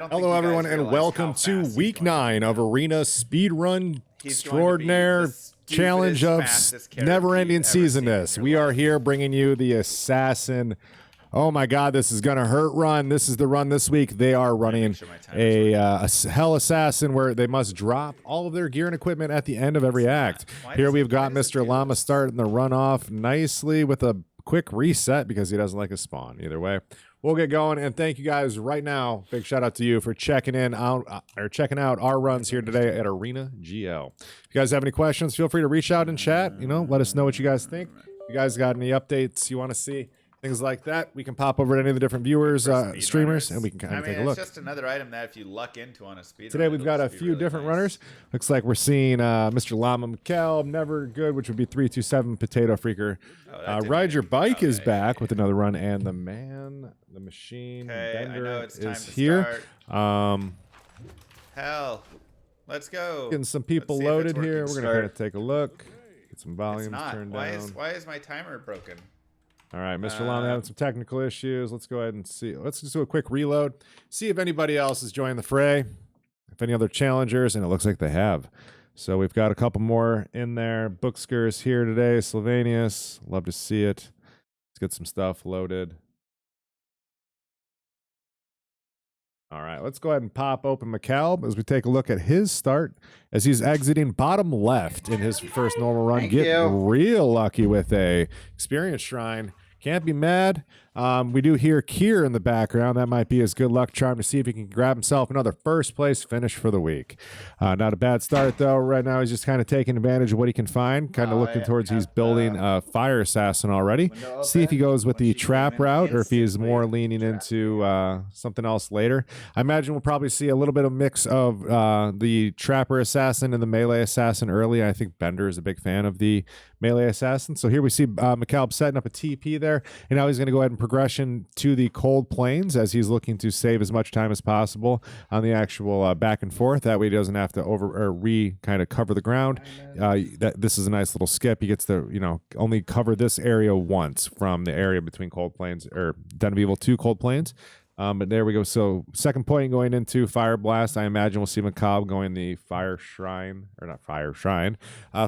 Hello, everyone, and welcome to week 9 of Arena Speedrun Extraordinaire Challenge of Never-Ending Seasonness. We are here bringing you the Assassin. Oh my God, this is gonna hurt run. This is the run this week. They are running a Hell Assassin where they must drop all of their gear and equipment at the end of every act. Here we've got Mr. Llama starting the run off nicely with a quick reset because he doesn't like his spawn. Either way, we'll get going, and thank you guys right now. Big shout out to you for checking out our runs here today at ArenaGL. If you guys have any questions, feel free to reach out and chat. Let us know what you guys think. If you guys got any updates you want to see, things like that, we can pop over to any of the different viewers, streamers, and we can kind of take a look. It's just another item that if you luck into on a speed Today we've got a few different runners. Looks like we're seeing Mr. Llama McKell, Never Good, which would be 327 Potato Freaker. Ride Your Bike is back with another run, and the man, the machine, Bender is here. Hell, let's go. Getting some people loaded here. We're gonna kind of take a look. Get some volumes turned down. Why is my timer broken? All right, Mr. Llama having some technical issues. Let's go ahead and see. Let's just do a quick reload. See if anybody else has joined the fray. If any other challengers, and it looks like they have. So we've got a couple more in there. Bookskers here today. Slovenius. Love to see it. Let's get some stuff loaded. All right, let's go ahead and pop open McCalb as we take a look at his start as he's exiting bottom left in his first normal run. Get real lucky with a experience shrine. Can't be mad. We do hear Kier in the background. That might be his good luck charm to see if he can grab himself another first place finish for the week. Not a bad start, though. Right now, he's just kind of taking advantage of what he can find, kind of looking towards he's building a Fire Assassin already. See if he goes with the trap route or if he's more leaning into something else later. I imagine we'll probably see a little bit of mix of the Trapper Assassin and the Melee Assassin early. I think Bender is a big fan of the Melee Assassin. So here we see McCalb setting up a TP there, and now he's going to go ahead and progression to the Cold Plains as he's looking to save as much time as possible on the actual back and forth. That way he doesn't have to kind of cover the ground. This is a nice little skip. He gets to only cover this area once from the area between Cold Plains or Den of Evil to Cold Plains. But there we go. So second point going into Fire Blast. I imagine we'll see McCobb going the Fire Shrine, or not Fire Shrine,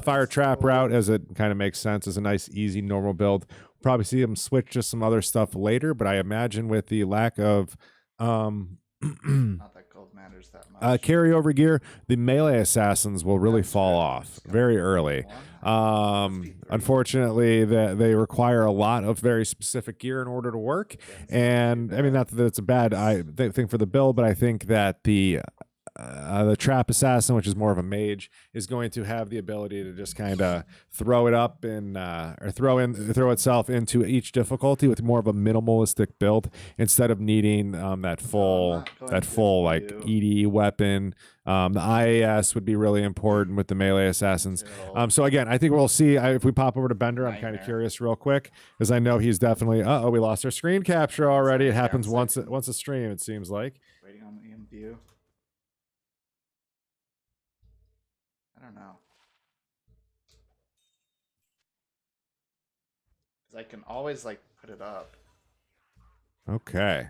Fire Trap route, as it kind of makes sense as a nice, easy, normal build. We'll probably see him switch to some other stuff later, but I imagine with the lack of not that gold matters that much. Carryover gear, the Melee Assassins will really fall off very early. Unfortunately, they require a lot of very specific gear in order to work. And I mean, not that it's a bad thing for the build, but I think that the Trap Assassin, which is more of a mage, is going to have the ability to just kind of throw it up and or throw itself into each difficulty with more of a minimalistic build instead of needing that full like ED weapon. The IAS would be really important with the Melee Assassins. So again, I think we'll see if we pop over to Bender. I'm kind of curious real quick because I know he's definitely. We lost our screen capture already. It happens once a stream. It seems like. Waiting on the view. I don't know. Because I can always put it up. Okay.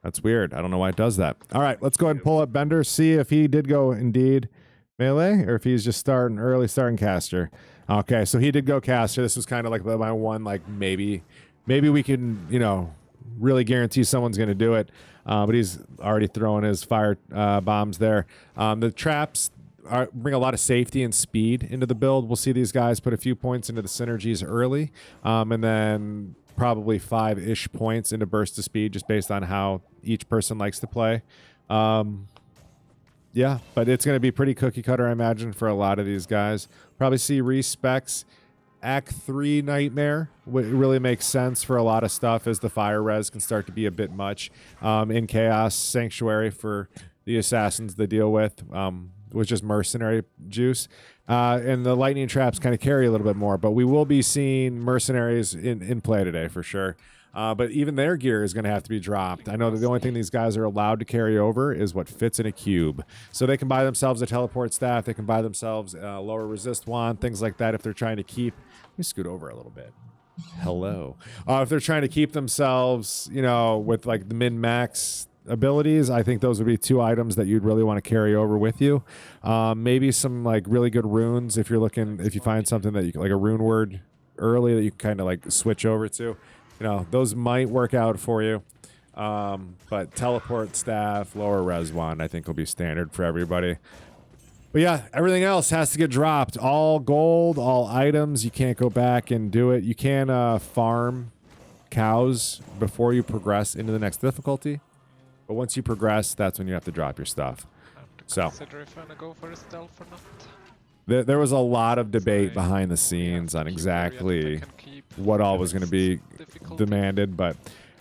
That's weird. I don't know why it does that. All right, let's go ahead and pull up Bender, see if he did go indeed Melee or if he's just starting caster. Okay, so he did go caster. This was kind of like my one, maybe we can, really guarantee someone's going to do it. But he's already throwing his fire bombs there. The traps bring a lot of safety and speed into the build. We'll see these guys put a few points into the synergies early, and then probably 5-ish points into burst of speed just based on how each person likes to play. Yeah, but it's going to be pretty cookie cutter, I imagine, for a lot of these guys. Probably see respecs. Act 3 Nightmare really makes sense for a lot of stuff as the fire res can start to be a bit much. In Chaos Sanctuary for the assassins they deal with, was just mercenary juice. And the lightning traps kind of carry a little bit more, but we will be seeing mercenaries in play today for sure. But even their gear is going to have to be dropped. I know that the only thing these guys are allowed to carry over is what fits in a cube. So they can buy themselves a teleport staff. They can buy themselves a lower resist wand, things like that if they're trying to keep... Let me scoot over a little bit. Hello. If they're trying to keep themselves, with the min-max abilities, I think those would be 2 items that you'd really want to carry over with you. Maybe some like really good runes if you find something that you like a rune word early that you can kind of like switch over to. You know, those might work out for you. But teleport staff, lower res one, I think will be standard for everybody. But yeah, everything else has to get dropped. All gold, all items. You can't go back and do it. You can farm cows before you progress into the next difficulty. But once you progress, that's when you have to drop your stuff. So consider if I'm gonna go for a stealth or not. There was a lot of debate behind the scenes on exactly what all was going to be demanded, but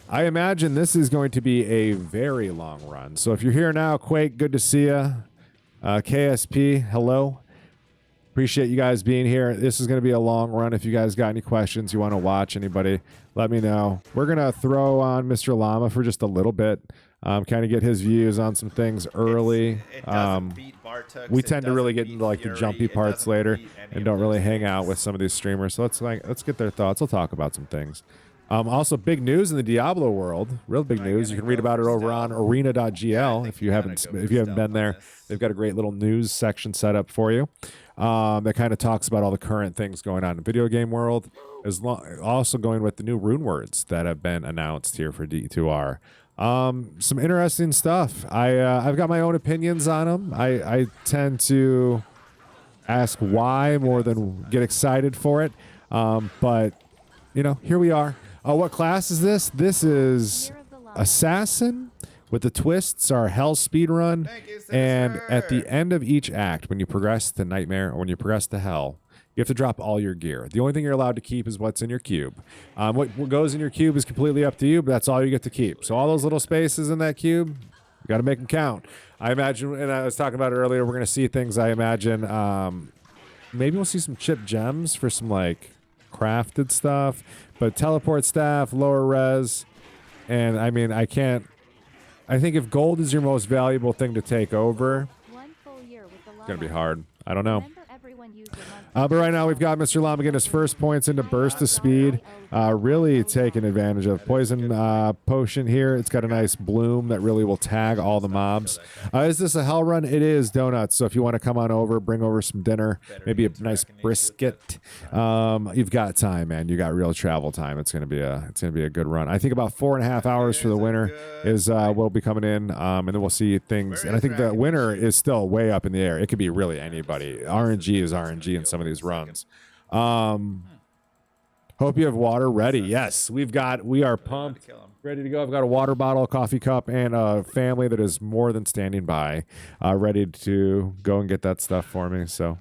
I imagine this is going to be a very long run. So if you're here now, Quake, good to see you. KSP, hello. Appreciate you guys being here. This is going to be a long run. If you guys got any questions, you want to watch anybody, let me know. We're going to throw on Mr. Llama for just a little bit, kind of get his views on some things early. We tend to really get into like the jumpy parts later and don't really hang out with some of these streamers. So let's get their thoughts. We'll talk about some things. Also, big news in the Diablo world. Real big news. You can read about it over on ArenaGL if you haven't been there. They've got a great little news section set up for you that kind of talks about all the current things going on in the video game world. Also going with the new rune words that have been announced here for D2R. Some interesting stuff. I've got my own opinions on them. I tend to ask why more than get excited for it. But you know, here we are. What class is this? This is Assassin with the twists are Hell Speedrun. And at the end of each act, when you progress to Nightmare or when you progress to Hell, you have to drop all your gear. The only thing you're allowed to keep is what's in your cube. What goes in your cube is completely up to you, but that's all you get to keep. So all those little spaces in that cube, you got to make them count. I imagine, and I was talking about it earlier, we're going to see things, I imagine, maybe we'll see some chipped gems for some like crafted stuff, but teleport staff, lower res, and I mean, I think if gold is your most valuable thing to take over, it's going to be hard. I don't know. But right now we've got Mr. Llama getting his first points into burst of speed. Really taking advantage of poison potion here. It's got a nice bloom that really will tag all the mobs. Is this a hell run? It is, Donuts. So if you want to come on over, bring over some dinner, maybe a nice brisket. You've got time, man. You got real travel time. It's gonna be a good run. I think about 4.5 hours for the winner is will be coming in, and then we'll see things. And I think the winner is still way up in the air. It could be really anybody. RNG is RNG in some of these runs. Hope you have water ready. Yes, we are pumped, ready to go. I've got a water bottle, a coffee cup, and a family that is more than standing by, ready to go and get that stuff for me. So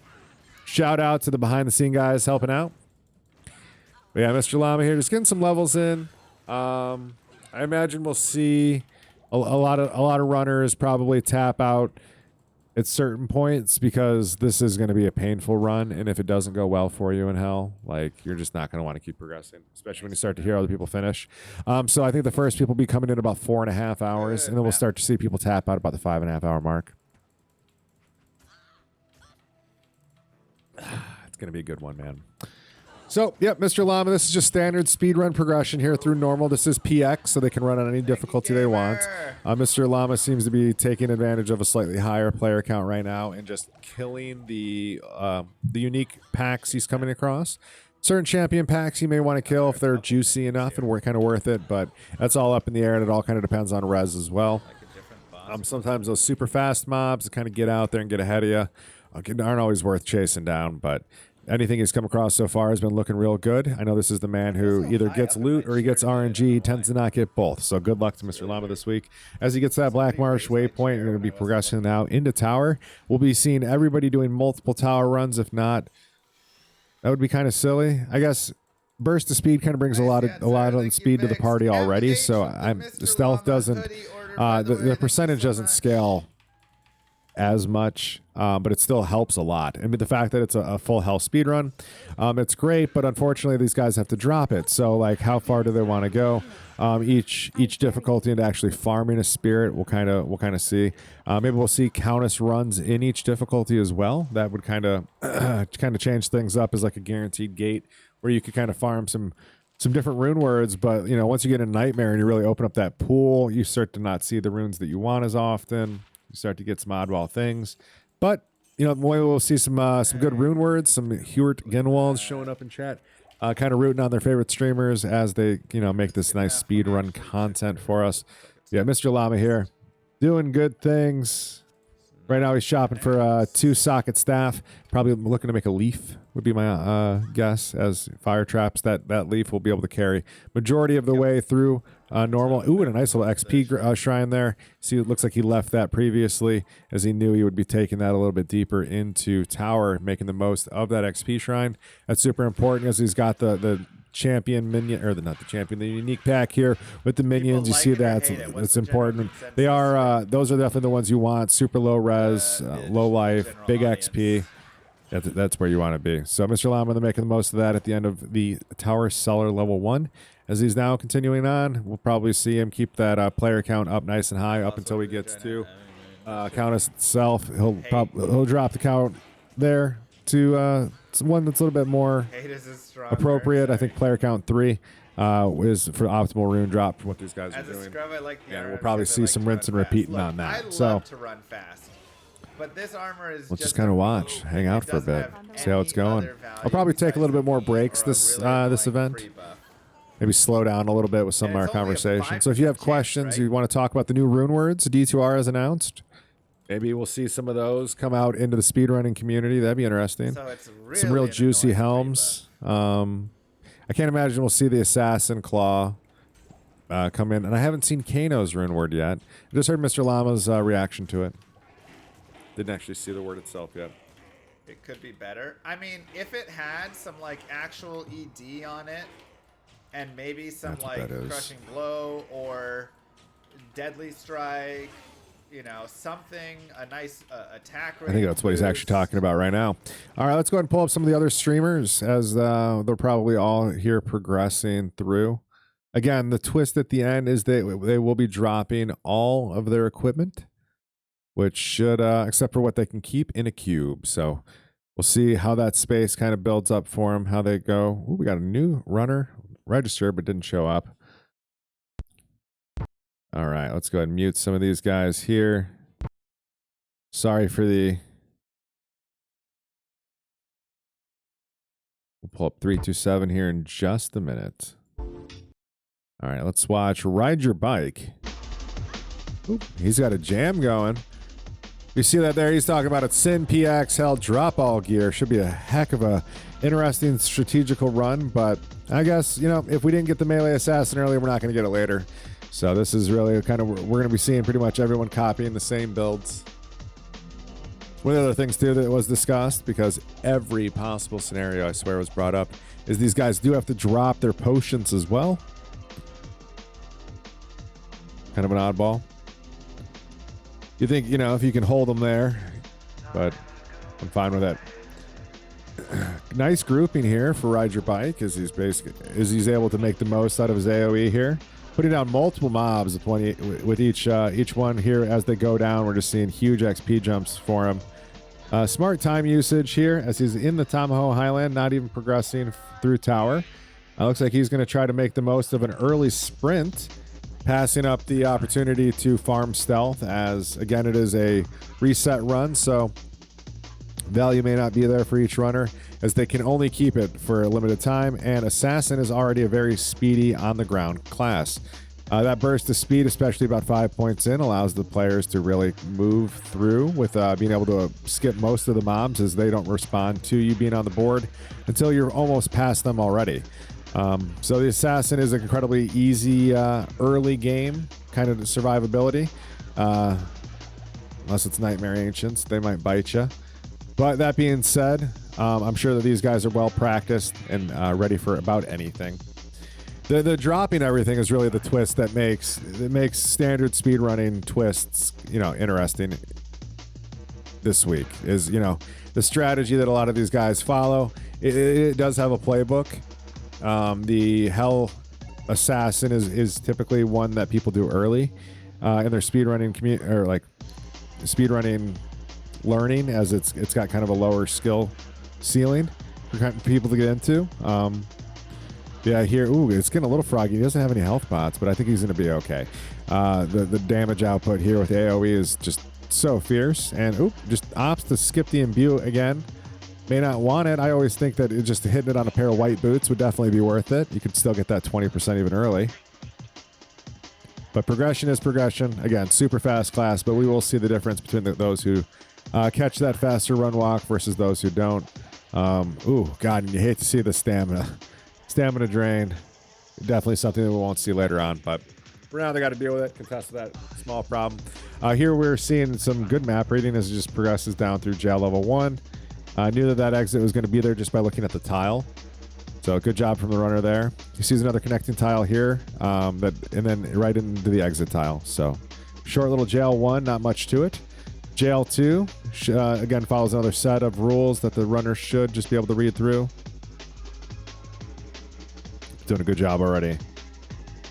shout out to the behind the scene guys helping out. But yeah, Mr. Llama here, just getting some levels in. I imagine we'll see a lot of runners probably tap out at certain points because this is going to be a painful run, and if it doesn't go well for you in hell, like you're just not going to want to keep progressing, especially when you start to hear other people finish. So I think the first people will be coming in about 4.5 hours, and then we'll start to see people tap out about the 5.5 hour mark. It's going to be a good one, man. So, yep, Mr. Llama, this is just standard speedrun progression here through normal. This is PX, so they can run on any difficulty they want. Mr. Llama seems to be taking advantage of a slightly higher player count right now and just killing the unique packs he's coming across. Certain champion packs you may want to kill if they're juicy enough and kind of worth it, but that's all up in the air, and it all kind of depends on res as well. Sometimes those super fast mobs that kind of get out there and get ahead of you aren't always worth chasing down, but anything he's come across so far has been looking real good. I know this is the man who either gets loot or he gets RNG. He tends to not get both. So good luck to Mr. Llama this week. As he gets that Black Marsh waypoint, you're going to be progressing now into tower. We'll be seeing everybody doing multiple tower runs. If not, that would be kind of silly. I guess burst of speed kind of brings a lot of speed to the party already. So the stealth doesn't, the percentage doesn't scale as much, but it still helps a lot. I mean, the fact that it's a full hell speed run, it's great, but unfortunately these guys have to drop it. So like, how far do they want to go? Each difficulty into actually farming a spirit, we'll kind of see. Maybe we'll see countess runs in each difficulty as well. That would kind of change things up as like a guaranteed gate where you could kind of farm some some different rune words, but you know, once you get a Nightmare and you really open up that pool, you start to not see the runes that you want as often. You start to get some oddball things, but you know, we'll see some good rune words, some Hewart Genwalds showing up in chat, kind of rooting on their favorite streamers as they, you know, make this nice speed run content for us. Yeah, Mr. Llama here, doing good things. Right now he's shopping for 2 socket staff. Probably looking to make a leaf would be my guess, as fire traps. That leaf will be able to carry majority of the way through normal. Ooh, and a nice little XP shrine there. See, it looks like he left that previously, as he knew he would be taking that a little bit deeper into tower, making the most of that XP shrine. That's super important, as he's got the champion minion, or not the champion, the unique pack here with the minions. You see that it's important. They are those are definitely the ones you want. Super low res, low life, big XP. That's where you want to be. So Mr. Llama, they're making the most of that at the end of the tower cellar level 1. As he's now continuing on, we'll probably see him keep that player count up nice and high up until he gets to Countess itself. He'll drop the count there to one that's a little bit more appropriate. I think player count 3 is for optimal rune drop for what these guys are doing. And we'll probably see some rinse and repeating on that. I love to run fast, but this armor is we'll just kind of watch, hang out for a bit, see how it's going. I'll probably take a little bit more breaks this event. Maybe slow down a little bit with some of our conversation. So if you have questions, you want to talk about the new rune words D2R has announced, maybe we'll see some of those come out into the speedrunning community. That'd be interesting. So it's really some real juicy helms. I can't imagine we'll see the Assassin Claw come in. And I haven't seen Kano's rune word yet. I just heard Mr. Llama's reaction to it. Didn't actually see the word itself yet. It could be better. I mean, if it had some like actual ED on it, and maybe some like crushing blow or deadly strike, you know, something, a nice attack rate. I think that's what he's actually talking about right now. All right, let's go ahead and pull up some of the other streamers, as they're probably all here progressing through. Again, the twist at the end is they will be dropping all of their equipment, which should, except for what they can keep in a cube. So we'll see how that space kind of builds up for them, how they go. Ooh, we got a new runner registered but didn't show up. All right, let's go ahead and mute some of these guys here. Sorry for the... We'll pull up 327 here in just a minute. All right, let's watch Ride Your Bike. Oop, he's got a jam going. You see that there? He's talking about it. Sin PX, hell, drop all gear. Should be a heck of a interesting strategical run, but I guess, you know, if we didn't get the melee assassin earlier, we're not going to get it later. So this is really kind of, we're going to be seeing pretty much everyone copying the same builds. One of the other things too that was discussed, because every possible scenario I swear was brought up, is these guys do have to drop their potions as well. Kind of an oddball. You think, you know, if you can hold them there, but I'm fine with that. Nice grouping here for Ride Your Bike, as he's able to make the most out of his AoE here. Putting down multiple mobs with each one here as they go down. We're just seeing huge XP jumps for him. Smart time usage here as he's in the Tomahawk Highland, not even progressing through tower. Looks like he's going to try to make the most of an early sprint, passing up the opportunity to farm stealth, as again it is a reset run, so value may not be there for each runner, as they can only keep it for a limited time, and Assassin is already a very speedy on the ground class. That burst of speed, especially about 5 points in, allows the players to really move through with being able to skip most of the mobs, as they don't respond to you being on the board until you're almost past them already. So the Assassin is an incredibly easy early game kind of survivability, unless it's Nightmare Ancients. They might bite you. But that being said, I'm sure that these guys are well practiced and ready for about anything. The dropping everything is really the twist that makes standard speedrunning twists, you know, interesting this week. Is, you know, the strategy that a lot of these guys follow. It does have a playbook. The Hell Assassin is typically one that people do early in their speedrunning community, or like speedrunning learning, as it's got kind of a lower skill ceiling for people to get into. Yeah, here, ooh, it's getting a little froggy. He doesn't have any health pots, but I think he's going to be okay. The damage output here with AoE is just so fierce. And, oop, just opts to skip the imbue again. May not want it. I always think that just hitting it on a pair of white boots would definitely be worth it. You could still get that 20% even early. But progression is progression. Again, super fast class, but we will see the difference between those who catch that faster run walk versus those who don't. Ooh, God, and you hate to see the stamina. Stamina drain. Definitely something that we won't see later on, but for now they got to deal with it, contest that small problem. Here we're seeing some good map reading as it just progresses down through jail level 1. I knew that exit was going to be there just by looking at the tile. So good job from the runner there. He sees another connecting tile here, and then right into the exit tile. So short little jail 1, not much to it. Jail 2, again, follows another set of rules that the runner should just be able to read through. Doing a good job already.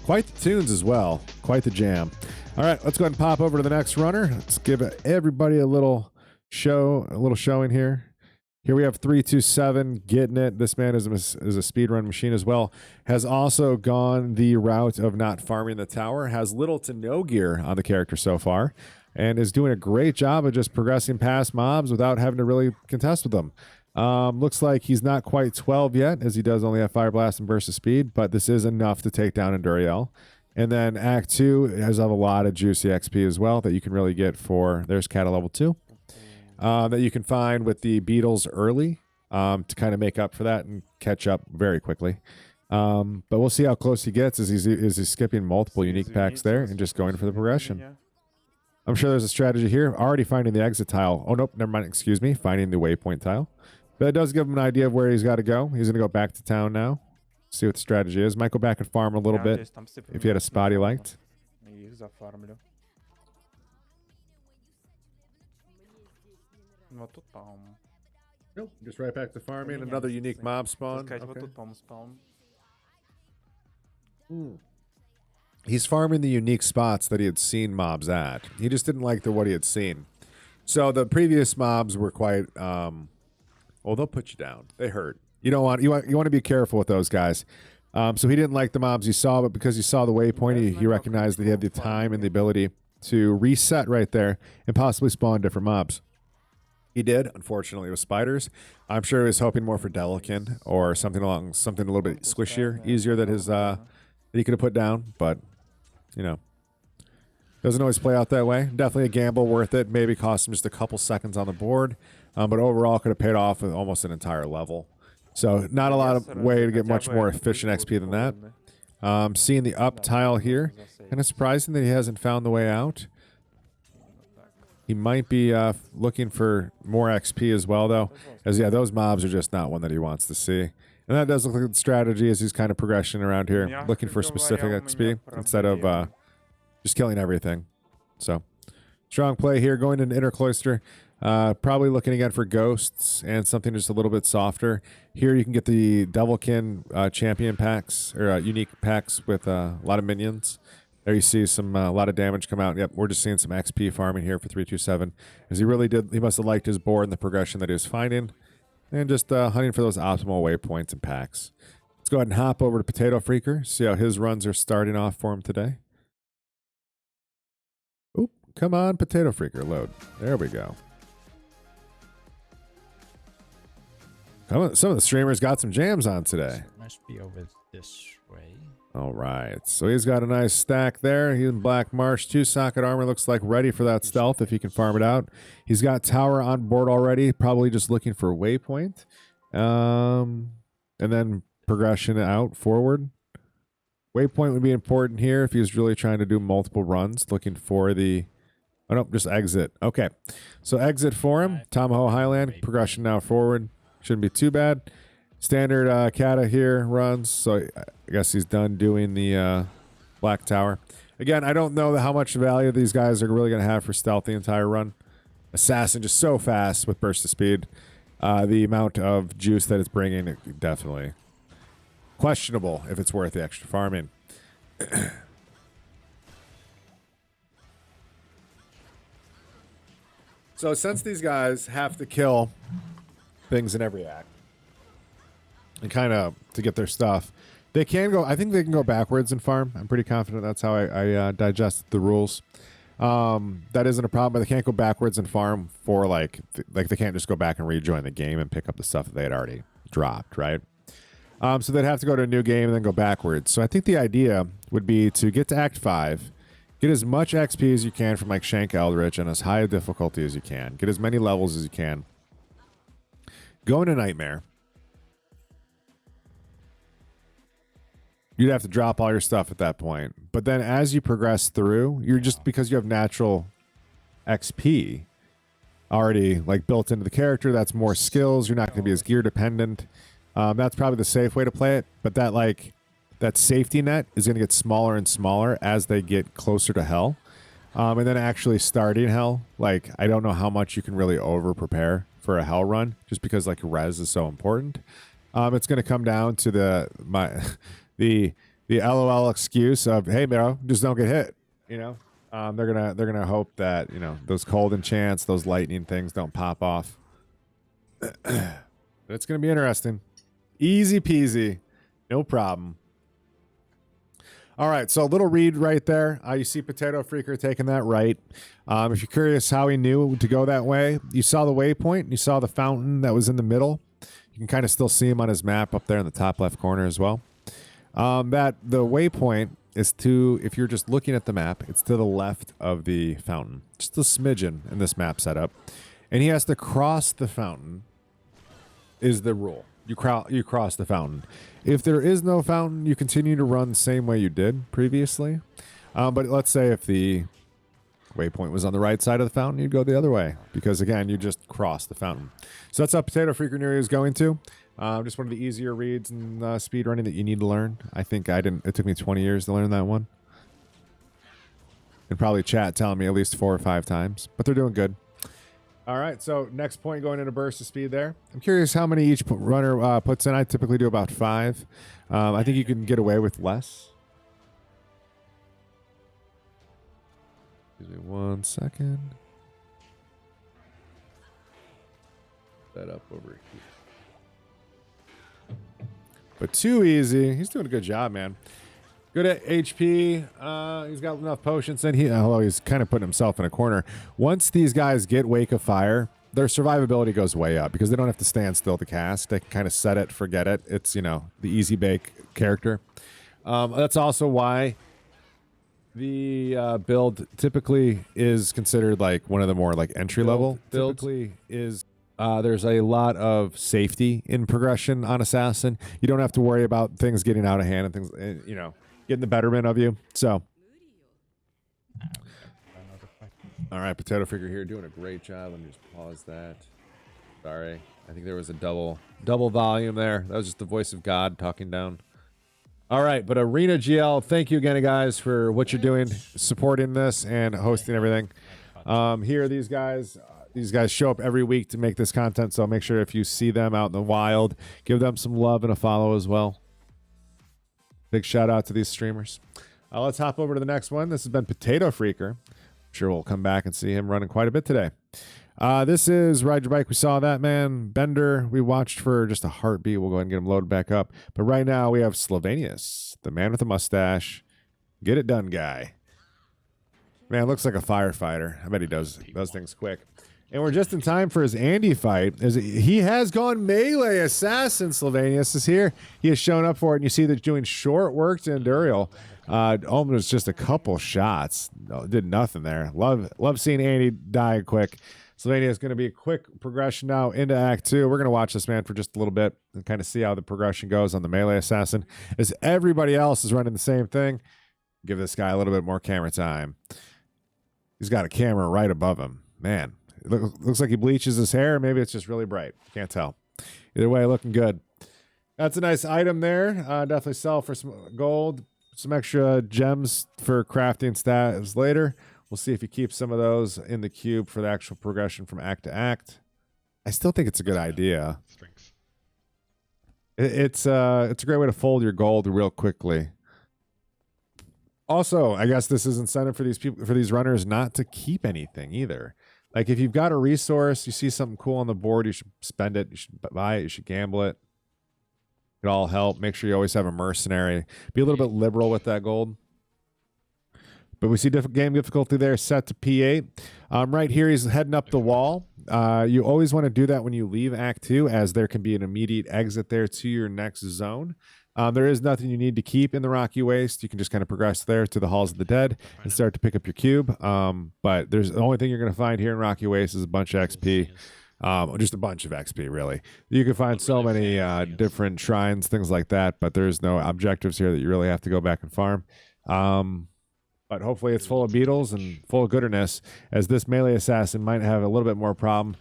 Quite the tunes as well. Quite the jam. All right, let's go ahead and pop over to the next runner. Let's give everybody a little showing here. Here we have 327 getting it. This man is a speedrun machine as well. Has also gone the route of not farming the tower. Has little to no gear on the character so far. And is doing a great job of just progressing past mobs without having to really contest with them. Looks like he's not quite 12 yet, as he does only have Fire Blast and Burst of Speed, but this is enough to take down Enduriel. And then Act 2 has a lot of juicy XP as well that you can really get for, there's Cat level 2, that you can find with the beetles early to kind of make up for that and catch up very quickly. But we'll see how close he gets as he's skipping multiple unique packs there and just going for the progression. I'm sure there's a strategy here. Already finding the exit tile. Oh, nope, never mind, excuse me. Finding the waypoint tile. But it does give him an idea of where he's got to go. He's going to go back to town now. See what the strategy is. Might go back and farm a little bit if he had a spot he liked. Nope, just right back to farming. Another unique mob spawn. Okay. He's farming the unique spots that he had seen mobs at. He just didn't like what he had seen. So the previous mobs were quite... well, they'll put you down. They hurt. You want to be careful with those guys. So he didn't like the mobs he saw, but because he saw the waypoint, he recognized that he had the time and the ability to reset right there and possibly spawn different mobs. He did, unfortunately, with spiders. I'm sure he was hoping more for Delican or something a little bit squishier, easier that that he could have put down, but you know, doesn't always play out that way. Definitely a gamble worth it. Maybe cost him just a couple seconds on the board, but overall could have paid off with almost an entire level. So not a lot of way to get much more efficient XP than that. Seeing the up tile here, kind of surprising that he hasn't found the way out. He might be looking for more XP as well, though, as yeah, those mobs are just not one that he wants to see. And that does look like the strategy as he's kind of progressing around here, looking for specific XP instead of just killing everything. So, strong play here, going into Inner Cloister. Probably looking again for ghosts and something just a little bit softer. Here you can get the Devilkin champion packs, or unique packs with a lot of minions. There you see some a lot of damage come out. Yep, we're just seeing some XP farming here for 327. As he really did, he must have liked his board and the progression that he was finding. And just hunting for those optimal waypoints and packs. Let's go ahead and hop over to Potato Freaker. See how his runs are starting off for him today. Oop, come on, Potato Freaker, load. There we go. Some of the streamers got some jams on today. Must be over this way. All right, so he's got a nice stack there. He's in Black Marsh. 2 socket armor, looks like ready for that stealth if he can farm it out. He's got tower on board already, probably just looking for a waypoint. And then progression out forward. Waypoint would be important here if he was really trying to do multiple runs, looking for the... Oh, no, just exit. Okay, so exit for him. Tomahawk Highland, progression now forward. Shouldn't be too bad. Standard Kata here runs, so I guess he's done doing the Black Tower. Again, I don't know how much value these guys are really going to have for stealth the entire run. Assassin just so fast with burst of speed. The amount of juice that it's bringing, definitely questionable if it's worth the extra farming. So since these guys have to kill things in every act, and kind of to get their stuff, They can go. I think they can go backwards and farm. I'm pretty confident that's how I digest the rules. That isn't a problem, but they can't go backwards and farm for like they can't just go back and rejoin the game and pick up the stuff that they had already dropped, right? So they'd have to go to a new game and then go backwards. So I think the idea would be to get to Act 5, get as much XP as you can from like Shank Eldritch and as high a difficulty as you can. Get as many levels as you can. Go into Nightmare. You'd have to drop all your stuff at that point. But then as you progress through, you're just, because you have natural XP already like built into the character, that's more skills. You're not going to be as gear dependent. That's probably the safe way to play it. But that safety net is going to get smaller and smaller as they get closer to hell. And then actually starting hell, like I don't know how much you can really over prepare for a hell run, just because like res is so important. It's going to come down to the LOL excuse of, hey bro, just don't get hit. You know, they're gonna hope that, you know, those cold enchants, those lightning things don't pop off. It's gonna be interesting. Easy peasy, no problem. All right, so a little read right there. You see Potato Freaker taking that right. If you're curious how he knew to go that way, you saw the waypoint, you saw the fountain that was in the middle. You can kind of still see him on his map up there in the top left corner as well. That the waypoint is to, if you're just looking at the map, it's to the left of the fountain. Just a smidgen in this map setup. And he has to cross the fountain is the rule. You cross the fountain. If there is no fountain, you continue to run the same way you did previously. But let's say if the waypoint was on the right side of the fountain, you'd go the other way. Because again, you just cross the fountain. So that's how Potato Freaker knew he was going to. Just one of the easier reads in speedrunning that you need to learn. I think it took me 20 years to learn that one. And probably chat telling me at least 4 or 5 times. But they're doing good. All right, so next point going into burst of speed there. I'm curious how many each runner puts in. I typically do about 5. I think you can get away with less. Give me 1 second. That up over here. But too easy. He's doing a good job, man. Good at HP. He's got enough potions, and he's kind of putting himself in a corner. Once these guys get Wake of Fire, their survivability goes way up because they don't have to stand still to cast. They can kind of set it, forget it. It's, you know, the easy bake character. That's also why the build typically is considered like one of the more like entry level builds. Typically is there's a lot of safety in progression on Assassin. You don't have to worry about things getting out of hand and things, you know, getting the betterment of you. So, all right, Potato Freaker here doing a great job. Let me just pause that. Sorry, I think there was a double volume there. That was just the voice of God talking down. All right, but ArenaGL, thank you again, guys, for what you're doing, supporting this and hosting everything. Here, these guys show up every week to make this content, so make sure if you see them out in the wild, give them some love and a follow as well. Big shout out to these streamers. Let's hop over to the next one. This has been Potato Freaker. I'm sure we'll come back and see him running quite a bit today. This is Ride Your Bike. We saw that, man. Bender, we watched for just a heartbeat. We'll go ahead and get him loaded back up. But right now we have Slovenius, the man with the mustache. Get it done, guy. Man, looks like a firefighter. I bet he does things quick. And we're just in time for his Andy fight. He has gone melee assassin. Slovenius is here. He has shown up for it, and you see that doing short work to Endurial. Almost just a couple shots. Did nothing there. Love seeing Andy die quick. Slovenia is going to be a quick progression now into Act 2. We're going to watch this man for just a little bit and kind of see how the progression goes on the melee assassin. As everybody else is running the same thing, give this guy a little bit more camera time. He's got a camera right above him. Man. It looks like he bleaches his hair. Maybe it's just really bright. Can't tell. Either way, looking good. That's a nice item there. Definitely sell for some gold. Some extra gems for crafting stats later. We'll see if he keeps some of those in the cube for the actual progression from act to act. I still think it's a good idea. Strength. It's a great way to fold your gold real quickly. Also, I guess this is incentive for these runners not to keep anything either. Like if you've got a resource, you see something cool on the board, you should spend it, you should buy it, you should gamble it. It all help. Make sure you always have a mercenary. Be a little bit liberal with that gold. But we see game difficulty there set to P8. Right here, he's heading up the wall. You always want to do that when you leave Act 2, as there can be an immediate exit there to your next zone. There is nothing you need to keep in the Rocky Waste. You can just kind of progress there to the Halls of the Dead and start to pick up your cube. But the only thing you're going to find here in Rocky Waste is a bunch of XP. Just a bunch of XP, really. You can find so many different shrines, things like that, but there's no objectives here that you really have to go back and farm. But hopefully it's full of beetles and full of gooderness, as this melee assassin might have a little bit more problem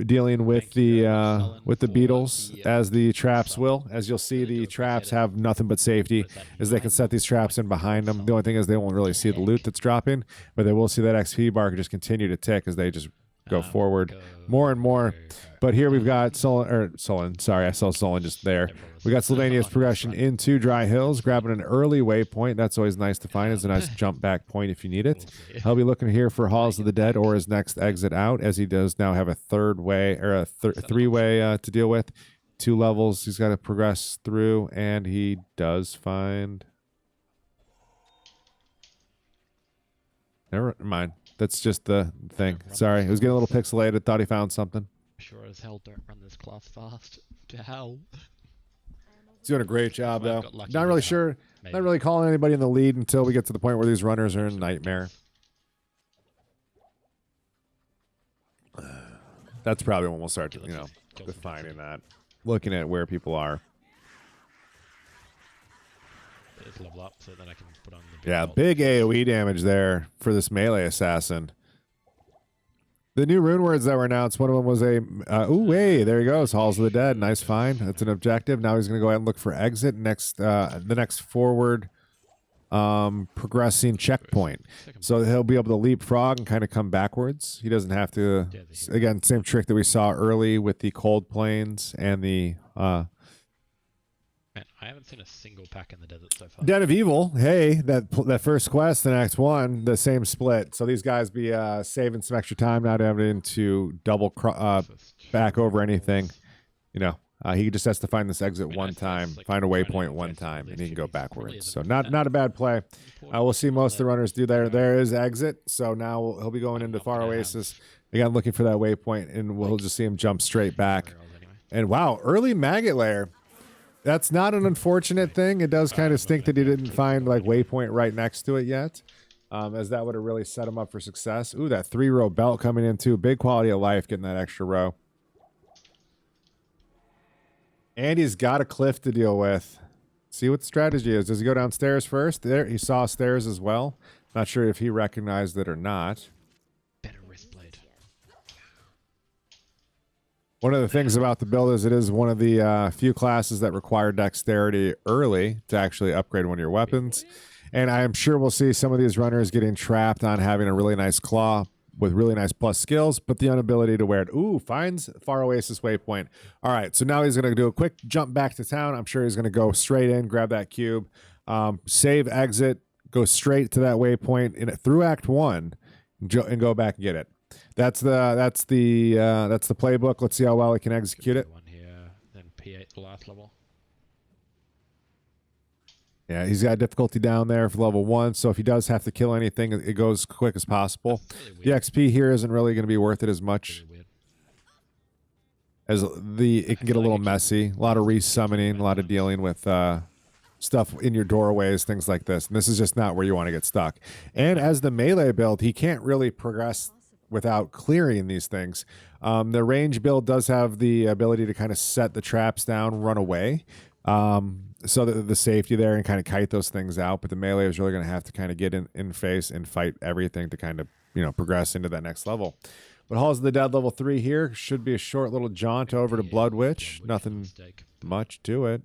dealing with the beetles as the traps will. As you'll see, the traps have nothing but safety, as they can set these traps in behind them. The only thing is they won't really see the loot that's dropping, but they will see that XP bar just continue to tick as they just go forward more and more. But here we've got Solon. Sorry, I saw Solon just there. We got Sylvania's progression into Dry Hills, grabbing an early waypoint. That's always nice to find. It's a nice jump back point if you need it. He'll be looking here for Halls of the Dead or his next exit out, as he does now have a three-way to deal with. 2 levels he's got to progress through, and he does find... Never mind. That's just the thing. Sorry, it was getting a little pixelated. Thought he found something. Sure as hell don't run this class fast. To hell. He's doing a great job, though. Not really sure. Not really calling anybody in the lead until we get to the point where these runners are in Nightmare. That's probably when we'll start, defining that. Looking at where people are. Let's level up so that I can put on the big big AoE damage there for this melee assassin. The new rune words that were announced, one of them was a... there he goes. Halls of the Dead. Nice find. That's an objective. Now he's going to go ahead and look for exit. The next forward progressing checkpoint. So he'll be able to leapfrog and kind of come backwards. He doesn't have to... Again, same trick that we saw early with the cold plains and the... Man, I haven't seen a single pack in the desert so far. Den of Evil. Hey, that first quest in Act 1, the same split. So these guys be saving some extra time, not having to double back over anything. He just has to find this exit one time, find a waypoint one time, and he can go backwards. So not a bad play. We'll see most of the runners do there. There is exit. So now he'll be going into Far Oasis. Again, looking for that waypoint, and we'll just see him jump straight back. And wow, early maggot layer. That's not an unfortunate thing. It does kind of stink that he didn't find like waypoint right next to it yet, as that would have really set him up for success. Ooh, that 3-row belt coming in too. Big quality of life getting that extra row. And he's got a cliff to deal with. See what the strategy is. Does he go downstairs first? There, he saw stairs as well. Not sure if he recognized it or not. Better wrist blade. One of the things about the build is it is one of the few classes that require dexterity early to actually upgrade one of your weapons. And I am sure we'll see some of these runners getting trapped on having a really nice claw with really nice plus skills, but the inability to wear it. Ooh, finds Far Oasis waypoint. All right, so now he's going to do a quick jump back to town. I'm sure he's going to go straight in, grab that cube, save, exit, go straight to that waypoint through Act 1, and go back and get it. That's the playbook. Let's see how well he can execute it. One here, then P8 the last level. Yeah, he's got difficulty down there for level 1, so if he does have to kill anything, it goes quick as possible. Really the XP here isn't really going to be worth it as much. Really As it can get a little messy. A lot of resummoning, a lot of dealing with stuff in your doorways, things like this. And this is just not where you want to get stuck. And as the melee build, he can't really progress without clearing these things. The range build does have the ability to kind of set the traps down, run away. So the safety there and kind of kite those things out. But the melee is really going to have to kind of get in face and fight everything to kind of, progress into that next level. But Halls of the Dead level 3 here should be a short little jaunt over to Blood Witch. Nothing much to it.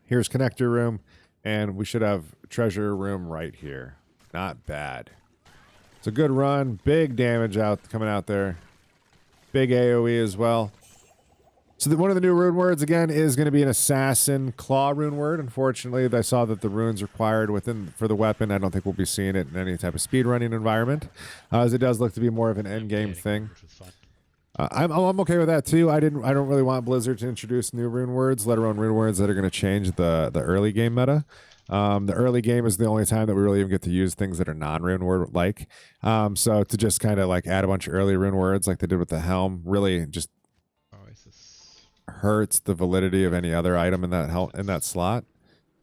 Here's connector room, and we should have treasure room right here. Not bad. It's a good run. Big damage coming out there. Big AoE as well. So one of the new rune words, again, is going to be an assassin claw rune word. Unfortunately, I saw that the runes required for the weapon. I don't think we'll be seeing it in any type of speedrunning environment, as it does look to be more of an endgame thing. I'm okay with that too. I don't really want Blizzard to introduce new rune words, let alone rune words that are going to change the early game meta. The early game is the only time that we really even get to use things that are non-rune word like. So to just kind of like add a bunch of early rune words like they did with the helm really just hurts the validity of any other item in that slot.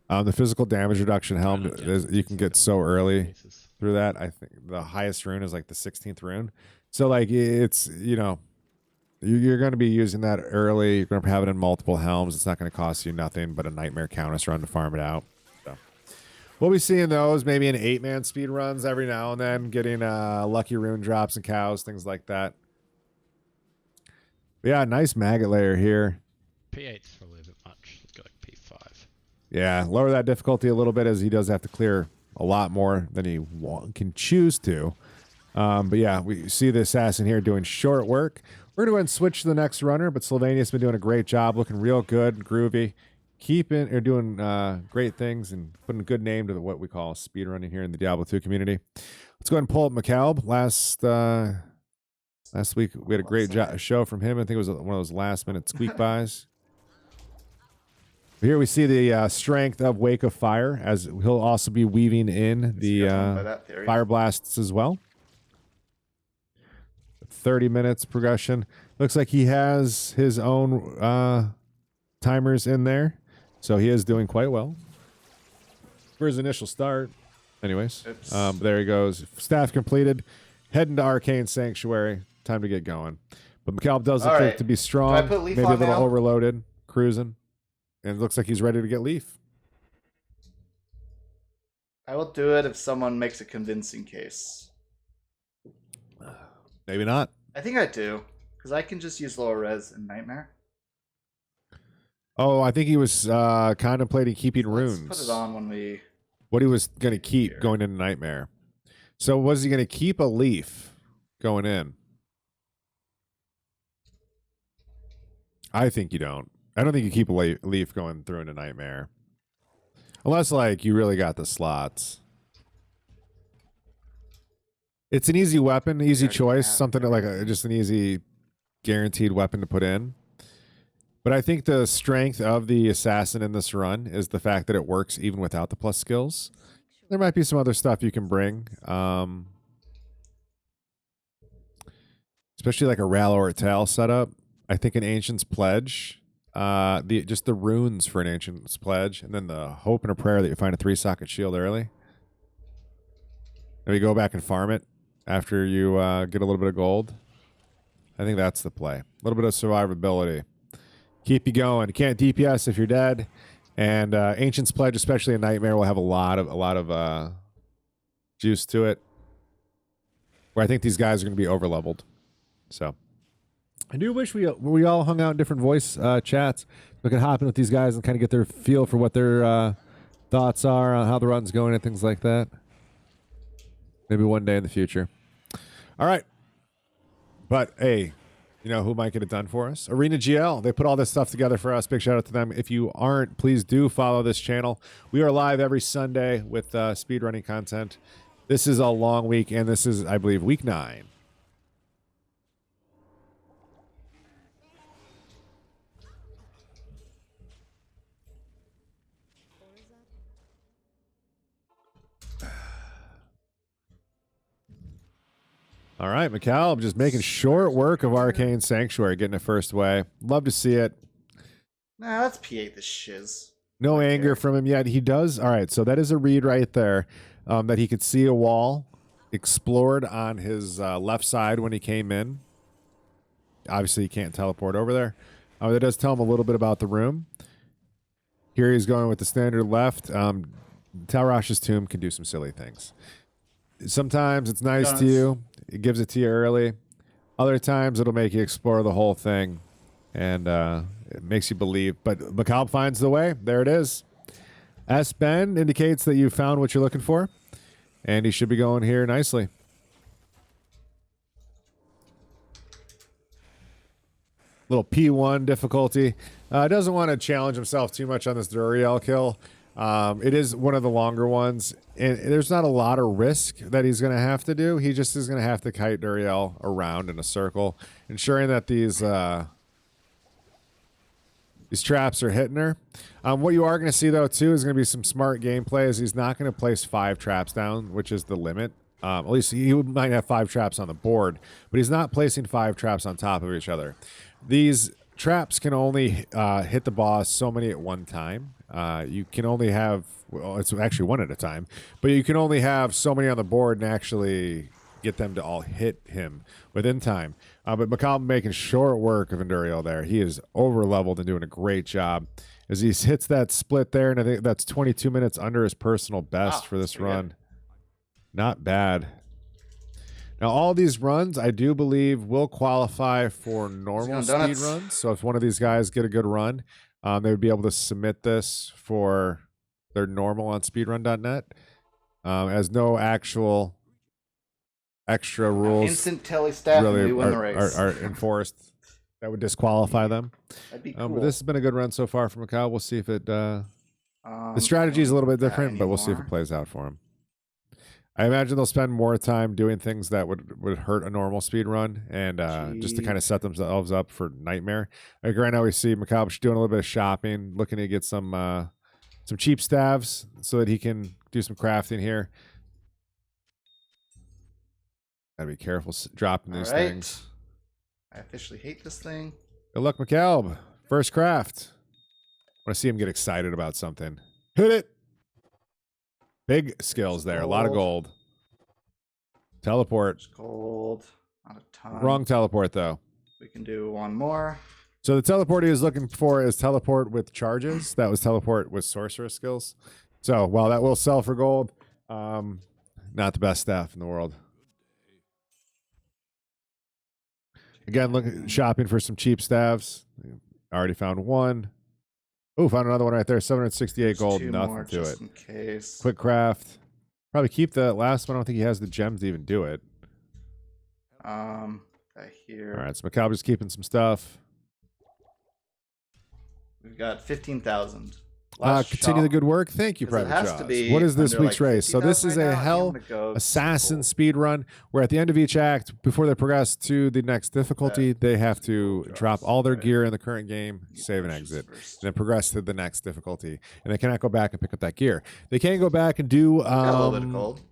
The physical damage reduction helm you can get so early through that. I think the highest rune is like the 16th rune. So like it's, you know, you're going to be using that early. You're going to have it in multiple helms. It's not going to cost you nothing but a nightmare Countess run to farm it out. So we'll be seeing those maybe in 8-man speed runs every now and then, getting lucky rune drops and cows, things like that. But yeah, nice maggot layer here. P8's probably a bit much. Let's go like P5. Yeah, lower that difficulty a little bit as he does have to clear a lot more than he can choose to. But yeah, we see the assassin here doing short work. We're going to go ahead and switch to the next runner, but Sylvania's been doing a great job, looking real good, groovy, doing great things and putting a good name to what we call speedrunning here in the Diablo 2 community. Let's go ahead and pull up McCalb. Last week we had a great show from him. I think it was one of those last-minute squeak buys. Here we see the strength of Wake of Fire, as he'll also be weaving in the Fire Blasts as well. 30 minutes progression. Looks like he has his own timers in there, so he is doing quite well for his initial start. Anyways, there he goes. Staff completed. Heading to Arcane Sanctuary. Time to get going. But McCalb does look to be strong, maybe a little overloaded, cruising, and it looks like he's ready to get Leaf. I will do it if someone makes a convincing case. Maybe not. I think I do, because I can just use lower res in Nightmare. Oh, I think he was contemplating keeping runes. Let's put it on when we... What he was going to keep going into Nightmare. So was he going to keep a Leaf going in? I think you don't. I don't think you keep a Leaf going through into Nightmare. Unless, like, you really got the slots. It's an easy weapon, easy choice, something like just an easy guaranteed weapon to put in. But I think the strength of the assassin in this run is the fact that it works even without the plus skills. There might be some other stuff you can bring, especially like a Ral or a Tail setup. I think an Ancient's Pledge, just the runes for an Ancient's Pledge, and then the hope and a prayer that you find a 3-socket shield early. Maybe go back and farm it after you get a little bit of gold. I think that's the play. A little bit of survivability. Keep you going. You can't DPS if you're dead. And Ancient's Pledge, especially in Nightmare, will have a lot of juice to it. Where I think these guys are going to be over-leveled. So I do wish we all hung out in different voice chats. We could hop in with these guys and kind of get their feel for what their thoughts are on how the run's going and things like that. Maybe one day in the future. All right. But, hey, you know who might get it done for us? ArenaGL. They put all this stuff together for us. Big shout out to them. If you aren't, please do follow this channel. We are live every Sunday with speedrunning content. This is a long week, and this is, I believe, week 9. All right, McCalb just making short work of Arcane Sanctuary, getting it first way. Love to see it. Nah, that's P8 the shiz. No anger from him yet. He does. All right, so that is a read right there, that he could see a wall explored on his left side when he came in. Obviously, he can't teleport over there. That does tell him a little bit about the room. Here he's going with the standard left. Talrash's Tomb can do some silly things. Sometimes it's nice to you. It gives it to you early. Other times it'll make you explore the whole thing. And it makes you believe. But McCalb finds the way. There it is. S-Ben indicates that you found what you're looking for. And he should be going here nicely. Little P1 difficulty. Doesn't want to challenge himself too much on this Duriel kill. It is one of the longer ones, and there's not a lot of risk that he's going to have to do. He just is going to have to kite Duriel around in a circle, ensuring that these traps are hitting her. What you are going to see, though, too, is going to be some smart gameplay, as he's not going to place 5 traps down, which is the limit. At least he might have 5 traps on the board, but he's not placing 5 traps on top of each other. These traps can only hit the boss so many at one time. You can only have, well, it's actually one at a time, but you can only have so many on the board and actually get them to all hit him within time. But McCallum making short work of Enduriel there. He is over-leveled and doing a great job as he hits that split there, and I think that's 22 minutes under his personal best for this run. Good. Not bad. Now, all these runs, I do believe, will qualify for normal speed runs. So if one of these guys get a good run, they would be able to submit this for their normal on speedrun.net. As no actual extra rules instant tele stat really and we win the race. Are enforced that would disqualify them. That'd be cool. But this has been a good run so far from Macau. We'll see if it the strategy is a little bit different, but we'll see if it plays out for him. I imagine they'll spend more time doing things that would hurt a normal speed run, and just to kind of set themselves up for nightmare. Like right now we see Macabre doing a little bit of shopping, looking to get some cheap staves so that he can do some crafting here. Gotta be careful dropping these things. I officially hate this thing. Good luck, McCalb. First craft. I want to see him get excited about something. Hit it. Big skills there. A lot of gold. Teleport. Gold. Not a ton. Wrong teleport, though. We can do one more. So the teleport he was looking for is teleport with charges. That was teleport with sorcerer skills. So while that will sell for gold, not the best staff in the world. Again, look shopping for some cheap staves. Already found one. Oh, found another one right there. 768 gold. Nothing to it. In case. Quick craft. Probably keep the last one. I don't think he has the gems to even do it. Right here. All right, so Macabre's keeping some stuff. We've got 15,000. Continue the good work. Thank you, Private Jaws. What is this week's race? So this is a Hell Assassin speed run where at the end of each act, before they progress to the next difficulty, they have to drop all their gear in the current game, save and exit, and then progress to the next difficulty. And they cannot go back and pick up that gear. They can go back and do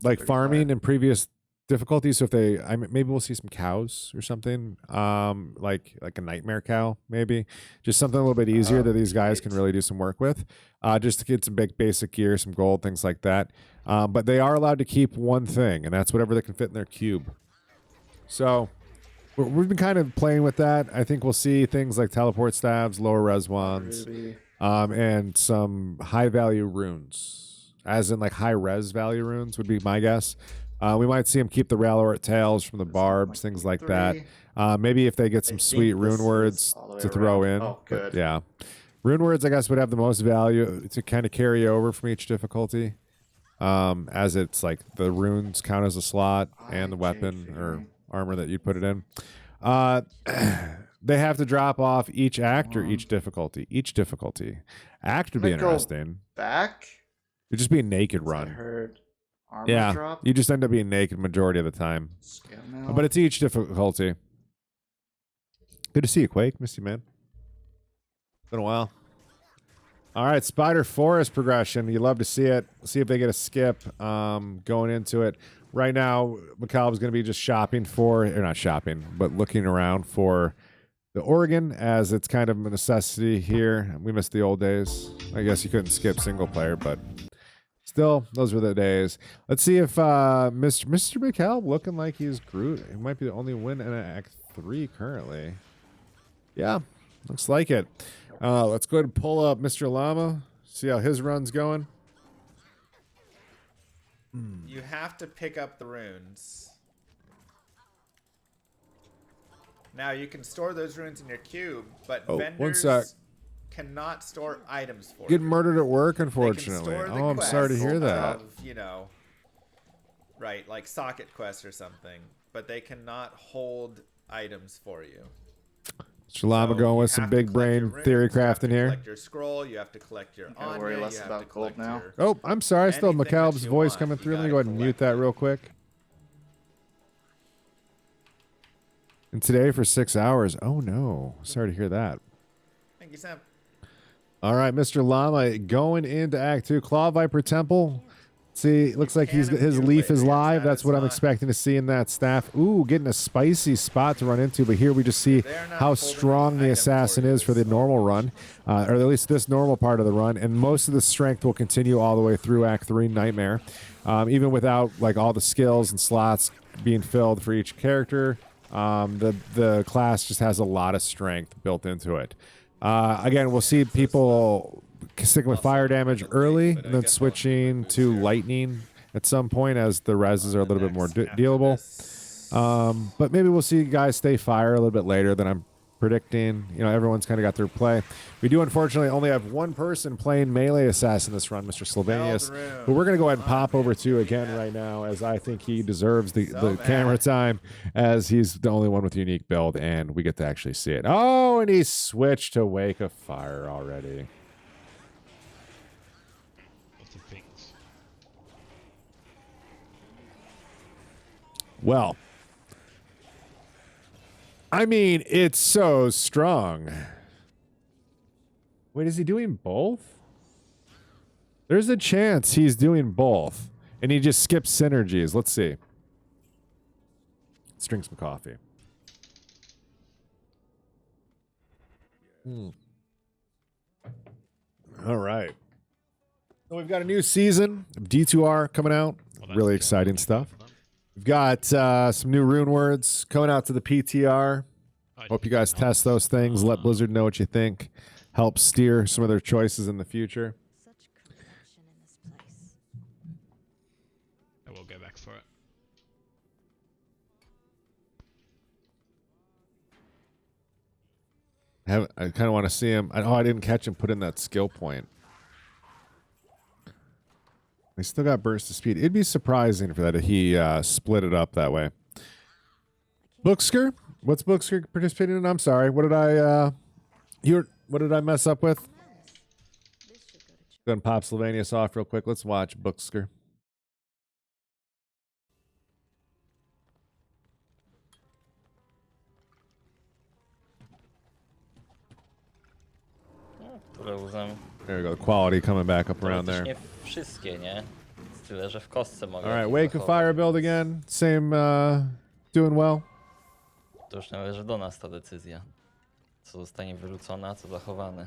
like farming in previous difficulties. So if they, maybe we'll see some cows or something, like a nightmare cow, maybe just something a little bit easier that these guys can really do some work with, just to get some basic gear, some gold, things like that. But they are allowed to keep one thing, and that's whatever they can fit in their cube. So we've been kind of playing with that. I think we'll see things like teleport stabs, lower res wands, and some high value runes, as in like high res value runes would be my guess. We might see him keep the Rallort tails from the barbs, things like that. Maybe if they get some sweet rune words to throw in. Oh, good. But yeah. Rune words, I guess, would have the most value to kind of carry over from each difficulty. As it's like the runes count as a slot and the weapon or armor that you'd put it in. They have to drop off each act or each difficulty. Each difficulty. Act would be interesting. Back? It'd just be a naked run. I heard. Armor drop? You just end up being naked majority of the time. But it's each difficulty. Good to see you, Quake. Missed you, man. Been a while. All right, Spider Forest progression. You love to see it. See if they get a skip going into it. Right now, McCallum's going to be just shopping for, or not shopping, but looking around for the Oregon, as it's kind of a necessity here. We miss the old days. I guess you couldn't skip single player, but still, those were the days. Let's see if Mr. McCall looking like he's Groot. He might be the only win in Act 3 currently. Yeah, looks like it. Let's go ahead and pull up Mr. Llama, see how his run's going. You have to pick up the runes. Now, you can store those runes in your cube, but vendors cannot store items for you. Getting murdered at work, unfortunately. Oh, I'm sorry to hear that. You know, right, like socket quest or something, but they cannot hold items for you. Shalama going with some big brain theory crafting here. Collect your scroll. You have to collect your Gotta worry less about gold now. Oh, I'm sorry. I still have anything McCaleb's that you voice want, coming you through. Let me gotta go ahead and mute collect that it. real quick. And today for 6 hours. Oh, no. Sorry to hear that. Thank you, Sam. All right, Mr. Llama going into Act 2. Claw Viper Temple. See, looks like his leaf is live. That's what I'm expecting to see in that staff. Ooh, getting a spicy spot to run into. But here we just see how strong the assassin is for the normal run, or at least this normal part of the run. And most of the strength will continue all the way through Act 3 Nightmare, even without like all the skills and slots being filled for each character. The class just has a lot of strength built into it. Again, we'll see people sticking with fire damage early and then switching to lightning at some point as the reses are a little bit more dealable. But maybe we'll see guys stay fire a little bit later than I'm predicting. You know, everyone's kind of got their play. We do unfortunately only have one person playing melee assassin this run, Mr. Slovenius, who we're going to go ahead and pop over to again right now, as I think he deserves the camera time, as he's the only one with a unique build and we get to actually see it. Oh, and he switched to Wake of Fire already. Well, I mean, it's so strong. Wait, is he doing both? There's a chance he's doing both, and he just skips synergies. Let's see. Let's drink some coffee. All right. So we've got a new season of D2R coming out. Really exciting stuff. We've got some new rune words coming out to the PTR. Hope you guys test those things. Let Blizzard know what you think. Help steer some of their choices in the future. Such corruption in this place. I will go back for it. I kind of want to see him. I didn't catch him put in that skill point. He still got burst of speed. It'd be surprising for that if he split it up that way. Booksker? What's Booksker participating in? I'm sorry. What did I what did I mess up with? Go ahead and pop Slovenius off real quick. Let's watch Booksker. There we go. The quality coming back up around there. Nie wszystkie, nie? Tyle, że w kostce mogę. All right, Wake of Fire build again. Same, doing well. To już należy do nas ta decyzja. Co zostanie wyrzucone, a co zachowane.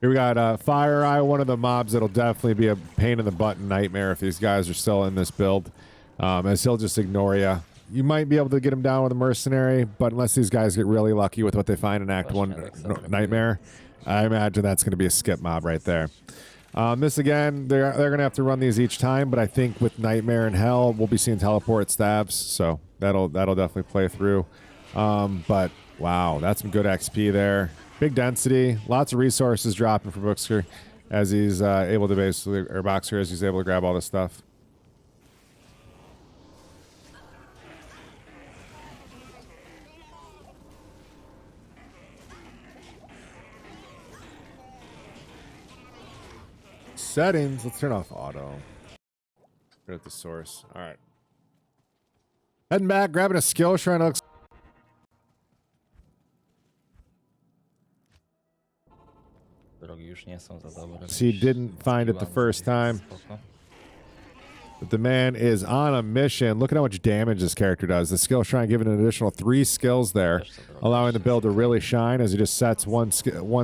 Here we got Fire Eye, one of the mobs that'll definitely be a pain in the butt nightmare if these guys are still in this build, as he'll just ignore you. You might be able to get him down with a mercenary, but unless these guys get really lucky with what they find in Act 1 Nightmare, I imagine that's going to be a skip mob right there. This again, they're going to have to run these each time, but I think with Nightmare and Hell, we'll be seeing teleport stabs, so that'll definitely play through. But wow, that's some good XP there. Big density, lots of resources dropping for Booksker as he's able to basically, or Boxer as he's able to grab all this stuff. Settings, let's turn off auto. Right at the source. All right. Heading back, grabbing a skill shrine. Looks. Drogi już nie są za dobre. He didn't find it the first time. But the man is on a mission. Look at how much damage this character does. The skill shrine giving an additional 3 skills there, allowing the build to really shine as he just sets one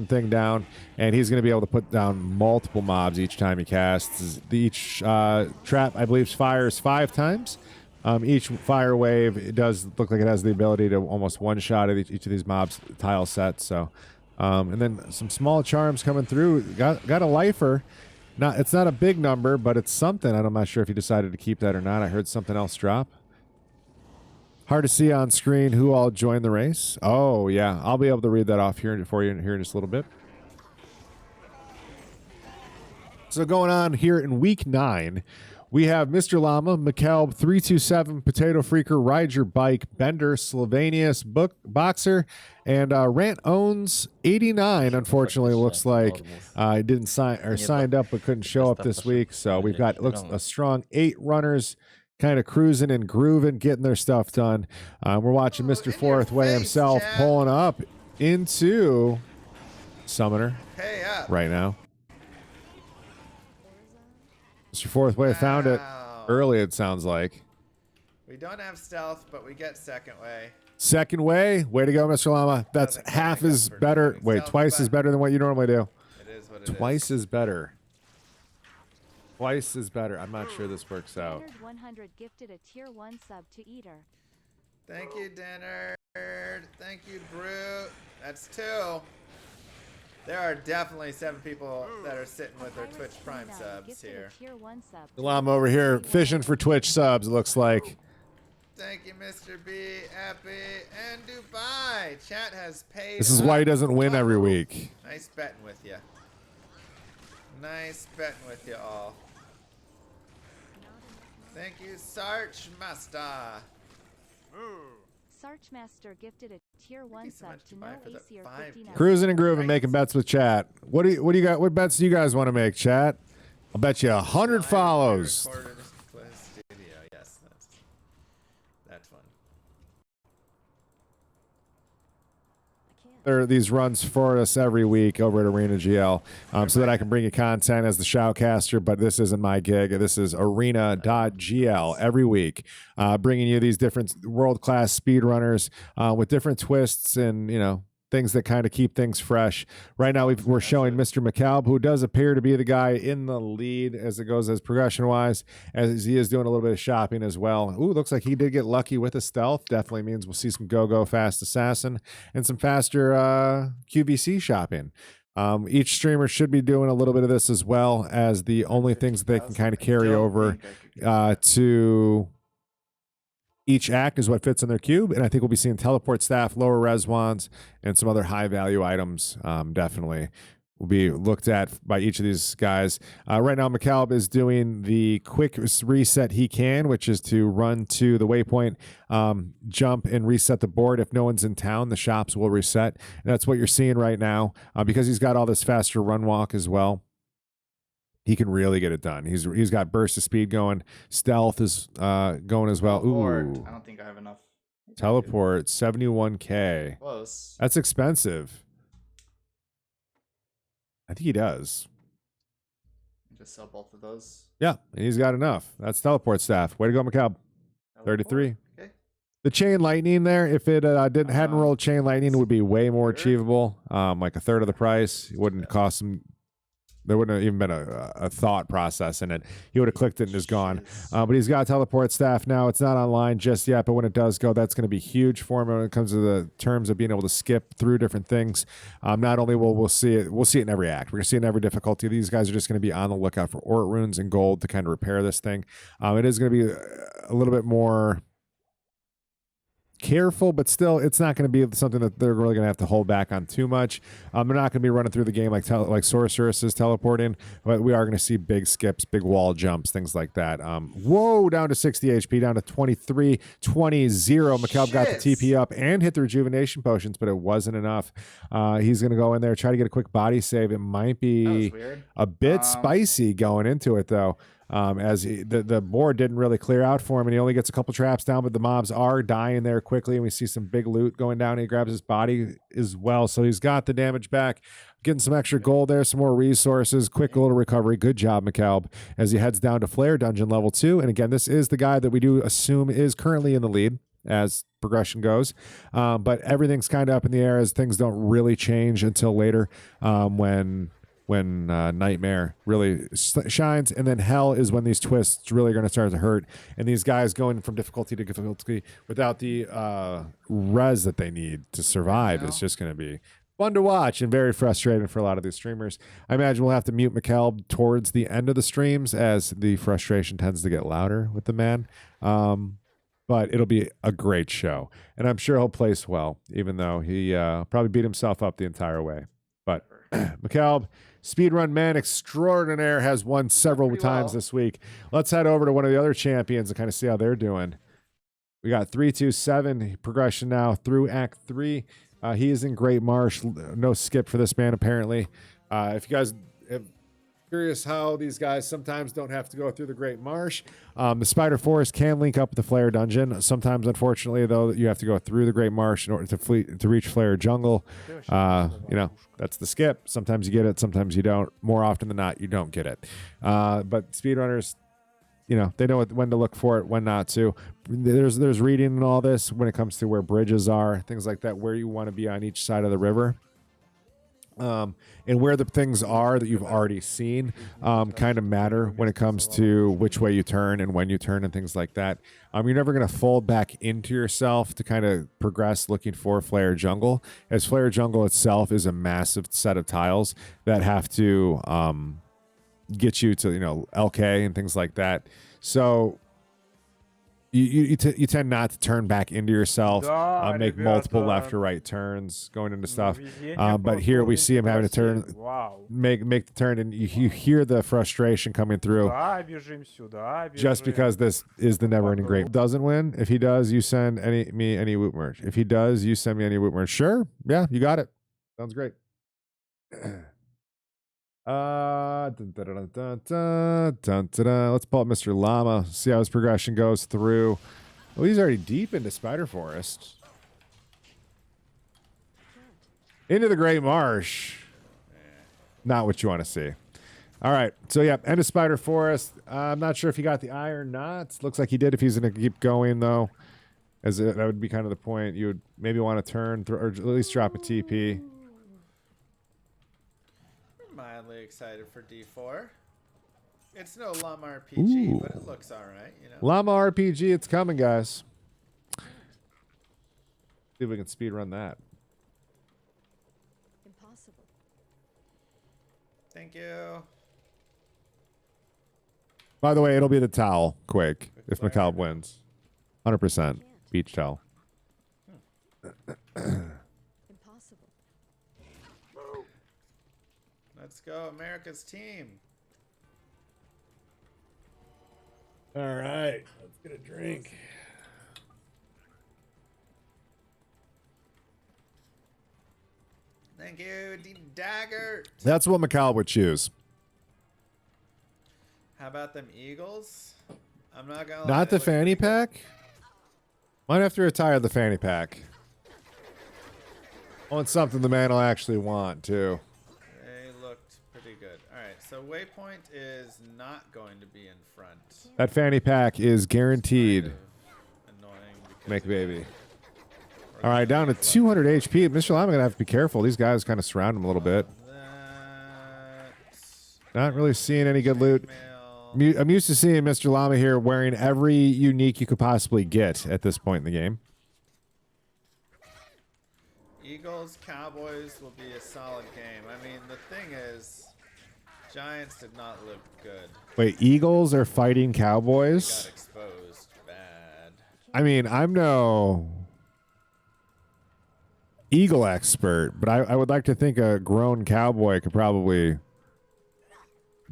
thing down, and he's going to be able to put down multiple mobs each time he casts. Each trap, I believe, fires 5 times. Each fire wave, it does look like it has the ability to almost one-shot each of these mobs tile sets. So, and then some small charms coming through. Got a lifer. It's not a big number, but it's something. I'm not sure if he decided to keep that or not. I heard something else drop. Hard to see on screen who all joined the race. Oh, yeah. I'll be able to read that off here for you here in just a little bit. So going on here in week 9, We have Mr. Llama, McKelb, 327, Potato Freaker, Ride Your Bike, Bender, Slovenius, Boxer, and Rant Owns 89. Unfortunately, looks like he didn't sign or signed up but couldn't show up this week. So we've got looks a strong 8 runners, kind of cruising and grooving, getting their stuff done. We're watching Mr. Fourth Way himself pulling up into Summoner right now. Mr. Fourth Way found it early, it sounds like. We don't have stealth, but we get second way. Second way. Way to go, Mr. Llama. That's half as better. Wait, twice as better than what you normally do. It is what it is. Twice as better. Twice as better. I'm not sure this works out. 100 gifted a tier 1 sub to Eater. Thank you, Dinner. Thank you, Brute. That's 2. There are definitely 7 people that are sitting with their Twitch Prime subs here. The Llama over here fishing for Twitch subs, it looks like. Thank you, Mr. B, Epi, and Dubai. Chat has paid. This is why he doesn't win every week. Nice betting with you. Nice betting with you all. Thank you, Sarch Master. Sarchmaster gifted a tier 1 sub to no AC or 59. Cruising and grooving, making bets with chat. What do you got? What bets do you guys want to make, chat? I'll bet you 100 follows. Yes, that's fun. There are these runs for us every week over at ArenaGL, so that I can bring you content as the shoutcaster, but this isn't my gig. This is arena.gl every week, bringing you these different world-class speedrunners with different twists and, you know, things that kind of keep things fresh. Right now, we're showing Mr. McCalb, who does appear to be the guy in the lead as it goes as progression-wise, as he is doing a little bit of shopping as well. Ooh, looks like he did get lucky with a stealth. Definitely means we'll see some go-go fast assassin and some faster QVC shopping. Each streamer should be doing a little bit of this as well, as the only things that they can kind of carry over to each act is what fits in their cube, and I think we'll be seeing teleport staff, lower res wands, and some other high-value items definitely will be looked at by each of these guys. Right now, McCalb is doing the quick reset he can, which is to run to the waypoint, jump, and reset the board. If no one's in town, the shops will reset. And that's what you're seeing right now. Because he's got all this faster run walk as well, he can really get it done. He's got burst of speed going. Stealth is going as well. Ooh. I don't think I have enough. Teleport, 71K. Close. That's expensive. I think he does. Just sell both of those. Yeah, and he's got enough. That's teleport staff. Way to go, McCalb. 33. Okay. The chain lightning there, if it hadn't rolled chain lightning, it would be way more achievable. Like a third of the price. It wouldn't cost him. There wouldn't have even been a thought process in it. He would have clicked it and is gone. But he's got teleport staff now. It's not online just yet, but when it does go, that's going to be huge for him when it comes to the terms of being able to skip through different things. Not only will we'll see it in every act. We're going to see it in every difficulty. These guys are just going to be on the lookout for ort runes and gold to kind of repair this thing. It is going to be a little bit more careful, but still, it's not going to be something that they're really going to have to hold back on too much. They're not going to be running through the game like Sorceress is teleporting, but we are going to see big skips, big wall jumps, things like that. Whoa, down to 60 HP, down to 23, 20. McCalb got the TP up and hit the rejuvenation potions, but it wasn't enough. He's going to go in there, try to get a quick body save. It might be a bit spicy going into it, though. As the board didn't really clear out for him, and he only gets a couple traps down, but the mobs are dying there quickly, and we see some big loot going down. He grabs his body as well, so he's got the damage back, getting some extra gold there, some more resources, quick little recovery. Good job, McCalb, as he heads down to Flare Dungeon level 2. And again, this is the guy that we do assume is currently in the lead as progression goes, but everything's kind of up in the air as things don't really change until later, when Nightmare really shines, and then Hell is when these twists really are going to start to hurt, and these guys going from difficulty to difficulty without the res that they need to survive is just going to be fun to watch and very frustrating for a lot of these streamers. I imagine we'll have to mute McCalb towards the end of the streams as the frustration tends to get louder with the man. But it'll be a great show, and I'm sure he'll place well, even though he probably beat himself up the entire way. But McCalb, Speedrun man extraordinaire has won several times this week. Let's head over to one of the other champions and kind of see how they're doing. We got 3-2-7 progression now through Act 3. He is in Great Marsh. No skip for this man, apparently. If you guys are curious how these guys sometimes don't have to go through the Great Marsh, the Spider Forest can link up with the Flare Dungeon. Sometimes, unfortunately, though, you have to go through the Great Marsh in order to reach Flare Jungle. You know, that's the skip. Sometimes you get it, sometimes you don't. More often than not, you don't get it. But speedrunners, you know, they know when to look for it, when not to. There's reading and all this when it comes to where bridges are, things like that, where you want to be on each side of the river. And where the things are that you've already seen kind of matter when it comes to which way you turn and when you turn and things like that. You're never going to fold back into yourself to kind of progress looking for Flare Jungle, as Flare Jungle itself is a massive set of tiles that have to get you to, you know, LK and things like that. So you tend not to turn back into yourself, make multiple left or right turns going into stuff. But here we see him having to turn, make the turn, and you hear the frustration coming through. Just because this is the never-ending great. Doesn't win. If he does, you send me any Woot merch. If he does, you send me any Woot merch. Sure. Yeah, you got it. Sounds great. Let's pull up Mr. Llama, see how his progression goes through. Well, he's already deep into Spider Forest. Into the Great Marsh. Not what you want to see. All right, so yeah, end of Spider Forest. I'm not sure if he got the eye or not. Looks like he did. If he's going to keep going, though, that would be kind of the point. You would maybe want to turn, or at least drop a TP. Mildly excited for D4. It's no Llama RPG, but it looks all right, you know. Llama RPG, it's coming, guys. See if we can speed run that. Impossible. Thank you. By the way, it'll be the towel, Quake, if McCall wins. 100% beach towel. Impossible. Let's go, America's team. All right, let's get a drink. Thank you, D-Dagger. That's what McCall would choose. How about them Eagles? I'm not gonna lie. Not the fanny pack? Might have to retire the fanny pack. I want something the man will actually want, too. They looked pretty good. All right, so Waypoint is not going to be in front. That fanny pack is guaranteed. Annoying. Make baby. All right, down to 200 HP. Mr. Lima gonna have to be careful. These guys kind of surround him a little bit. Not really seeing any good loot. I'm used to seeing Mr. Llama here wearing every unique you could possibly get at this point in the game. Eagles, Cowboys will be a solid game. I mean, the thing is, Giants did not look good. Wait, Eagles are fighting They Cowboys? got exposed bad. I mean, I'm no Eagle expert, but I would like to think a grown cowboy could probably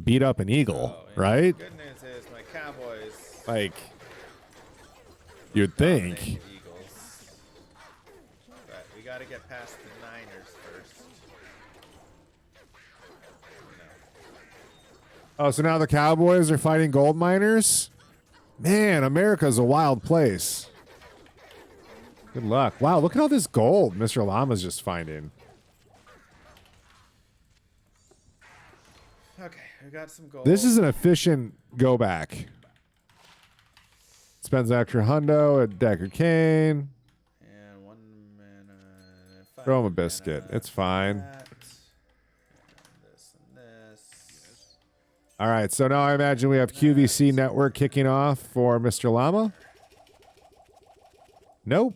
beat up an eagle, right? The good news is my Cowboys. Like, you'd think. dominate the Eagles. But we got to get past the Niners first. Oh, so now the Cowboys are fighting gold miners? Man, America's a wild place. Good luck. Wow, look at all this gold Mr. Llama's just finding. Okay, we got some gold. This is an efficient go back. Spends an extra hundo at Deckard Kane. And 1 minute. Throw him a biscuit. It's fine. This and this. All right, so now I imagine we have QVC Network kicking off for Mr. Llama. Nope.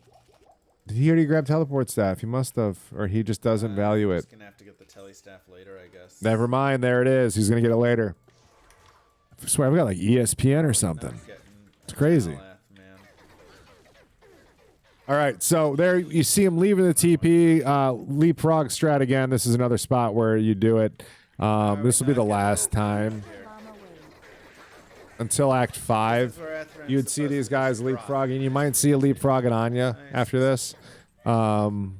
Did he already grab teleport staff? He must have, or he just doesn't value it. Just gonna have to get the tele staff later, I guess. Never mind. There it is. He's going to get it later. I swear, we got like ESPN or something. It's crazy. All right, so there you see him leaving the TP. Leapfrog strat again. This is another spot where you do it. This will be the last time until Act 5. You'd see these guys leapfrogging. You might see a leapfrog and Anya after this. Thank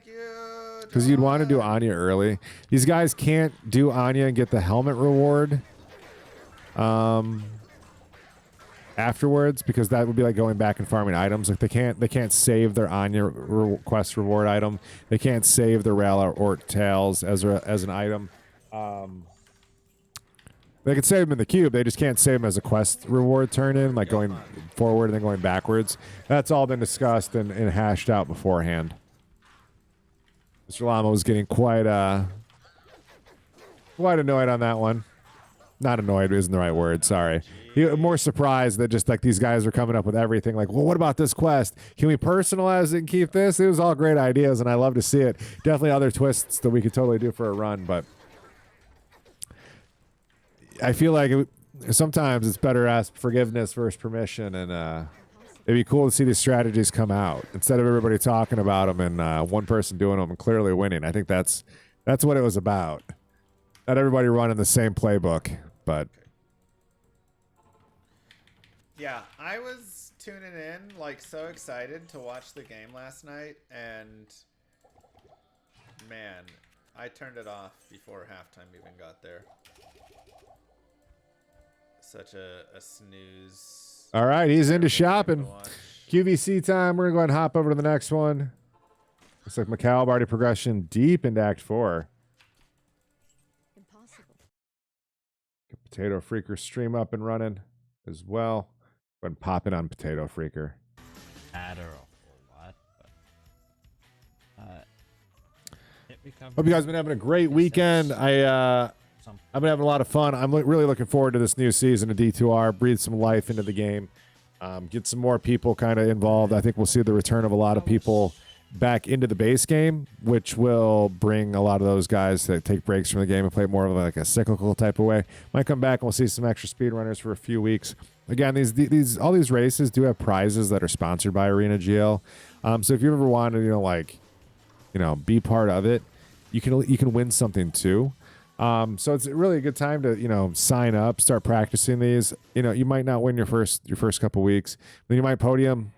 you. Because you'd want to do Anya early. These guys can't do Anya and get the helmet reward afterwards, because that would be like going back and farming items. Like they can't save their Anya quest reward item. They can't save the rail or tails as an item. They can save them in the cube. They just can't save them as a quest reward turn in, like going forward and then going backwards. That's all been discussed and hashed out beforehand. Mr. Llama was getting quite annoyed on that one. Not annoyed isn't the right word, sorry. He was more surprised that just like these guys are coming up with everything like, well, what about this quest? Can we personalize it and keep this? It was all great ideas, and I love to see it. Definitely other twists that we could totally do for a run, but I feel like sometimes it's better to ask forgiveness versus permission, and it'd be cool to see these strategies come out instead of everybody talking about them and one person doing them and clearly winning. I think that's what it was about. Not everybody running the same playbook, but yeah, I was tuning in, like so excited to watch the game last night, and man, I turned it off before halftime even got there. Such a snooze. All right, he's into shopping. QVC time. We're going to go ahead and hop over to the next one. Looks like McCall already progression deep into Act 4. Impossible. Get Potato Freaker stream up and running as well. Go ahead and pop it on Potato Freaker. Adderall or what? Hope you guys have been having a great weekend. I've been having a lot of fun. I'm really looking forward to this new season of D2R. Breathe some life into the game. Get some more people kind of involved. I think we'll see the return of a lot of people back into the base game, which will bring a lot of those guys that take breaks from the game and play more of like a cyclical type of way. Might come back and we'll see some extra speedrunners for a few weeks. Again, all these races do have prizes that are sponsored by ArenaGL. So if you ever want to, be part of it, you can win something too. So it's really a good time to, sign up, start practicing these. You might not win your first couple weeks, then you might podium,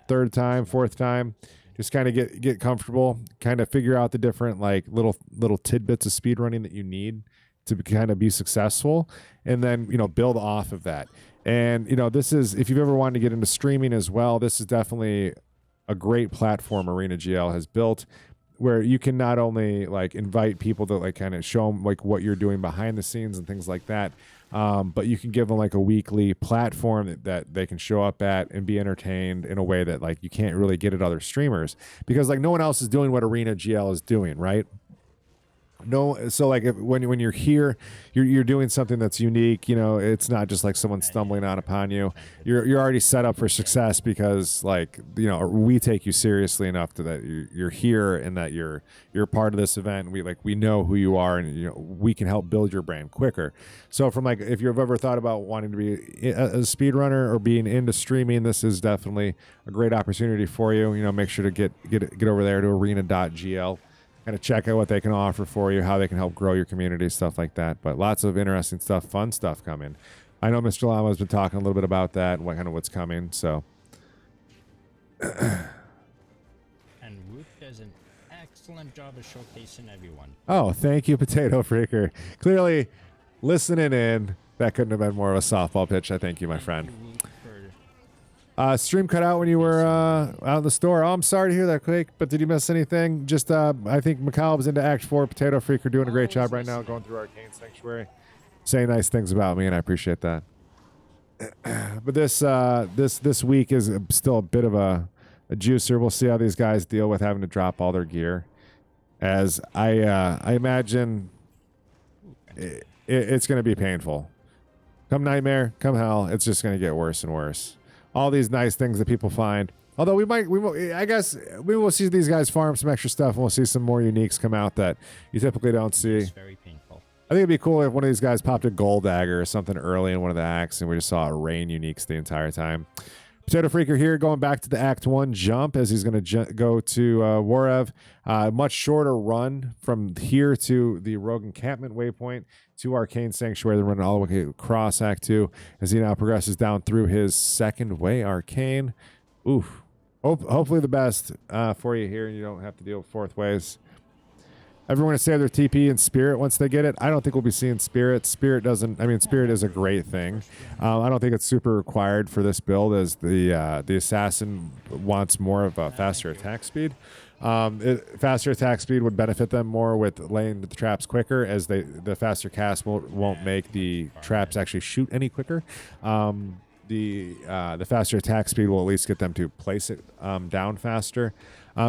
third time, fourth time. Just kind of get comfortable, kind of figure out the different like little tidbits of speedrunning that you need to kind of be successful, and then build off of that. And this is, if you've ever wanted to get into streaming as well, this is definitely a great platform ArenaGL has built, where you can not only like invite people to like kind of show them like what you're doing behind the scenes and things like that, but you can give them like a weekly platform that they can show up at and be entertained in a way that like you can't really get at other streamers, because like no one else is doing what ArenaGL is doing, right? No, so like when you're here, you're doing something that's unique. It's not just like someone stumbling on upon you. You're already set up for success because like we take you seriously enough that you're here and that you're part of this event. We know who you are, and we can help build your brand quicker. So from like if you've ever thought about wanting to be a speedrunner or being into streaming, this is definitely a great opportunity for you. Make sure to get over there to arena.gl. Kind of check out what they can offer for you, how they can help grow your community, stuff like that. But lots of interesting stuff, fun stuff coming. I know Mr. Llama has been talking a little bit about that and what's coming. So, and Woot does an excellent job of showcasing everyone. Oh, thank you, Potato Freaker. Clearly, listening in. That couldn't have been more of a softball pitch. I thank you, my friend. Stream cut out when you were out in the store. Oh, I'm sorry to hear that, Quake, but did you miss anything? Just, I think McCallum's into Act 4. Potato Freaker doing a great job right now, going through Arcane Sanctuary. Saying nice things about me, and I appreciate that. But this week is still a bit of a juicer. We'll see how these guys deal with having to drop all their gear. As I imagine it's going to be painful. Come Nightmare, come Hell, it's just going to get worse and worse. All these nice things that people find. Although I guess we will see these guys farm some extra stuff, and we'll see some more uniques come out that you typically don't see. It's very painful. I think it'd be cool if one of these guys popped a gold dagger or something early in one of the acts, and we just saw it rain uniques the entire time. Potato Freaker here going back to the Act 1 jump as he's going to go to Warev. Much shorter run from here to the Rogue Encampment waypoint to Arcane Sanctuary. They're running all the way across Act 2 as he now progresses down through his second way, Arcane. Oof. Hopefully the best for you here, and you don't have to deal with fourth ways. Everyone to save their TP and Spirit once they get it. I don't think we'll be seeing Spirit. Spirit is a great thing. I don't think it's super required for this build, as the Assassin wants more of a faster attack speed. Faster attack speed would benefit them more with laying the traps quicker, as the faster cast won't make the traps actually shoot any quicker. The faster attack speed will at least get them to place it down faster.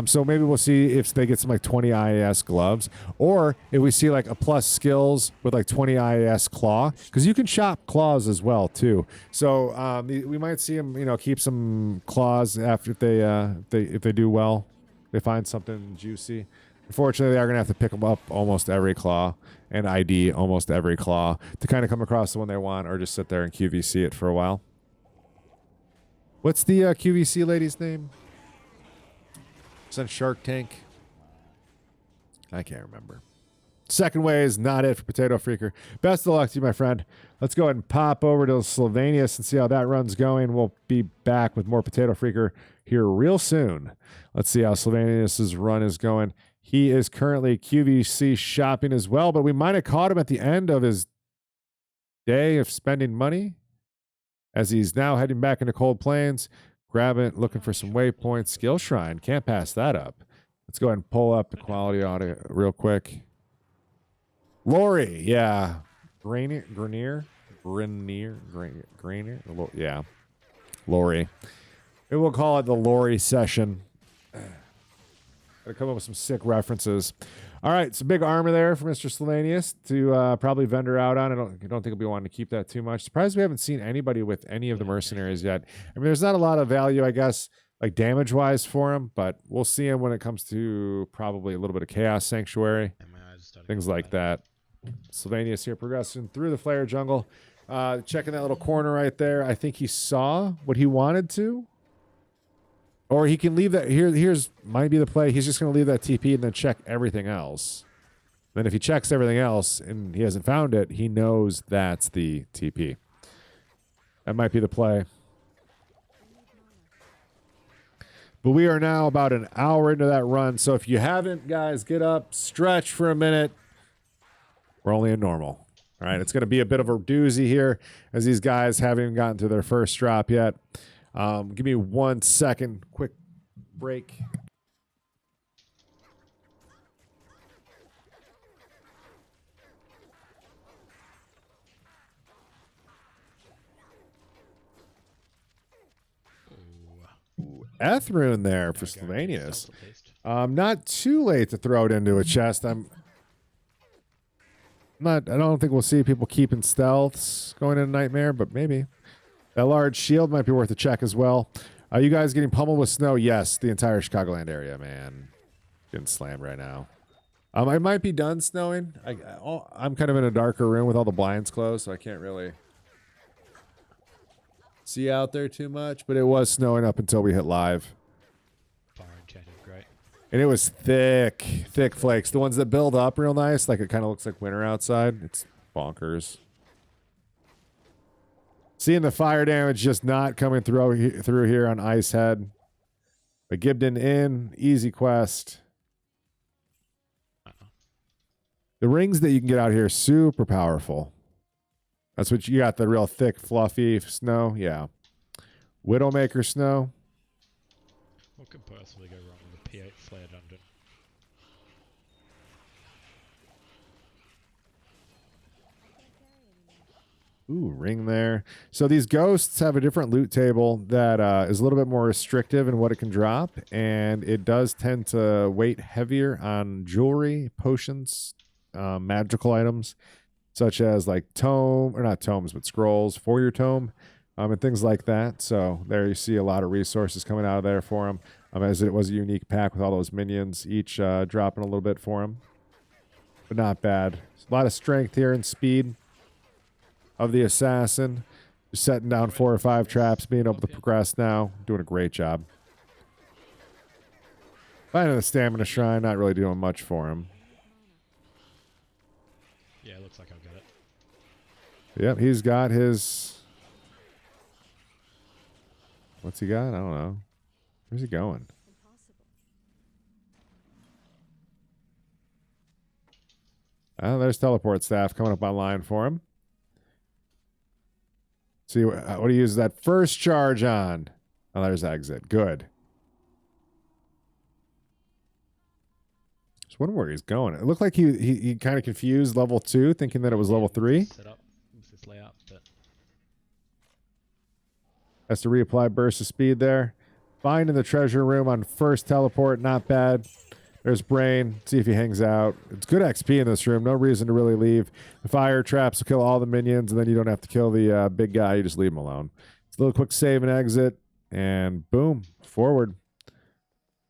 So maybe we'll see if they get some like 20 IAS gloves, or if we see like a plus skills with like 20 IAS claw, because you can shop claws as well too. So we might see them, keep some claws after if they do well, they find something juicy. Unfortunately, they are gonna have to pick them up almost every claw and ID almost every claw to kind of come across the one they want, or just sit there and QVC it for a while. What's the QVC lady's name? Is that Shark Tank? I can't remember. Second way is not it for Potato Freaker. Best of luck to you, my friend. Let's go ahead and pop over to Slovenius and see how that run's going. We'll be back with more Potato Freaker here real soon. Let's see how Slovenius' run is going. He is currently QVC shopping as well, but we might have caught him at the end of his day of spending money, as he's now heading back into Cold Plains. Grabbing, looking for some waypoints. Skill Shrine. Can't pass that up. Let's go ahead and pull up the quality audio real quick. Lori, yeah. Grenier. Yeah. Lori. Maybe we'll call it the Lori session. Gotta come up with some sick references. All right, some big armor there for Mr. Slovenius to probably vendor out on. I don't think he'll be wanting to keep that too much. Surprised we haven't seen anybody with any of the mercenaries yet. I mean, there's not a lot of value, I guess, like damage-wise for him, but we'll see him when it comes to probably a little bit of Chaos Sanctuary, things like that. Slovenius here progressing through the Flare Jungle. Checking that little corner right there. I think he saw what he wanted to. Or he can leave that. Here's might be the play. He's just going to leave that TP and then check everything else. Then if he checks everything else and he hasn't found it, he knows that's the TP. That might be the play. But we are now about an hour into that run. So if you haven't, guys, get up, stretch for a minute. We're only in normal. All right, it's going to be a bit of a doozy here, as these guys haven't even gotten to their first drop yet. Give me 1 second, quick break. Ethrune there for Slovenius. Not too late to throw it into a chest. I don't think we'll see people keeping stealths going into Nightmare, but maybe. That large shield might be worth a check as well. Are you guys getting pummeled with snow? Yes, the entire Chicagoland area, man. Getting slammed right now. I might be done snowing. I'm kind of in a darker room with all the blinds closed, so I can't really see out there too much. But it was snowing up until we hit live. Great. And it was thick flakes. The ones that build up real nice, like it kind of looks like winter outside. It's bonkers. Seeing the fire damage just not coming through here on Icehead. But Gibden in, easy quest. The rings that you can get out here are super powerful. That's what you got, the real thick, fluffy snow. Yeah. Widowmaker snow. What could possibly go wrong with the P8 flare dungeon? Ooh, ring there. So these ghosts have a different loot table that is a little bit more restrictive in what it can drop, and it does tend to weight heavier on jewelry, potions, magical items, such as like tome, or not tomes, but scrolls for your tome, and things like that. So there you see a lot of resources coming out of there for them, as it was a unique pack with all those minions, each dropping a little bit for them. But not bad. A lot of strength here and speed of the assassin. Just setting down 4 or 5 traps, being able to progress now. Doing a great job. Finding the stamina shrine, not really doing much for him. Yeah, it looks like I'll get it. Yep, he's got his... What's he got? I don't know. Where's he going? Oh, there's teleport staff coming up online for him. See, what do you use that first charge on? Oh, there's exit. Good. Just wondering where he's going. It looked like he kind of confused level 2, thinking that it was level 3. Set up this layout, but Has to reapply burst of speed there. Finding the treasure room on first teleport, not bad. There's Brain. See if he hangs out. It's good XP in this room. No reason to really leave. The fire traps will kill all the minions, and then you don't have to kill the big guy. You just leave him alone. It's a little quick save and exit, and boom, forward.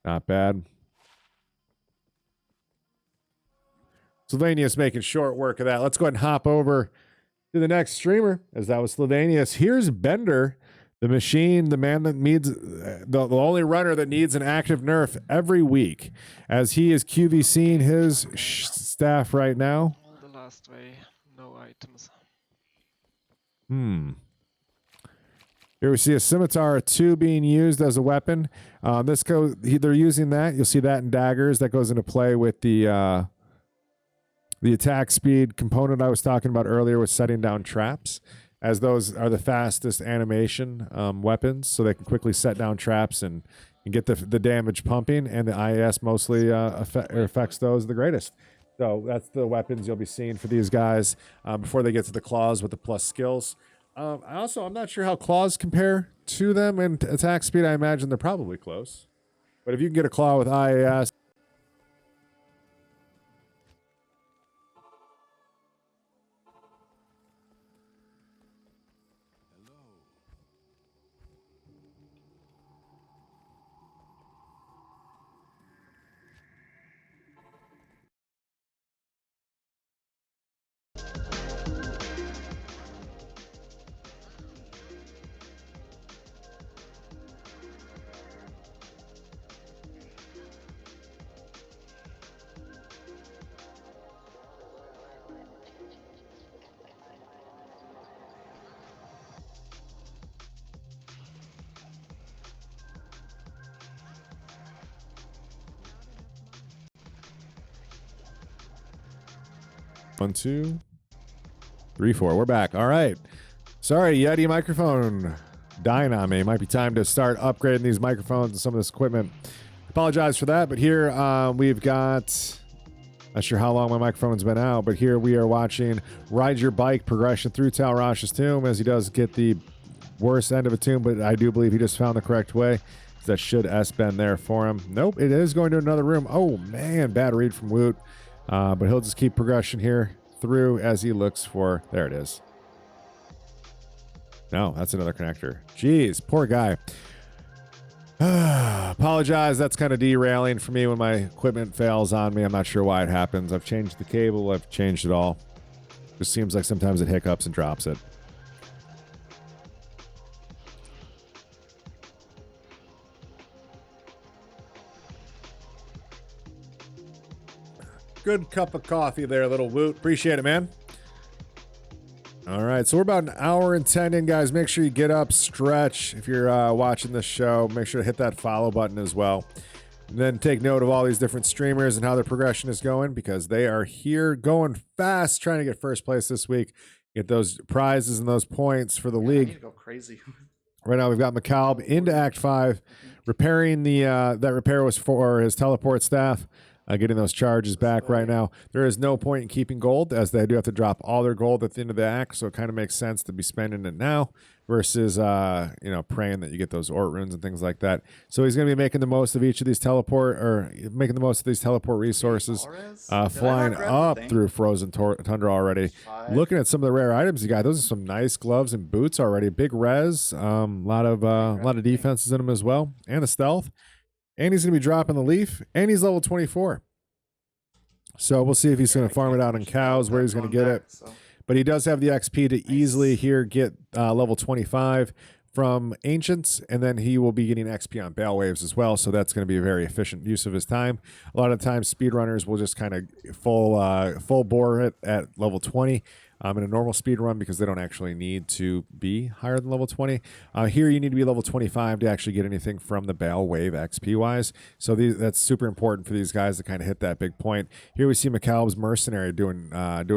Not bad. Sylvanius making short work of that. Let's go ahead and hop over to the next streamer, as that was Sylvanius. Here's Bender. The machine, the man that needs, the only runner that needs an active nerf every week, as he is QVCing his staff right now. All the last way, no items. Here we see a scimitar 2 being used as a weapon. They're using that. You'll see that in daggers. That goes into play with the attack speed component I was talking about earlier with setting down traps, as those are the fastest animation weapons, so they can quickly set down traps and get the damage pumping, and the IAS mostly affects those the greatest. So that's the weapons you'll be seeing for these guys before they get to the claws with the plus skills. I'm not sure how claws compare to them in attack speed. I imagine they're probably close. But if you can get a claw with IAS, One, two, three, four. We're back. All right. Sorry, Yeti microphone dying on me. Might be time to start upgrading these microphones and some of this equipment. Apologize for that, but here we've got, not sure how long my microphone's been out, but here we are watching Ride Your Bike progression through Tal Rash's tomb, as he does get the worst end of a tomb, but I do believe he just found the correct way. That should S-bend there for him. Nope, it is going to another room. Oh, man, bad read from Woot. But he'll just keep progression here through as he looks for... There it is. No, that's another connector. Jeez, poor guy. Apologize, that's kind of derailing for me when my equipment fails on me. I'm not sure why it happens. I've changed the cable. I've changed it all. Just seems like sometimes it hiccups and drops it. Good cup of coffee there, little Woot. Appreciate it, man. All right, so we're about an hour and 10 in, guys. Make sure you get up, stretch. If you're watching this show, make sure to hit that follow button as well. And then take note of all these different streamers and how their progression is going, because they are here going fast, trying to get first place this week. Get those prizes and those points for the league. I need to go crazy. Right now, we've got McCalb into Act 5, repairing the that repair was for his teleport staff. Getting those charges back right now. There is no point in keeping gold, as they do have to drop all their gold at the end of the act, so it kind of makes sense to be spending it now versus praying that you get those Ort runes and things like that. So he's going to be making the most of each of these teleport resources, flying up through frozen tundra already. Looking at some of the rare items you got, those are some nice gloves and boots already. Big res, a lot of defenses in them as well, and the stealth. And he's going to be dropping the leaf, and he's level 24. So we'll see if he's going to farm it out on cows, where he's going to get it. but he does have the XP to easily here get level 25 from Ancients, and then he will be getting XP on Bale Waves as well, so that's going to be a very efficient use of his time. A lot of times, speedrunners will just kind of full bore it at level 20 in a normal speed run because they don't actually need to be higher than level 20. Here, you need to be level 25 to actually get anything from the Bale Wave XP-wise, so that's super important for these guys to kind of hit that big point. Here we see McCalb's Mercenary doing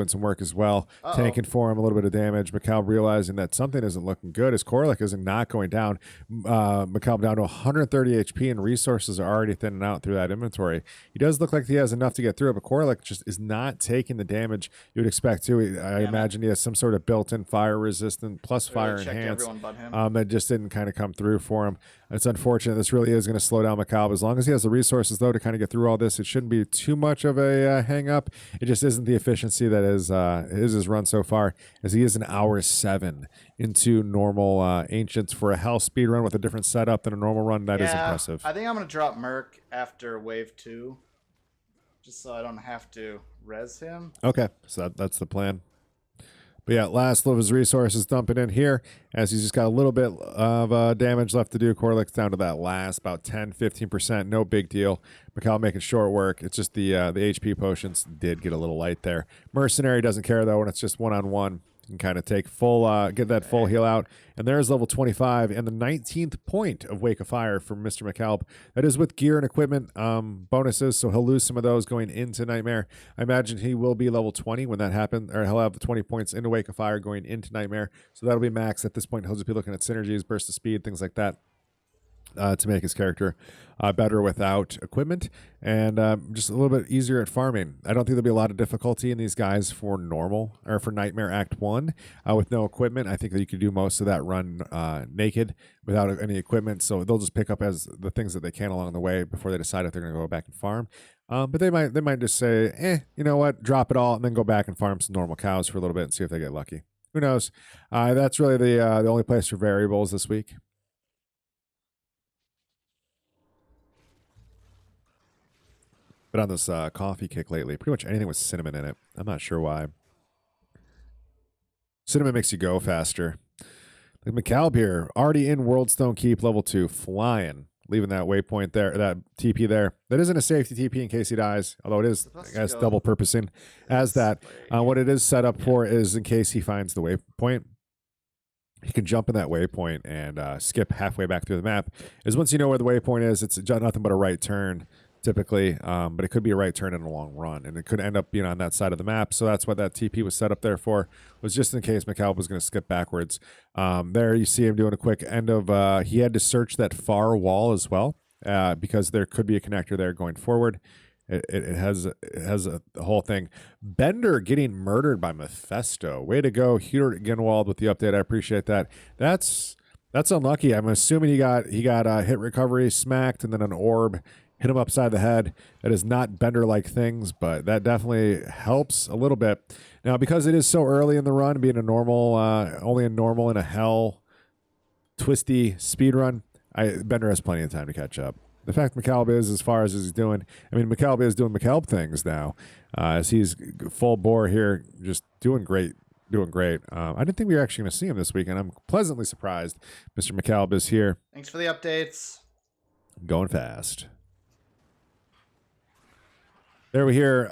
some work as well, tanking for him a little bit of damage. McCalb realizing that something isn't looking good. His Corlic is not going down. McCalb down to 130 HP, and resources are already thinning out through that inventory. He does look like he has enough to get through it, but Corlic just is not taking the damage you would expect to. I imagine he has some sort of built-in fire resistant plus fire enhance that just didn't kind of come through for him. It's unfortunate. This really is going to slow down McCalb. As long as he has the resources, though, to kind of get through all this, it shouldn't be too much of a hang-up. It just isn't the efficiency that is his run so far, as he is an hour 7 into normal Ancients for a hell speed run with a different setup than a normal run. That is impressive. I think I'm going to drop Merc after wave 2, just so I don't have to res him. Okay, so that's the plan. But yeah, last of his resources dumping in here as he's just got a little bit of damage left to do. Corlic's down to that last about 10-15%. No big deal. McCall making short work. It's just the HP potions did get a little light there. Mercenary doesn't care though when it's just one-on-one. You can kind of take full, get that full heal out. And there's level 25 and the 19th point of Wake of Fire from Mr. McCalb. That is with gear and equipment bonuses, so he'll lose some of those going into Nightmare. I imagine he will be level 20 when that happens, or he'll have the 20 points into Wake of Fire going into Nightmare. So that'll be max at this point. He'll just be looking at synergies, burst of speed, things like that. To make his character better without equipment and just a little bit easier at farming. I don't think there'll be a lot of difficulty in these guys for normal or for Nightmare Act 1 with no equipment. I think that you can do most of that run naked without any equipment, so they'll just pick up as the things that they can along the way before they decide if they're going to go back and farm. But they might just say, you know what, drop it all and then go back and farm some normal cows for a little bit and see if they get lucky. Who knows? That's really the only place for variables this week. But on this coffee kick lately, pretty much anything with cinnamon in it. I'm not sure why. Cinnamon makes you go faster. Like McCalb here, already in Worldstone Keep level 2, flying, leaving that waypoint there, that TP there. That isn't a safety TP in case he dies, although it is, I guess, double purposing as that. What it is set up for is in case he finds the waypoint, he can jump in that waypoint and skip halfway back through the map. Is once you know where the waypoint is, it's nothing but a right turn. Typically, but it could be a right turn in a long run, and it could end up being on that side of the map. So that's what that TP was set up there for, was just in case McCalb was going to skip backwards. There you see him doing a quick end of, he had to search that far wall as well, because there could be a connector there going forward. It has a whole thing. Bender getting murdered by Mephisto. Way to go, Hubert Ginwald with the update. I appreciate that. That's unlucky. I'm assuming he got hit recovery, smacked, and then an orb hit him upside the head. That is not Bender-like things, but that definitely helps a little bit. Now, because it is so early in the run, being a normal, only a normal in a hell, twisty speed run, Bender has plenty of time to catch up. The fact McCalb is as far as he's doing, I mean, McCalb is doing McCalb things now, as he's full bore here, just doing great. I didn't think we were actually going to see him this weekend. I'm pleasantly surprised Mr. McCalb is here. Thanks for the updates. Going fast. There we hear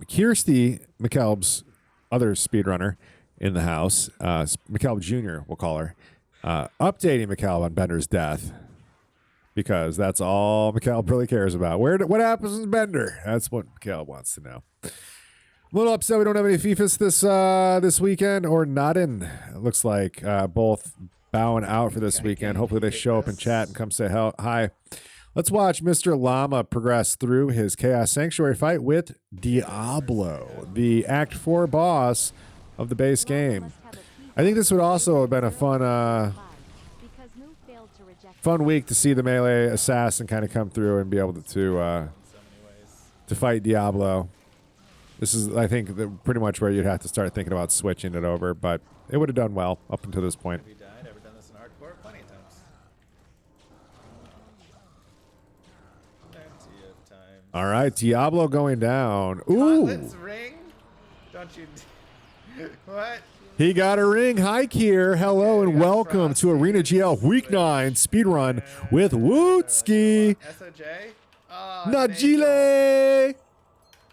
Kirsty, McCalb's other speedrunner in the house, McCalb Jr., we'll call her, updating McCalb on Bender's death, because that's all McCalb really cares about. What happens in Bender? That's what McCalb wants to know. A little upset we don't have any FIFAs this weekend, or not in. It looks like both bowing out for this weekend. Hopefully they show up in chat and come say hi. Let's watch Mr. Llama progress through his Chaos Sanctuary fight with Diablo, the Act 4 boss of the base game. I think this would also have been a fun week to see the melee assassin kind of come through and be able to fight Diablo. This is, I think, pretty much where you'd have to start thinking about switching it over, but it would have done well up until this point. Ever done this in hardcore? Plenty of times. Plenty of times. All right, Diablo going down. Ooh. Gauntlet's ring? Don't you... What? He got a ring. Hi, Kier. Hello and welcome to ArenaGL Week 9 Speedrun with Wootski. SOJ? Oh, Najile.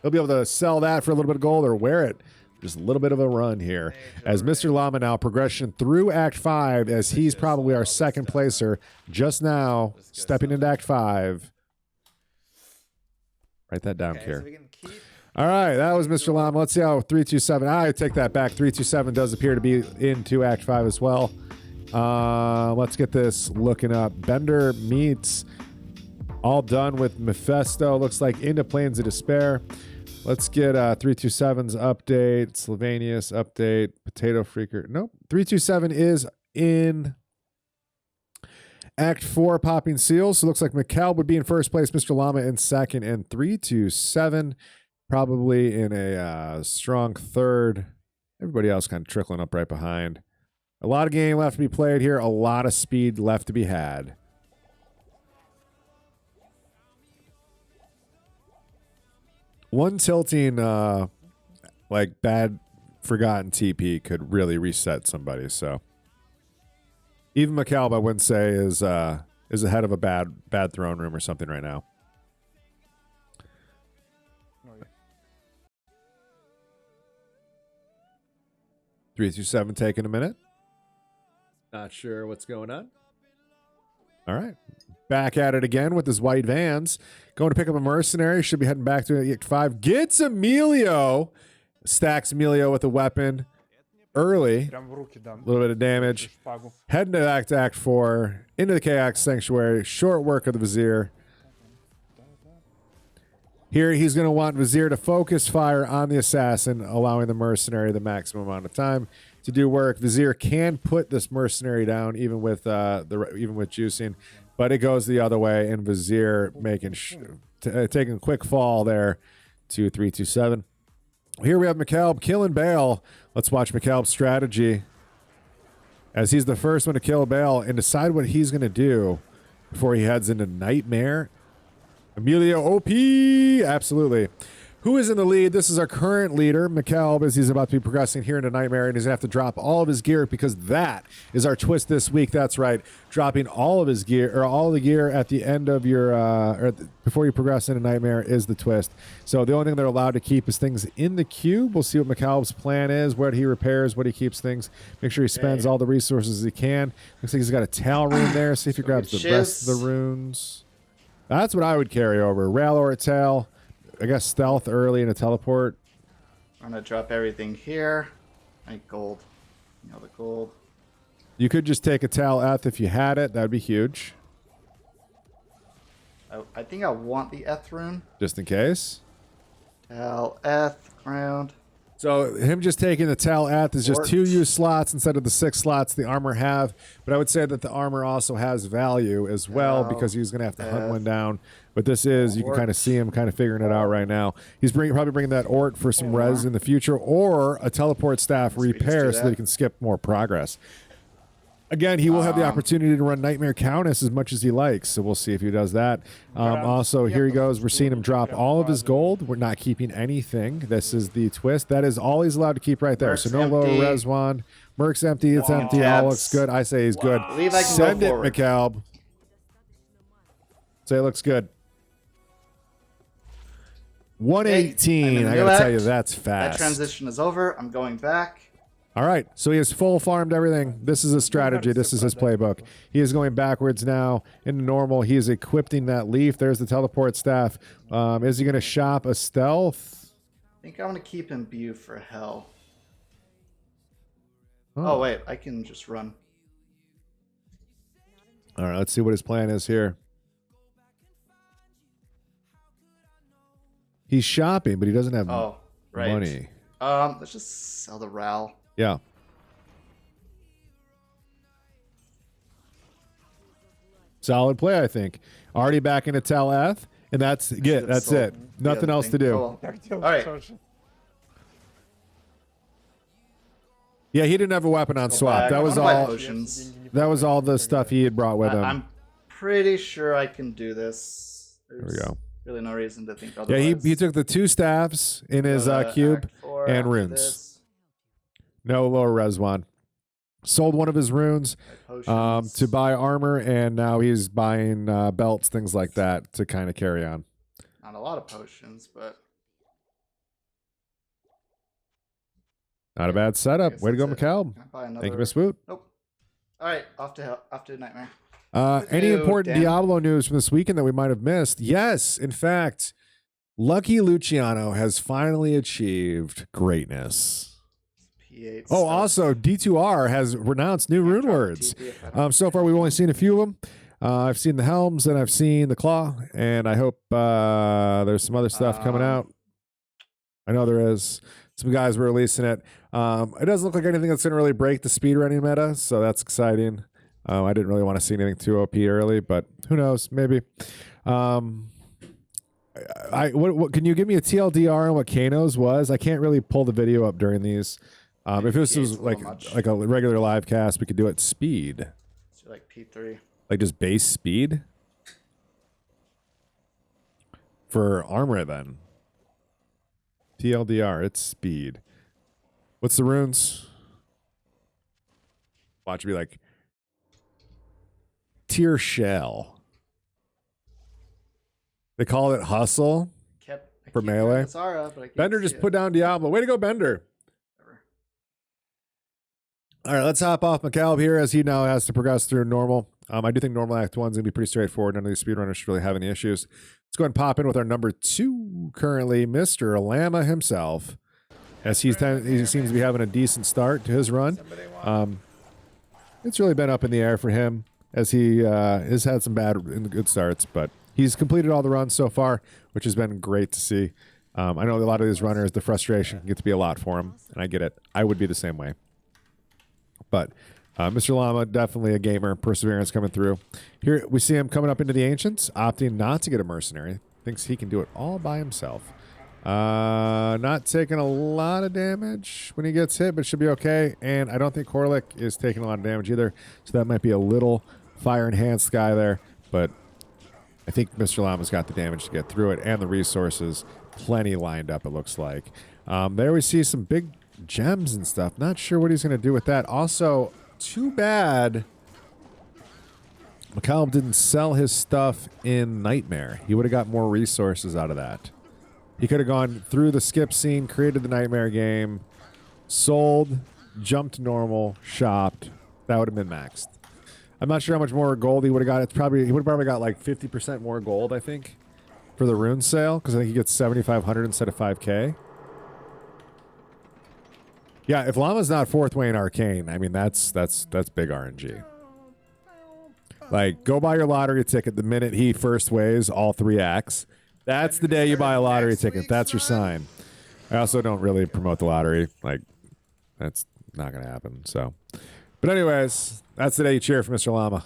He'll be able to sell that for a little bit of gold or wear it. Just a little bit of a run here. As Mr. Llama now progression through Act 5 as he's probably our second placer just now stepping into Act 5. Write that down, Kier. So we can keep All right, that was Mr. Llama. Let's see how 327. I take that back. 327 does appear to be into Act 5 as well. Let's get this looking up. Bender meets all done with Mephisto. Looks like into Plains of Despair. Let's get 327's update. Slovenius update. Potato Freaker. Nope. 327 is in Act 4 popping seals. So it looks like McCall would be in first place. Mr. Llama in second. And 327 probably in a strong third. Everybody else kind of trickling up right behind. A lot of game left to be played here. A lot of speed left to be had. One tilting, like bad forgotten TP could really reset somebody. So even McCall, I wouldn't say is ahead of a bad throne room or something right now. 327 taking a minute. Not sure what's going on. All right. Back at it again with his white vans. Going to pick up a mercenary. Should be heading back to Act 5. Gets Emilio. Stacks Emilio with a weapon early. A little bit of damage. Heading back to Act 4. Into the Chaos Sanctuary. Short work of the Vizier. Here he's going to want Vizier to focus fire on the assassin, allowing the mercenary the maximum amount of time to do work. Vizier can put this mercenary down even with juicing, but it goes the other way, and Vizier making taking a quick fall there to 327. Here we have McCalb killing Bale. Let's watch McCalb's strategy as he's the first one to kill Bale and decide what he's going to do before he heads into Nightmare. Emilio OP, absolutely. Who is in the lead? This is our current leader, McCalb, as he's about to be progressing here into Nightmare, and he's going to have to drop all of his gear because that is our twist this week. That's right, dropping all of his gear, or all the gear at the end of your, before you progress into Nightmare is the twist. So the only thing they're allowed to keep is things in the cube. We'll see what McCalb's plan is, what he repairs, what he keeps things. Make sure he spends all the resources he can. Looks like he's got a Tal rune there. See if he grabs the rest of the runes. That's what I would carry over. Rail or a Tal. I guess stealth early and a teleport. I'm going to drop everything here. I need gold. You know, the gold. You could just take a Tal Eth if you had it. That would be huge. I think I want the Eth rune. Just in case. Tal Eth, ground. So him just taking the Tal Eth is just 2 use slots instead of the 6 slots the armor have. But I would say that the armor also has value as well because he's going to have to hunt one down. But this is, you can kind of see him kind of figuring it out right now. He's probably bringing that Ort for some res in the future or a teleport staff repair so that he can skip more progress. Again, he will have the opportunity to run Nightmare Countess as much as he likes, so we'll see if he does that. Also, here he goes. We're seeing him drop all of his gold. We're not keeping anything. This is the twist. That is all he's allowed to keep right there. So no lower res wand. Merc's empty. It's empty. All looks good. I say he's good. Send it, McCalb. Say it looks good. 118. I got to tell you, that's fast. That transition is over. I'm going back. All right, so he has full farmed everything. This is his strategy. This is his playbook. He is going backwards now into normal. He is equipping that leaf. There's the teleport staff. Is he going to shop a stealth? I think I'm going to keep imbue for hell. Oh, wait. I can just run. All right, let's see what his plan is here. He's shopping, but he doesn't have money. Let's just sell the RAL. Yeah. Solid play, I think. Already back into Tal Eth, and that's it. That's it. Nothing else to do. All right. Yeah, he didn't have a weapon on swap. That was all. That was all the stuff he had brought with him. I'm pretty sure I can do this. There we go. Really no reason to think otherwise. Yeah, he took the 2 staffs in his cube and runes. No lower res one. Sold one of his runes Potions. to buy armor, and now he's buying belts, things like that to kind of carry on. Not a lot of potions, but Not a bad setup. guess Way to go, that's it. McCall. Can I buy Thank you, another- Miss Woot. Nope. All right, off to Nightmare. Any Ew, important Dan. Diablo news from this weekend that we might have missed? Yes, in fact, Lucky Luciano has finally achieved greatness. P8. Oh, also, D2R has renounced new rune words. So far, we've only seen a few of them. I've seen the Helms and I've seen the Claw, and I hope there's some other stuff coming out. I know there is. Some guys were releasing it. It doesn't look like anything that's going to really break the speedrunning meta, so that's exciting. I didn't really want to see anything too OP early, but who knows? Maybe. What can you give me a TLDR on what Kano's was? I can't really pull the video up during these. If this was like a regular live cast, we could do it speed. So like P3. Like just base speed? For armor then. TLDR, it's speed. What's the runes? Watch me like Tier Shell. They call it hustle for melee. Zara, but I can't Bender see just it. put down Diablo. Way to go, Bender. All right, let's hop off McCalb here as he now has to progress through normal. I do think normal Act 1 is going to be pretty straightforward. None of these speedrunners should really have any issues. Let's go ahead and pop in with our number 2 currently, Mr. Lama himself, as he seems to be having a decent start to his run. It's really been up in the air for him as he has had some bad and good starts, but he's completed all the runs so far, which has been great to see. I know a lot of these runners, the frustration can get to be a lot for him, and I get it. I would be the same way. But Mr. Llama, definitely a gamer, perseverance coming through. Here we see him coming up into the Ancients, opting not to get a mercenary. Thinks he can do it all by himself. Not taking a lot of damage when he gets hit, but should be okay. And I don't think Korlik is taking a lot of damage either, so that might be a little fire-enhanced guy there. But I think Mr. Llama's got the damage to get through it and the resources plenty lined up, it looks like. There we see some big gems and stuff. Not sure what he's going to do with that. Also, too bad McCallum didn't sell his stuff in Nightmare. He would have got more resources out of that. He could have gone through the skip scene, created the Nightmare game, sold, jumped to normal, shopped. That would have been maxed. I'm not sure how much more gold he would have got. He would have probably got like 50% more gold, I think, for the rune sale, because I think he gets 7,500 instead of 5K. Yeah, if Llama's not 4th way in Arcane, I mean, that's big RNG. Like, go buy your lottery ticket the minute he first weighs all 3 acts. That's the day you buy a lottery ticket. That's your sign. I also don't really promote the lottery. Like, that's not going to happen. So, but anyways, that's the day you cheer for Mr. Llama.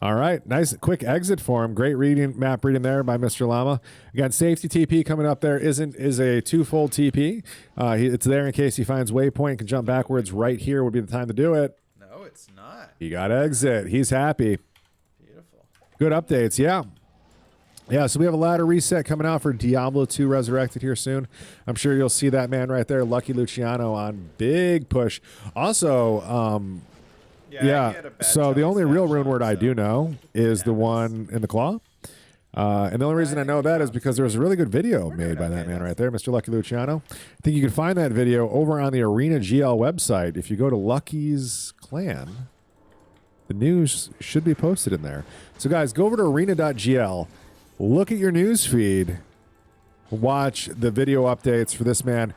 All right, nice quick exit for him. Great map reading there by Mr. Llama. Again, safety TP coming up there is a 2-fold TP. It's there in case he finds waypoint, can jump backwards. Right here would be the time to do it. No, it's not. He got exit. He's happy. Beautiful. Good updates, yeah. Yeah, so we have a ladder reset coming out for Diablo 2 Resurrected here soon. I'm sure you'll see that man right there, Lucky Luciano, on big push. Also, yeah. So the only real rune word I do know is the one in the claw. And the only reason I know that is because there was a really good video made by that man right there, Mr. Lucky Luciano. I think you can find that video over on the ArenaGL website. If you go to Lucky's Clan, the news should be posted in there. So guys, go over to arena.gl, look at your news feed, watch the video updates for this man.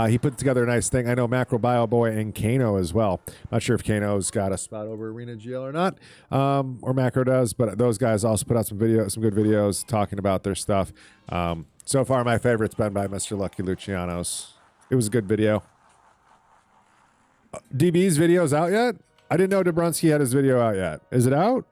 He put together a nice thing. I know Macro Bio Boy and Kano as well. Not sure if Kano's got a spot over ArenaGL or not, or Macro does, but those guys also put out some good videos talking about their stuff. So far, my favorite's been by Mr. Lucky Luciano's. It was a good video. DB's video's out yet? I didn't know Dobrunsky had his video out yet. Is it out?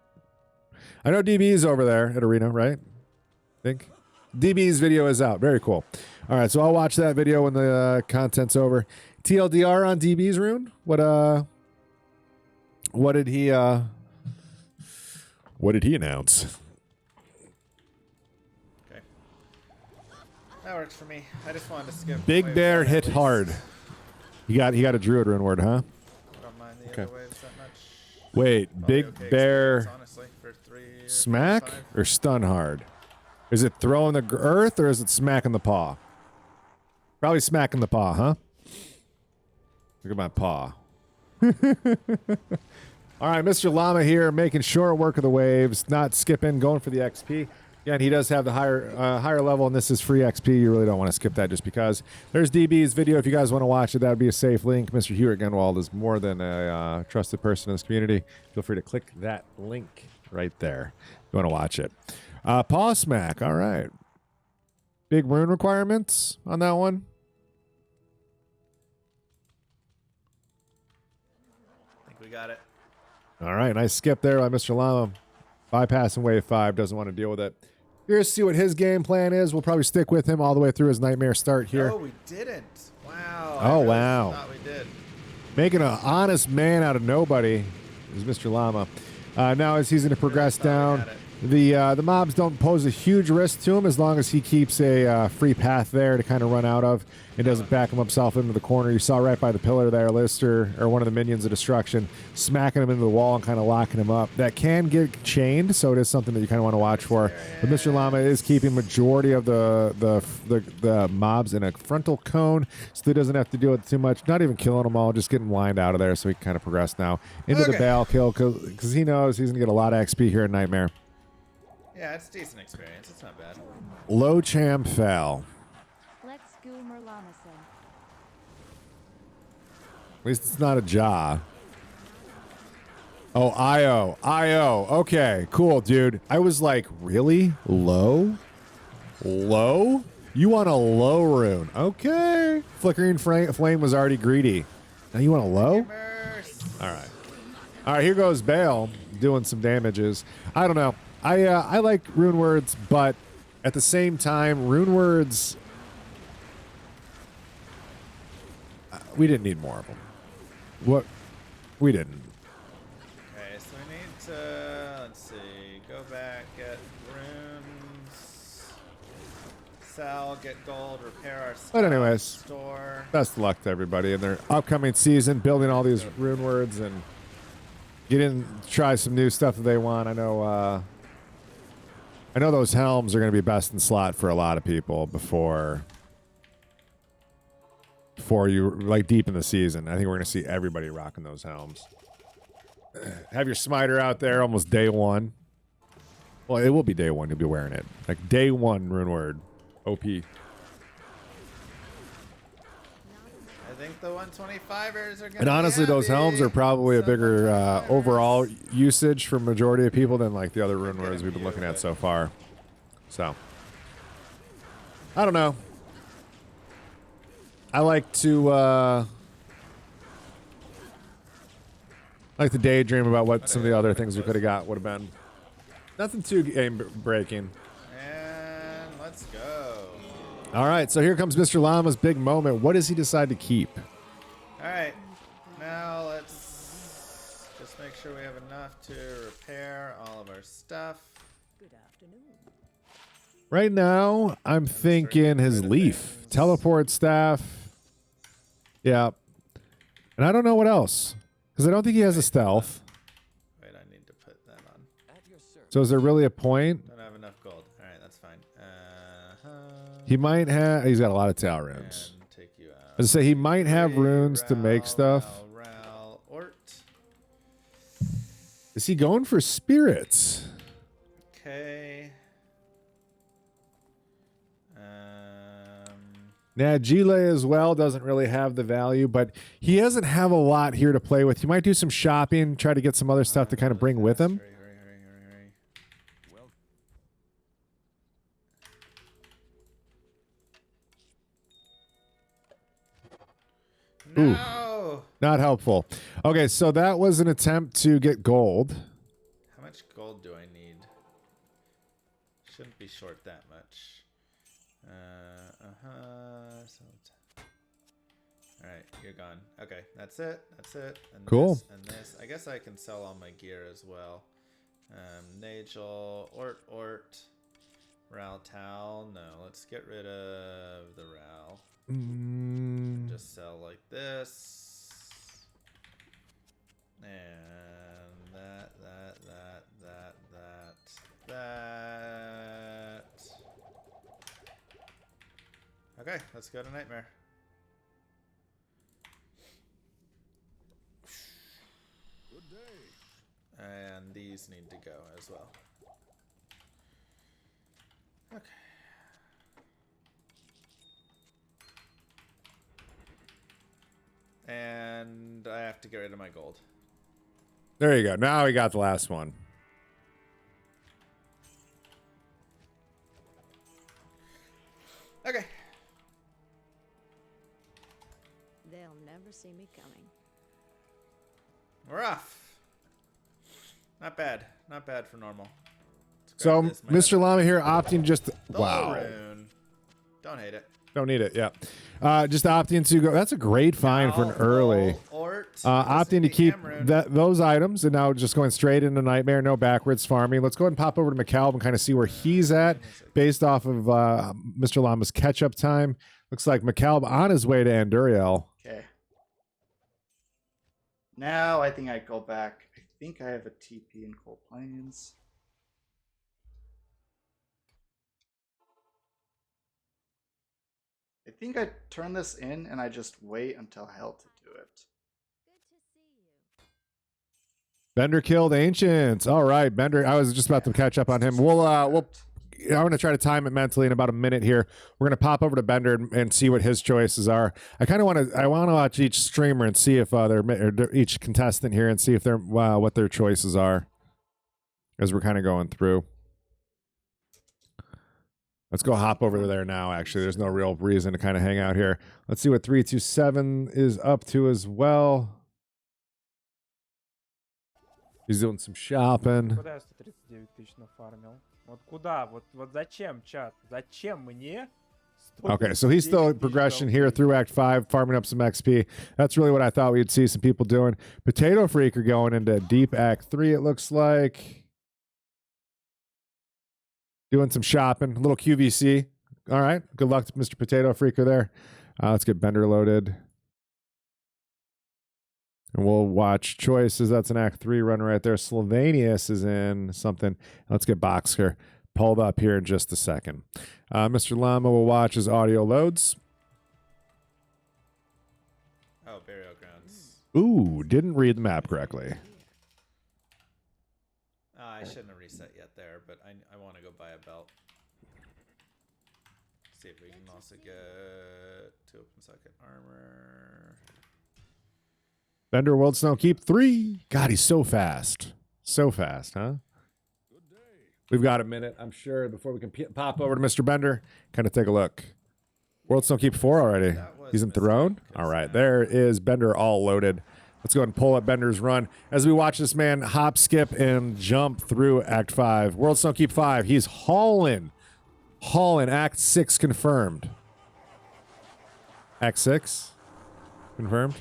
I know DB's over there at Arena, right? I think. DB's video is out. Very cool. All right, so I'll watch that video when the content's over. TLDR on DB's rune. What did he announce? Okay. That works for me. I just wanted to skip. Big wave Bear one at hit least. hard. He got a druid rune word, huh? Don't mind the Okay. other waves that much. Wait, Probably Big okay Bear experience, honestly, for 3 or smack 5. or stun hard? Is it throwing the earth or is it smacking the paw? Probably smacking the paw, huh? Look at my paw. All right, Mr. Llama here, making short work of the waves, not skipping, going for the XP. Again, he does have the higher level, and this is free XP. You really don't want to skip that just because. There's DB's video. If you guys want to watch it, that would be a safe link. Mr. Hewitt Genwald is more than a trusted person in this community. Feel free to click that link right there if you want to watch it. Paw smack. All right. Big rune requirements on that one. I think we got it. All right, nice skip there by Mr. Llama. Bypassing wave 5, doesn't want to deal with it. Here's to see what his game plan is. We'll probably stick with him all the way through his nightmare start here. No, we didn't. Wow. Oh, I really wow. thought we did. Making an honest man out of nobody is Mr. Llama. Now as he's going to progress down, the mobs don't pose a huge risk to him as long as he keeps a free path there to kind of run out of and doesn't back himself into the corner. You saw right by the pillar there, Lister, or one of the minions of destruction, smacking him into the wall and kind of locking him up. That can get chained, so it is something that you kind of want to watch for. But Mr. Llama is keeping majority of the mobs in a frontal cone, so he doesn't have to deal with too much. Not even killing them all, just getting lined out of there, so he can kind of progress now into the Baal kill because he knows he's going to get a lot of XP here in Nightmare. Yeah, it's decent experience. It's not bad. Low Cham fell. Let's go Merlamison. At least it's not a jaw. Oh, IO. IO. Okay, cool, dude. I was like, really? Low? Low? You want a low rune. Okay. Flickering Flame was already greedy. Now you want a low? All right. All right, here goes Baal doing some damages. I don't know. I like rune words, but at the same time, rune words, we didn't need more of them. What? We didn't. Okay, so we need to, let's see, go back, get runes, sell, get gold, repair our stuff, But anyways, store. best of luck to everybody in their upcoming season, building all these rune words and get in, try some new stuff that they want. I know those helms are going to be best in slot for a lot of people before you, like, deep in the season. I think we're going to see everybody rocking those helms. Have your smiter out there almost day one. Well, it will be day one. You'll be wearing it. Like day one rune word. OP. I think the 125ers are going to And honestly, those helms are probably a bigger overall usage for majority of people than like the other rune words we've been looking at so far. So, I don't know. I like to daydream about what some of the other things we could have got would have been. Nothing too game breaking. And let's go. All right, so here comes Mr. Llama's big moment. What does he decide to keep? All right, now let's just make sure we have enough to repair all of our stuff. Good afternoon. Right now, I'm thinking his leaf, teleport staff. Yeah, and I don't know what else because I don't think he has a stealth. Wait, I need to put that on. So is there really a point? Don't have enough gold. All right, that's fine. He might have. He's got a lot of tail runes. And take you out. As I say, he might have runes to make stuff. Ral, Ort. Is he going for spirits? Okay. Now, Gile as well doesn't really have the value, but he doesn't have a lot here to play with. He might do some shopping, try to get some other stuff to kind of bring with him. Hurry. Ooh. No! Not helpful. Okay, so that was an attempt to get gold. How much gold do I need? Shouldn't be short that much. Alright, you're gone. Okay, that's it. And Cool. This and this. I guess I can sell all my gear as well. Nagel, Ort. Ral Tal. No, let's get rid of the Ral. just sell like this. And that. Okay, let's go to Nightmare. And these need to go as well. Okay. And I have to get rid of my gold. There you go. Now we got the last one. Okay. They'll never see me coming. We're off. Not bad. Not bad for normal. So, Mr. Llama here opting just... Wow. Rune. Don't hate it. Don't need it, yeah. Just opting to go... That's a great find for an early. Opting to keep those items, and now just going straight into Nightmare, no backwards farming. Let's go ahead and pop over to McCalb and kind of see where he's at based off of Mr. Llama's catch-up time. Looks like McCalb on his way to Anduriel. Okay. Now I think I go back. I think I have a TP in Cold Plains. I think I turn this in and I just wait until hell to do it. Bender killed Ancients. All right, Bender. I was just about to catch up on him. I'm going to try to time it mentally in about a minute here. We're going to pop over to Bender and see what his choices are. I want to watch each streamer and see if each contestant here and see if they're what their choices are as we're kind of going through. Let's go hop over there now, actually. There's no real reason to kind of hang out here. Let's see what 327 is up to as well. He's doing some shopping. Куда я 139 тысяч нафармил? Вот куда? Вот зачем, чат? Зачем мне? Okay, so he's still in progression here through Act 5, farming up some XP. That's really what I thought we'd see some people doing. Potato Freak are going into deep Act 3, it looks like. Doing some shopping, a little QVC. All right, good luck to Mr. Potato Freaker there. Let's get Bender loaded. And we'll watch choices. That's an Act 3 run right there. Slovenius is in something. Let's get Boxer pulled up here in just a second. Mr. Llama will watch as audio loads. Oh, Burial Grounds. Ooh, didn't read the map correctly. I shouldn't have reset yet there, but I want to go buy a belt. See if we can also get 2 open socket armor. Bender World Snow Keep 3. God, he's so fast. So fast, huh? We've got a minute, I'm sure, before we can pop over to Mr. Bender. Kind of take a look. World Snow Keep 4 already. He's enthroned. All right, there is Bender all loaded. Let's go ahead and pull up Bender's run as we watch this man hop, skip, and jump through Act 5. World Snow Keep 5. He's hauling. Act 6 confirmed. Act 6 confirmed.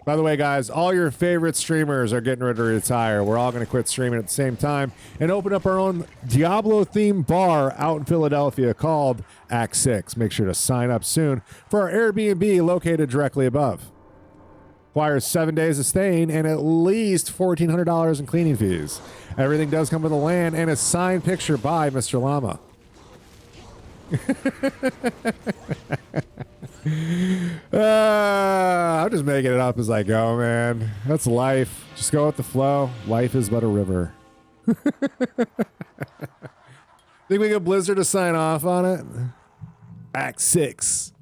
By the way, guys, all your favorite streamers are getting ready to retire. We're all going to quit streaming at the same time and open up our own Diablo-themed bar out in Philadelphia called Act 6. Make sure to sign up soon for our Airbnb located directly above. Requires 7 days of staying and at least $1,400 in cleaning fees. Everything does come with a LAN and a signed picture by Mr. Llama. I'm just making it up as I go, man. That's life. Just go with the flow. Life is but a river. Think we get Blizzard to sign off on it? Act 6.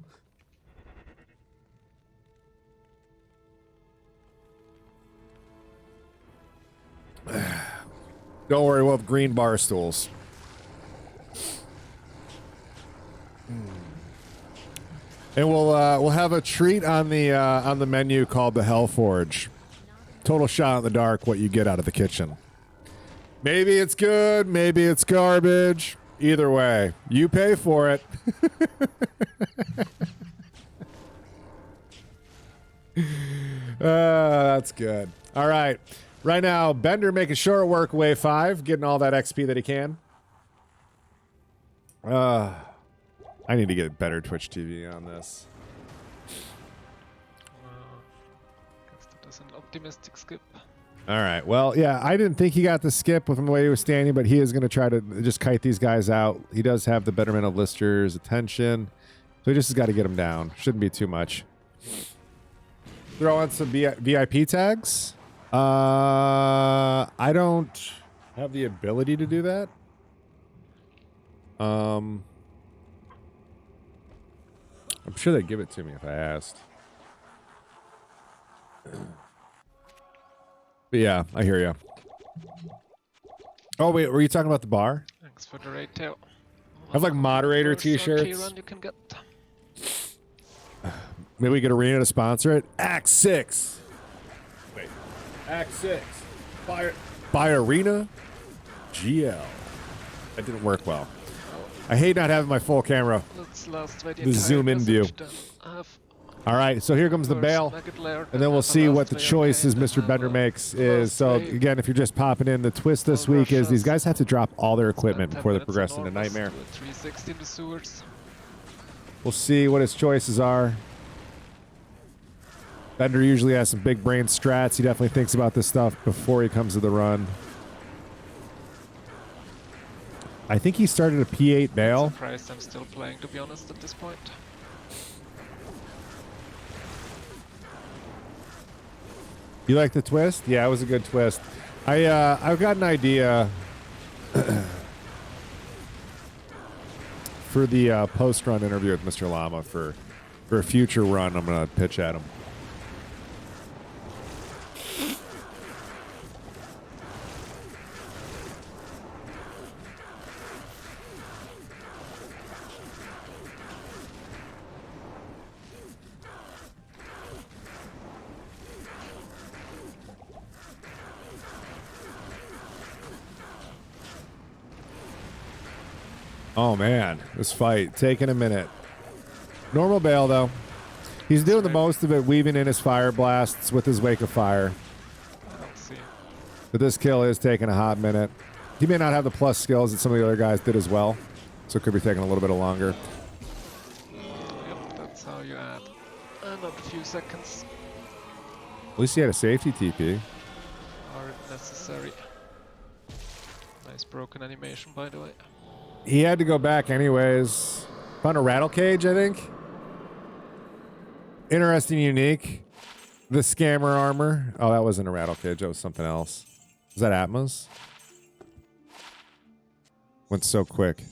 Don't worry, we'll have green bar stools. And we'll have a treat on the menu called the Hellforge. Total shot in the dark, what you get out of the kitchen. Maybe it's good, maybe it's garbage. Either way, you pay for it. That's good. All right. Right now, Bender making short work wave 5, getting all that XP that he can. I need to get better Twitch TV on this. Guess that is an optimistic skip. All right. Well, yeah, I didn't think he got the skip with the way he was standing, but he is going to try to just kite these guys out. He does have the betterment of Lister's attention, so he just has got to get him down. Shouldn't be too much. Throw on some VIP tags. I don't have the ability to do that. I'm sure they'd give it to me if I asked. But yeah, I hear you. Oh wait, were you talking about the bar? Thanks for the raid tail. I have like moderator t-shirts. T-run you can get. Maybe we get Arena to sponsor it. Act 6. Wait. Act 6. Buy Arena GL. That didn't work well. I hate not having my full camera. Let's last the zoom in view. All right, so here comes the bail, and then we'll see what the choices Mr. Bender makes is. So again, if you're just popping in, the twist this week is these guys have to drop all their equipment before they progress into Nightmare. 360 in the sewers. We'll see what his choices are. Bender usually has some big brain strats. He definitely thinks about this stuff before he comes to the run. I think he started a P8 bail. I'm surprised I'm still playing, to be honest, at this point. You like the twist? Yeah, it was a good twist. I've got an idea for the post-run interview with Mr. Llama for a future run. I'm gonna pitch at him. Oh man, this fight taking a minute. Normal bail though. He's doing the most of it, weaving in his fire blasts with his Wake of Fire. I don't see. But this kill is taking a hot minute. He may not have the plus skills that some of the other guys did as well, so it could be taking a little bit longer. Yep, that's how you add another few seconds. At least he had a safety TP. Aren't necessary. Nice broken animation, by the way. He had to go back anyways. Found a rattle cage, I think. Interesting, unique. The scammer armor. Oh, that wasn't a rattle cage. That was something else. Was that Atmos? Went so quick.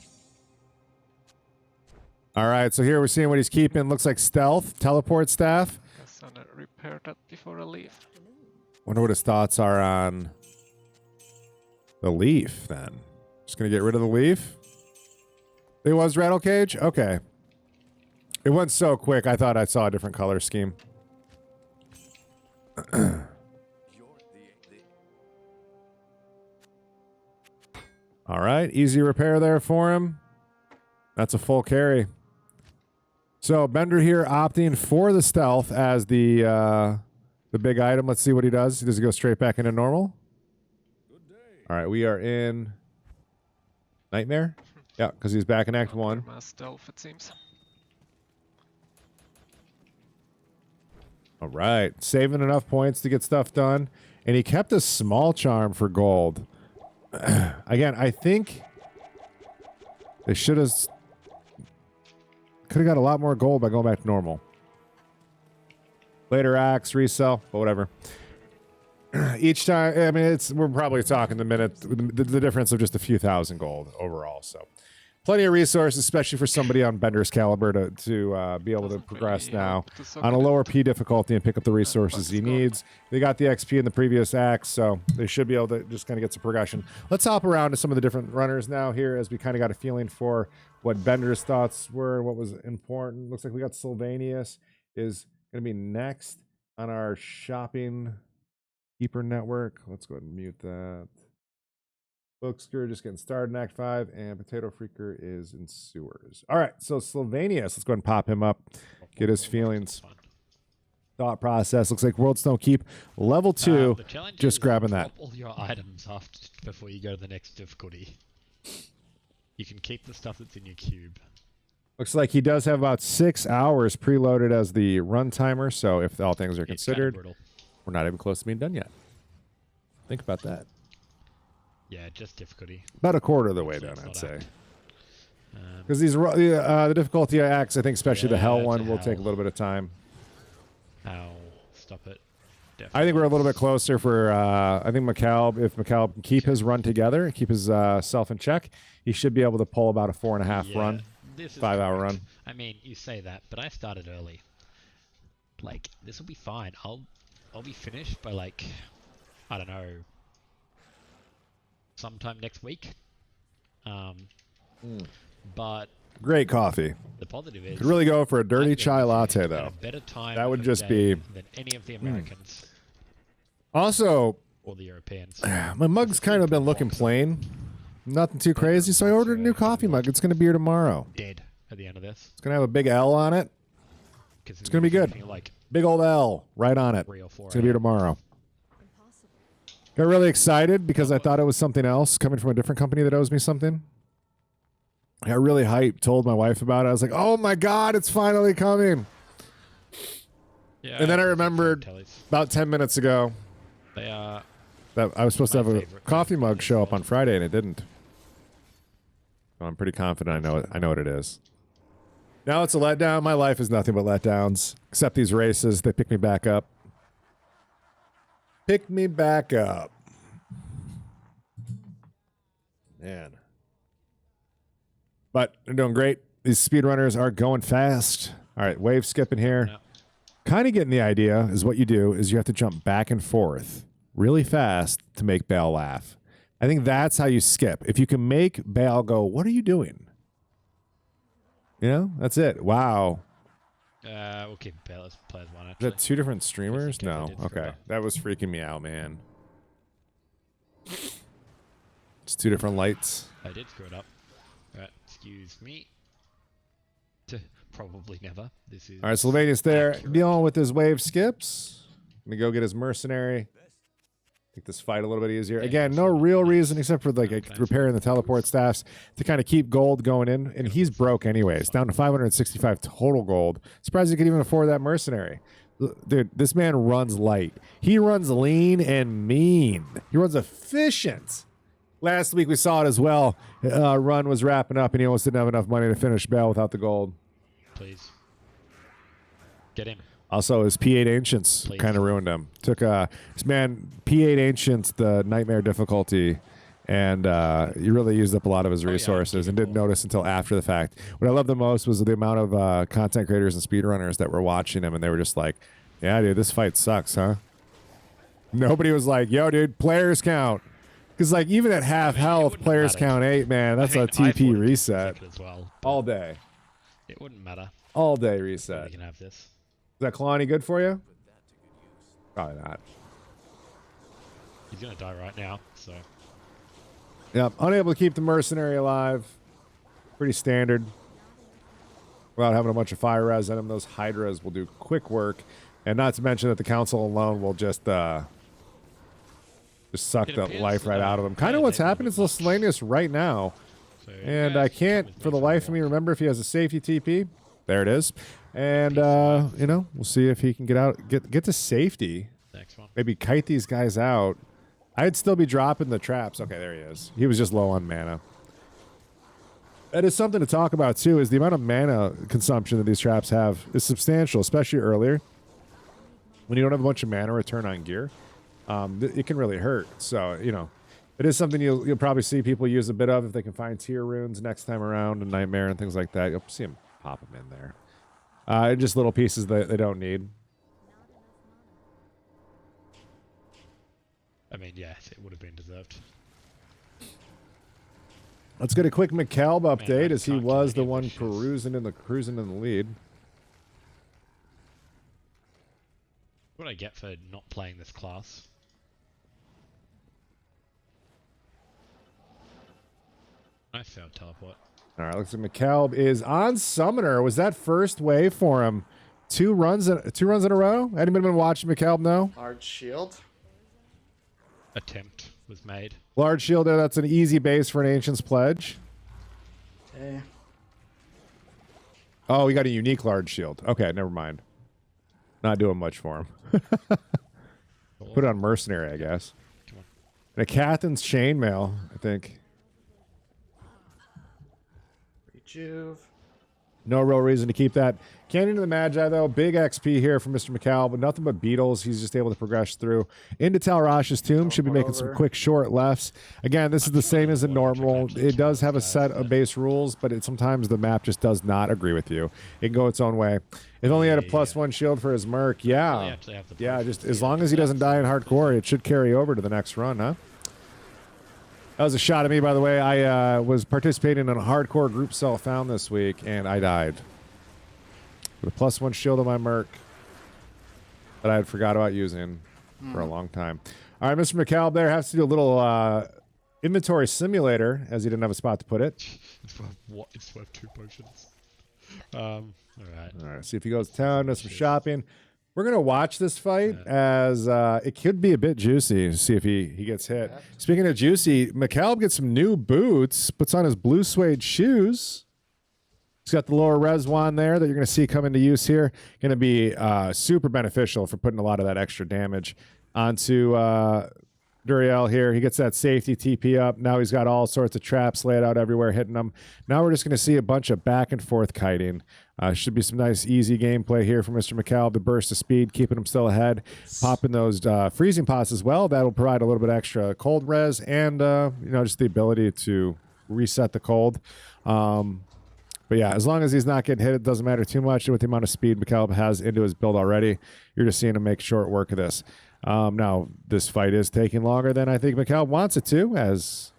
All right, so here we're seeing what he's keeping. Looks like stealth, teleport staff. Guess I'm gonna repair that before I leave. Wonder what his thoughts are on the leaf then. Just gonna get rid of the leaf. It was rattle cage? Okay. It went so quick, I thought I saw a different color scheme. All right, easy repair there for him. That's a full carry. So Bender here opting for the stealth as the big item. Let's see what he does. Does he go straight back into normal? All right, we are in Nightmare. Yeah, because he's back in Act 1. Mass stealth, it seems. All right, saving enough points to get stuff done. And he kept a small charm for gold. Again, I think they could have got a lot more gold by going back to normal. Later acts, resell, but whatever. Each time, I mean, we're probably talking the difference of just a few thousand gold overall. So plenty of resources, especially for somebody on Bender's caliber to be able to progress now on a lower P difficulty and pick up the resources he needs. They got the XP in the previous acts, so they should be able to just kind of get some progression. Let's hop around to some of the different runners now here as we kind of got a feeling for what Bender's thoughts were and what was important. Looks like we got Sylvanius is going to be next on our shopping keeper network. Let's go ahead and mute that. Booksker just getting started in Act 5, and Potato Freaker is in sewers. All right, so Sylvanius, let's go ahead and pop him up, get his feelings. Thought process. Looks like World Stone Keep level 2. Just grabbing that. Drop all your items before you go to the next difficulty. You can keep the stuff that's in your cube. Looks like he does have about 6 hours preloaded as the run timer. So if all things are considered, we're not even close to being done yet. Think about that. Yeah, just difficulty. About a quarter of the way done, I'd say. Because the difficulty acts, I think, especially the hell one, will take a little bit of time. Ow. Stop it. Definitely. I think we're a little bit closer for, I think McCalb, if McCalb can keep his run together, keep his self in check, he should be able to pull about a 4.5 run, 5 hour run. I mean, you say that, but I started early. Like, this will be fine. I'll be finished by, like, I don't know, sometime next week. But great coffee. the positive is Could really go for a dirty I'm chai going to latte, at though. a better time That would of just day be than any of the Americans Also, or the Europeans. my mug's kind of been looking plain. Nothing too crazy, so I ordered a new coffee mug. It's going to be here tomorrow. Dead at the end of this. It's going to have a big L on it. It's going to be good. Like Big old L right on it. 3 or 4 It's going to be here tomorrow. Got really excited because I thought it was something else coming from a different company that owes me something. I got really hyped, told my wife about it. I was like, oh my God, it's finally coming. Yeah, And then I remembered about 10 minutes ago they are that I was supposed to have a favorite coffee mug show up on Friday, and it didn't. So I'm pretty confident I know what it is. Now it's a letdown. My life is nothing but letdowns, except these races. They pick me back up. Pick me back up. Man. But they're doing great. These speedrunners are going fast. All right, wave skipping here. No. Kind of getting the idea is what you do is you have to jump back and forth really fast to make Bale laugh. I think that's how you skip. If you can make Bale go, what are you doing? You know, that's it. Wow. we'll keep it. Let's play as one Is actually. that 2 different streamers? I No. did screw Okay. up. That was freaking me out, man. It's 2 different lights. I did screw it up. Alright, excuse me. Probably never. This is All right, Sylvania's there accurate. dealing with his wave skips. Gonna go get his mercenary. Make this fight a little bit easier. Again, no real reason except for like repairing the teleport staffs to kind of keep gold going in. And he's broke anyways, down to 565 total gold. Surprised he could even afford that mercenary. Dude, this man runs light. He runs lean and mean. He runs efficient. Last week we saw it as well. Run was wrapping up and he almost didn't have enough money to finish Bell without the gold. Please. Get him. Also, his P8 Ancients kind of ruined him. Took this man, P8 Ancients, the nightmare difficulty, and he really used up a lot of his resources and didn't notice until after the fact. What I loved the most was the amount of content creators and speedrunners that were watching him, and they were just like, yeah, dude, this fight sucks, huh? Nobody was like, yo, dude, players count. Because, like, even at half health, players count 8, man. That's a TP reset. As well, All day. it wouldn't matter. All day We reset. can have this. Is that Kalani good for you? Probably not. He's gonna die right now, so Yep, unable to keep the mercenary alive. Pretty standard. Without having a bunch of fire res in him, those hydras will do quick work. And not to mention that the council alone will just suck It the appears life right that out of him. Kind of what's they happening to Selenius right now. so And yeah, I can't, with for the me life of me, remember if he has a safety TP. There it is. And, you know, we'll see if he can get out, get to safety. Next one. Maybe kite these guys out. I'd still be dropping the traps. Okay, there he is. He was just low on mana. That is something to talk about, too, is the amount of mana consumption that these traps have is substantial, especially earlier. When you don't have a bunch of mana return on gear, it can really hurt. So, you know, it is something you'll probably see people use a bit of if they can find tier runes next time around and Nightmare and things like that. You'll see them pop them in there. Just little pieces that they don't need. I mean, yes, it would have been deserved. Let's get a quick McCalb update as he can't was kill the any one of the cruising in the lead. What do I get for not playing this class? I failed teleport. All right, looks like McCalb is on Summoner. Was that first wave for him? Two runs in a row? Anybody been watching McCalb now? Large shield. Attempt was made. Large shield there. That's an easy base for an Ancient's Pledge. Okay. Oh, he got a unique large shield. Okay, never mind. Not doing much for him. Put it on mercenary, I guess. Come on. And a Cathan's chainmail, I think. Rejuve. No real reason to keep that. Canyon of the Magi, though. Big XP here from Mr. McCall, but nothing but beetles. He's just able to progress through. Into Talrash's tomb. Should be making some quick, short lefts. Again, this is the same as a normal. It does have a set of base rules, but sometimes the map just does not agree with you. It can go its own way. If only had a +1 shield for his Merc. Yeah. Yeah, just as long as he doesn't die in hardcore, it should carry over to the next run, huh? That was a shot at me, by the way. I was participating in a hardcore group cell found this week, and I died. With a +1 shield on my Merc that I had forgot about using for a long time. All right, Mr. McCalb there has to do a little inventory simulator, as he didn't have a spot to put it. It's worth 2 potions. All right. See if he goes to town, does some shopping. We're going to watch this fight as it could be a bit juicy. See if he gets hit. Speaking of juicy, McCalb gets some new boots, puts on his blue suede shoes. He's got the lower res wand there that you're going to see come into use here. Going to be super beneficial for putting a lot of that extra damage onto Duriel here. He gets that safety TP up. Now he's got all sorts of traps laid out everywhere, hitting them. Now we're just going to see a bunch of back and forth kiting. Should be some nice, easy gameplay here for Mr. McCall. The burst of speed, keeping him still ahead. Popping those freezing pots as well. That'll provide a little bit extra cold res and, just the ability to reset the cold. But yeah, as long as he's not getting hit, it doesn't matter too much. With the amount of speed McCall has into his build already, you're just seeing him make short work of this. Now, this fight is taking longer than I think McCall wants it to, as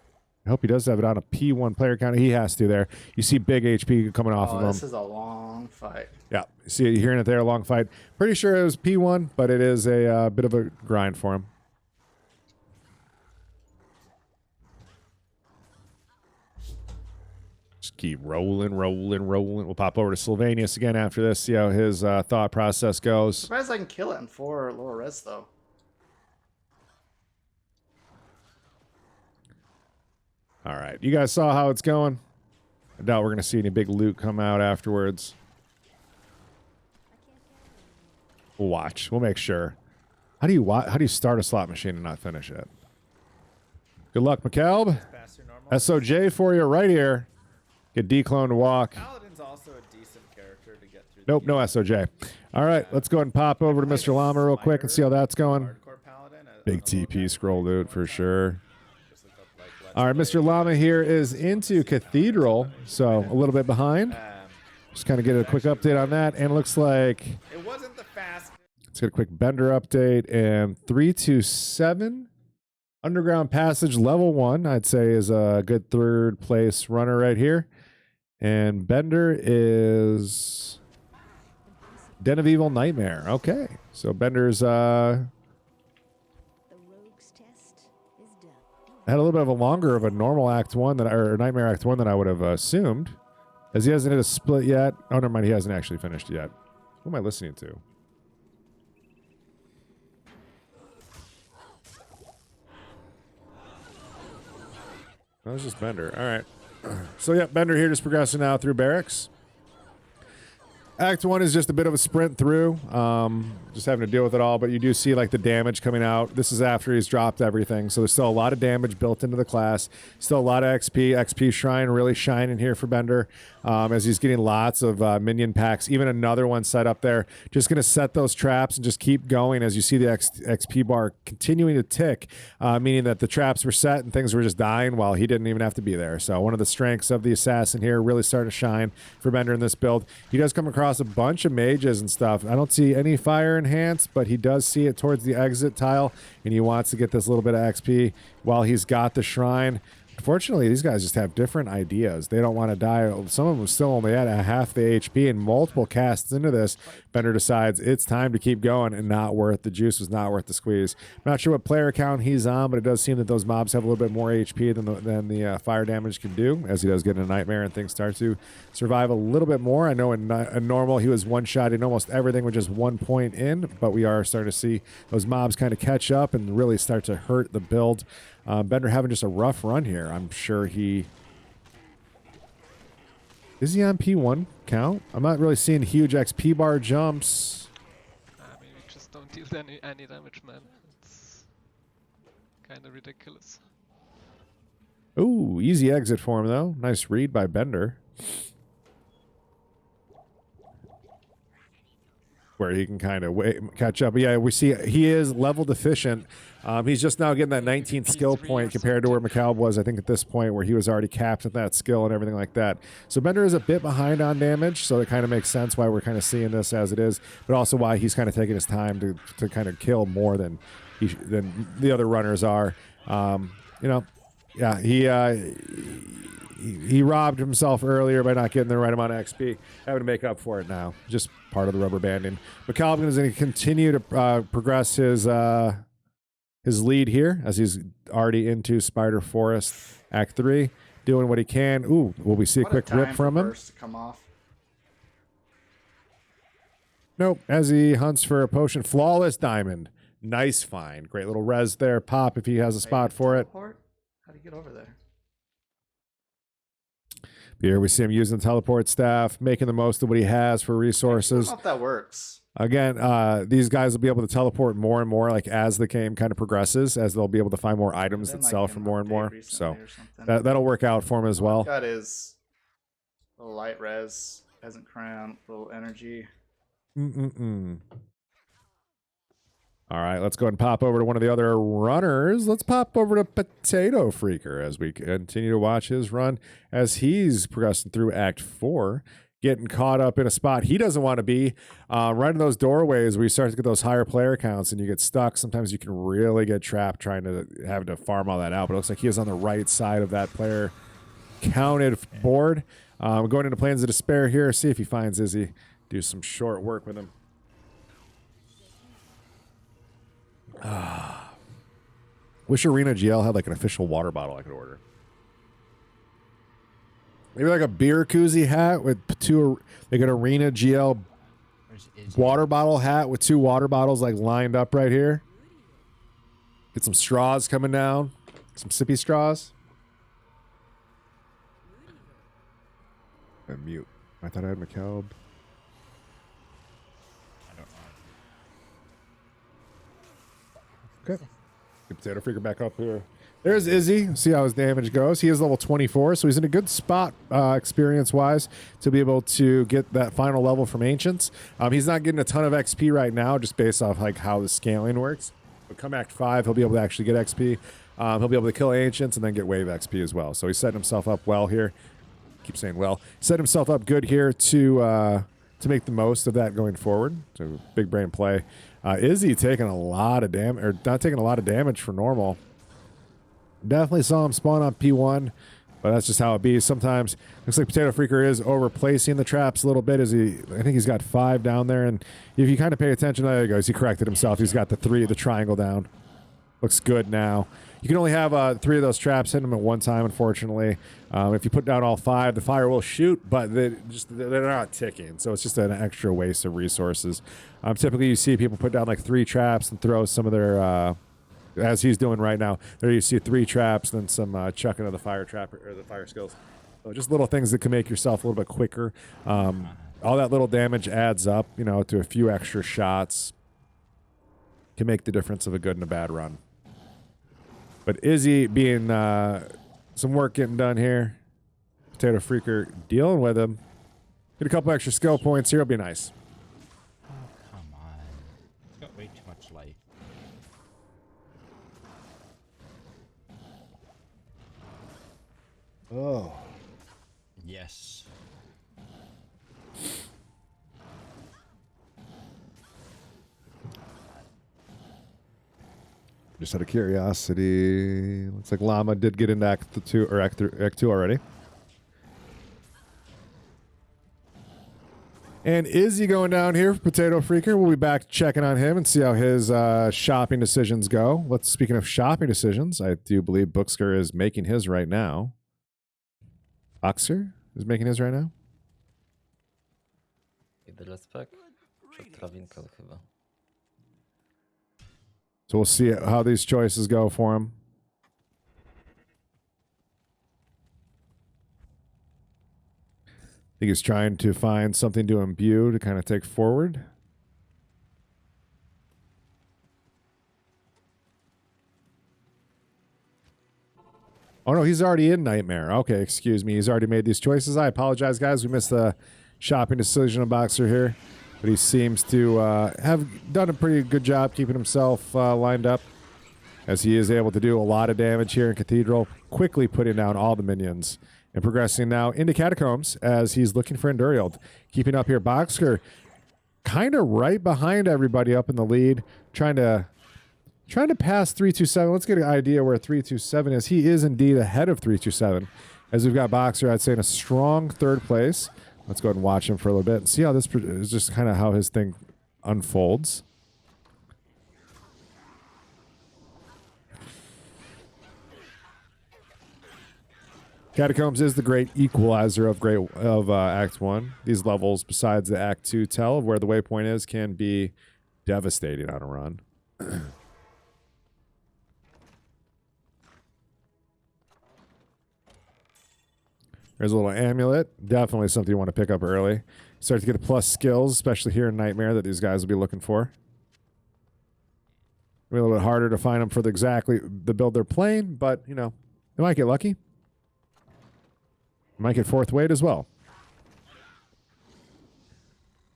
I hope he does have it on a P1 player count. He has to there. You see big HP coming off of him. This is a long fight. Yeah, you see it, hearing it there, a long fight. Pretty sure it was P1, but it is a bit of a grind for him. Just keep rolling. We'll pop over to Sylvanius again after this, see how his thought process goes. Surprised I can kill it in 4 lower res, though. All right, you guys saw how it's going. I doubt we're going to see any big loot come out afterwards. We'll watch. We'll make sure. How do you start a slot machine and not finish it? Good luck, McCalb. SOJ for you right here. Get declone to walk. Paladin's also a decent character to get through. Nope, no SOJ. All right, let's go ahead and pop over to Mr. Llama real quick and see how that's going. Big TP scroll loot for sure. All right, Mr. Llama here is into Cathedral, so a little bit behind. Just kind of get a quick update on that, and it looks like it wasn't the fastest. Let's get a quick Bender update, and 327 Underground Passage level 1, I'd say, is a good third place runner right here. And Bender is Den of Evil Nightmare. Okay, so Bender's had a little bit of a longer of a normal Act 1 or Nightmare Act 1 than I would have assumed, as he hasn't hit a split yet. Oh, never mind, he hasn't actually finished yet. Who am I listening to? That was just Bender. All right. So, yeah, Bender here just progressing now through barracks. Act 1 is just a bit of a sprint through, just having to deal with it all, but you do see like the damage coming out. This is after he's dropped everything, so there's still a lot of damage built into the class, still a lot of XP Shrine really shining here for Bender, as he's getting lots of minion packs, even another one set up there. Just going to set those traps and just keep going as you see the XP bar continuing to tick, meaning that the traps were set and things were just dying while he didn't even have to be there. So one of the strengths of the Assassin here really starting to shine for Bender in this build. He does come across a bunch of mages and stuff. I don't see any fire enhance, but he does see it towards the exit tile, and he wants to get this little bit of XP while he's got the shrine. Unfortunately, these guys just have different ideas. They don't want to die. Some of them still only at half the HP, and multiple casts into this, Bender decides it's time to keep going and not worth the juice, was not worth the squeeze. I'm not sure what player count he's on, but it does seem that those mobs have a little bit more HP than the fire damage can do, as he does get in a nightmare and things start to survive a little bit more. I know in normal he was one-shotting almost everything with just 1 point in, but we are starting to see those mobs kind of catch up and really start to hurt the build. Bender having just a rough run here. I'm sure he Is he on P1 count? I'm not really seeing huge XP bar jumps. I mean, we just don't deal any damage, man. It's kind of ridiculous. Ooh, easy exit for him, though. Nice read by Bender. Where he can kind of catch up. But yeah, we see he is level deficient. He's just now getting that 19th skill point compared to where McCall was, I think, at this point, where he was already capped at that skill and everything like that. So Bender is a bit behind on damage, so it kind of makes sense why we're kind of seeing this as it is, but also why he's kind of taking his time to kind of kill more than the other runners are. You know, yeah, he robbed himself earlier by not getting the right amount of XP. Having to make up for it now. Just part of the rubber banding. McCalvin is going to continue to progress his lead here as he's already into Spider Forest Act 3, doing what he can. Ooh, will we see a quick rip from him? To come off. Nope. As he hunts for a potion. Flawless Diamond. Nice find. Great little res there. Pop if he has a spot for it. How do you get over there? Here we see him using the teleport staff, making the most of what he has for resources. I don't know if that works. Again, these guys will be able to teleport more and more, like as the game kind of progresses, as they'll be able to find more items that sell for more and more. So that'll work out for him as well. Got his little light res, peasant crown, little energy. All right, let's go ahead and pop over to one of the other runners. Let's pop over to Potato Freaker as we continue to watch his run as he's progressing through Act 4, getting caught up in a spot he doesn't want to be. Right in those doorways where you start to get those higher player counts and you get stuck. Sometimes you can really get trapped trying to have to farm all that out. But it looks like he is on the right side of that player counted board. Going into Plains of Despair here. See if he finds Izzy. Do some short work with him. Wish ArenaGL had like an official water bottle I could order. Maybe like a beer koozie hat with two, like an ArenaGL water bottle hat with two water bottles like lined up right here. Get some straws coming down. Some sippy straws. And mute. I thought I had McCalb. Okay. Get Potato Freaker back up here. There's Izzy. See how his damage goes. He is level 24, so he's in a good spot experience-wise to be able to get that final level from Ancients. He's not getting a ton of XP right now just based off like how the scaling works. But come Act 5, he'll be able to actually get XP. He'll be able to kill Ancients and then get wave XP as well. So he's setting himself up well here. Keep saying well. Set himself up good here to make the most of that going forward. So big brain play. Izzy taking a lot of damage, or not taking a lot of damage for normal. Definitely saw him spawn on P1, but that's just how it be. Sometimes looks like Potato Freaker is overplacing the traps a little bit. I think he's got 5 down there, and if you kind of pay attention, there he goes. He corrected himself. He's got the triangle down. Looks good now. You can only have 3 of those traps hit him at one time, unfortunately. If you put down all 5, the fire will shoot, but they're not ticking. So it's just an extra waste of resources. Typically, you see people put down like 3 traps and throw some of their, as he's doing right now. There you see 3 traps, then some chucking of the fire trap or the fire skills. So just little things that can make yourself a little bit quicker. All that little damage adds up, to a few extra shots. Can make the difference of a good and a bad run. But Izzy being some work getting done here. Potato Freaker dealing with him. Get a couple extra skill points here. It'll be nice. Oh, come on. It's got way too much light. Oh. Yes. Just out of curiosity, looks like Llama did get into Act 2 or Act 2 already. And Izzy going down here for Potato Freaker. We'll be back checking on him and see how his shopping decisions go. Speaking of shopping decisions, I do believe Booksker is making his right now. Oxer is making his right now. So we'll see how these choices go for him. think he's trying to find something to imbue to kind of take forward. Oh, no, he's already in Nightmare. Okay, excuse me. He's already made these choices. I apologize, guys. We missed the shopping decision of Boxer here. But he seems to have done a pretty good job keeping himself lined up, as he is able to do a lot of damage here in Cathedral, quickly putting down all the minions. And progressing now into Catacombs as he's looking for Endurial. Keeping up here, Boxer kind of right behind everybody up in the lead, trying to pass 327. Let's get an idea where 327 is. He is indeed ahead of 327. As we've got Boxer, I'd say, in a strong third place. Let's go ahead and watch him for a little bit and see how this is just kind of how his thing unfolds. Catacombs is the great equalizer of Act 1. These levels, besides the Act 2 tell of where the waypoint is, can be devastating on a run. There's a little amulet. Definitely something you want to pick up early. Start to get the plus skills, especially here in Nightmare, that these guys will be looking for. A little bit harder to find them for exactly the build they're playing, but, you know, they might get lucky. Might get fourth weight as well.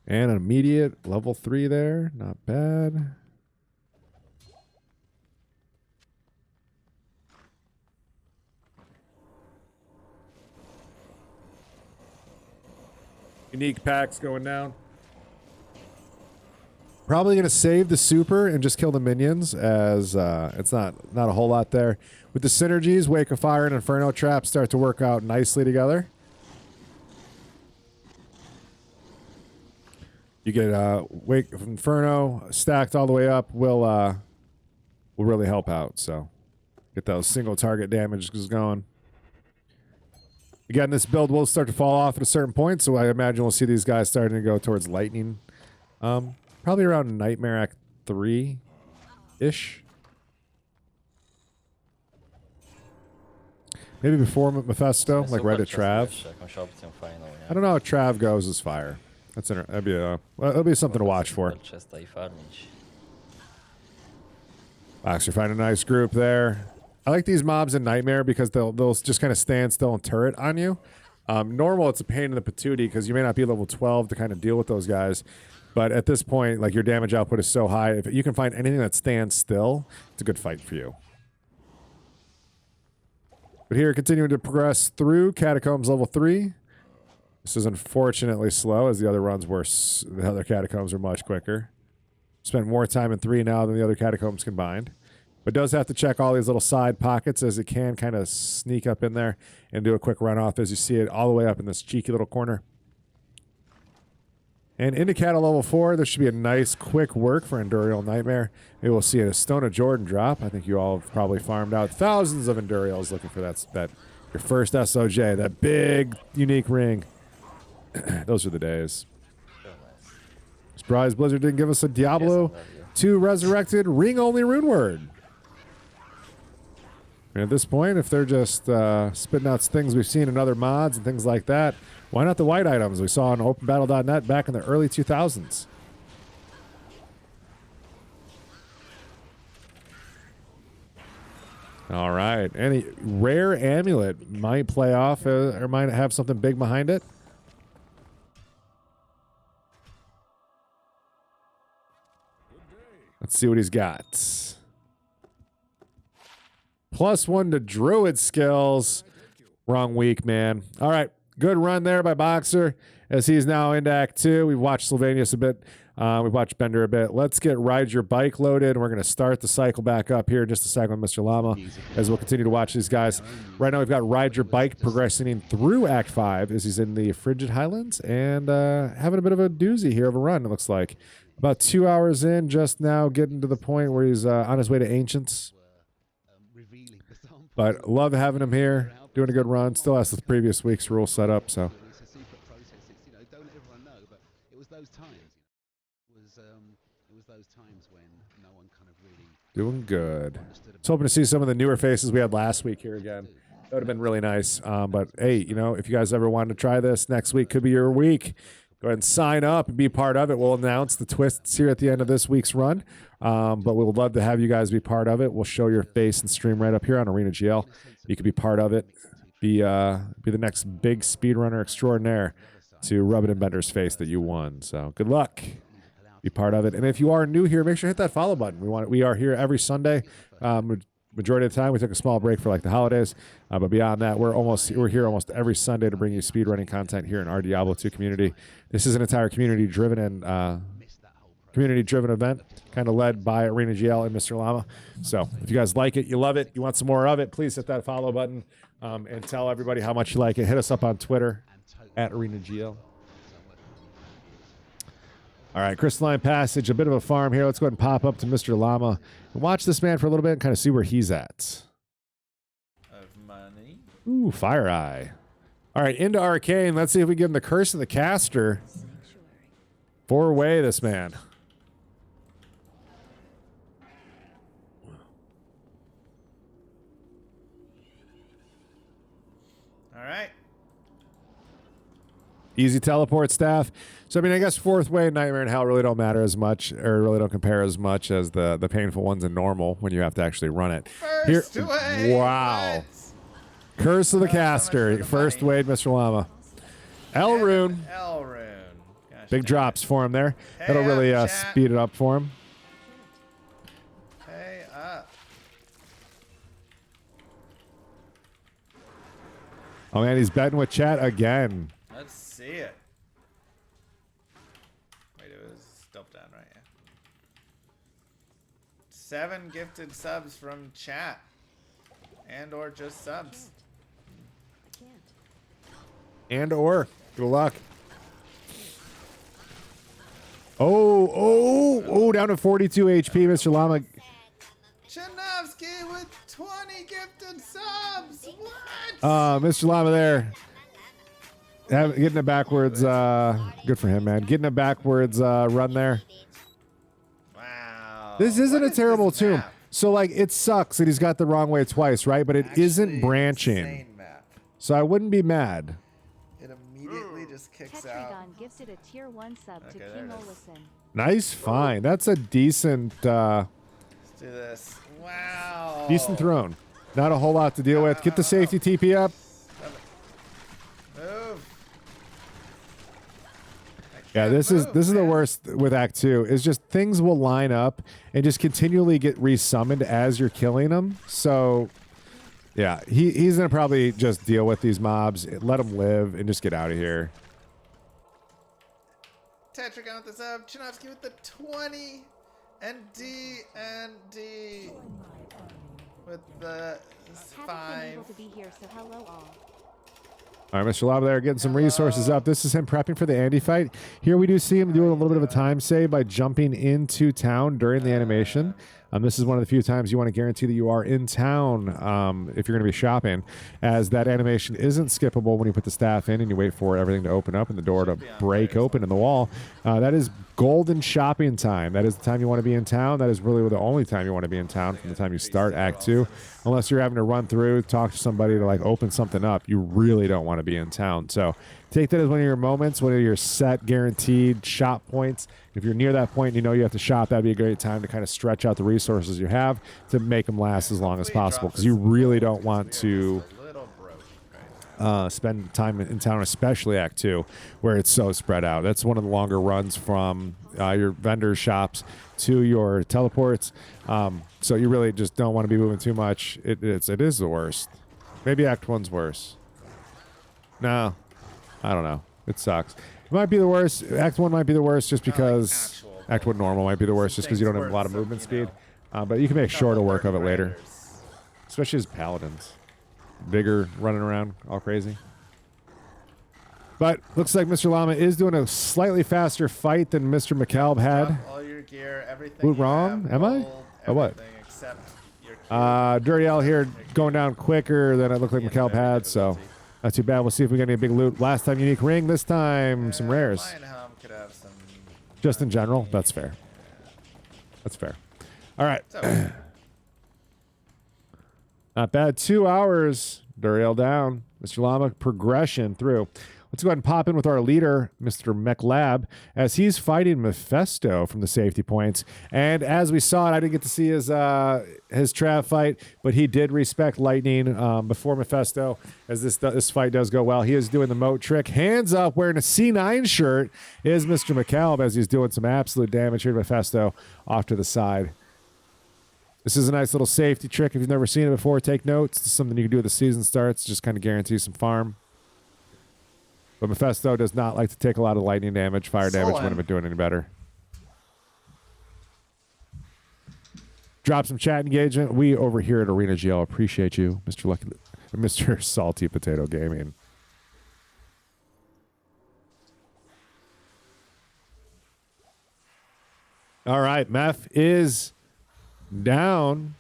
And an immediate level 3 there. Not bad. Unique packs going down. Probably going to save the super and just kill the minions, as it's not a whole lot there. With the synergies, Wake of Fire and Inferno Trap start to work out nicely together. You get Wake of Inferno stacked all the way up will really help out. So get those single target damages going. Again, this build will start to fall off at a certain point, so I imagine we'll see these guys starting to go towards Lightning. Probably around Nightmare Act 3-ish. Maybe before Mephisto, like right at Trav. I don't know how Trav goes as fire. That'd be it'll be something to watch for. Boxer find a nice group there. I like these mobs in Nightmare because they'll just kind of stand still and turret on you. Normal, it's a pain in the patootie because you may not be level 12 to kind of deal with those guys. But at this point, like, your damage output is so high. If you can find anything that stands still, it's a good fight for you. But here, continuing to progress through Catacombs level 3. This is unfortunately slow, as the other runs were. The other Catacombs are much quicker. Spent more time in 3 now than the other Catacombs combined. But does have to check all these little side pockets, as it can kind of sneak up in there and do a quick runoff as you see it all the way up in this cheeky little corner. And into Cata level 4, there should be a nice quick work for Endurial Nightmare. Maybe we'll see a Stone of Jordan drop. I think you all have probably farmed out thousands of Endurials looking for that your first SOJ, that big unique ring. Those are the days. Surprise Blizzard didn't give us a Diablo 2 Resurrected ring-only rune word. And at this point, if they're just spitting out things we've seen in other mods and things like that, why not the white items we saw on OpenBattle.net back in the early 2000s? All right. Any rare amulet might play off or might have something big behind it. Let's see what he's got. +1 to Druid skills. Wrong week, man. All right. Good run there by Boxer as he's now into Act 2. We've watched Sylvanius a bit. We've watched Bender a bit. Let's get Ride Your Bike loaded. We're going to start the cycle back up here in just a second with Mr. Llama as we'll continue to watch these guys. Right now we've got Ride Your Bike progressing in through Act 5 as he's in the Frigid Highlands and having a bit of a doozy here of a run, it looks like. About 2 hours in, just now getting to the point where he's on his way to Ancients. But love having him here, doing a good run. Still has the previous week's rule set up, so. Doing good. Just hoping to see some of the newer faces we had last week here again. That would have been really nice. But hey, you know, if you guys ever wanted to try this, next week could be your week. Go ahead and sign up and be part of it. We'll announce the twists here at the end of this week's run. But we would love to have you guys be part of it. We'll show your face and stream right up here on ArenaGL. You could be part of it. Be the next big speedrunner extraordinaire to rub it in Bender's face that you won. So good luck. Be part of it. And if you are new here, make sure to hit that follow button. We are here every Sunday. Majority of the time, we took a small break for like the holidays, but beyond that, we're here almost every Sunday to bring you speedrunning content here in our Diablo 2 community. This is an entire community-driven event, kind of led by ArenaGL and Mr. Llama. So if you guys like it, you love it, you want some more of it, please hit that follow button and tell everybody how much you like it. Hit us up on Twitter at ArenaGL. All right, Crystalline Passage, a bit of a farm here. Let's go ahead and pop up to Mr. Llama and watch this man for a little bit and kind of see where he's at. Of money. Ooh, Fire Eye. All right, into Arcane. Let's see if we give him the Curse of the Caster. 4-way this man. All right. Easy teleport staff. So, I mean, I guess 4th way, Nightmare and Hell really don't matter as much, or really don't compare as much as the painful ones in normal when you have to actually run it. First way. Wow. What? Curse of the So much Caster. for the First money. wade, Mr. Llama. Elrune. Elrune. Gosh, Big dang drops for him there. Hey That'll really up, chat. speed it up for him. Hey up. Oh, man, he's betting with chat again. Let's see it. Wait, it was double down, right? Yeah. 7 gifted subs from chat. And or just subs. And or. Good luck. Oh, down to 42 HP, Mr. Llama. Chinovsky with 20 gifted subs. What? Mr. Llama there. Getting it backwards. Good for him, man. Getting it backwards run there. Wow. This isn't What a terrible this tomb. map? So, like, it sucks that he's got the wrong way twice, right? But it isn't Actually, branching. insane map. So I wouldn't be mad. It immediately just kicks out. Tetragon gifted a tier 1 sub to Okay, there King it is. Olison. Nice find. That's a decent Let's do this. Wow. decent throne. Not a whole lot to deal with. Get the safety TP up. Move. Yeah, this is the worst with Act 2. Is just things will line up and just continually get resummoned as you're killing them. So, yeah, he's gonna probably just deal with these mobs, let them live, and just get out of here. Tetragon with the sub. Chinovsky with the 20. And D with the Haven't been 5. able to be here, so hello all. All right, Mr. Lava there getting some resources up. This is him prepping for the Andy fight. Here we do see him doing a little bit of a time save by jumping into town during the animation. This is one of the few times you want to guarantee that you are in town if you're going to be shopping, as that animation isn't skippable when you put the staff in and you wait for everything to open up and the door to break open in the wall. That is golden shopping time. That is the time you want to be in town. That is really the only time you want to be in town from the time you start Act 2. Unless you're having to run through, talk to somebody to like open something up, you really don't want to be in town. So take that as one of your moments, one of your set guaranteed shop points. If you're near that point and you know you have to shop, that'd be a great time to kind of stretch out the resources you have to make them last as long as possible, because you really don't want to spend time in town, especially Act 2, where it's so spread out. That's one of the longer runs from your vendor shops to your teleports. So you really just don't want to be moving too much. It is the worst. Maybe Act 1's worse. No, I don't know. It sucks. It might be the worst. Act 1 might be the worst just because Act 1 normal might be the worst just because you don't have a lot of movement speed. But you can make shorter work of it later. Especially as paladins. Bigger, running around, all crazy. But looks like Mr. Llama is doing a slightly faster fight than Mr. McCalb had. All your gear, everything. Wrong? Am I? Oh, what? Except your Dirty L here going down quicker than it looked like McCalb had, so not too bad. We'll see if we get any big loot. Last time unique ring, this time some rares. could have some. Just in general, that's fair. That's fair. All right. Not bad. 2 hours Duriel down. Mr. Llama progression through. Let's go ahead and pop in with our leader, Mr. McLab, as he's fighting Mephisto from the safety points. And as we saw it, I didn't get to see his trap fight, but he did respect Lightning before Mephisto, as this fight does go well. He is doing the moat trick. Hands up, wearing a C9 shirt is Mr. McCalb, as he's doing some absolute damage here to Mephisto off to the side. This is a nice little safety trick. If you've never seen it before, take notes. It's something you can do at the season starts. Just kind of guarantees some farm. But Mephisto does not like to take a lot of lightning damage, fire damage, wouldn't have been doing any better. Drop some chat engagement. We over here at ArenaGL appreciate you, Mr. Salty Potato Gaming. All right, Meph is down.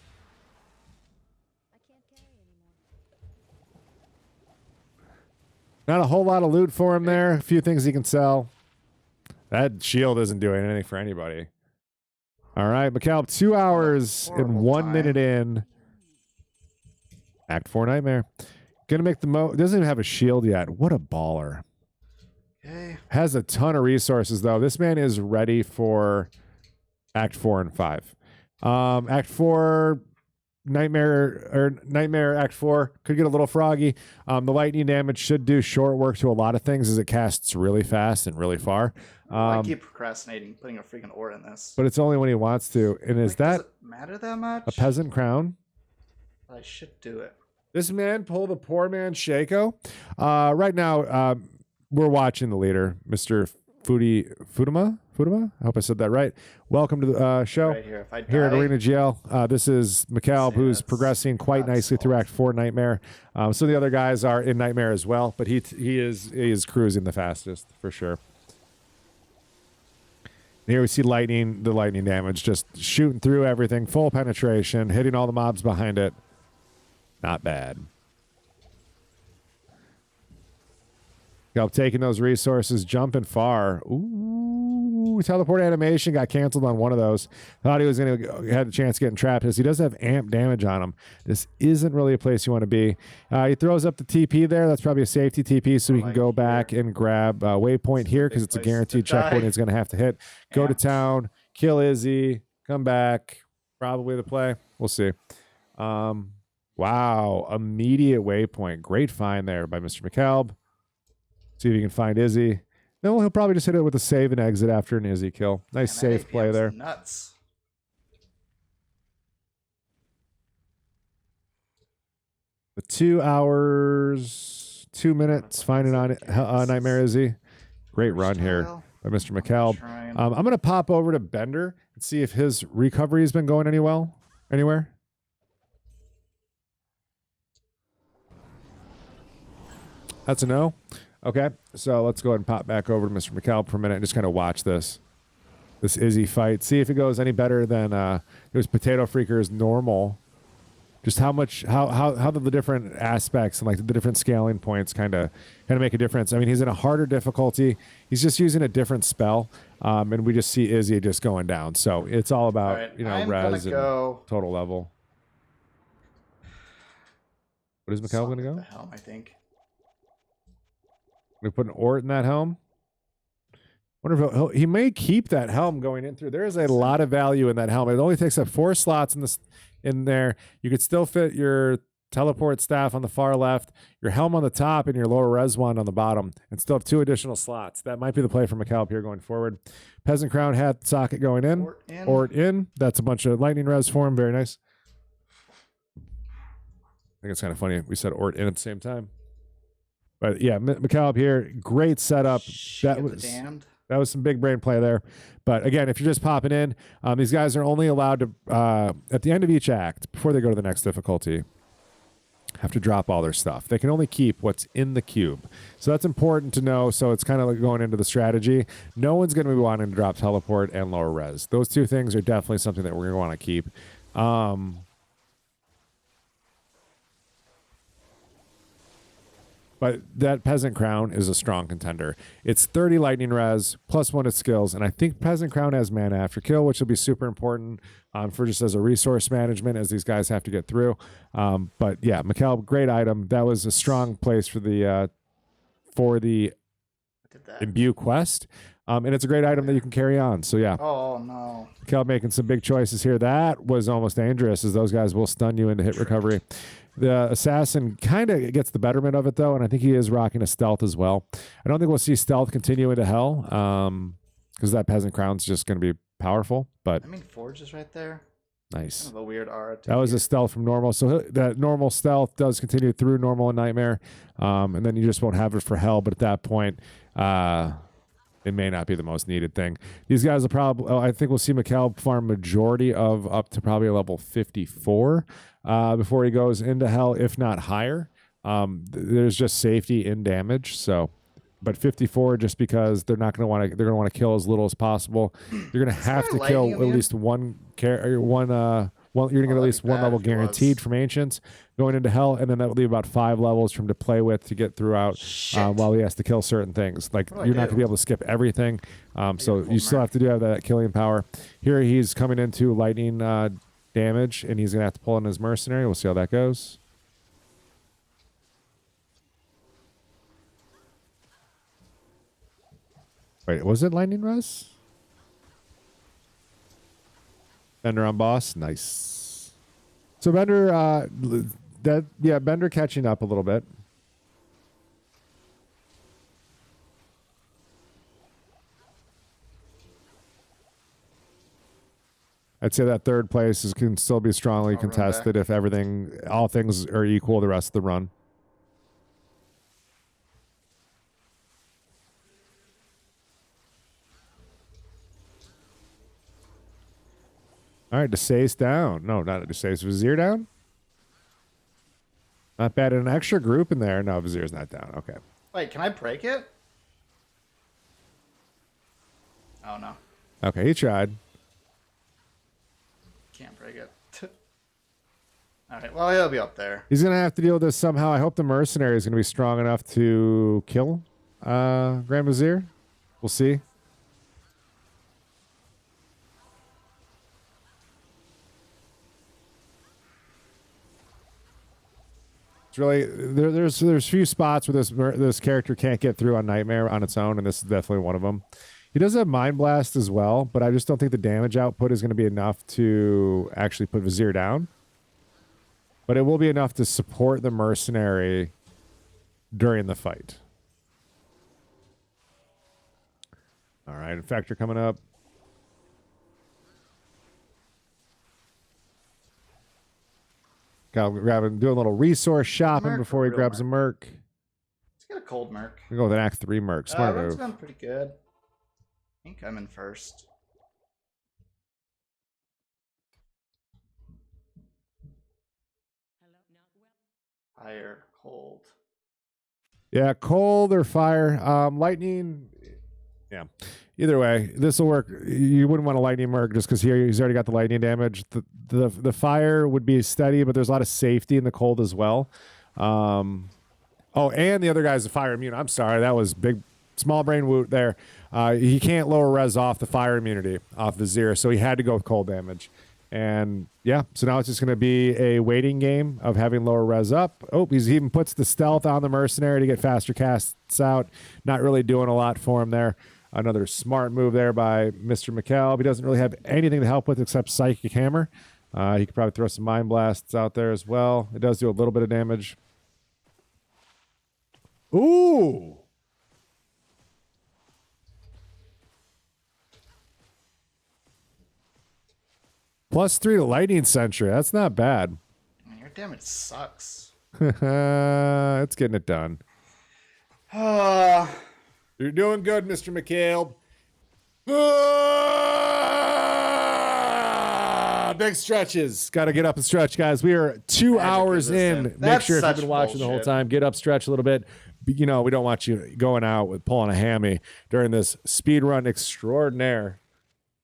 Not a whole lot of loot for him there. A few things he can sell. That shield isn't doing anything for anybody. All right, McCall, 2 hours and 1 minute in. Act 4 Nightmare. Gonna make the doesn't even have a shield yet. What a baller. Okay. Has a ton of resources, though. This man is ready for Act 4 and 5. Act 4... Nightmare Act 4 could get a little froggy. The lightning damage should do short work to a lot of things, as it casts really fast and really far. I keep procrastinating putting a freaking ore in this. But it's only when he wants to. And is that does it matter that much? a peasant crown? I should do it. This man pulled a poor man Shaco. Right now, we're watching the leader, Mr. Futama. I hope I said that right. Welcome to the show Right here. If I die, here at ArenaGL. This is McCalb, who's progressing quite nicely through Act 4 Nightmare. So the other guys are in Nightmare as well, but he is cruising the fastest for sure. And here we see the lightning damage, just shooting through everything, full penetration, hitting all the mobs behind it. Not bad. Taking those resources, jumping far. Ooh, teleport animation got canceled on one of those. Thought he was going to had a chance getting trapped, because he does have amp damage on him. This isn't really a place you want to be. He throws up the TP there. That's probably a safety TP, so we can go back and grab waypoint here, because it's a guaranteed checkpoint he's going to have to hit. Go to town, kill Izzy, come back. Probably the play. We'll see. Wow, immediate waypoint. Great find there by Mr. McCalb. See if you can find Izzy. No, he'll probably just hit it with a save and exit after an Izzy kill. Nice safe play there. Nuts. The 2 hours, 2 minutes, finding on Nightmare Izzy. Great run here by Mr. McCalb. I'm going to pop over to Bender and see if his recovery has been going anywhere. That's a no. Okay, so let's go ahead and pop back over to Mr. McCalb for a minute and just kind of watch this Izzy fight. See if it goes any better than it was Potato Freaker's normal. Just how the different aspects and like the different scaling points kind of make a difference. I mean, he's in a harder difficulty. He's just using a different spell, and we just see Izzy just going down. So it's all about res and total level. What is McCalb going to go? The helm, I think. We put an Ort in that helm. Wonder if he may keep that helm going in through. There is a lot of value in that helm. It only takes up 4 slots in there. You could still fit your teleport staff on the far left, your helm on the top, and your lower res wand on the bottom, and still have 2 additional slots. That might be the play for McCalb here going forward. Peasant Crown hat socket going in. Ort in. That's a bunch of lightning res for him. Very nice. I think it's kind of funny. We said Ort in at the same time. But yeah, McCalb here, great setup. That was some big brain play there. But again, if you're just popping in, these guys are only allowed to, at the end of each act, before they go to the next difficulty, have to drop all their stuff. They can only keep what's in the cube. So that's important to know. So it's kind of like going into the strategy. No one's going to be wanting to drop teleport and lower res. Those 2 things are definitely something that we're going to want to keep. But that Peasant Crown is a strong contender. It's 30 lightning res, plus 1 to skills, and I think Peasant Crown has mana after kill, which will be super important for just as a resource management as these guys have to get through. But yeah, McKell, great item. That was a strong place for the Imbue quest. And it's a great item that you can carry on. So yeah. Oh no. Kel making some big choices here. That was almost dangerous, as those guys will stun you into hit recovery. The assassin kind of gets the betterment of it though, and I think he is rocking a stealth as well. I don't think we'll see stealth continue into hell, because that peasant crown's just going to be powerful. But I mean, Forge is right there. Nice. Kind of a weird aura. That was a stealth from normal. So that normal stealth does continue through normal and nightmare, and then you just won't have it for hell. But at that point, it may not be the most needed thing. These guys will probably, I think we'll see McKell farm majority of up to probably a level 54 before he goes into hell, if not higher. There's just safety in damage. So, but 54 just because they're not going to want to, they're going to want to kill as little as possible. You're going to have to kill at least one you're going to get at least one level guaranteed from Ancients going into hell, and then that will leave about 5 levels for him to play with to get throughout while he has to kill certain things. Like, you're not going to be able to skip everything, so you still have to have that killing power. Here he's coming into lightning damage, and he's going to have to pull in his mercenary. We'll see how that goes. Wait, was it lightning res? Bender on boss, nice. So Bender, Bender catching up a little bit. I'd say that third place can still be strongly contested if all things are equal the rest of the run. All right, Desai's down. No, not Desai's. Vizier down? Not bad. An extra group in there. No, Vizier's not down. Okay. Wait, can I break it? Oh, no. Okay, he tried. Can't break it. All right, well, he'll be up there. He's going to have to deal with this somehow. I hope the mercenary is going to be strong enough to kill Grand Vizier. We'll see. Really, there's few spots where this character can't get through on Nightmare on its own, and this is definitely one of them. He does have Mind Blast as well, but I just don't think the damage output is going to be enough to actually put Vizier down. But it will be enough to support the mercenary during the fight. All right, Infector coming up. Doing a little resource shopping before he grabs a Merc. Let's get a cold Merc. We go with an Act 3 Merc. Smart move. That's gone pretty good. I think I'm in first. Fire, cold. Yeah, cold or fire. Lightning. Yeah. Either way, this will work. You wouldn't want a lightning Merc just because here he's already got the lightning damage. The fire would be steady, but there's a lot of safety in the cold as well. Oh, and the other guy's a fire immune. I'm sorry, that was big, small brain woot there. He can't lower res off the fire immunity off Vizier, so he had to go with cold damage. And yeah, so now it's just going to be a waiting game of having lower res up. Oh, he even puts the stealth on the mercenary to get faster casts out. Not really doing a lot for him there. Another smart move there by Mr. McKell. He doesn't really have anything to help with except Psychic Hammer. He could probably throw some Mind Blasts out there as well. It does do a little bit of damage. Ooh! +3 to Lightning Sentry. That's not bad. Your damage sucks. It's getting it done. You're doing good, Mr. McCabe. Big stretches. Got to get up and stretch, guys. We are 2 hours in. Make sure if you've been watching the whole time, get up, stretch a little bit. You know, we don't want you going out with pulling a hammy during this speed run extraordinaire.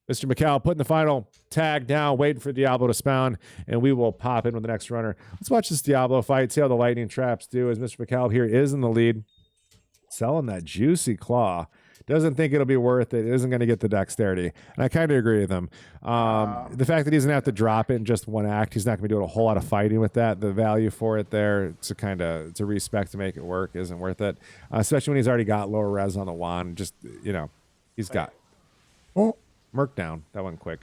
Mr. McCall putting the final tag down, waiting for Diablo to spawn, and we will pop in with the next runner. Let's watch this Diablo fight, see how the lightning traps do, as Mr. McCall here is in the lead. Selling that juicy claw. Doesn't think it'll be worth it. Isn't going to get the dexterity. And I kind of agree with him. The fact that he's going to have to drop it in just one act, he's not going to be doing a whole lot of fighting with that. The value for it there, it's a respect to make it work, isn't worth it. Especially when he's already got lower res on the wand. Just, he's got... Oh, Merc down. That went quick.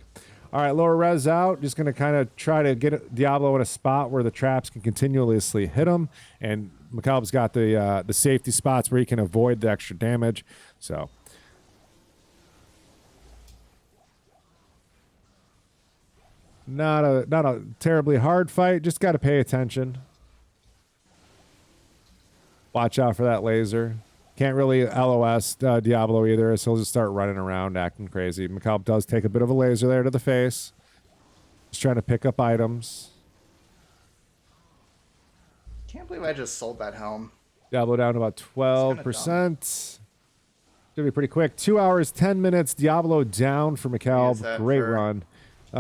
All right, lower res out. Just going to kind of try to get Diablo in a spot where the traps can continuously hit him. And McCallum's got the safety spots where he can avoid the extra damage. So, not a terribly hard fight. Just got to pay attention. Watch out for that laser. Can't really LOS Diablo either, so he'll just start running around acting crazy. McCall does take a bit of a laser there to the face. Just trying to pick up items. Can't believe I just sold that helm. Diablo down to about 12%. Should be pretty quick. 2 hours, 10 minutes. Diablo down for McCall. Great run. He's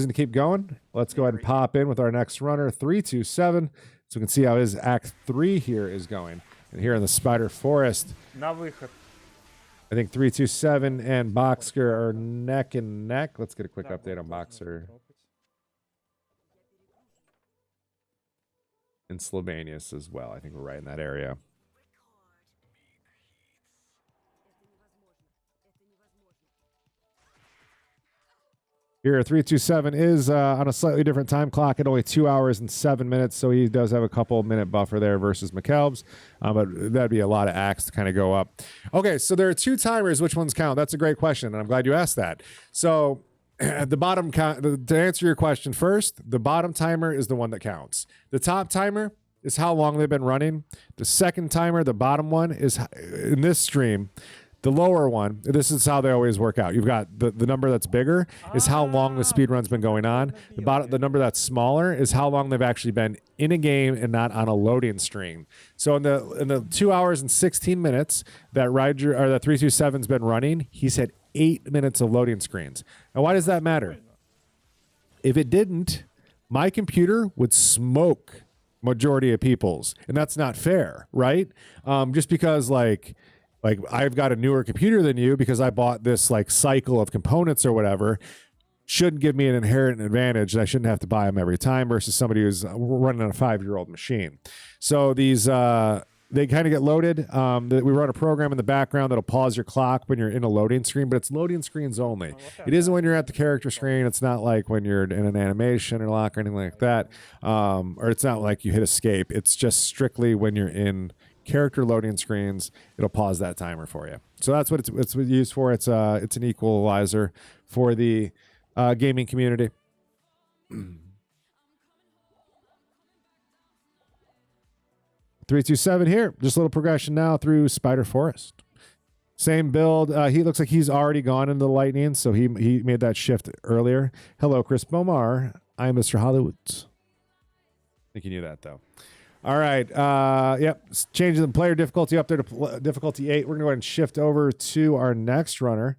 going to keep going. Let's go ahead and pop in with our next runner, 327. So we can see how his Act 3 here is going. And here in the Spider Forest, На выход. I think 327 and Boxer are neck and neck. Let's get a quick update on Boxer. And Slovenius as well. I think we're right in that area. Here, 327 is on a slightly different time clock at only 2 hours and 7 minutes, so he does have a couple minute buffer there versus McKelb's, but that'd be a lot of acts to kind of go up. Okay, so there are two timers. Which ones count? That's a great question, and I'm glad you asked that. So the bottom count, to answer your question first, the bottom timer is the one that counts. The top timer is how long they've been running. The second timer, the bottom one, is in this stream. The lower one, this is how they always work out. You've got the number that's bigger is how long the speedrun's been going on. The number that's smaller is how long they've actually been in a game and not on a loading screen. So in the 2 hours and 16 minutes that Ryder or that 327's been running, he's had 8 minutes of loading screens. Now, why does that matter? If it didn't, my computer would smoke majority of people's, and that's not fair, right? Just because like I've got a newer computer than you because I bought this like cycle of components or whatever shouldn't give me an inherent advantage, and I shouldn't have to buy them every time versus somebody who's running on a 5-year-old machine. So these they kind of get loaded. We run a program in the background that'll pause your clock when you're in a loading screen, but it's loading screens only. It isn't when you're at the character screen. It's not like when you're in an animation or lock or anything like that. Or it's not like you hit escape. It's just strictly when you're in character loading screens, it'll pause that timer for you. So that's what it's used for. It's an equalizer for the gaming community. 327 here. Just a little progression now through Spider Forest. Same build. He looks like he's already gone into the lightning, so he made that shift earlier. Hello, Chris Bomar. I'm Mr. Hollywood. I think you knew that though. All right. Yep. Changing the player difficulty up there to difficulty 8. We're going to go ahead and shift over to our next runner.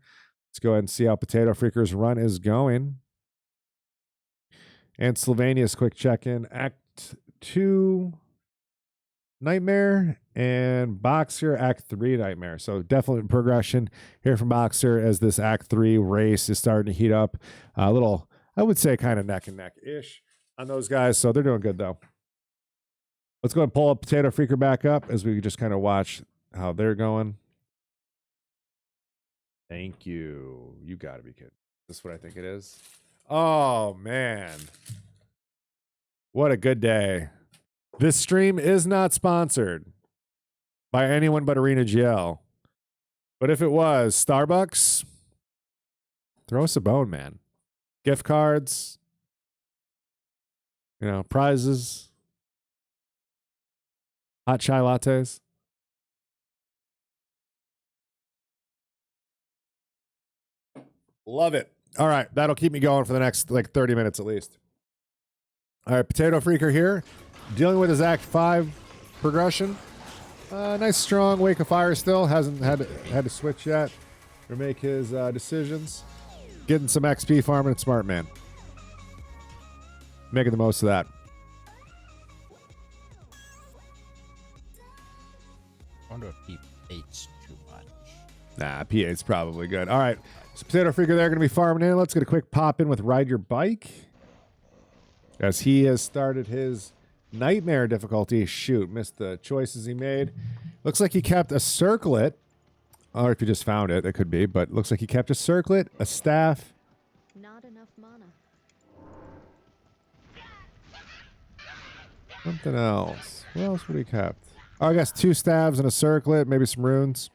Let's go ahead and see how Potato Freaker's run is going. And Slovenia's quick check-in. Act 2, Nightmare, and Boxer, Act 3, Nightmare. So definitely progression here from Boxer as this Act 3 race is starting to heat up. A little, I would say, kind of neck and neck-ish on those guys. So they're doing good, though. Let's go ahead and pull up Potato Freaker back up as we just kind of watch how they're going. Thank you. You got to be kidding. This is what I think it is. Oh, man. What a good day. This stream is not sponsored by anyone but ArenaGL. But if it was, Starbucks, throw us a bone, man. Gift cards, prizes. Hot chai lattes. Love it. All right. That'll keep me going for the next 30 minutes at least. All right. Potato Freaker here. Dealing with his Act 5 progression. Nice strong Wake of Fire still. Hasn't had to switch yet or make his decisions. Getting some XP farming at Smart Man. Making the most of that. I wonder if P8's too much. Nah, P8's probably good. All right. So Potato Freaker, they're going to be farming in. Let's get a quick pop in with Ride Your Bike. As he has started his Nightmare difficulty. Shoot, missed the choices he made. Looks like he kept a circlet. Or if you just found it, it could be. But looks like he kept a circlet, a staff. Not enough mana. Something else. What else would he kept? Oh, I guess 2 staves and a circlet, maybe some runes.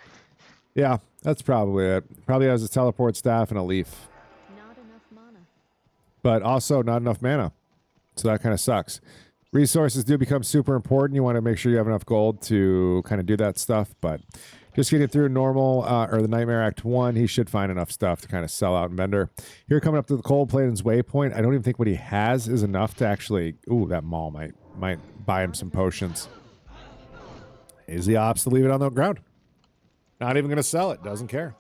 Yeah, that's probably it. Probably has a teleport staff and a leaf. Not enough mana. But also not enough mana. So that kind of sucks. Resources do become super important. You want to make sure you have enough gold to kind of do that stuff. But just getting through normal, or the Nightmare Act 1, he should find enough stuff to kind of sell out in Bender. Here coming up to the Cold Plains Waypoint, I don't even think what he has is enough to actually... Ooh, that Maul might buy him some potions. Is the ops to leave it on the ground. Not even going to sell it. Doesn't care.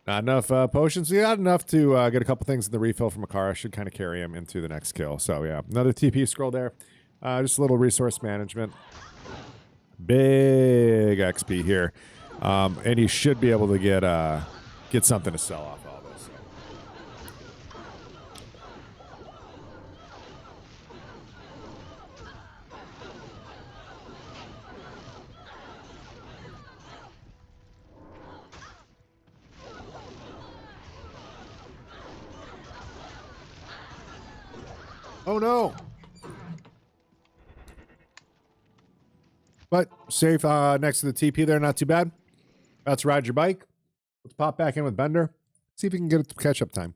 Not enough potions. We got enough to get a couple things in the refill from Makara. Should kind of carry him into the next kill. So, yeah. Another TP scroll there. Just a little resource management. Big XP here. And he should be able to get something to sell off all this. Oh no! But safe next to the TP there, not too bad. That's Ride Your Bike. Let's pop back in with Bender. See if we can get it to catch up time.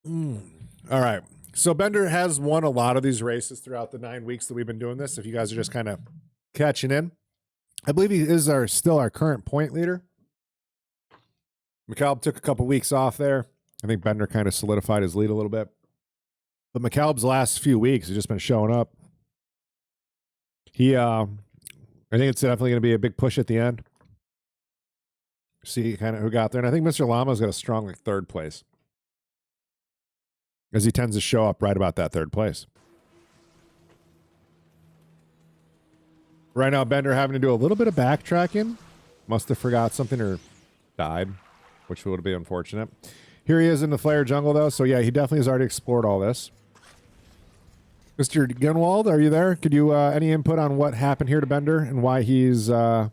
All right. So Bender has won a lot of these races throughout the 9 weeks that we've been doing this. If you guys are just kind of catching in. I believe he is still our current point leader. McCalb took a couple weeks off there. I think Bender kind of solidified his lead a little bit. But McCalb's last few weeks has just been showing up. I think it's definitely going to be a big push at the end. See kind of who got there. And I think Mr. Llama's got a strong like 3rd place. As he tends to show up right about that 3rd place. Right now, Bender having to do a little bit of backtracking. Must have forgot something or died, which would be unfortunate. Here he is in the Flare Jungle, though. So, yeah, he definitely has already explored all this. Mr. Gunwald, are you there? Could you, any input on what happened here to Bender and why he's having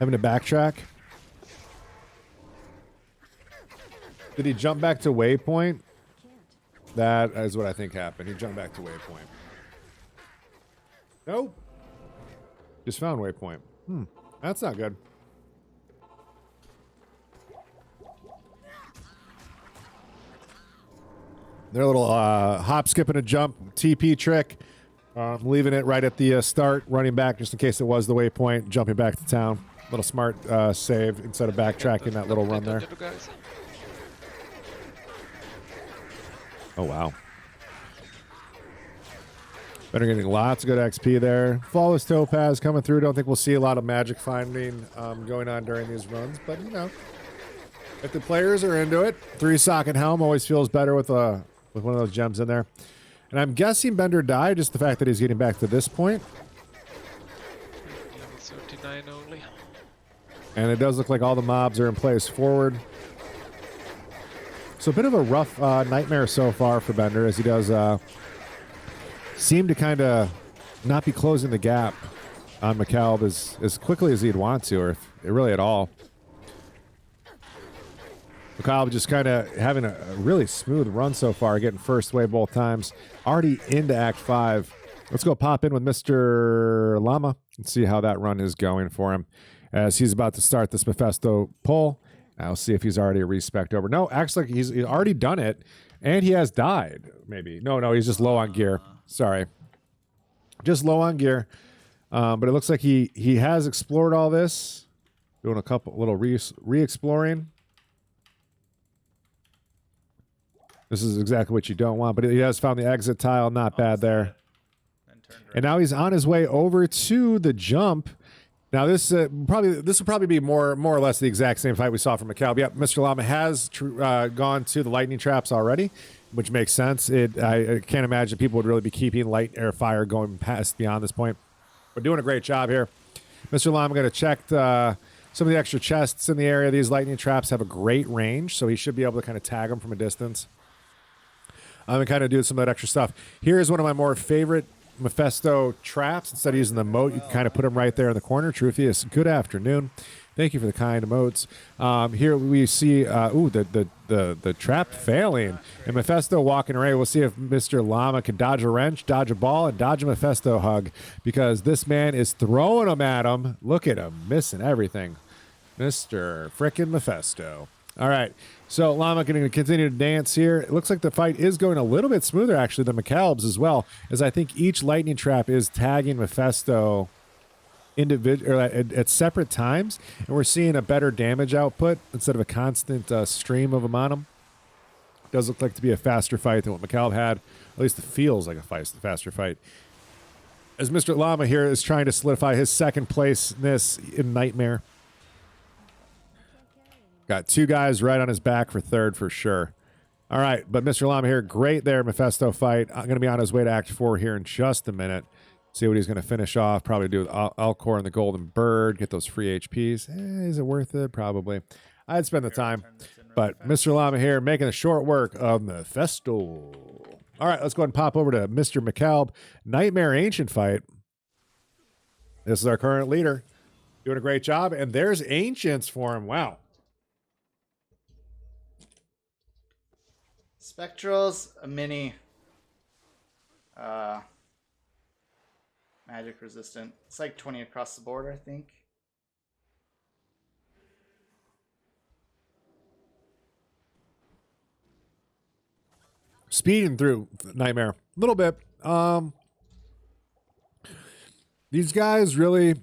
to backtrack? Did he jump back to Waypoint? That is what I think happened. He jumped back to Waypoint. Nope. Just found Waypoint. That's not good. Their little hop, skip, and a jump TP trick. Leaving it right at the start, running back just in case it was the waypoint, jumping back to town. Little smart save instead of backtracking that little run there. Oh, wow. Better getting lots of good XP there. Flawless Topaz coming through. Don't think we'll see a lot of magic finding going on during these runs, but you know, if the players are into it, 3-socket helm always feels better with one of those gems in there. And I'm guessing Bender died, just the fact that he's getting back to this point. Level 39 only. And it does look like all the mobs are in place forward. So a bit of a rough nightmare so far for Bender, as he does seem to kind of not be closing the gap on McCalb as quickly as he'd want to, or if really at all. McCalb just kind of having a really smooth run so far, getting first wave both times. Already into Act 5. Let's go pop in with Mr. Llama and see how that run is going for him as he's about to start this Mephisto pull. I'll see if he's already a respect over. No, acts like he's already done it, and he has died, maybe. No, he's just low on gear. Sorry. Just low on gear. But it looks like he has explored all this. Doing a couple little re-exploring. This is exactly what you don't want, but he has found the exit tile. Not bad there. Then turned And now he's on his way over to the jump. Now this will probably be more or less the exact same fight we saw from McCalb. Yep, Mr. Llama has gone to the lightning traps already, which makes sense. I can't imagine people would really be keeping light air fire going past beyond this point. We're doing a great job here. Mr. Llama going to check some of the extra chests in the area. These lightning traps have a great range, so he should be able to kind of tag them from a distance. And kind of do some of that extra stuff. Here's one of my more favorite Mephisto traps. Instead of using the moat, you can kind of put them right there in the corner. Truthius, good afternoon. Thank you for the kind emotes. Here we see the trap failing, and Mephisto walking away. We'll see if Mr. Llama can dodge a wrench, dodge a ball, and dodge a Mephisto hug, because this man is throwing them at him. Look at him, missing everything. Mr. Frickin' Mephisto. All right, so Llama going to continue to dance here. It looks like the fight is going a little bit smoother, actually, than McCalb's as well, as I think each lightning trap is tagging Mephisto at separate times, and we're seeing a better damage output instead of a constant stream of them on him. It does look like to be a faster fight than what McCalb had. At least it feels like a faster fight. As Mr. Llama here is trying to solidify his second place-ness in Nightmare. Got two guys right on his back for third for sure. All right, but Mr. Llama here, great there, Mephisto fight. I'm going to be on his way to Act 4 here in just a minute. See what he's going to finish off. Probably do with Alcor and the Golden Bird, get those free HPs. Is it worth it? Probably. I'd spend the time. But Mr. Llama here making a short work of Mephisto. All right, let's go ahead and pop over to Mr. McCalb. Nightmare Ancient fight. This is our current leader. Doing a great job. And there's Ancients for him. Wow. Spectral's a mini magic resistant. It's like 20 across the board, I think. Speeding through Nightmare a little bit. These guys really,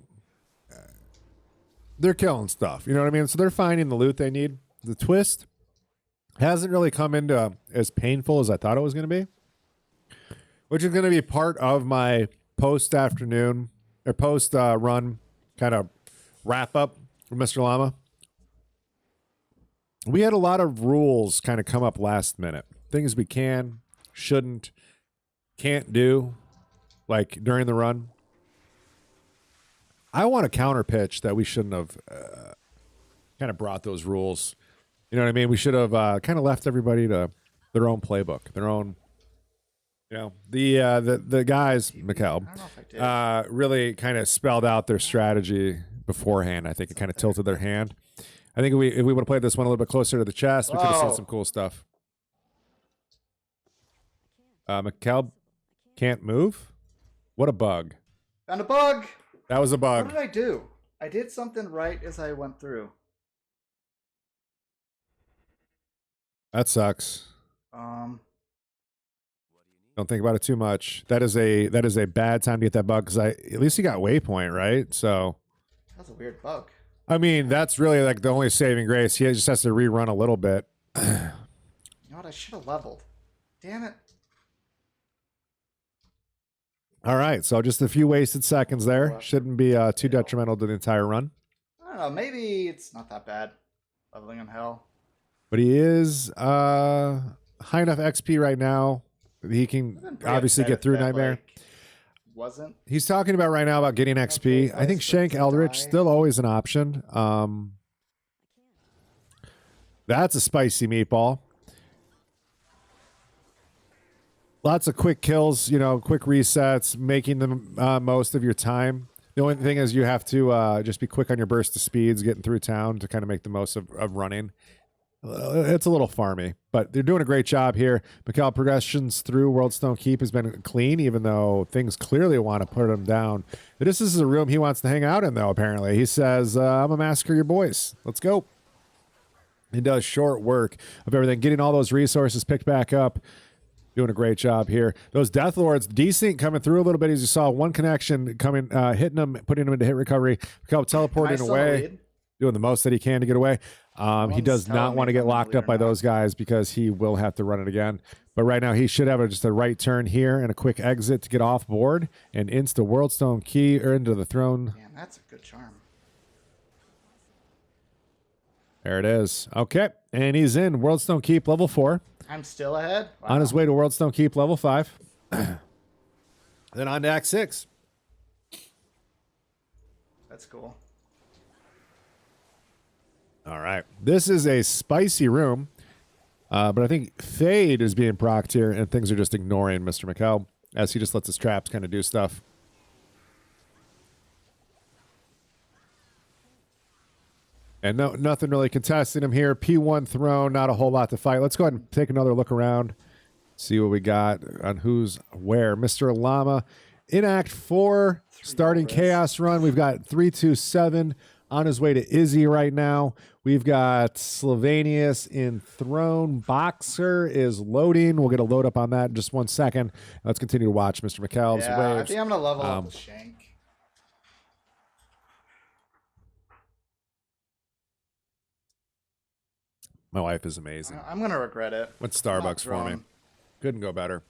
they're killing stuff. You know what I mean? So they're finding the loot they need. The twist hasn't really come into as painful as I thought it was going to be, which is going to be part of my post-afternoon or post-run kind of wrap-up for Mr. Llama. We had a lot of rules kind of come up last minute. Things we can, shouldn't, can't do, like during the run. I want to counter pitch that we shouldn't have kind of brought those rules. You know what I mean? We should have kind of left everybody to their own playbook, their own, you know, the guys, McCalb, really kind of spelled out their strategy beforehand. I think it kind of tilted their hand. I think if we would have played this one a little bit closer to the chest, we could have seen some cool stuff. McCalb can't move? What a bug. Found a bug! That was a bug. What did I do? I did something right as I went through. That sucks. Don't think about it too much. That is a bad time to get that bug, because at least he got waypoint, right? So That's a weird bug. I mean, that's really like the only saving grace. He just has to rerun a little bit. You know what? I should have leveled. Damn it. All right, so just a few wasted seconds there. Shouldn't be too detrimental to the entire run. I don't know. Maybe it's not that bad. Leveling on hell. But he is high enough XP right now. He can obviously get through Nightmare. Like, wasn't. He's talking about right now about getting XP. Okay, I think Shank Eldritch still always an option. That's a spicy meatball. Lots of quick kills, you know, quick resets, making the most of your time. The only thing is you have to just be quick on your burst of speeds, getting through town to kind of make the most of running. It's a little farmy, but they're doing a great job here. McCall progressions through World Stone Keep has been clean, even though things clearly want to put him down. But this is a room he wants to hang out in, though, apparently. He says, I'm going to massacre your boys. Let's go. He does short work of everything, getting all those resources picked back up. Doing a great job here. Those Death Lords, decent, coming through a little bit, as you saw. One connection coming, hitting them, putting them into hit recovery. McCall teleporting away. doing the most that he can to get away. He does not want to get locked up by those guys because he will have to run it again. But right now he should have just a right turn here and a quick exit to get off board and insta Worldstone Key or into the throne. Damn, that's a good charm. There it is. Okay. And he's in Worldstone Keep level 4. I'm still ahead. Wow. On his way to Worldstone Keep level 5. Then on to Act 6. That's cool. All right. This is a spicy room. But I think Fade is being procced here, and things are just ignoring Mr. McCall as he just lets his traps kind of do stuff. And nothing really contesting him here. P1 throne, not a whole lot to fight. Let's go ahead and take another look around. See what we got on who's where. Mr. Llama in Act 4, starting Chaos Run. We've got 327 on his way to Izzy right now. We've got Slovenius in Throne. Boxer is loading. We'll get a load up on that in just 1 second. Let's continue to watch Mr. McCall's Yeah, I waves. think I'm going to level up the Shank. My wife is amazing. I'm going to regret it. What's Starbucks for me? Couldn't go better.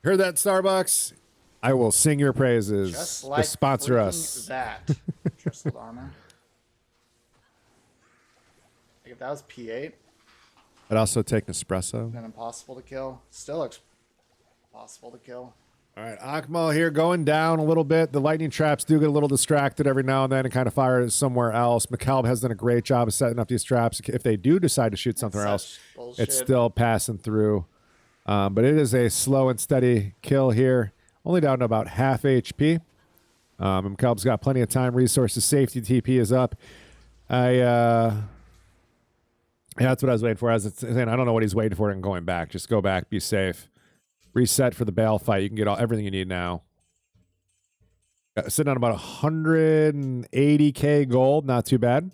Heard that, Starbucks? I will sing your praises. Just like to sponsor us. That. Trusted armor. Like if that was P8, I'd also take Nespresso. then impossible to kill. Still looks possible to kill. All right, Akmal here going down a little bit. The lightning traps do get a little distracted every now and then and kind of fire somewhere else. McCalb has done a great job of setting up these traps. If they do decide to shoot somewhere else, it's still passing through. But it is a slow and steady kill here. Only down to about half HP. McCalb's got plenty of time, resources, safety, TP is up. Yeah, that's what I was waiting for. I was saying, I don't know what he's waiting for and going back. Just go back, be safe. Reset for the Bale fight. You can get everything you need now. Sitting on about 180k gold. Not too bad.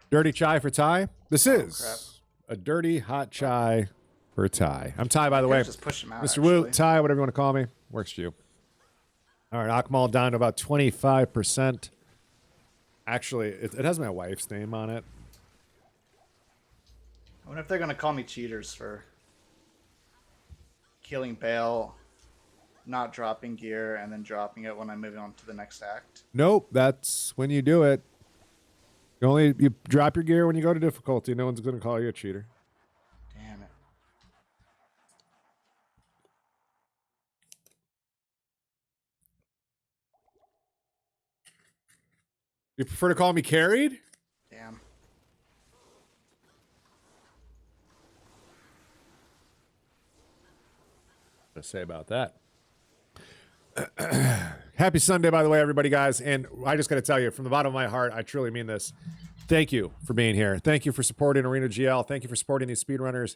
Dirty chai for Ty. This is a dirty hot chai for Ty. I'm Ty, by the way. Just push him out, Mr. Wu, Ty, whatever you want to call me. Works for you. All right, Akmal down to about 25%. Actually, it has my wife's name on it. I wonder if they're going to call me cheaters for killing Bale, not dropping gear, and then dropping it when I'm moving on to the next act. Nope, that's when you do it. You drop your gear when you go to difficulty. No one's going to call you a cheater. Damn it. You prefer to call me carried? Damn. To say about that. Happy Sunday, by the way, everybody, guys. And I just got to tell you, from the bottom of my heart, I truly mean this. Thank you for being here. Thank you for supporting ArenaGL. Thank you for supporting these speedrunners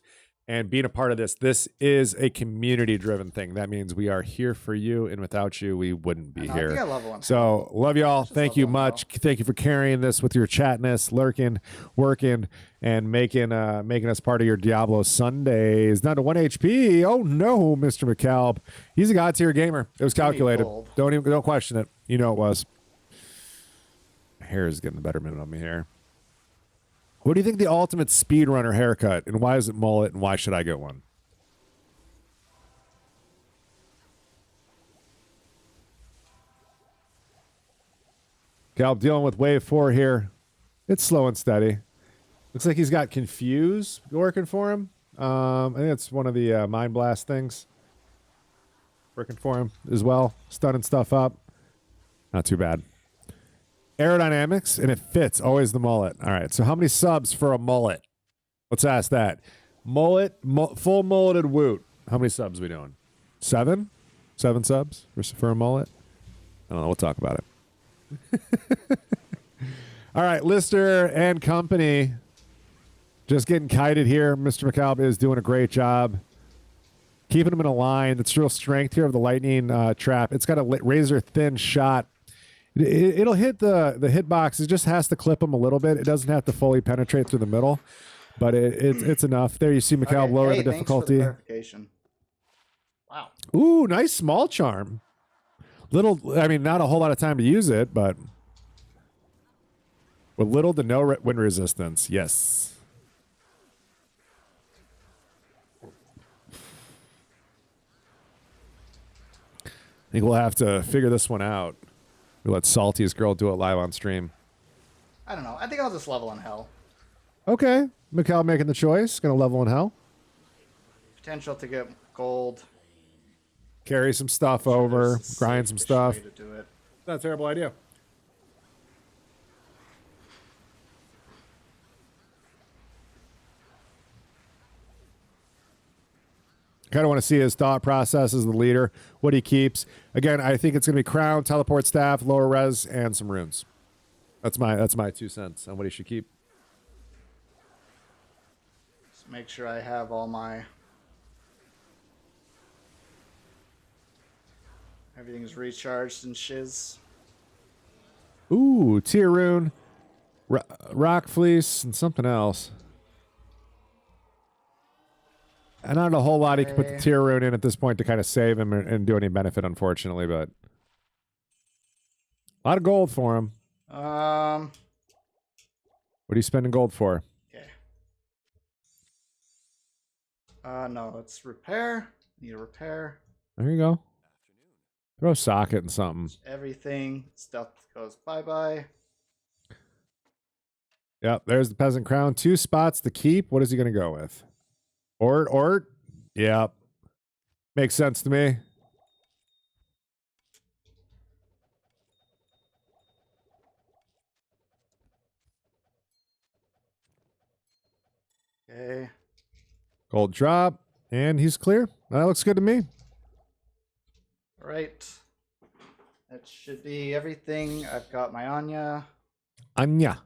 and being a part of this. This is a community-driven thing. That means we are here for you, and without you, we wouldn't be here. So love y'all. Thank you much. Thank you for carrying this with your chatness, lurking, working, and making us part of your Diablo Sundays. Down to 1 HP. Oh no, Mr. McCalb. He's a god tier gamer. It was calculated. Don't question it. You know it was. My hair is getting the betterment of me here. What do you think the ultimate speedrunner haircut, and why is it mullet, and why should I get one? Cal dealing with wave 4 here. It's slow and steady. Looks like he's got Confuse working for him. I think it's one of the Mind Blast things working for him as well. Stunning stuff up. Not too bad. Aerodynamics, and it fits. Always the mullet. All right, so how many subs for a mullet? Let's ask that. Mullet, full mulleted woot. How many subs are we doing? 7? 7 subs for a mullet? I don't know. We'll talk about it. All right, Lister and company. Just getting kited here. Mr. McCalb is doing a great job. Keeping him in a line. That's real strength here of the lightning trap. It's got a razor thin shot. It'll hit the hitbox. It just has to clip them a little bit. It doesn't have to fully penetrate through the middle, but it's enough. There you see McCall lower the difficulty. Wow. Ooh, nice small charm. Not a whole lot of time to use it, but With little to no wind resistance. Yes. I think we'll have to figure this one out. We let Salty's girl do it live on stream. I don't know. I think I'll just level in hell. Okay. Mikal making the choice. Going to level in hell. Potential to get gold. Carry some stuff over. Grind some stuff. To do it. Not a terrible idea. Kind of want to see his thought process as the leader, what he keeps. Again, I think it's going to be crown, teleport staff, lower res, and some runes. That's my 2 cents on what he should keep. Just make sure I have all my... Everything's recharged and shiz. Ooh, tier rune, rock fleece, and something else. And not a whole lot he can put the tier rune in at this point to kind of save him and do any benefit, unfortunately, but a lot of gold for him. What are you spending gold for? Okay. No, it's repair. Need a repair. There you go. Throw a socket and something. Everything. Stuff goes bye-bye. Yep, there's the peasant crown. 2 spots to keep. What is he going to go with? Ort? Yep. Makes sense to me. Okay. Gold drop. And he's clear. That looks good to me. All right. That should be everything. I've got my Anya. Anya.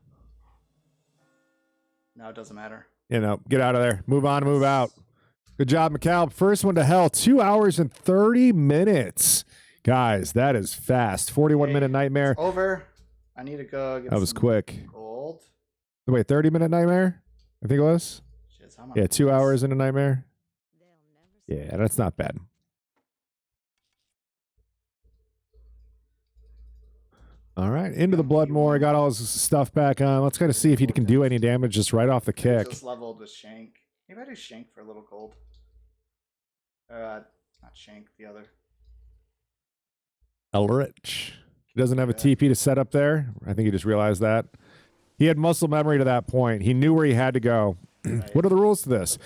No, it doesn't matter. You know, get out of there. Move on, move out. Good job, Mikal. First one to hell. 2 hours and 30 minutes. Guys, that is fast. 41-minute nightmare. It's over. I need to go get That was quick. gold. Wait, 30-minute nightmare? I think it was. Jeez, how am I Yeah, 2 hours in a nightmare. Yeah, that's not bad. All right, into the Bloodmore. Got all his stuff back on. Let's kind of see if he can do any damage just right off the kick. Just leveled with Shank. Maybe I do Shank for a little gold. Not Shank, the other. Elrich. He doesn't have a TP to set up there. I think he just realized that. He had muscle memory to that point. He knew where he had to go. Right. What are the rules to this?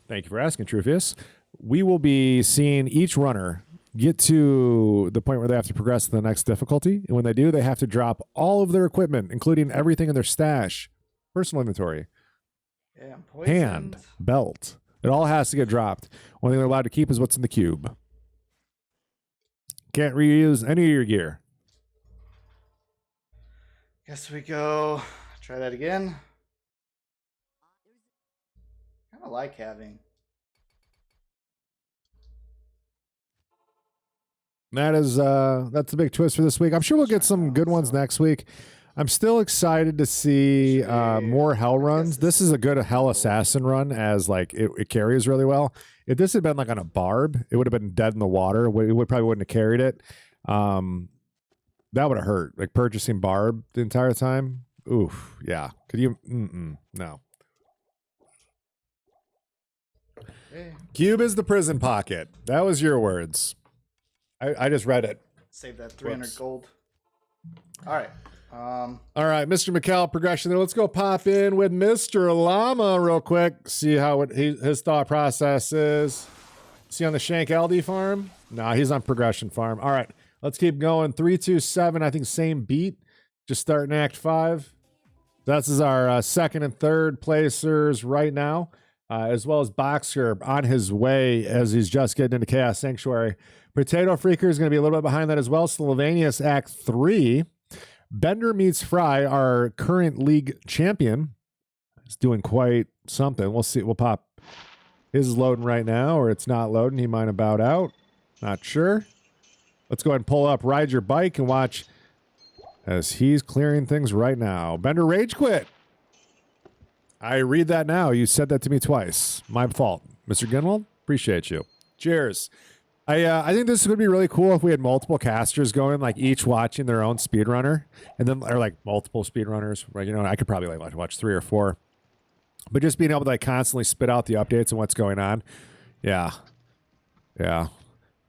Thank you for asking, Trufius. We will be seeing each runner get to the point where they have to progress to the next difficulty. And when they do, they have to drop all of their equipment, including everything in their stash, personal inventory, hand, belt. It all has to get dropped. Only thing they're allowed to keep is what's in the cube. Can't reuse any of your gear. Guess we go try that again. Kind of like having. That's a big twist for this week. I'm sure we'll get some good ones next week. I'm still excited to see more hell runs. This is a good hell assassin run, as like it carries really well. If this had been like on a barb, it would have been dead in the water. It probably wouldn't have carried it. That would have hurt. Like purchasing barb the entire time. Oof. Yeah. Could you? No. Cube is the prison pocket. That was your words. I just read it. Save that 300 gold. All right. All right, Mr. Mikal progression there. Let's go pop in with Mr. Llama real quick. See how his thought process is. Is he on the Shank LD farm? No, he's on progression farm. All right, let's keep going. 3-2-7, I think same beat. Just starting Act 5. This is our second and third placers right now, as well as Boxer on his way as he's just getting into Chaos Sanctuary. Potato Freaker is going to be a little bit behind that as well. Slovenius Act 3. Bender meets Fry, our current league champion, is doing quite something. We'll see. We'll pop. His is loading right now, or it's not loading. He might have bowed out. Not sure. Let's go ahead and pull up Ride Your Bike and watch as he's clearing things right now. Bender rage quit. I read that now. You said that to me twice. My fault. Mr. Gunwald, appreciate you. Cheers. I think this would be really cool if we had multiple casters going, like each watching their own speedrunner, and then or like multiple speedrunners. Right? You know, I could probably like watch 3 or 4, but just being able to like constantly spit out the updates and what's going on. Yeah.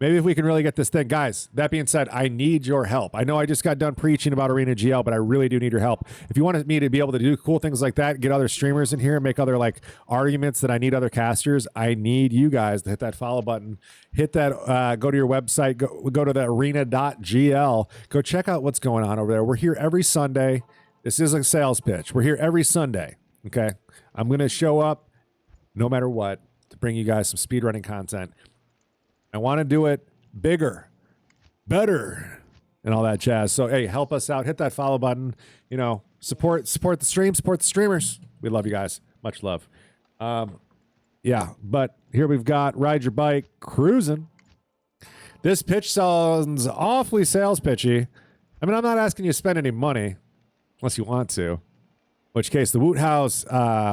Maybe if we can really get this thing. Guys, that being said, I need your help. I know I just got done preaching about ArenaGL, but I really do need your help. If you wanted me to be able to do cool things like that, get other streamers in here, and make other like arguments that I need other casters, I need you guys to hit that follow button. Hit that, go to your website, go to the arena.gl. Go check out what's going on over there. We're here every Sunday. This is a sales pitch. We're here every Sunday, okay? I'm going to show up no matter what to bring you guys some speedrunning content. I want to do it bigger, better, and all that jazz. So, hey, help us out. Hit that follow button. You know, support the stream, support the streamers. We love you guys. Much love. Yeah, but here we've got Ride Your Bike cruising. This pitch sounds awfully sales pitchy. I mean, I'm not asking you to spend any money unless you want to. In which case, the Woot House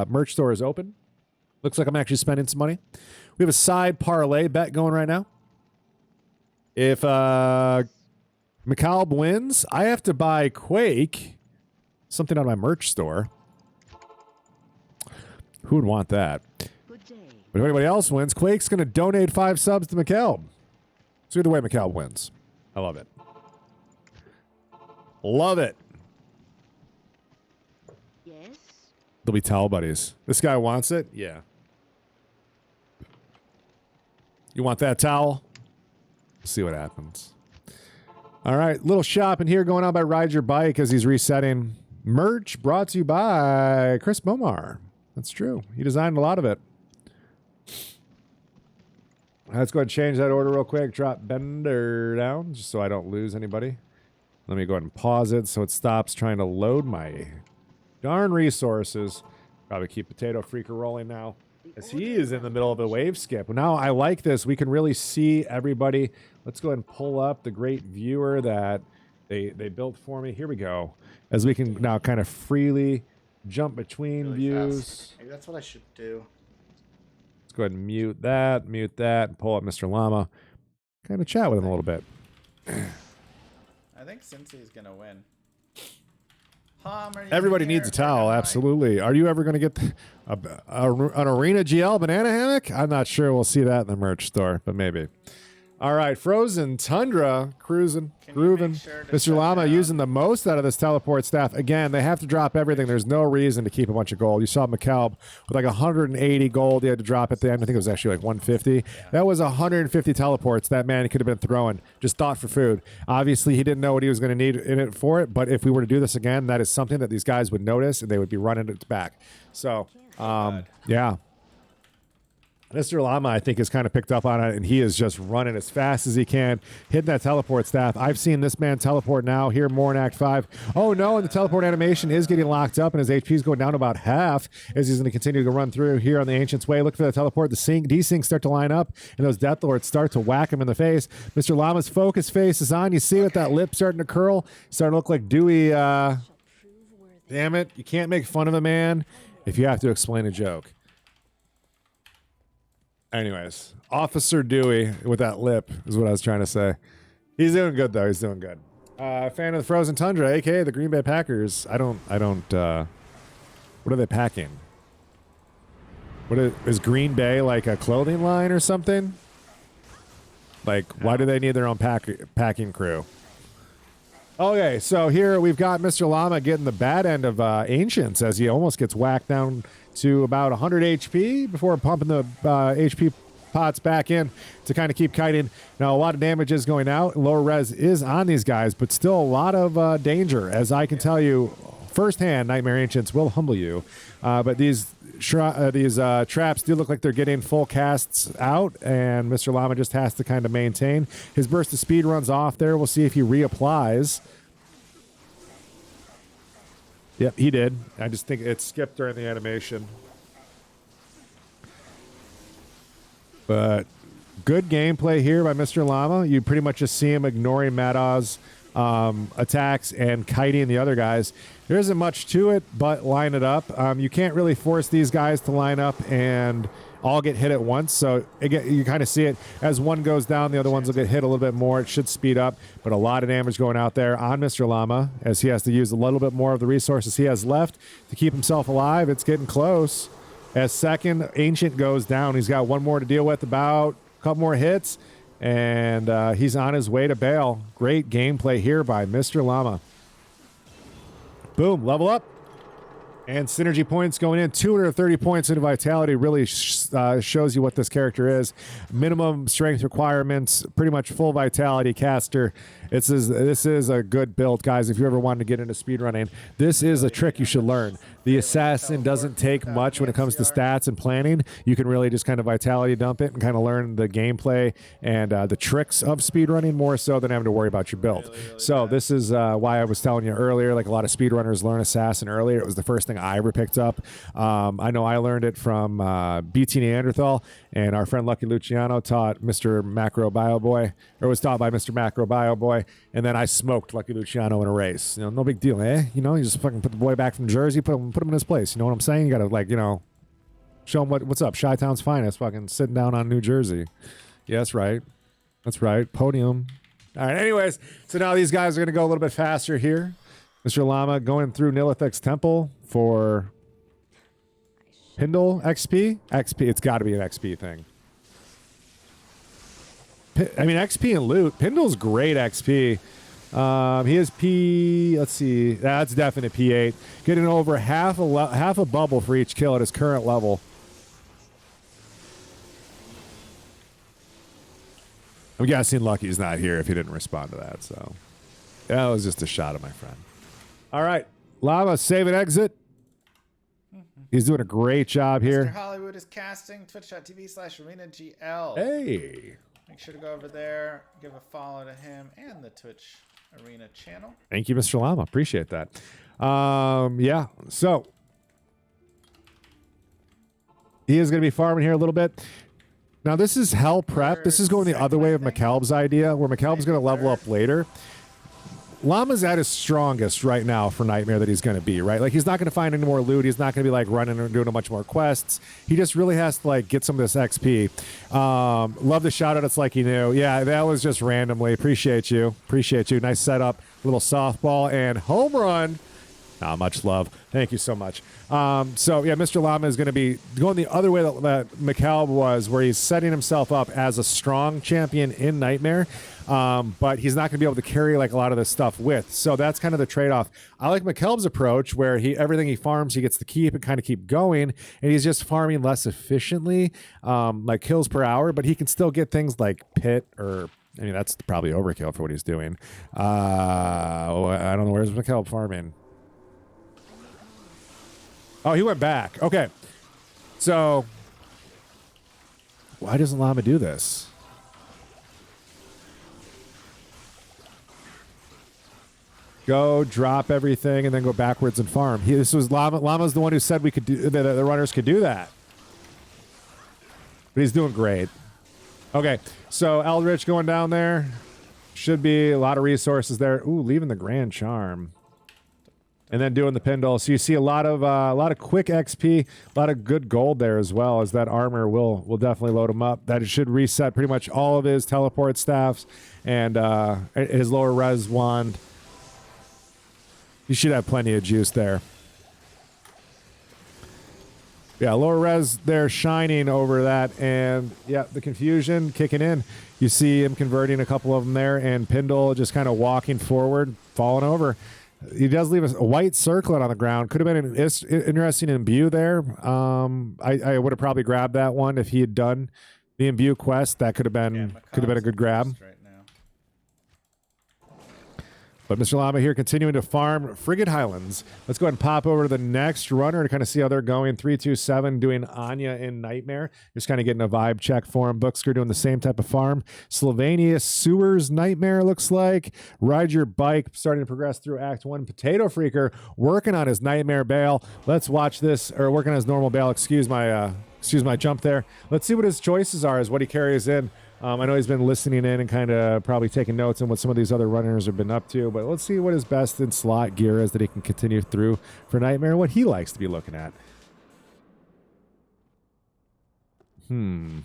merch store is open. Looks like I'm actually spending some money. We have a side parlay bet going right now. If McCalb wins, I have to buy Quake something out of my merch store. Who would want that? But if anybody else wins, Quake's going to donate 5 subs to McCalb. So either way, McCalb wins. I love it. Love it. Yes. They'll be towel buddies. This guy wants it? Yeah. You want that towel? We'll see what happens. All right, little shopping here going on by Ride Your Bike as he's resetting. Merch brought to you by Chris Momar. That's true. He designed a lot of it. Let's go ahead and change that order real quick. Drop Bender down just so I don't lose anybody. Let me go ahead and pause it so it stops trying to load my darn resources. Probably keep Potato Freaker rolling now, as he is in the middle of a wave skip. Now I like this. We can really see everybody. Let's go ahead and pull up the great viewer that they built for me. Here we go. As we can now kind of freely jump between really views. Fast. Maybe that's what I should do. Let's go ahead and mute that, and pull up Mr. Llama. Kind of chat with him a little bit. I think Cincy's going to win. Everybody needs a towel, absolutely. Are you ever going to get an ArenaGL banana hammock? I'm not sure. We'll see that in the merch store, but maybe. All right, Frozen Tundra, cruising, grooving. Sure Mr. Llama using the most out of this teleport staff. Again, they have to drop everything. There's no reason to keep a bunch of gold. You saw McCalb with like 180 gold. He had to drop at the end. I think it was actually like 150. Yeah. That was 150 teleports that man could have been throwing. Just thought for food. Obviously, he didn't know what he was going to need in it for it, but if we were to do this again, that is something that these guys would notice, and they would be running it back. So, yeah. Mr. Llama, I think, has kind of picked up on it, and he is just running as fast as he can, hitting that teleport staff. I've seen this man teleport now, here more in Act 5. Oh, no, and the teleport animation is getting locked up, and his HP is going down to about half as he's going to continue to run through here on the Ancient's Way. Look for the teleport. The desyncs start to line up, and those Death Lords start to whack him in the face. Mr. Llama's focus face is on. You see with that lip starting to curl, starting to look like Dewey. Damn it, you can't make fun of a man if you have to explain a joke. Anyways, Officer Dewey with that lip is what I was trying to say. He's doing good, though. He's doing good. Fan of the Frozen Tundra, a.k.a. the Green Bay Packers. I don't, what are they packing? Is Green Bay like a clothing line or something? Like, why do they need their own packing crew? Okay, so here we've got Mr. Llama getting the bad end of Ancients as he almost gets whacked down to about 100 HP before pumping the HP pots back in to kind of keep kiting. Now, a lot of damage is going out. Lower res is on these guys, but still a lot of danger. As I can tell you firsthand, Nightmare Ancients will humble you. But these traps do look like they're getting full casts out, and Mr. Llama just has to kind of maintain. His burst of speed runs off there. We'll see if he reapplies. Yep, he did. I just think it skipped during the animation. But good gameplay here by Mr. Llama. You pretty much just see him ignoring Madaw's attacks and kiting the other guys. There isn't much to it, but line it up. You can't really force these guys to line up and all get hit at once. So you kind of see it as one goes down, the other ones will get hit a little bit more. It should speed up, but a lot of damage going out there on Mr. Llama as he has to use a little bit more of the resources he has left to keep himself alive. It's getting close. As second Ancient goes down, he's got one more to deal with, about a couple more hits, and he's on his way to bail. Great gameplay here by Mr. Llama. Boom, level up. And synergy points going in. 230 points into vitality really shows you what this character is. Minimum strength requirements, pretty much full vitality caster. This is a good build, guys. If you ever wanted to get into speedrunning, this is a trick you should learn. The assassin doesn't take much when it comes to stats and planning. You can really just kind of vitality dump it and kind of learn the gameplay and the tricks of speedrunning more so than having to worry about your build. So this is why I was telling you earlier, like a lot of speedrunners learn assassin earlier. It was the first thing I ever picked up. I know I learned it from BT Neanderthal, and our friend Lucky Luciano taught Mr. Macro Bio Boy, or was taught by Mr. Macro Bio Boy, and then I smoked Lucky Luciano in a race. You know, no big deal, eh? You know, you just fucking put the boy back from Jersey, put him in his place. You know what I'm saying? You gotta, like, you know, show him what's up. Chi-Town's finest, fucking sitting down on New Jersey. Yeah, that's right. That's right. Podium. All right, anyways, so now these guys are gonna go a little bit faster here. Mr. Llama going through Nilithek's temple for Pindle XP? XP, it's got to be an XP thing. I mean, XP and loot. Pindle's great XP. He has P, let's see, that's definite P8. Getting over half a bubble for each kill at his current level. I'm guessing Lucky's not here if he didn't respond to that, so that was just a shot at my friend. All right, Llama, save and exit. He's doing a great job here. Mr. Hollywood is casting, twitch.tv/ArenaGL. Hey. Make sure to go over there, give a follow to him and the Twitch Arena channel. Thank you, Mr. Llama. Appreciate that. Yeah, so he is going to be farming here a little bit. Now, this is hell prep. This is going the other way of McCalb's idea, where McCalb's going to level up later. Llama's at his strongest right now for Nightmare that he's going to be, right? Like, he's not going to find any more loot. He's not going to be, like, running and doing a bunch more quests. He just really has to, like, get some of this XP. Love the shout-out. It's like he knew. Yeah, that was just randomly. Appreciate you. Appreciate you. Nice setup. Little softball and home run. Much love. Thank you so much. So, yeah, Mr. Llama is going to be going the other way that McCalb was, where he's setting himself up as a strong champion in Nightmare, but he's not going to be able to carry, like, a lot of this stuff with. So that's kind of the trade-off. I like McCalb's approach, where everything he farms, he gets to keep and kind of keep going, and he's just farming less efficiently, like kills per hour, but he can still get things like Pit or... I mean, that's probably overkill for what he's doing. I don't know. Where's McCalb farming? Oh, he went back. Okay. So, why doesn't Llama do this? Go, drop everything, and then go backwards and farm. This was Llama's the one who said we could do that. The runners could do that. But he's doing great. Okay, so Eldritch going down there. Should be a lot of resources there. Ooh, leaving the Grand Charm. And then doing the Pindle. So you see a lot of quick XP, a lot of good gold there as well, as that armor will definitely load him up. That should reset pretty much all of his teleport staffs and his lower res wand. You should have plenty of juice there. Yeah, lower res there shining over that, and yeah, the confusion kicking in. You see him converting a couple of them there, and Pindle just kind of walking forward, falling over. He does leave a white circlet on the ground. Could have been an interesting imbue there. I would have probably grabbed that one if he had done the imbue quest. That could have been a good grab. Right now. But Mr. Llama here continuing to farm Frigate Highlands. Let's go ahead and pop over to the next runner to kind of see how they're going. 327 doing Anya in Nightmare. Just kind of getting a vibe check for him. Booksker doing the same type of farm. Slovenia Sewers Nightmare looks like. Ride Your Bike starting to progress through Act 1. Potato Freaker working on his Nightmare bail. Let's watch this, or working on his normal bail. Excuse my jump there. Let's see what his choices are as what he carries in. I know he's been listening in and kind of probably taking notes on what some of these other runners have been up to, but let's see what his best in slot gear is that he can continue through for Nightmare, what he likes to be looking at. Not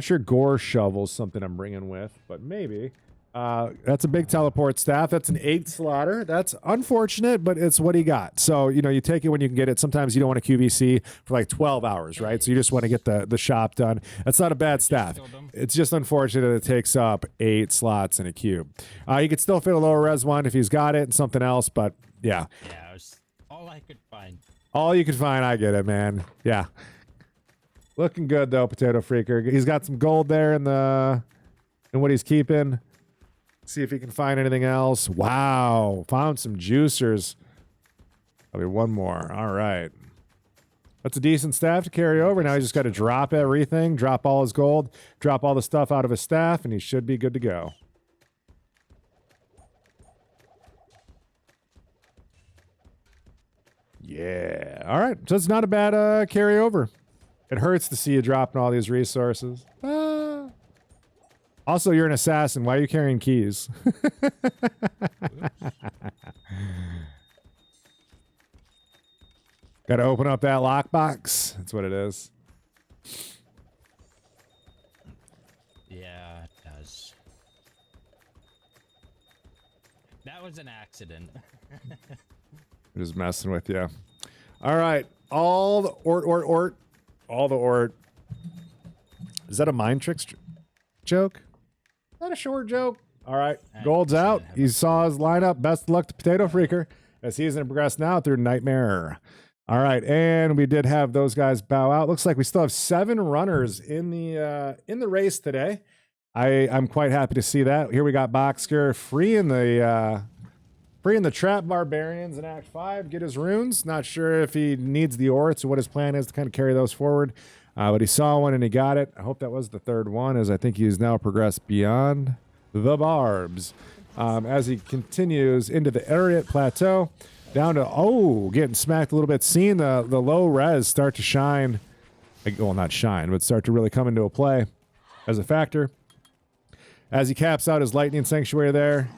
sure Gore Shovel's something I'm bringing with, but maybe. That's a big teleport staff. That's an 8 slaughter. That's unfortunate, but it's what he got. So, you know, you take it when you can get it. Sometimes you don't want a QVC for like 12 hours, right? So you just want to get the shop done. That's not a bad staff. It's just unfortunate that it takes up 8 slots in a cube. You could still fit a lower res one if he's got it and something else, but yeah. Yeah, it was all I could find. All you could find, I get it, man. Yeah. Looking good though, Potato Freaker. He's got some gold there in what he's keeping. See if he can find anything else. Wow. Found some juicers. That'll be one more. All right. That's a decent staff to carry over. Now he's just got to drop everything, drop all his gold, drop all the stuff out of his staff, and he should be good to go. Yeah. All right. So it's not a bad carryover. It hurts to see you dropping all these resources. Also, you're an assassin. Why are you carrying keys? Got to open up that lockbox. That's what it is. Yeah, it does. That was an accident. Just messing with you. All right. All the ort. All the ort. Is that a mind tricks joke? Is that a short joke? All right. Gold's out. He saw his lineup. Best of luck to Potato Freaker as he's going to progress now through Nightmare. All right. And we did have those guys bow out. Looks like we still have 7 runners in the race today. I'm quite happy to see that. Here we got Boxker freeing the Trap Barbarians in Act 5, get his runes. Not sure if he needs the orts or what his plan is to kind of carry those forward. But he saw one and he got it. I hope that was the 3rd one, as I think he's now progressed beyond the barbs. As he continues into the Ariat Plateau, down to, getting smacked a little bit. Seeing the low res start to shine. Well, not shine, but start to really come into a play as a factor. As he caps out his Lightning Sanctuary there,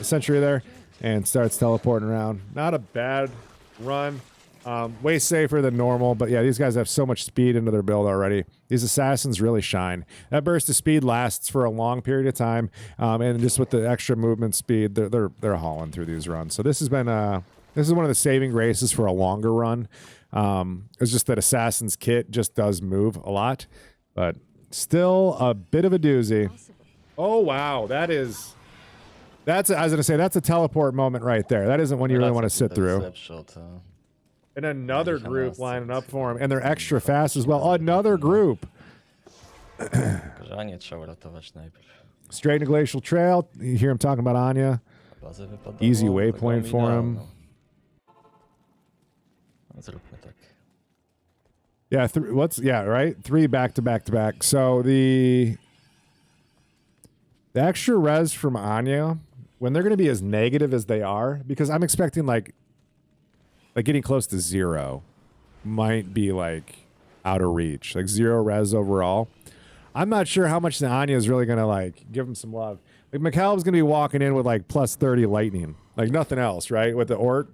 Century there, and starts teleporting around. Not a bad run. Way safer than normal, but yeah, these guys have so much speed into their build already. These assassins really shine. That burst of speed lasts for a long period of time, and just with the extra movement speed, they're hauling through these runs. So this has been this is one of the saving graces for a longer run. It's just that Assassin's kit just does move a lot, but still a bit of a doozy. Oh wow, I was gonna say that's a teleport moment right there. That isn't one you really want to sit through. And another group lining up for him, and they're extra fast as well. Another group. Straight into Glacial Trail. You hear him talking about Anya. Easy waypoint for him. Yeah, right? 3 back to back to back. So the extra res from Anya, when they're going to be as negative as they are, because I'm expecting like getting close to 0 might be like out of reach, like 0 res overall. I'm not sure how much the Anya is really going to like give him some love. Like McCallum's going to be walking in with like plus 30 lightning, like nothing else, right? With the Ort.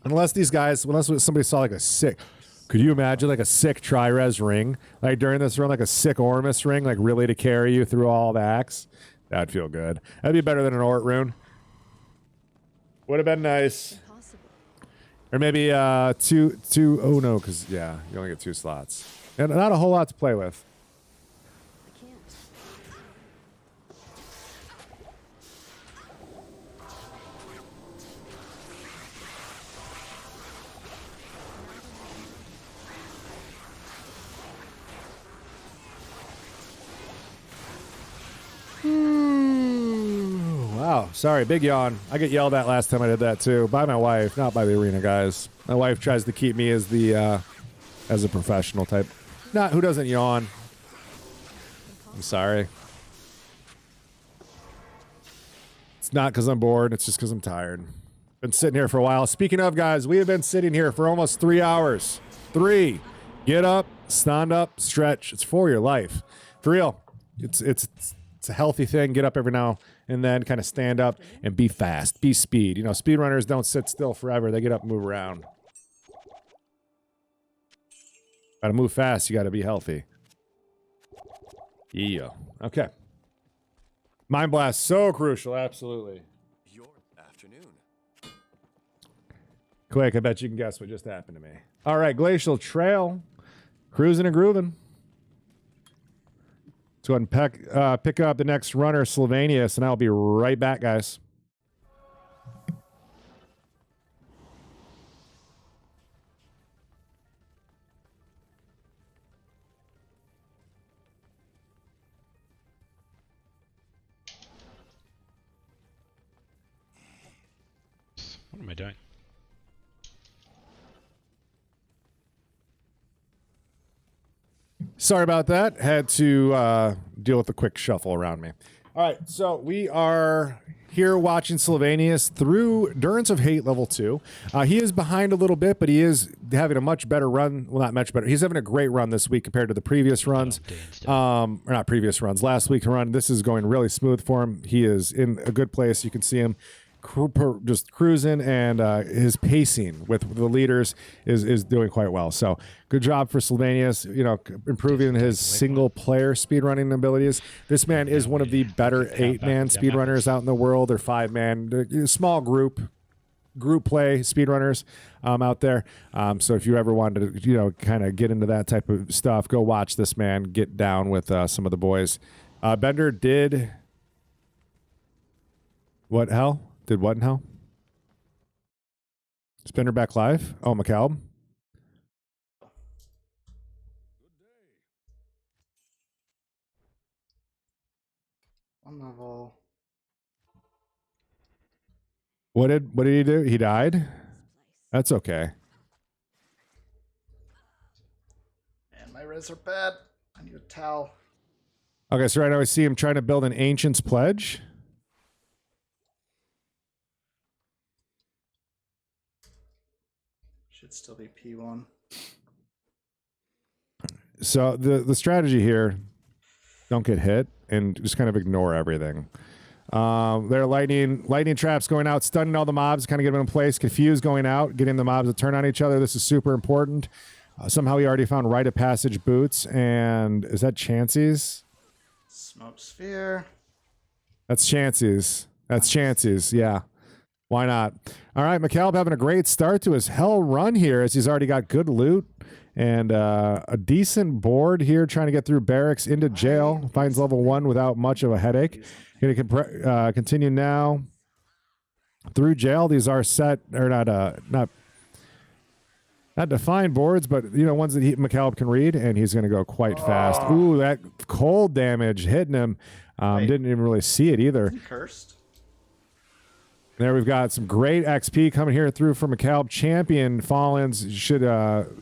Unless somebody saw like a sick, could you imagine like a sick tri-res ring? Like during this run, like a sick Ormus ring, like really to carry you through all the acts? That'd feel good. That'd be better than an Ort rune. Would have been nice. Or maybe two. Oh no, because yeah, you only get 2 slots, and not a whole lot to play with. Wow, sorry, big yawn. I get yelled at last time I did that too, by my wife, not by the arena guys. My wife tries to keep me as as a professional type. Not who doesn't yawn. I'm sorry. It's not because I'm bored, it's just because I'm tired. Been sitting here for a while. Speaking of guys, we have been sitting here for almost 3 hours. 3. Get up, stand up, stretch. It's for your life. For real. It's a healthy thing. Get up every now and then, kind of stand up and be fast, be speed. You know, speedrunners don't sit still forever. They get up and move around. Gotta move fast. You gotta be healthy. Yeah. Okay. Mind Blast, so crucial. Absolutely. Your afternoon. Quick, I bet you can guess what just happened to me. All right, Glacial Trail. Cruising and grooving. Let's go ahead and pick up the next runner, Slovenius, and I'll be right back, guys. What am I doing? Sorry about that. Had to deal with a quick shuffle around me. All right, so we are here watching Slovenius through Endurance of Hate level 2. He is behind a little bit, but he is having a much better run. Well, not much better. He's having a great run this week compared to the previous runs. Or not previous runs. Last week's run. This is going really smooth for him. He is in a good place. You can see him just cruising, and his pacing with the leaders is doing quite well. So good job for Slovenius, you know, improving his single player speedrunning abilities. This man is one of the better 8-man speedrunners out in the world, or 5-man, small group play speedrunners out there. So if you ever wanted to, you know, kind of get into that type of stuff, go watch this man get down with some of the boys. Bender did what hell? Did what in hell? Spinner back live? Oh, McCalb. One level. What did he do? He died? That's okay. Man, my res are bad. I need a towel. Okay, so right now I see him trying to build an Ancient's Pledge. Should still be P1. So the strategy here, don't get hit and just kind of ignore everything. There are lightning traps going out, stunning all the mobs, kind of getting them in place. Confused going out, getting the mobs to turn on each other. This is super important. Somehow he already found rite of passage boots, and is that Chancy's? Smoke sphere. That's Chancy's. That's Chancy's. Yeah. Why not? All right, McCalb having a great start to his hell run here, as he's already got good loot and a decent board here, trying to get through barracks into jail. Finds level 1 without much of a headache. Going to continue now through jail. These are set, or not defined boards, but you know, ones that McCalb can read, and he's going to go quite fast. Ooh, that cold damage hitting him. Didn't even really see it either. Cursed. There we've got some great XP coming here through from McCalb. Champion Fallens should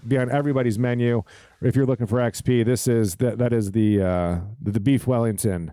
be on everybody's menu if you're looking for XP. This is that is the Beef Wellington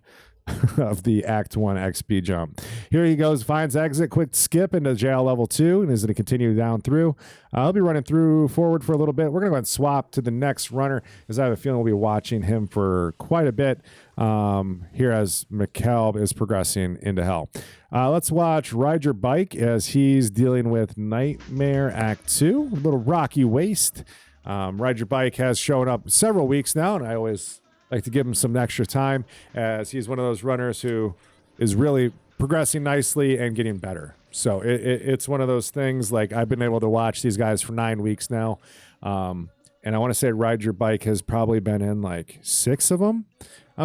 of the Act 1 XP jump. Here he goes, finds exit, quick skip into jail level 2, and is going to continue down through. I'll be running forward for a little bit. We're going to go ahead and swap to the next runner, as I have a feeling we'll be watching him for quite a bit here as McCalb is progressing into hell. Let's watch Ride Your Bike as he's dealing with Nightmare Act 2, a little rocky waste. Ride Your Bike has shown up several weeks now, and I always like to give him some extra time, as he's one of those runners who is really progressing nicely and getting better. So it's one of those things, like I've been able to watch these guys for 9 weeks now. And I want to say Ride Your Bike has probably been in like 6 of them.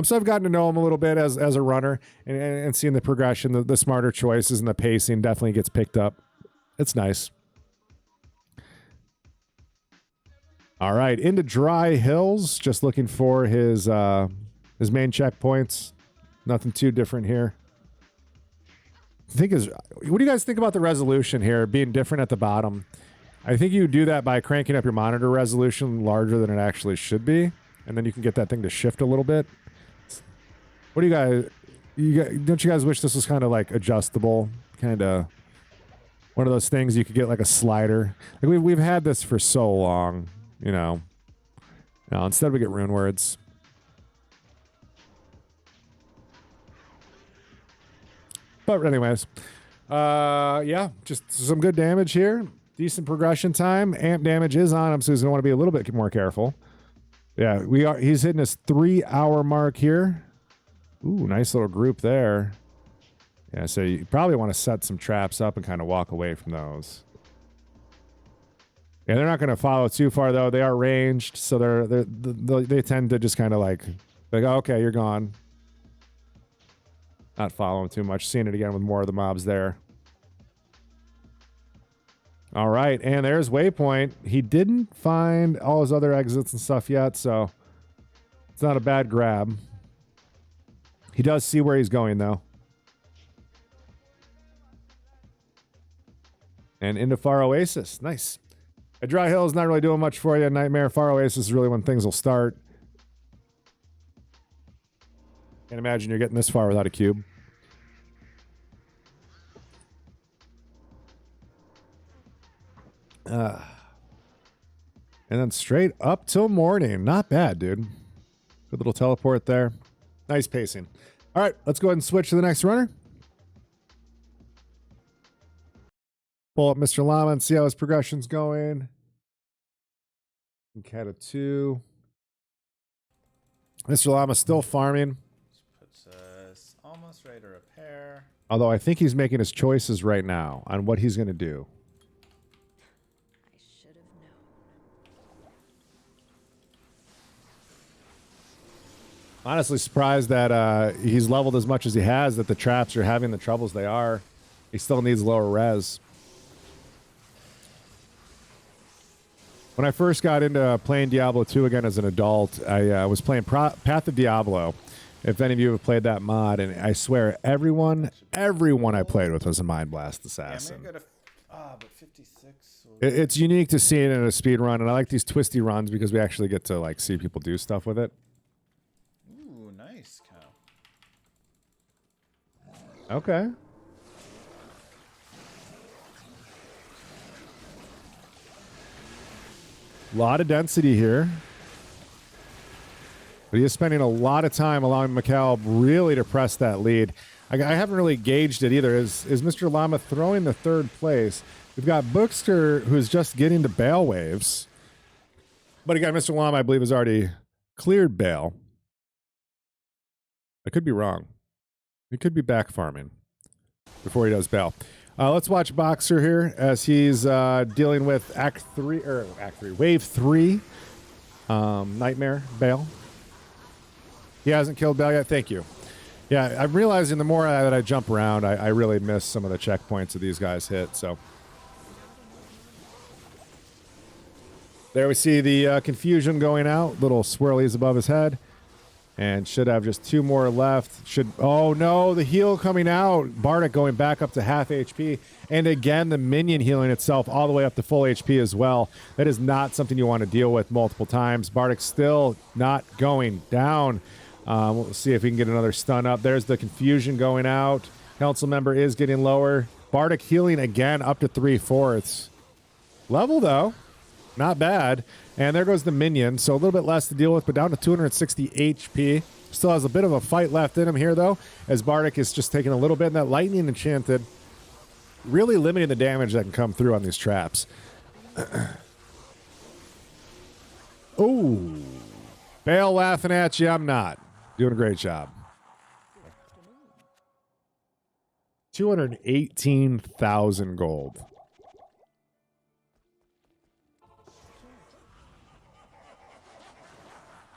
So I've gotten to know him a little bit as a runner, and seeing the progression, the smarter choices, and the pacing definitely gets picked up. It's nice. All right, into Dry Hills, just looking for his main checkpoints. Nothing too different here. What do you guys think about the resolution here being different at the bottom? I think you do that by cranking up your monitor resolution larger than it actually should be, and then you can get that thing to shift a little bit. What do you guys? Don't you guys wish this was kind of like adjustable, kind of one of those things you could get like a slider? Like we've had this for so long. You know, no, instead we get rune words. But anyways, yeah, just some good damage here. Decent progression time. Amp damage is on him, so he's going to want to be a little bit more careful. Yeah, he's hitting his 3-hour mark here. Ooh, nice little group there. Yeah, so you probably want to set some traps up and kind of walk away from those. Yeah, they're not going to follow too far though. They are ranged, so they tend to just kind of like, oh, okay, you're gone. Not following too much. Seeing it again with more of the mobs there. All right, and there's Waypoint. He didn't find all his other exits and stuff yet, so it's not a bad grab. He does see where he's going, though. And into Far Oasis. Nice. A Dry Hill is not really doing much for you. Nightmare. Far Oasis is really when things will start. Can't imagine you're getting this far without a cube. And then straight up till morning. Not bad, dude. Good little teleport there. Nice pacing. All right, let's go ahead and switch to the next runner. Pull up Mr. Llama and see how his progression's going. Cat of 2. Mr. Llama's still farming. Puts us almost ready to repair. Although I think he's making his choices right now on what he's going to do. I should have known. Honestly surprised that he's leveled as much as he has, that the traps are having the troubles they are. He still needs lower res. When I first got into playing Diablo 2 again as an adult, I was playing Path of Diablo. If any of you have played that mod, and I swear everyone I played with was a Mind Blast assassin. Yeah, but 56. It's unique to see it in a speed run, and I like these twisty runs because we actually get to like see people do stuff with it. Ooh, nice cow. Okay. A lot of density here. But he is spending a lot of time allowing McCall really to press that lead. I haven't really gauged it either. Is Mr. Llama throwing the third place? We've got Bookster, who's just getting to Bale Waves. But again, Mr. Llama, I believe, has already cleared Bale. I could be wrong. He could be back farming before he does Bale. Let's watch Boxer here as he's dealing with Wave 3, Nightmare, Bale. He hasn't killed Bale yet. Thank you. Yeah, I'm realizing the more that I jump around, I really miss some of the checkpoints that these guys hit. So there we see the confusion going out. Little swirlies above his head. And should have just 2 more left. Oh no, the heal coming out. Bardic going back up to half HP. And again, the minion healing itself all the way up to full HP as well. That is not something you want to deal with multiple times. Bardic still not going down. We'll see if we can get another stun up. There's the confusion going out. Council member is getting lower. Bardic healing again up to 3/4. Level though. Not bad. And there goes the minion. So a little bit less to deal with, but down to 260 HP. Still has a bit of a fight left in him here, though, as Bardic is just taking a little bit. And that Lightning Enchanted really limiting the damage that can come through on these traps. Oh. Bale laughing at you. I'm not. Doing a great job. 218,000 gold.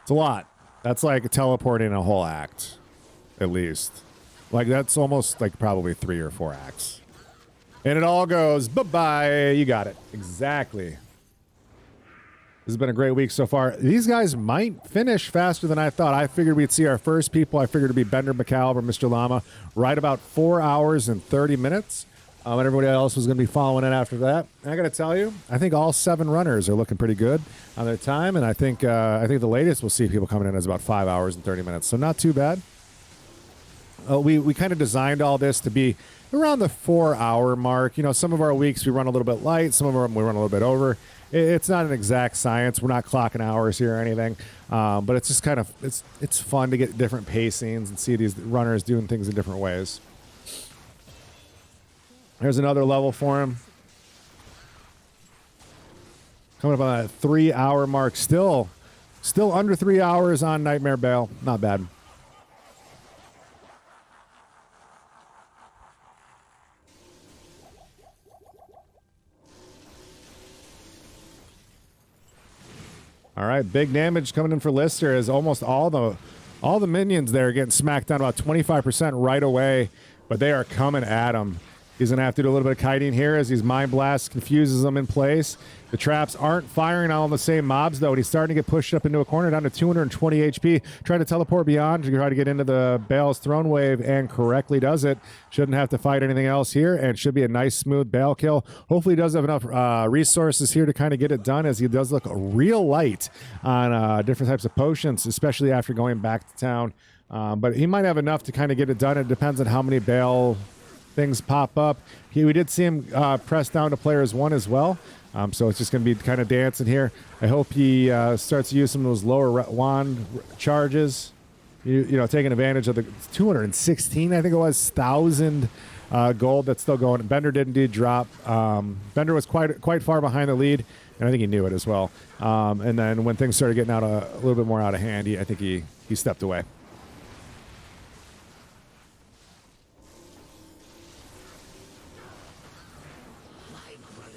It's a lot. That's like teleporting a whole act, at least. Like that's almost like probably 3 or 4 acts. And it all goes bye-bye. You got it. Exactly. This has been a great week so far. These guys might finish faster than I thought. I figured we'd see our first people. I figured it'd be Bender, McCalb, Mr. Llama, right about 4 hours and 30 minutes. And everybody else was going to be following it after that. And I got to tell you, I think all 7 runners are looking pretty good on their time. And I think the latest we'll see people coming in is about 5 hours and 30 minutes. So not too bad. We kind of designed all this to be around the 4-hour mark. You know, some of our weeks we run a little bit light. Some of them we run a little bit over. It's not an exact science. We're not clocking hours here or anything. But it's just kind of, it's fun to get different pacings and see these runners doing things in different ways. There's another level for him. Coming up on that 3-hour mark. Still Still under 3 hours on Nightmare Bale. Not bad. All right, big damage coming in for Lister as almost all the minions there are getting smacked down about 25% right away, but they are coming at him. He's going to have to do a little bit of kiting here as these Mind Blasts confuses them in place. The traps aren't firing on all the same mobs, though, and he's starting to get pushed up into a corner down to 220 HP. Trying to teleport beyond to try to get into the Bale's Throne Wave, and correctly does it. Shouldn't have to fight anything else here, and should be a nice, smooth Bale kill. Hopefully he does have enough resources here to kind of get it done, as he does look real light on different types of potions, especially after going back to town. But he might have enough to kind of get it done. It depends on how many Bale things pop up. We did see him press down to players 1 as well. So it's just going to be kind of dancing here. I hope he starts to use some of those lower wand charges. You know, taking advantage of the 216, I think it was, 1,000 gold that's still going. Bender did indeed drop. Bender was quite far behind the lead, and I think he knew it as well. And then when things started getting a little bit more out of hand, I think he stepped away.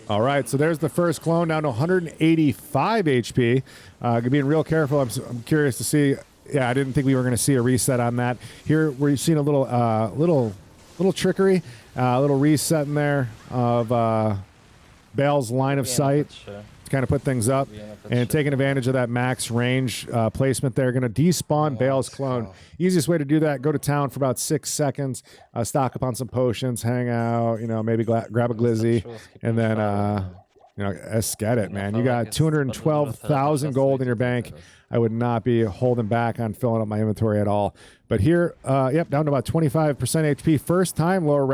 All right, so there's the first clone down to 185 HP. Being real careful. I'm curious to see. Yeah, I didn't think we were going to see a reset on that. Here we're seeing a little trickery, a little reset in there of Bale's line of sight to kind of put things up, and taking advantage of that max range placement there. Going to despawn Bale's clone. Easiest way to do that: go to town for about 6 seconds, stock up on some potions, hang out, maybe grab a glizzy, and then let's get it, man. You got 212,000 gold in your bank. I would not be holding back on filling up my inventory at all. But here, down to about 25% HP. First time lower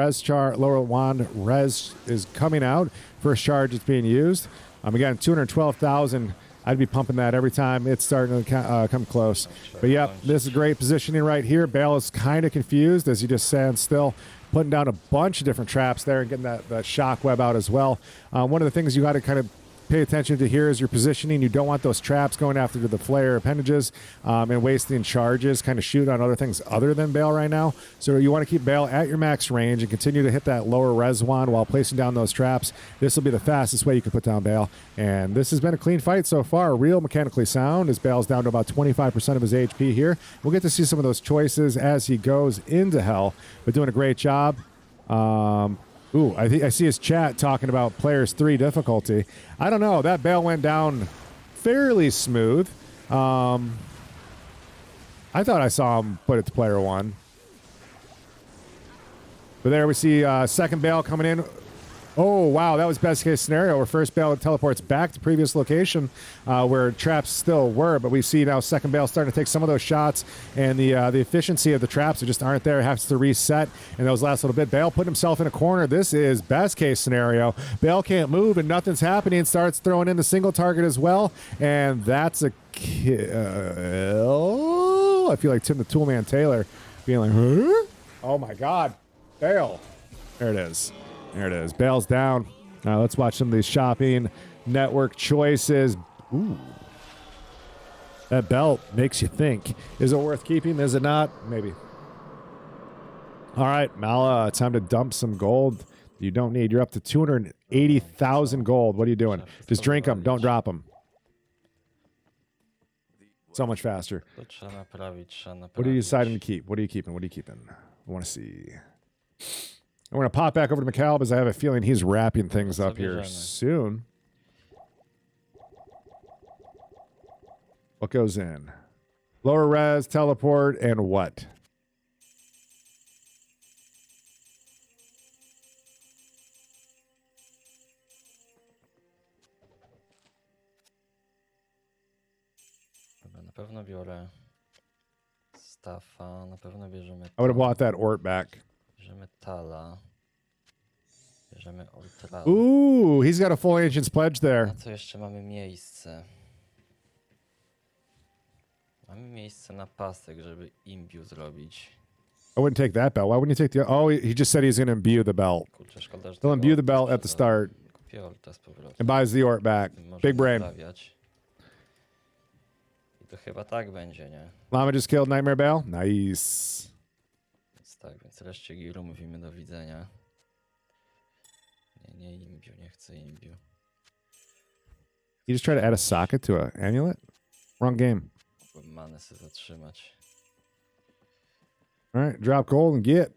wand res is coming out. First charge is being used. Again, 212,000. I'd be pumping that every time it's starting to come close. But yep, this is great positioning right here. Bale is kind of confused as he just stands still, putting down a bunch of different traps there and getting that shock web out as well. One of the things you got to kind of pay attention to here is your positioning. You don't want those traps going after the flare appendages and wasting charges, kind of shoot on other things other than Bale right now. So you want to keep Bale at your max range and continue to hit that lower res wand while placing down those traps. This will be the fastest way you can put down Bale. And this has been a clean fight so far, real mechanically sound, as Bale's down to about 25% of his HP here. We'll get to see some of those choices as he goes into hell, but doing a great job. Ooh, I see his chat talking about players 3 difficulty. I don't know. That Bale went down fairly smooth. I thought I saw him put it to player 1. But there we see second Bale coming in. Oh, wow, that was best case scenario where first Bale teleports back to previous location where traps still were. But we see now second Bale starting to take some of those shots, and the efficiency of the traps just aren't there. Has to reset in those last little bit. Bale put himself in a corner. This is best case scenario. Bale can't move and nothing's happening. Starts throwing in the single target as well. And that's a kill. I feel like Tim the Toolman Taylor being like, huh? Oh, my God. Bale. There it is. There it is. Bale's down. Let's watch some of these shopping network choices. Ooh. That belt makes you think. Is it worth keeping? Is it not? Maybe. All right, Mala, time to dump some gold you don't need. You're up to 280,000 gold. What are you doing? Just drink them. Don't drop them. So much faster. What are you deciding to keep? What are you keeping? What are you keeping? I want to see. We're going to pop back over to McCalb as I have a feeling he's wrapping things up here soon. What goes in? Lower res, teleport, and what? Na pewno biorę Staffa, na pewno bierzemy. I would have bought that Ort back. Bierzemy Tala. Bierzemy Ortrala. Ooh, he's got a full Ancient's Pledge there. Na co jeszcze mamy miejsce? Mamy miejsce na pasek, żeby imbiu zrobić. I wouldn't take that belt. Why wouldn't you take the... Oh, he just said he's going to imbue the belt. Kurczę, szkoda, że He'll imbue the belt at the start Kupię Orta z powrotem. and buys the Ort back. Big brain. To chyba tak będzie, nie? Llama just killed Nightmare Bale. Nice. Więc tak, więc reszcie giru mówimy do widzenia. Nie imbiu, nie chcę imbiu. You just try to add a socket to an amulet? Wrong game. Mogłem manę sobie zatrzymać. All right, drop gold and get.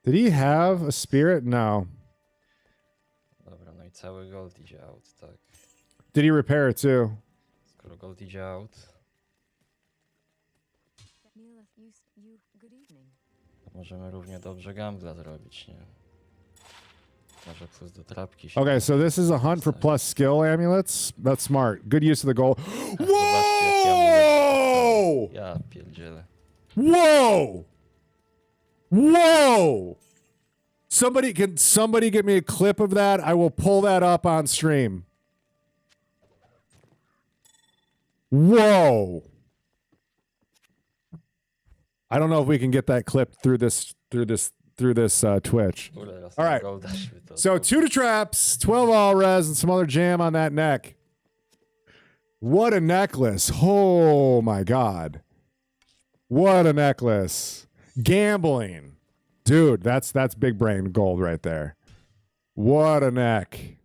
Did he have a spirit? No. Dobra, no i cały gold idzie out, tak. Did he repair it too? Skoro gold idzie out, to możemy równie dobrze gambla zrobić, nie? Może plus do trapki się... Okay, so this is a hunt for plus skill amulets. That's smart. Good use of the gold. Zobaczcie, Whoa! ja pierdzielę. Whoa! Whoa! Somebody get me a clip of that? I will pull that up on stream. Whoa! I don't know if we can get that clip through this Twitch. All right. So 2 to traps, 12 all res, and some other jam on that neck. What a necklace. Oh my God. What a necklace. Gambling. Dude, that's big brain gold right there. What a neck.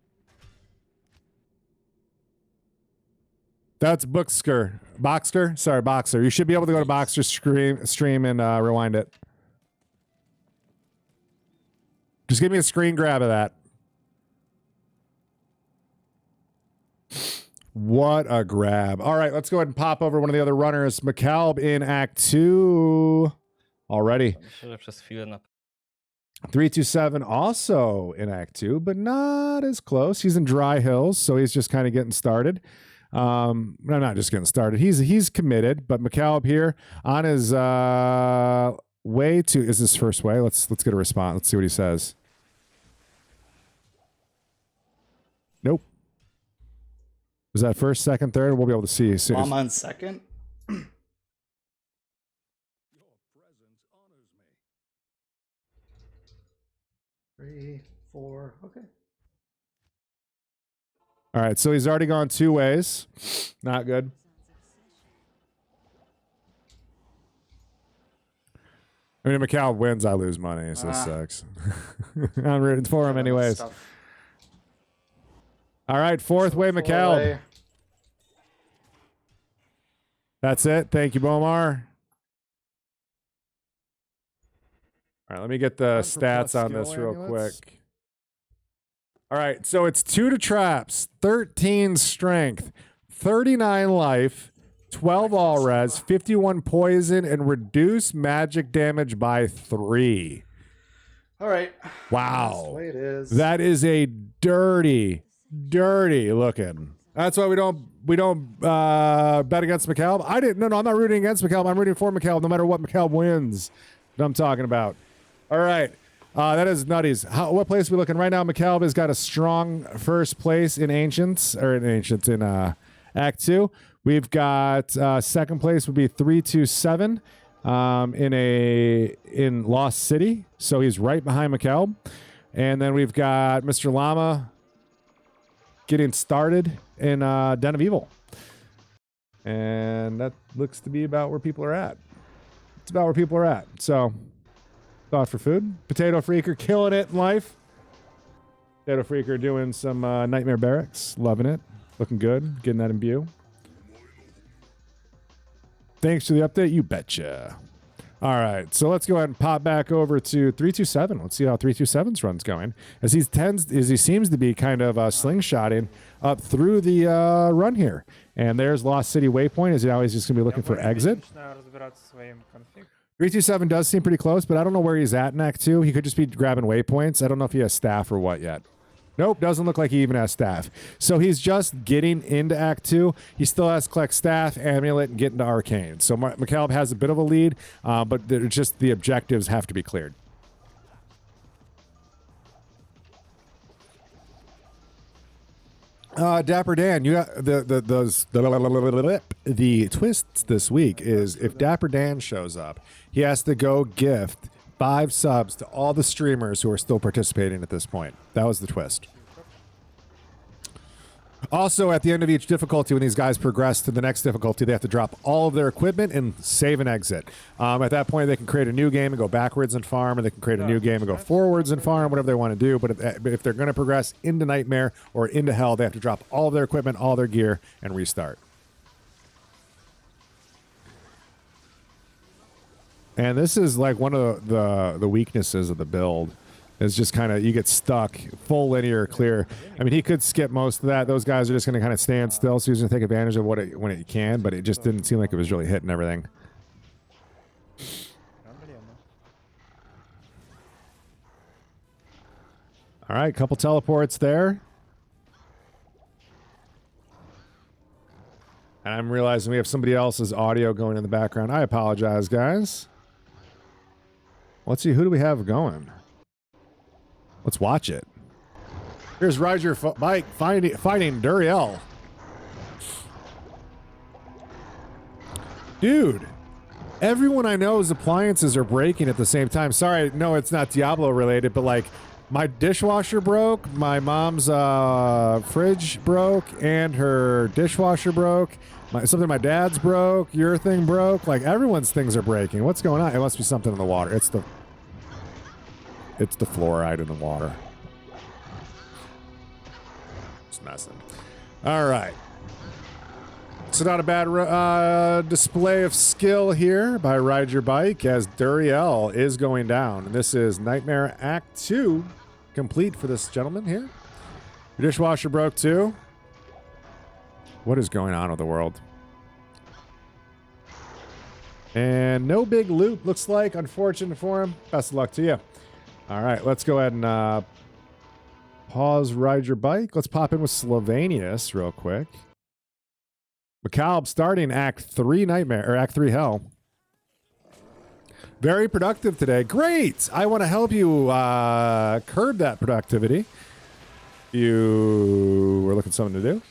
That's Boxer. Boxer? Sorry, Boxer. You should be able to go to Boxer stream and rewind it. Just give me a screen grab of that. What a grab. All right, let's go ahead and pop over one of the other runners. McCalb in Act 2 already. 327 also in Act 2, but not as close. He's in Dry Hills, so he's just kind of getting started. No, not just getting started. He's committed, but McCalb here on his way to is his first way. Let's get a response. Let's see what he says. Nope. Was that first, second, third? We'll be able to see as soon as. I'm on second. 3, 4, okay. All right, so he's already gone 2 ways. Not good. I mean, if McCall wins, I lose money, so this sucks. I'm rooting for him anyways. All right, 4th way, McCall. That's it. Thank you, Bomar. All right, let me get the stats on this real quick. All right, so it's 2 to traps, 13 strength, 39 life, 12 all res, 51 poison, and reduce magic damage by 3. All right. Wow. That's the way it is. That is a dirty looking. That's why we don't bet against McCalb. No, I'm not rooting against McCalb. I'm rooting for McCalb no matter what McCalb wins. That I'm talking about. All right. That is nutties. What place are we looking right now? McCalb has got a strong first place in Ancients, in Act 2. We've got second place would be 327 in Lost City. So he's right behind McCalb. And then we've got Mr. Llama getting started in Den of Evil. And that looks to be about where people are at. It's about where people are at. So thought for food. Potato Freaker killing it in life. Potato Freaker doing some Nightmare Barracks. Loving it. Looking good. Getting that in view. Thanks for the update. You betcha. All right. So let's go ahead and pop back over to 327. Let's see how 327's run's going. As he seems to be kind of slingshotting up through the run here. And there's Lost City Waypoint. Is he always just going to be looking for exit? 327 does seem pretty close, but I don't know where he's at in Act 2. He could just be grabbing waypoints. I don't know if he has staff or what yet. Nope, doesn't look like he even has staff. So he's just getting into Act 2. He still has to collect staff, amulet, and get into arcane. So McCalb has a bit of a lead, but just the objectives have to be cleared. Dapper Dan, you got the twist this week is if Dapper Dan shows up, he has to go gift 5 subs to all the streamers who are still participating at this point. That was the twist. Also, at the end of each difficulty, when these guys progress to the next difficulty, they have to drop all of their equipment and save and exit. At that point, they can create a new game and go backwards and farm, or they can create a new game and go forwards and farm, whatever they want to do. But if they're going to progress into Nightmare or into Hell, they have to drop all of their equipment, all their gear, and restart. And this is like one of the weaknesses of the build. It's just kind of, you get stuck, full linear clear. I mean, he could skip most of that. Those guys are just going to kind of stand still, so he's going to take advantage of when it can, but it just didn't seem like it was really hitting everything. All right, couple teleports there. And I'm realizing we have somebody else's audio going in the background. I apologize, guys. Let's see, who do we have going? Let's watch it. Here's Roger Bike fighting Duriel. Dude, everyone I know's appliances are breaking at the same time. Sorry, no, it's not Diablo related, but like my dishwasher broke, my mom's fridge broke, and her dishwasher broke. Something my dad's broke, your thing broke. Like everyone's things are breaking. What's going on? It must be something in the water. It's the fluoride in the water. It's messing. All right. So not a bad display of skill here by Ride Your Bike as Duriel is going down. And this is Nightmare Act 2 complete for this gentleman here. Your dishwasher broke too. What is going on with the world? And no big loot, looks like. Unfortunate for him. Best of luck to you. All right, let's go ahead and pause Ride Your Bike. Let's pop in with Slovenius real quick. McCalb starting Act 3 Nightmare, or Act 3 Hell. Very productive today. Great! I want to help you curb that productivity. You were looking for something to do?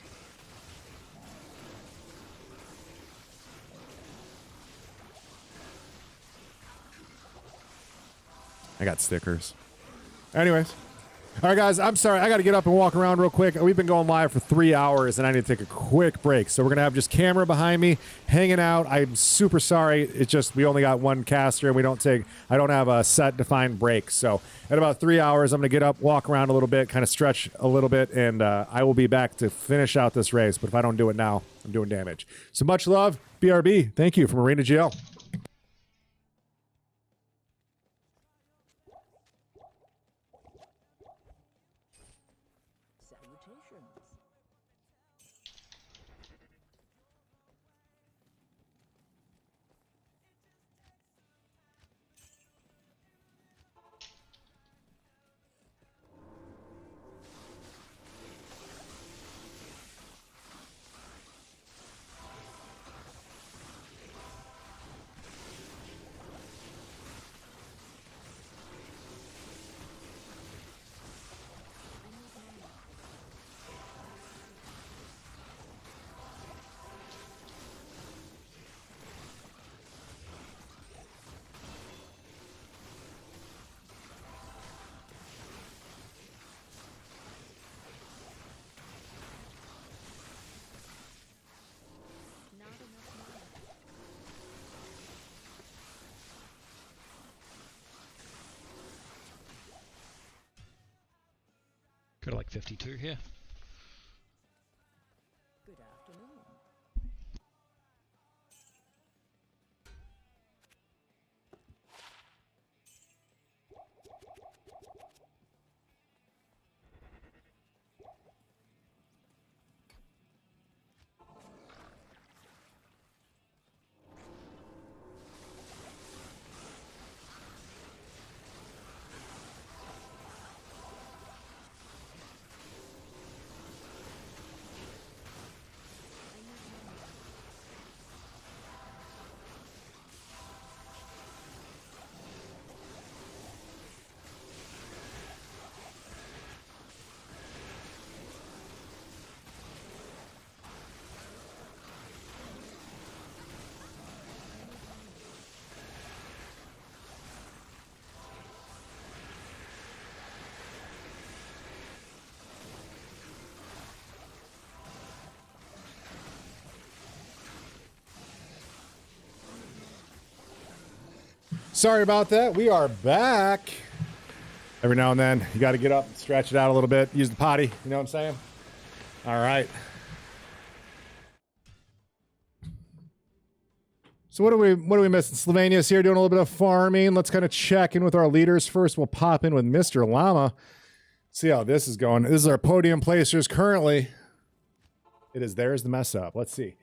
I got stickers. Anyways. All right, guys, I'm sorry. I got to get up and walk around real quick. We've been going live for 3 hours, and I need to take a quick break. So we're going to have just camera behind me, hanging out. I'm super sorry. It's just we only got one caster, and I don't have a set defined break. So at about 3 hours, I'm going to get up, walk around a little bit, kind of stretch a little bit, and I will be back to finish out this race. But if I don't do it now, I'm doing damage. So much love. BRB. Thank you from ArenaGL. Got like 52 here. Good afternoon. Sorry about that. We are back. Every now and then, you got to get up and stretch it out a little bit. Use the potty. You know what I'm saying? All right. So what are we missing? Slovenia's here doing a little bit of farming. Let's kind of check in with our leaders first. We'll pop in with Mr. Llama. See how this is going. This is our podium placers currently. It is there's the mess up. Let's see.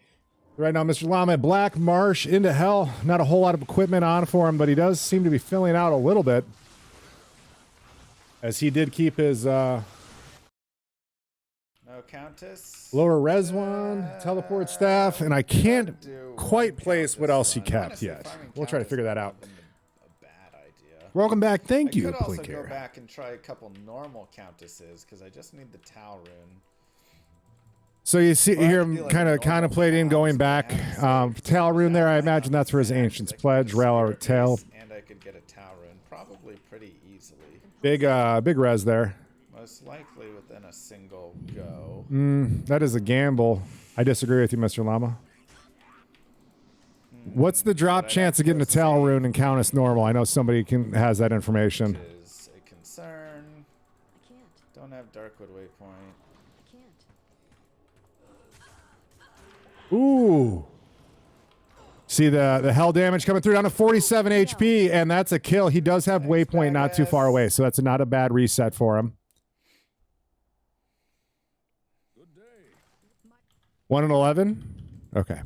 Right now, Mr. Llama, Black Marsh into hell. Not a whole lot of equipment on for him, but he does seem to be filling out a little bit. As he did keep his no Countess. lower res one, teleport staff, and I can't quite place what else he kept yet. We'll try to figure that out. A bad idea. Welcome back. Thank you, I could also Plinkare. go back and try a couple normal Countesses because I just need the Tau rune. So you see, you hear him kind of contemplating going back. Tail rune there, I imagine that's for his Ancient's Pledge, Rail or Tail. And I could get a Tau rune probably pretty easily. Big res there. Most likely within a single go. That is a gamble. I disagree with you, Mr. Llama. What's the drop chance of getting a Tail rune and Countess normal? I know somebody has that information. Which is a concern. I can't. Don't have Darkwood Waypoint. I can't. Ooh. See the hell damage coming through down to 47 HP, and that's a kill. He does have Waypoint not too far away, so that's not a bad reset for him. 1 and 11? Okay.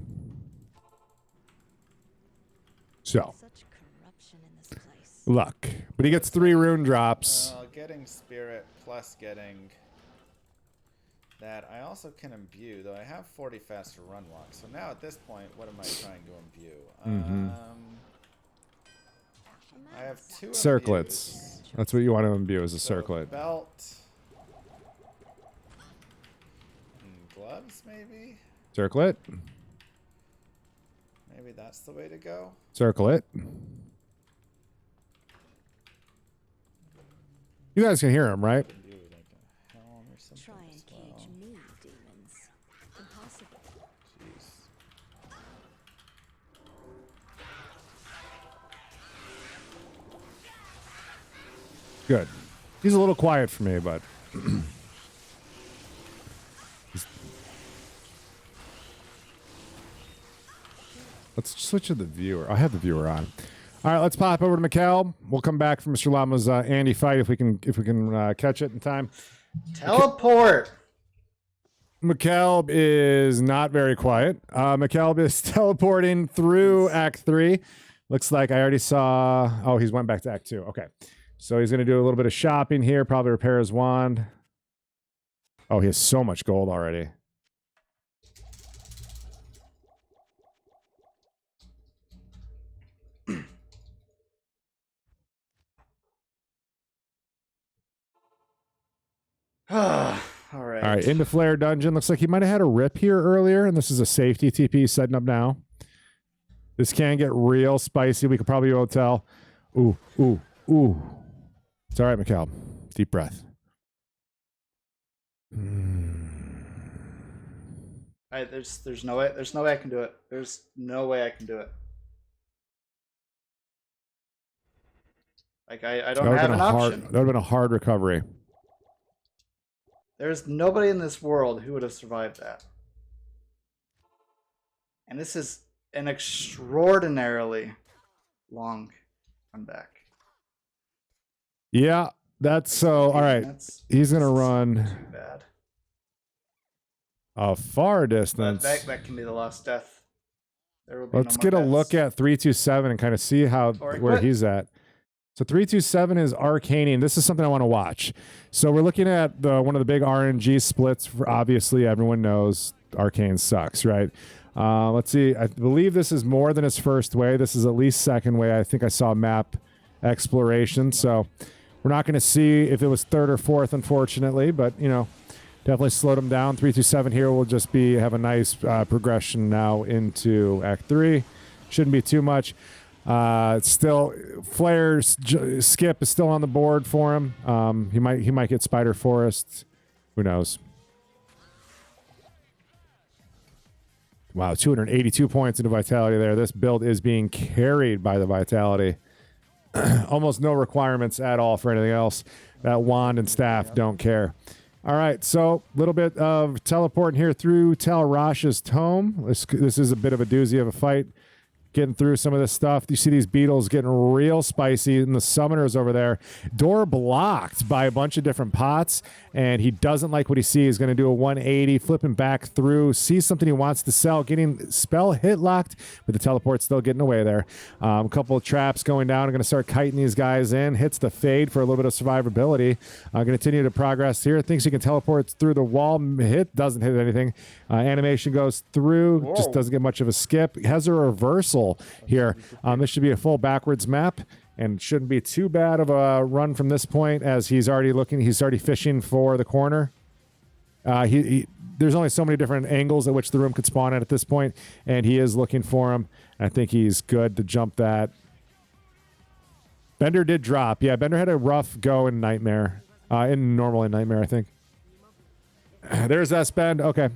So, Such corruption in this place. luck. But he gets 3 rune drops. Getting Spirit plus getting that. I also can imbue, though I have 40 faster run walk. So now at this point, what am I trying to imbue? I have 2 Circlets. imbues. That's what you want to imbue as a So circlet. Belt. Gloves, maybe? Circlet. Maybe that's the way to go. Circlet. You guys can hear him, right? Imbue like a helm or something Try and as cage well. me, demons. Impossible. Jeez. Good. He's a little quiet for me, but... Let's switch to the viewer. I have the viewer on. All right, let's pop over to McCall. We'll come back from Mr. Llama's Andy fight if we can catch it in time. Teleport. McCalb is not very quiet. McCalb is teleporting through Act 3. Looks like I already saw... Oh, he's went back to Act 2. Okay. So he's going to do a little bit of shopping here, probably repair his wand. Oh, he has so much gold already. All All right, into Flare Dungeon. Looks like he might have had a rip here earlier, and this is a safety TP setting up now. This can get real spicy. We could probably be able to tell. Ooh, ooh, ooh. It's all right, McCall. Deep breath. There's no way. There's no way I can do it. There's no way I can do it. Like I don't have an option. That would have been a hard recovery. There's nobody in this world who would have survived that. And this is an extraordinarily long comeback. Yeah, that's so. All right, he's gonna run Too bad. a far distance. That can be the last death. There will be Let's no get a more look deaths. at 327 and kind of see how Or where quit. he's at. So 327 is Arcanian. This is something I want to watch. So we're looking at one of the big RNG splits. Obviously, everyone knows Arcane sucks, right? Let's see. I believe this is more than his first way. This is at least second way. I think I saw map exploration. So we're not going to see if it was third or fourth, unfortunately. But, you know, definitely slowed him down. 327 here will just have a nice progression now into Act 3. Shouldn't be too much. Still, Flare's skip is still on the board for him. He might get Spider Forest. Who knows? Wow, 282 points into Vitality there. This build is being carried by the Vitality. Almost no requirements at all for anything else. That wand and staff don't care. All right, so a little bit of teleporting here through Tal Rash's tome. This is a bit of a doozy of a fight. Getting through some of this stuff. You see these beetles getting real spicy, and the summoners over there. Door blocked by a bunch of different pots, and he doesn't like what he sees. He's going to do a 180, flipping back through, sees something he wants to sell, getting spell hit locked, but the teleport's still getting away there. A couple of traps going down. I'm going to start kiting these guys in. Hits the fade for a little bit of survivability. Going to continue to progress here. Thinks he can teleport through the wall. Doesn't hit anything. Animation goes through. Just doesn't get much of a skip. Has a reversal here. This should be a full backwards map and shouldn't be too bad of a run from this point, as he's already fishing for the corner. There's only so many different angles at which the room could spawn at this point, and he is looking for him. I think he's good to jump that. Bender did drop. Yeah, Bender had a rough go in Nightmare. In normal in Nightmare, I think. There's S-Bend. Okay.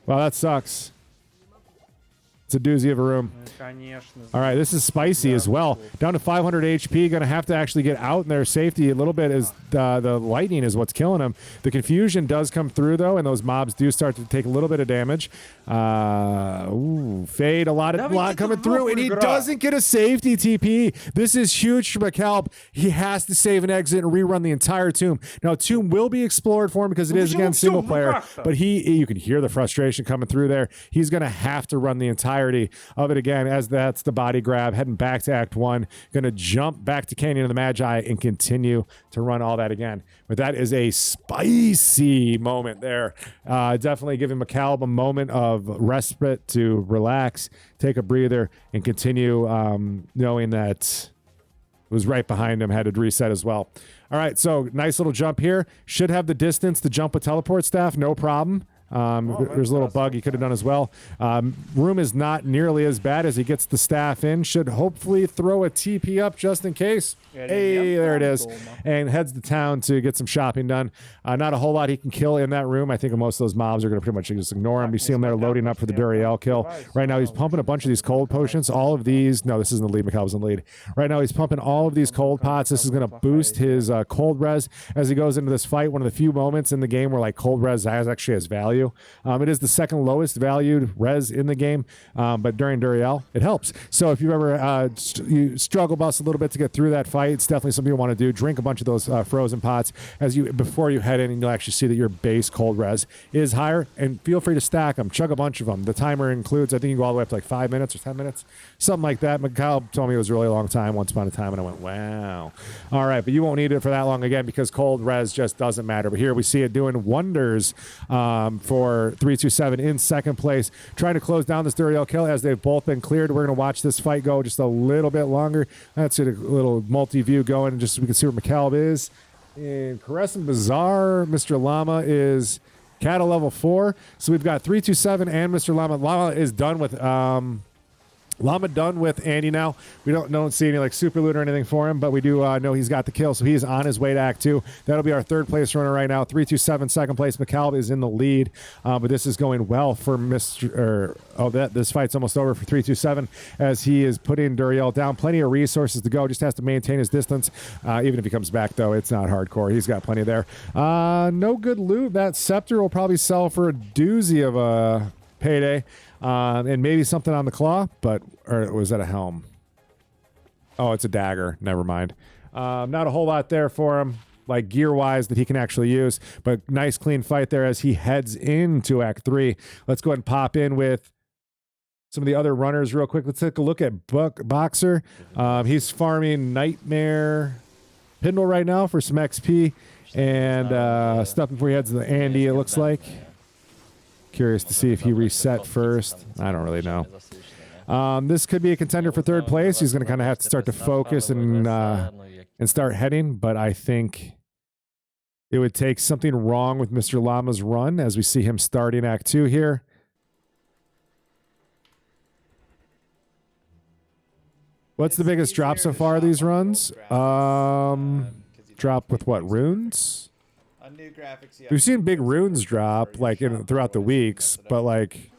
Well, that sucks. It's a doozy of a room. All right, this is spicy as well. Down to 500 HP. Going to have to actually get out in their safety a little bit, as the lightning is what's killing him. The confusion does come through, though, and those mobs do start to take a little bit of damage. Fade, a lot coming through, and he doesn't get a safety TP. This is huge for McCalb. He has to save an exit and rerun the entire tomb. Now, tomb will be explored for him because it is, again, single player, but you can hear the frustration coming through there. He's going to have to run the entire of it again, as that's the body grab, heading back to Act 1, gonna jump back to Canyon of the Magi and continue to run all that again. But that is a spicy moment there. Definitely giving McCalb a moment of respite to relax, take a breather, and continue, knowing that it was right behind him, had to reset as well. All right, so nice little jump here. Should have the distance to jump with teleport staff, no problem. There's a little bug he could have done as well. Room is not nearly as bad as he gets the staff in. Should hopefully throw a TP up just in case. Hey, there it is. And heads to town to get some shopping done. Not a whole lot he can kill in that room. I think most of those mobs are going to pretty much just ignore him. You see him there loading up for the Duriel kill. Right now he's pumping a bunch of these cold potions. All of these. No, this isn't the lead. McCall's in the lead. Right now he's pumping all of these cold pots. This is going to boost his cold res as he goes into this fight. One of the few moments in the game where like cold res actually has value. It is the second lowest valued res in the game, but during Duriel, it helps. So if you've ever you struggle bust a little bit to get through that fight, it's definitely something you want to do. Drink a bunch of those frozen pots before you head in, and you'll actually see that your base cold res is higher. And feel free to stack them, chug a bunch of them. The timer includes, I think you go all the way up to like 5 minutes or 10 minutes, something like that. McCall told me it was a really long time once upon a time, and I went, wow. All right, but you won't need it for that long again because cold res just doesn't matter. But here we see it doing wonders for 327 in second place, trying to close down this Duriel kill as they've both been cleared. We're going to watch this fight go just a little bit longer. That's a little multi-view going, just so we can see where McCalb is. In Caressing Bazaar, Mr. Llama is cattle level 4. So we've got 327 and Mr. Llama. Llama is done with Andy now. We don't see any like super loot or anything for him, but we do know he's got the kill, so he is on his way to Act 2. That'll be our third place runner right now. 327 second place. McCalb is in the lead, but this is going well for this fight's almost over for 327 as he is putting Duriel down. Plenty of resources to go. Just has to maintain his distance. Even if he comes back, though, it's not hardcore. He's got plenty there. No good loot. That scepter will probably sell for a doozy of a payday. And maybe something on the claw, or was that a helm? Oh, it's a dagger. Never mind. Not a whole lot there for him, like gear-wise, that he can actually use, but nice clean fight there as he heads into Act 3. Let's go ahead and pop in with some of the other runners real quick. Let's take a look at Boxer. He's farming Nightmare Pindle right now for some XP and stuff before he heads to the Andy, it looks like. Curious to see if he reset first. I don't really know. This could be a contender for third place. He's going to kind of have to start to focus and start heading, but I think it would take something wrong with Mr. Llama's run as we see him starting Act 2 here. What's the biggest drop so far of these runs? Drop with what? Runes? New graphics, yeah. We've seen big runes drop like throughout the weeks, but like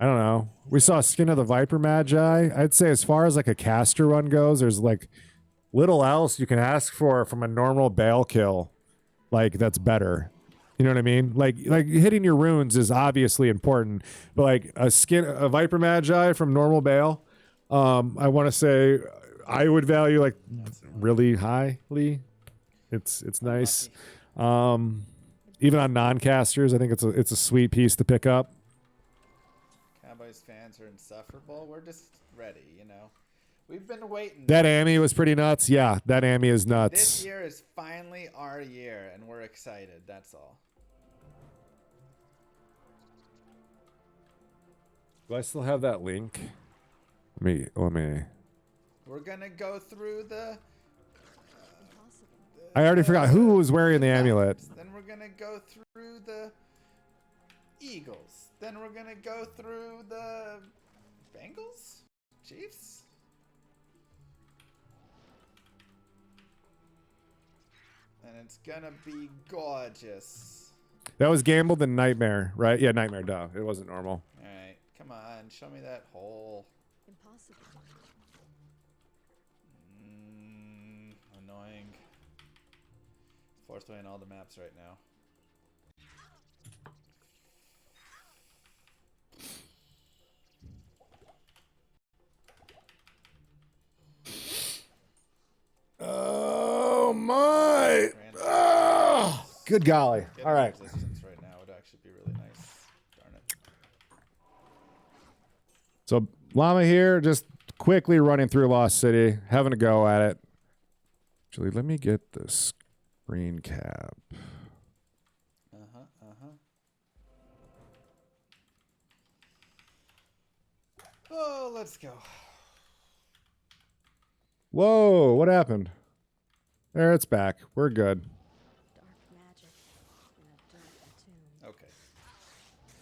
I don't know. We saw Skin of the Viper Magi. I'd say as far as like a caster run goes, there's like little else you can ask for from a normal Bale kill. Like that's better. You know what I mean? Like hitting your runes is obviously important, but like a Viper Magi from normal Bale, I want to say I would value like really highly. It's nice. Even on non-casters, I think it's a sweet piece to pick up. Cowboys fans are insufferable. We're just ready, you know. We've been waiting. That Ami was pretty nuts. Yeah, that Ami is nuts. This year is finally our year, and we're excited. That's all. Do I still have that link? Let me. We're gonna go through the. I already forgot who was wearing the amulet. Then we're gonna go through the Eagles. Then we're gonna go through the Bengals, Chiefs. And it's gonna be gorgeous. That was gambled and Nightmare, right? Yeah, Nightmare, duh. It wasn't normal. All right, come on, show me that hole. Impossible. Annoying. Forced away in all the maps right now. Oh my! Oh, good golly! All right. Right now would actually be really nice. Darn it. So Llama here, just quickly running through Lost City, having a go at it. Actually, let me get the screen cap. Oh, let's go. Whoa, what happened? There, it's back. We're good. Dark magic in a dark tomb. Okay.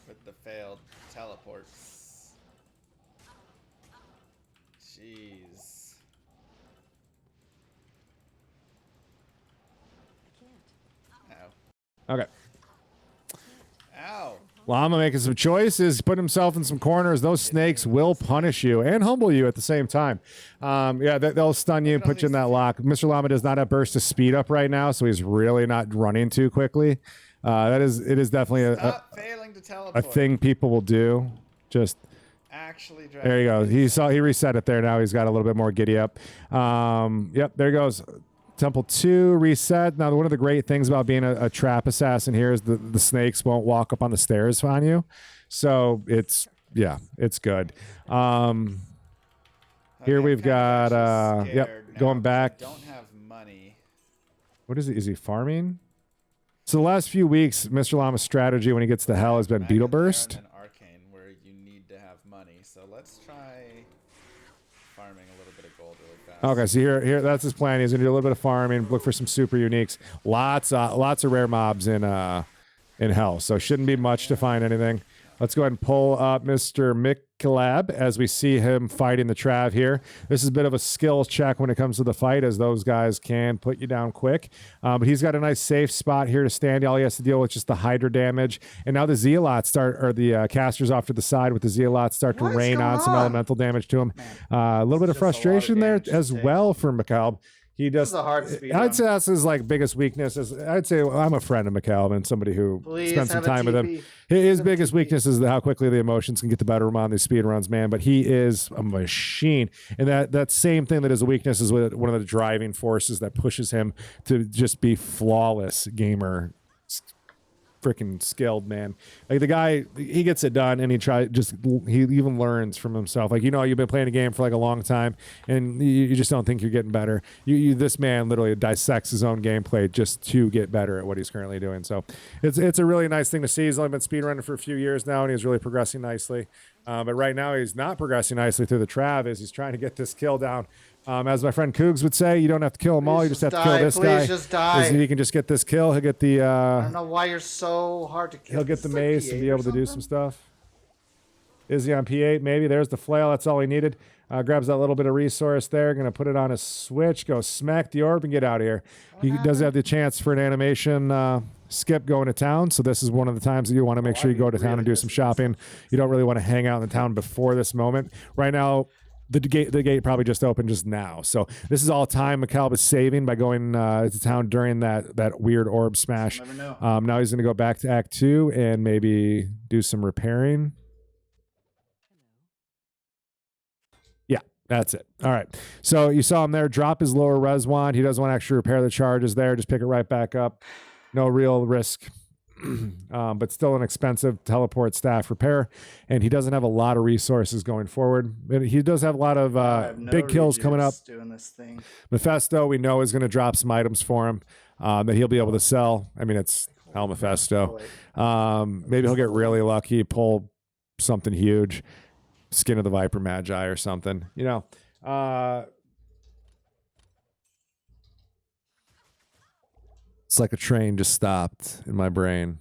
With the failed teleports. Jeez. I can't. Ow. Okay. Ow. Llama making some choices, putting himself in some corners. Those snakes will punish you and humble you at the same time. Yeah, they'll stun you and put you in that lock. Mr. Llama does not have burst of speed up right now, so he's really not running too quickly. It is definitely Stop failing to a teleport. thing people will do. Just Actually drive. there you go. He reset it there. Now he's got a little bit more giddy up. Yep, there goes. Temple 2 reset. Now, one of the great things about being a trap assassin here is the snakes won't walk up on the stairs on you. So it's good. Here we've got going back. Don't have money. What is it? Is he farming? So the last few weeks, Mr. Llama's strategy when he gets to hell has been Beetle Burst. And Arcane, where you need to have money. So let's try farming a little bit of gold really fast. Okay, so here that's his plan. He's gonna do a little bit of farming, look for some super uniques. Lots of rare mobs in hell, so shouldn't be much to find anything. Let's go ahead and pull up Mr. McClab as we see him fighting the Trav here. This is a bit of a skills check when it comes to the fight, as those guys can put you down quick. But he's got a nice safe spot here to stand. All he has to deal with just the Hydra damage. And now the Zealots the casters off to the side with the Zealots start to rain on some elemental damage to him. A little bit of frustration there as well for McCalb. He does. A hard speed I'd say that's his biggest weakness. I'd say I'm a friend of McCalb and somebody who spent some time with him. His biggest weakness is how quickly the emotions can get the better of him on these speed runs, man. But he is a machine, and that same thing that is a weakness is one of the driving forces that pushes him to just be flawless gamer. Freaking skilled, man. Like the guy, he gets it done, and he even learns from himself. Like, you've been playing a game for a long time, and you just don't think you're getting better. This man literally dissects his own gameplay just to get better at what he's currently doing. So it's a really nice thing to see. He's only been speedrunning for a few years now, and he's really progressing nicely. But right now he's not progressing nicely through the Trav as he's trying to get this kill down. As my friend Cougs would say, you don't have to kill them all. You just have to kill this guy. Please just die. He can just get this kill. He'll get the. I don't know why you're so hard to kill. He'll get the mace and be able to do some stuff. Is he on P8? Maybe. There's the flail. That's all he needed. Grabs that little bit of resource there. Going to put it on a switch. Go smack the orb and get out of here. He does have the chance for an animation skip going to town. So this is one of the times that you want to make sure you go to town and do some shopping. You don't really want to hang out in the town before this moment. Right now, the gate probably just opened just now. So this is all time McCalb is saving by going to town during that weird orb smash. Now he's going to go back to Act 2 and maybe do some repairing. Yeah, that's it. All right. So you saw him there drop his lower res wand. He doesn't want to actually repair the charges there. Just pick it right back up. No real risk. But still an expensive teleport staff repair, and he doesn't have a lot of resources going forward. But he does have a lot of big kills coming up. Doing this thing. Mephisto, we know, is going to drop some items for him that he'll be able to sell. I mean, it's El Mephisto. Maybe he'll get really lucky, pull something huge, Skin of the Viper Magi or something. You know, it's like a train just stopped in my brain.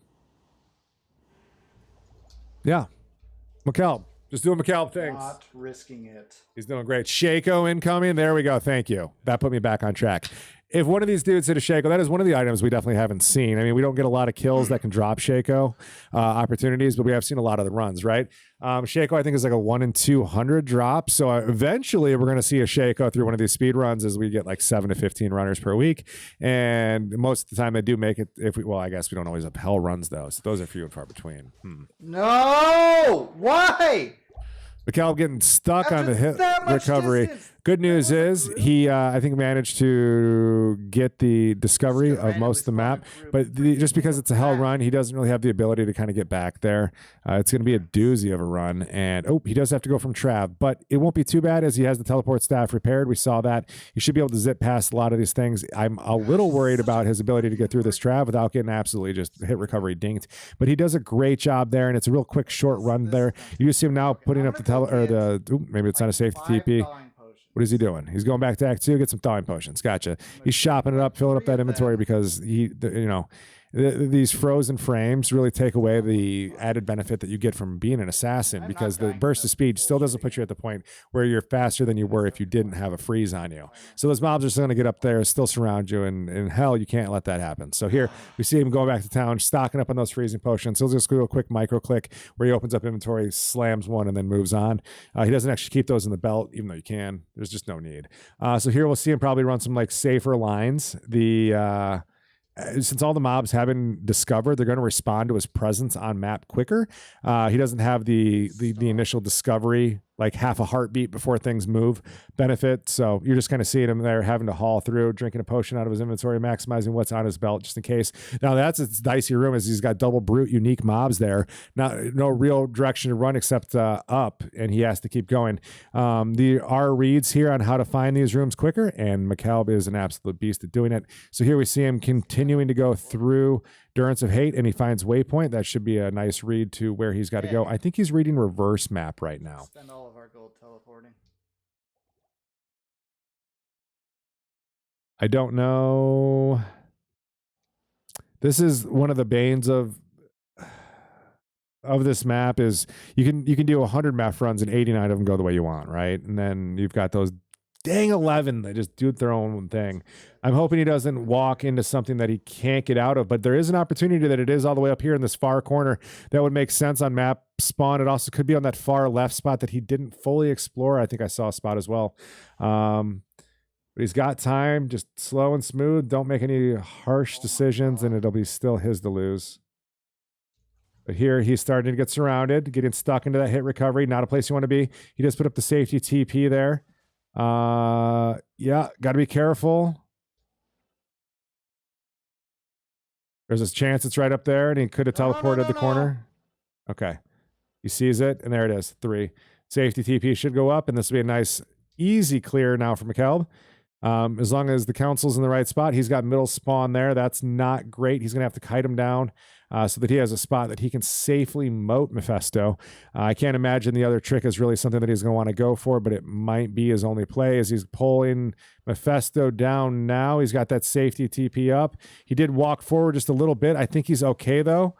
Yeah. McCalb. Just doing McCalb things. Not risking it. He's doing great. Shaco incoming. There we go. Thank you. That put me back on track. If one of these dudes hit a Shaco, that is one of the items we definitely haven't seen. I mean, we don't get a lot of kills that can drop Shaco opportunities, but we have seen a lot of the runs, right? Shaco, I think, is like a 1 in 200 drop. So eventually we're going to see a Shaco through one of these speed runs as we get like 7 to 15 runners per week. And most of the time they do make it. Well, I guess we don't always have hell runs, though. So those are few and far between. No! Why? McCalb getting stuck on the hit recovery. Distance. Good news is he, I think, managed to get the discovery of most of the map. But just because it's a hell run, he doesn't really have the ability to kind of get back there. It's going to be a doozy of a run. And, he does have to go from Trav. But it won't be too bad as he has the teleport staff repaired. We saw that. He should be able to zip past a lot of these things. I'm a little worried about his ability to get through this Trav without getting absolutely just hit recovery dinked. But he does a great job there, and it's a real quick, short run there. You see him now putting up maybe it's not a safety TP. What is he doing? He's going back to Act 2, get some thawing potions. Gotcha. He's shopping it up, filling up that inventory because these frozen frames really take away the added benefit that you get from being an assassin, because the burst of speed still doesn't put you at the point where you're faster than you were if you didn't have a freeze on you. So those mobs are still going to get up there, still surround you, and in hell, you can't let that happen. So here we see him going back to town, stocking up on those freezing potions. He'll just do a quick micro click where he opens up inventory, slams one, and then moves on. He doesn't actually keep those in the belt, even though you can. There's just no need. So here we'll see him probably run some like safer lines. Since all the mobs have been discovered, they're going to respond to his presence on map quicker. He doesn't have the initial discovery, like half a heartbeat before things move benefit. So you're just kind of seeing him there having to haul through, drinking a potion out of his inventory, maximizing what's on his belt just in case. Now that's its dicey room, as he's got double brute unique mobs there. No real direction to run except up, and he has to keep going. There are reads here on how to find these rooms quicker, and McCalb is an absolute beast at doing it. So here we see him continuing to go through Durance of Hate, and he finds Waypoint. That should be a nice read to where he's got to go. I think he's reading reverse map right now. Spend all of our gold teleporting. I don't know. This is one of the banes of this map is you can do 100 map runs and 89 of them go the way you want, right? And then you've got those dang 11 that just do their own thing. I'm hoping he doesn't walk into something that he can't get out of, but there is an opportunity that it is all the way up here in this far corner that would make sense on map spawn. It also could be on that far left spot that he didn't fully explore. I think I saw a spot as well. But he's got time, just slow and smooth. Don't make any harsh decisions, and it'll be still his to lose. But here he's starting to get surrounded, getting stuck into that hit recovery. Not a place you want to be. He just put up the safety TP there. Yeah, got to be careful. There's a chance it's right up there, and he could have teleported the corner. Okay. He sees it, and there it is. 3. Safety TP should go up, and this will be a nice, easy clear now for McCalb. As long as the council's in the right spot. He's got middle spawn there. That's not great. He's going to have to kite him down so that he has a spot that he can safely moat Mephisto. I can't imagine the other trick is really something that he's going to want to go for, but it might be his only play as he's pulling Mephisto down now. He's got that safety TP up. He did walk forward just a little bit. I think he's okay, though,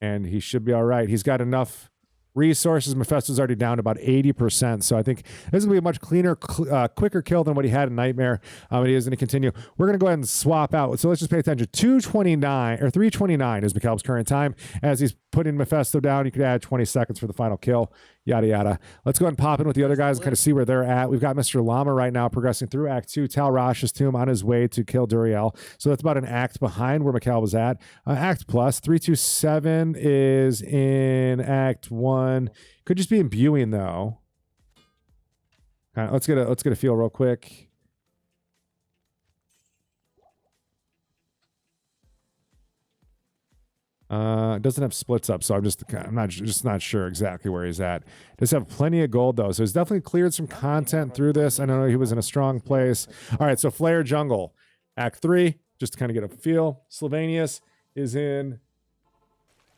and he should be all right. He's got enough resources. Mephisto's already down to about 80%. So I think this is going to be a much cleaner, quicker kill than what he had in Nightmare. He is going to continue. We're going to go ahead and swap out. So let's just pay attention. 2:29 or 3:29 is McCallum's current time. As he's putting Mephisto down, you could add 20 seconds for the final kill. Yada, yada. Let's go ahead and pop in with the other guys and kind of see where they're at. We've got Mr. Llama right now progressing through Act 2. Tal Rash's tomb on his way to kill Duriel. So that's about an act behind where McCall was at. Act plus. 327 is in Act 1. Could just be imbuing, though. Let's get a feel real quick. It doesn't have splits up, so I'm not sure exactly where he's at. Does have plenty of gold though, so he's definitely cleared some content through this. I know he was in a strong place. All right, so Flare Jungle, Act 3, just to kind of get a feel. Slovenius is in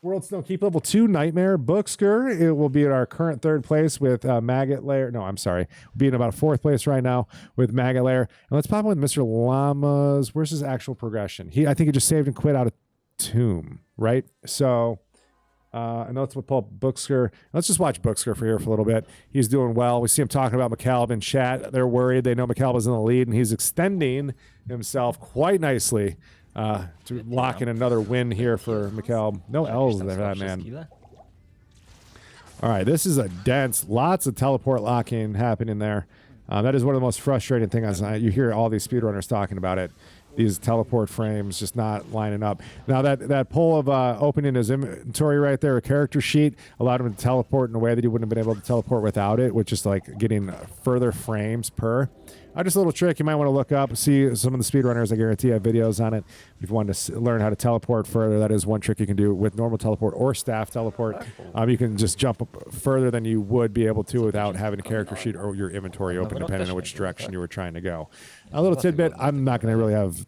World Snow Keep level 2 Nightmare. Booksker, it will be at our current 3rd place with Maggot Lair. No, I'm sorry. We'll be in about 4th place right now with Maggot Lair. And let's pop in with Mr. Llama's. Where's his actual progression? I think he just saved and quit out of Tomb, right? So and let's pull up Booksker. Let's just watch Booksker for a little bit. He's doing well. We see him talking about McCallum in chat. They're worried. They know McCallum is in the lead, and he's extending himself quite nicely to lock in another win here for McCallum. No L's there for that man. All right, this is a dense, lots of teleport locking happening there. That is one of the most frustrating things. You hear all these speedrunners talking about it. These teleport frames just not lining up. Now that pull of opening his inventory right there, a character sheet, allowed him to teleport in a way that he wouldn't have been able to teleport without it, which is like getting further frames per. Just a little trick you might want to look up, see some of the speedrunners. I guarantee have videos on it. If you want to learn how to teleport further, that is one trick you can do with normal teleport or staff teleport. You can just jump up further than you would be able to without having a character sheet or your inventory open, depending on which direction you were trying to go. A little tidbit, I'm not going to really have...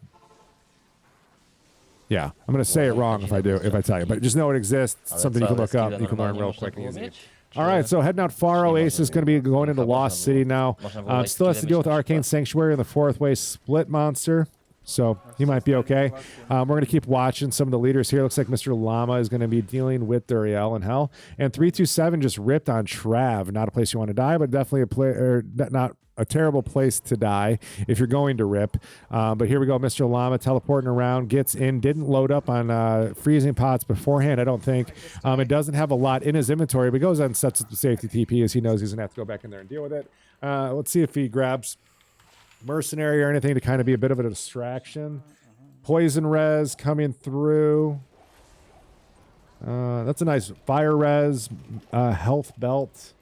Yeah, I'm going to say it wrong if I tell you, but just know it exists. Something you can look up, you can learn real quick and easy. All right, so heading out Faro, Ace is going to be going into Lost City now. Still has to deal with Arcane Sanctuary and the 4th way split monster, so he might be okay. We're going to keep watching some of the leaders here. Looks like Mr. Llama is going to be dealing with Duriel and Hell. And 327 just ripped on Trav. Not a place you want to die, but definitely not a terrible place to die if you're going to rip. But here we go. Mr. Llama teleporting around, gets in, didn't load up on freezing pots beforehand, I don't think. It doesn't have a lot in his inventory, but goes and sets up the safety TP as he knows he's going to have to go back in there and deal with it. Let's see if he grabs Mercenary or anything to kind of be a bit of a distraction. Poison res coming through. That's a nice fire res, health belt.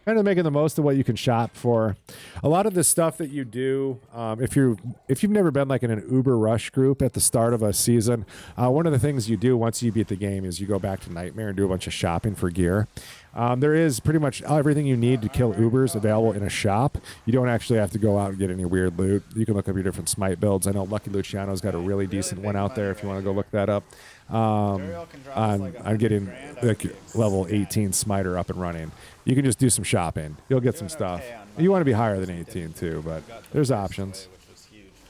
Kind of making the most of what you can shop for. A lot of the stuff that you do, if you've never been like in an Uber Rush group at the start of a season, one of the things you do once you beat the game is you go back to Nightmare and do a bunch of shopping for gear. There is pretty much everything you need to kill Ubers available in a shop. You don't actually have to go out and get any weird loot. You can look up your different smite builds. I know Lucky Luciano's got a really decent one out there if you want to go look that up. I'm getting like level 18 smiter up and running. You can just do some shopping. You'll get some stuff. You want to be higher than 18 too, but there's options.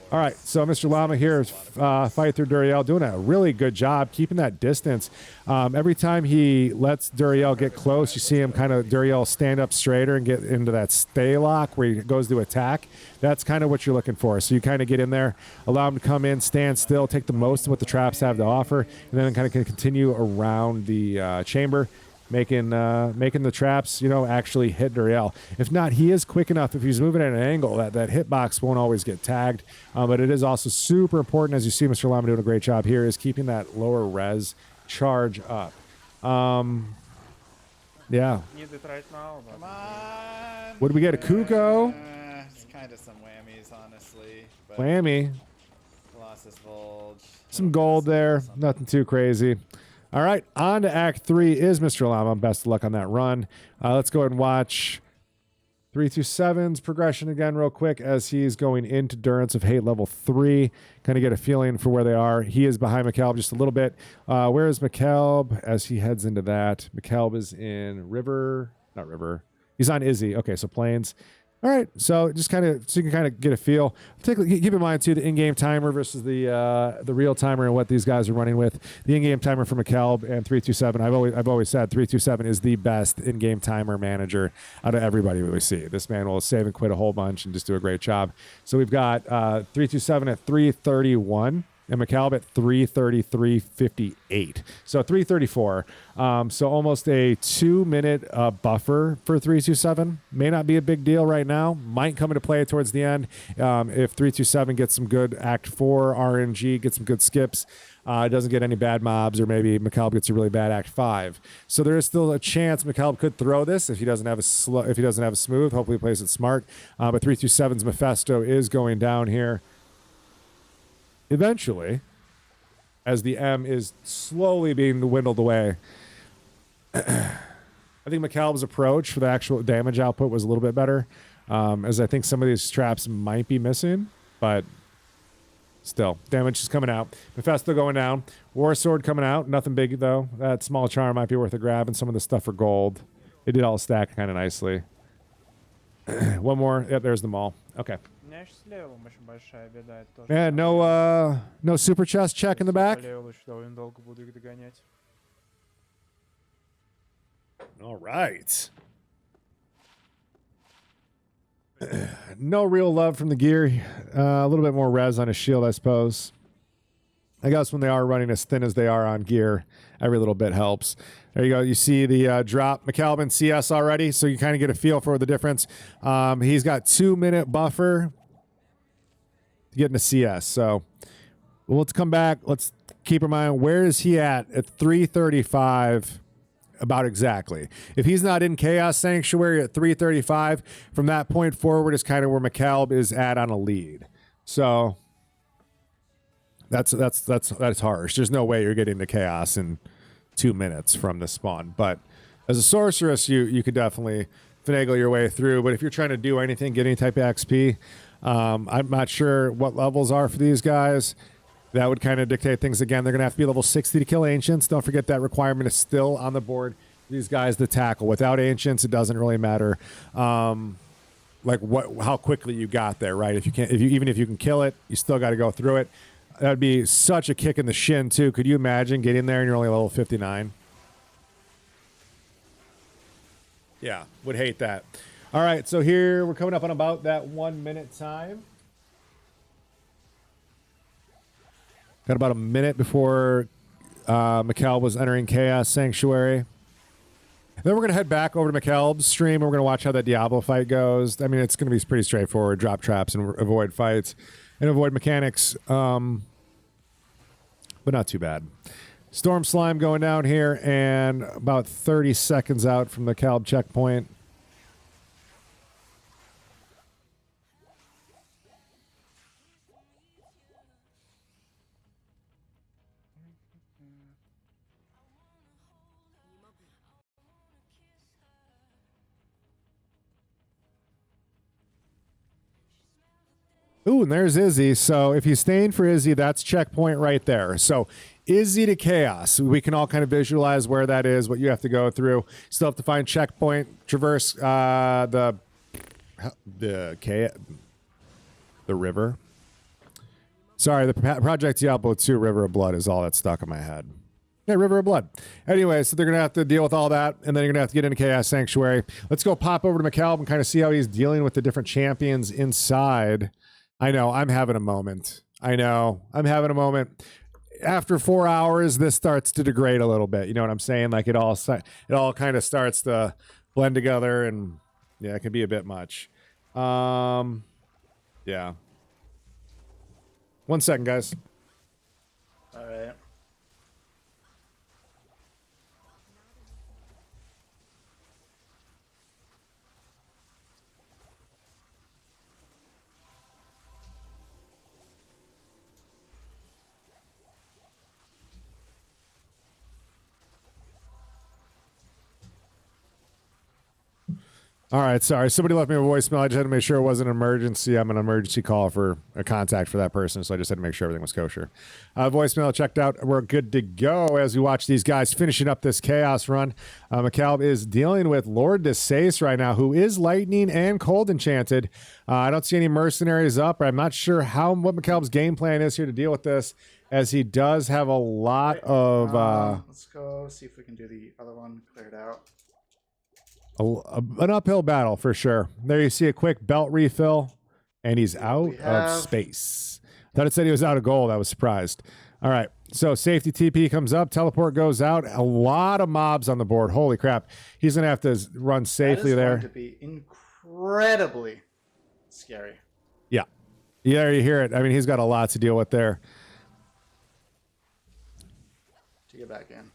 All right, so Mr. Llama here is fight through Duriel, doing a really good job keeping that distance. Every time he lets Duriel get close, you see him kind of Duriel stand up straighter and get into that stay lock where he goes to attack. That's kind of what you're looking for. So you kind of get in there, allow him to come in, stand still, take the most of what the traps have to offer, and then kind of continue around the chamber, making the traps, actually hit Duriel. If not, he is quick enough. If he's moving at an angle, that hitbox won't always get tagged. But it is also super important, as you see Mr. Llama doing a great job here, is keeping that lower res charge up. Yeah. Need it right now. Come on. What do we get? A Kuko? It's kind of some whammies, honestly. But Whammy. Colossus Bulge. Some gold there. Nothing too crazy. All right, on to Act 3 is Mr. Llama. Best of luck on that run. Let's go ahead and watch 327's progression again real quick as he's going into Durance of Hate level 3. Kind of get a feeling for where they are. He is behind McCalb just a little bit. Where is McCalb as he heads into that? McCalb is in River. Not River. He's on Izzy. Okay, so Plains. All right, so just kind of so you can kind of get a feel. Keep in mind too the in-game timer versus the real timer and what these guys are running with. The in-game timer from McKelb and 327. I've always said 327 is the best in-game timer manager out of everybody we see. This man will save and quit a whole bunch and just do a great job. So we've got 327 at 331. And McCalb at 333.58. So 334. So almost a 2-minute buffer for 327. May not be a big deal right now. Might come into play towards the end. If 327 gets some good Act 4 RNG, gets some good skips, doesn't get any bad mobs, or maybe McCalb gets a really bad Act 5. So there is still a chance McCalb could throw this if he doesn't have a smooth. Hopefully he plays it smart. But 327's Mephisto is going down here. Eventually, as the M is slowly being dwindled away, I think McCalb's approach for the actual damage output was a little bit better, as I think some of these traps might be missing, but still, damage is coming out. Mephisto going down. War Sword coming out. Nothing big, though. That small charm might be worth a grab, and some of the stuff for gold. It did all stack kind of nicely. One more. Yep, there's the mall. Okay. Yeah, no super chest check in the back. All right. No real love from the gear. A little bit more res on his shield, I suppose. I guess when they are running as thin as they are on gear, every little bit helps. There you go. You see the drop. McCalvin CS already, so you kind of get a feel for the difference. He's got 2-minute buffer to get into CS. So let's come back. Let's keep in mind, where is he at 335 about exactly? If he's not in Chaos Sanctuary at 335, from that point forward is kind of where McCalb is at on a lead. So that's harsh. There's no way you're getting to Chaos in 2 minutes from the spawn. But as a sorceress, you could definitely finagle your way through. But if you're trying to do anything, get any type of XP, I'm not sure what levels are for these guys. That would kind of dictate things. Again, they're going to have to be level 60 to kill Ancients. Don't forget that requirement is still on the board. These guys to tackle. Without Ancients, it doesn't really matter like how quickly you got there, right? Even if you can kill it, you still got to go through it. That would be such a kick in the shin, too. Could you imagine getting there and you're only level 59? Yeah, would hate that. All right, so here we're coming up on about that 1 minute time. Got about a minute before McCalb was entering Chaos Sanctuary. Then we're going to head back over to McCalb's stream, and we're going to watch how that Diablo fight goes. I mean, it's going to be pretty straightforward. Drop traps and avoid fights and avoid mechanics, but not too bad. Storm Slime going down here, and about 30 seconds out from the McCalb checkpoint. Ooh, and there's Izzy. So if he's staying for Izzy, that's checkpoint right there. So Izzy to Chaos. We can all kind of visualize where that is, what you have to go through. Still have to find checkpoint, traverse the river. Sorry, the Project Diablo 2 River of Blood is all that's stuck in my head. Yeah, River of Blood. Anyway, so they're going to have to deal with all that, and then you're going to have to get into Chaos Sanctuary. Let's go pop over to McCalb and kind of see how he's dealing with the different champions inside. I know, I'm having a moment. After 4 hours, this starts to degrade a little bit. You know what I'm saying? Like it all kind of starts to blend together, and yeah, it can be a bit much. Yeah. 1 second, guys. All right. All right, sorry. Somebody left me a voicemail. I just had to make sure it wasn't an emergency. I'm an emergency call for a contact for that person, so I just had to make sure everything was kosher. Voicemail checked out. We're good to go as we watch these guys finishing up this chaos run. McCalb is dealing with Lord DeSace right now, who is lightning and cold enchanted. I don't see any mercenaries up. I'm not sure what McCalb's game plan is here to deal with this, as he does have a lot of... let's go see if we can do the other one cleared out. An uphill battle for sure. There you see a quick belt refill, and he's out of space. Thought it said he was out of gold. I was surprised. All right, so safety TP comes up, teleport goes out. A lot of mobs on the board. Holy crap! He's gonna have to run safely there. That is going to be incredibly scary. Yeah, you hear it. I mean, he's got a lot to deal with there. To get back in.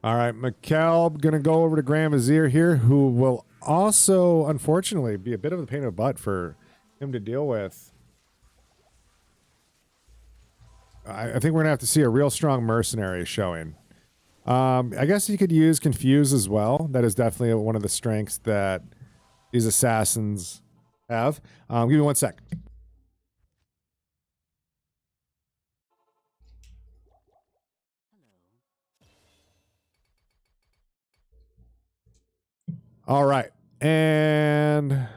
All right, McCalb going to go over to Graham Azir here, who will also, unfortunately, be a bit of a pain in the butt for him to deal with. I think we're going to have to see a real strong mercenary showing. I guess you could use Confuse as well. That is definitely one of the strengths that these assassins have. Give me 1 sec. All right, and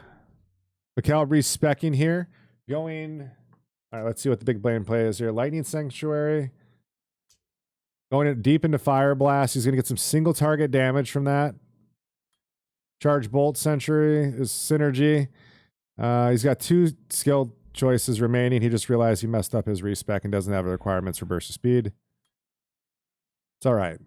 McCalb respecking here. Going, all right, let's see what the big blame play is here. Lightning Sanctuary. Going deep into Fire Blast. He's going to get some single target damage from that. Charge Bolt Sentry is synergy. He's got 2 skill choices remaining. He just realized he messed up his respec and doesn't have the requirements for burst of speed. It's all right.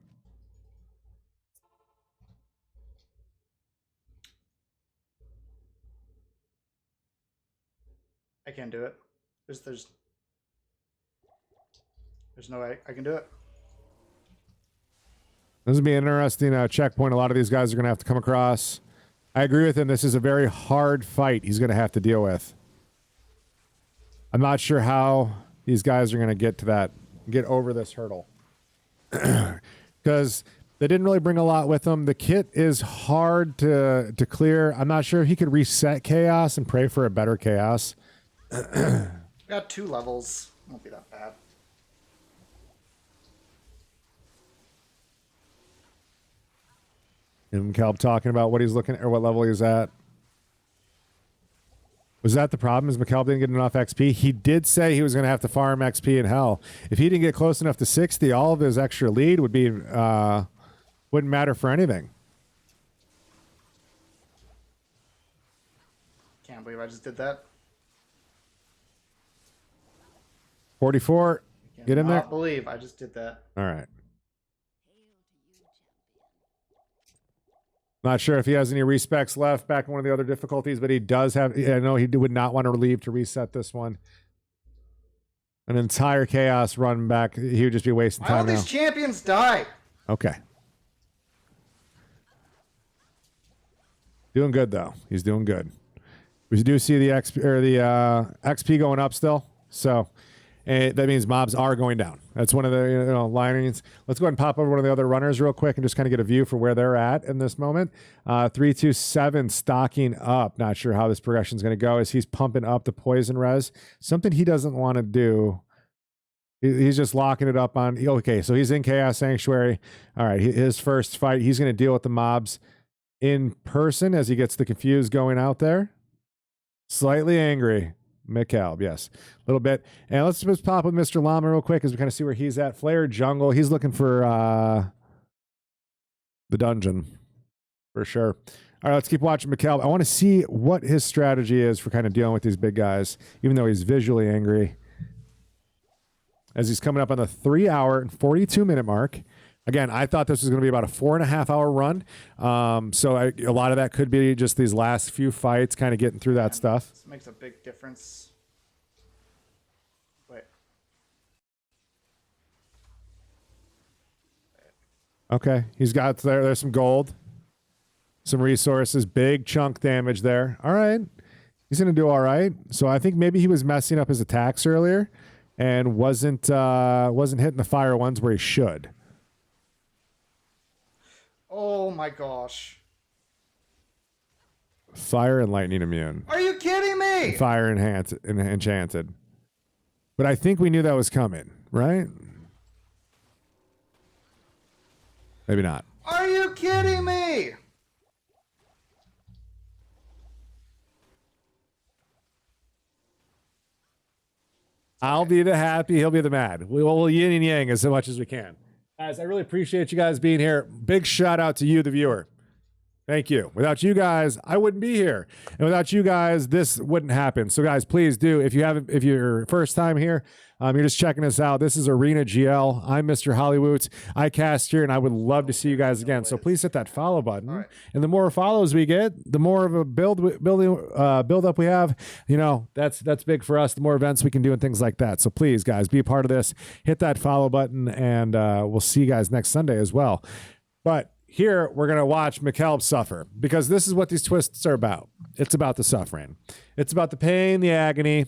I can't do it. There's no way I can do it. This would be an interesting checkpoint. A lot of these guys are going to have to come across. I agree with him. This is a very hard fight he's going to have to deal with. I'm not sure how these guys are going to get over this hurdle. Because they didn't really bring a lot with them. The kit is hard to clear. I'm not sure if he could reset chaos and pray for a better chaos. Got 2 levels. Won't be that bad. And McCalb talking about what he's looking at or what level he's at. Was that the problem? Is McCalb didn't get enough XP? He did say he was going to have to farm XP in hell. If he didn't get close enough to 60, all of his extra lead would be wouldn't matter for anything. Can't believe I just did that. 44. Get in there. I can't believe I just did that. All right. Not sure if he has any respecs left back in one of the other difficulties, but he does have. I know he would not want to leave to reset this one. An entire chaos run back. He would just be wasting time. Why all these champions die? Okay. Doing good though. He's doing good. We do see the XP going up still. So that means mobs are going down. That's one of the linings. Let's go ahead and pop over one of the other runners real quick and just kind of get a view for where they're at in this moment. 327 stocking up. Not sure how this progression is going to go as he's pumping up the poison res. Something he doesn't want to do. He's just locking it up on. Okay, so he's in Chaos Sanctuary. All right, his first fight. He's going to deal with the mobs in person as he gets the Confused going out there. Slightly angry. McCalb, yes, a little bit. And let's just pop with Mr. Llama real quick as we kind of see where he's at. Flare Jungle, he's looking for the dungeon for sure. All right, let's keep watching McCalb. I want to see what his strategy is for kind of dealing with these big guys, even though he's visually angry. As he's coming up on the 3-hour and 42-minute mark. Again, I thought this was going to be about a 4.5-hour run. So a lot of that could be just these last few fights, kind of getting through that stuff. This makes a big difference. Wait. Okay, he's got there's some gold, some resources, big chunk damage there. All right. He's going to do all right. So I think maybe he was messing up his attacks earlier and wasn't hitting the fire ones where he should. Oh my gosh. Fire and lightning immune. Are you kidding me? And fire enchanted. But I think we knew that was coming, right? Maybe not. Are you kidding me? I'll be the happy, he'll be the mad. We'll yin and yang as much as we can. Guys, I really appreciate you guys being here. Big shout out to you, the viewer. Thank you. Without you guys, I wouldn't be here. And without you guys, this wouldn't happen. So guys, please do. If you're first time here, you're just checking us out. This is ArenaGL. I'm Mr. Hollywoods. I cast here, and I would love to see you guys again. So please hit that follow button. Right. And the more follows we get, the more of a build up we have. You know, that's big for us. The more events we can do and things like that. So please, guys, be a part of this. Hit that follow button, and we'll see you guys next Sunday as well. But here, we're going to watch McKelb suffer, because this is what these twists are about. It's about the suffering. It's about the pain, the agony,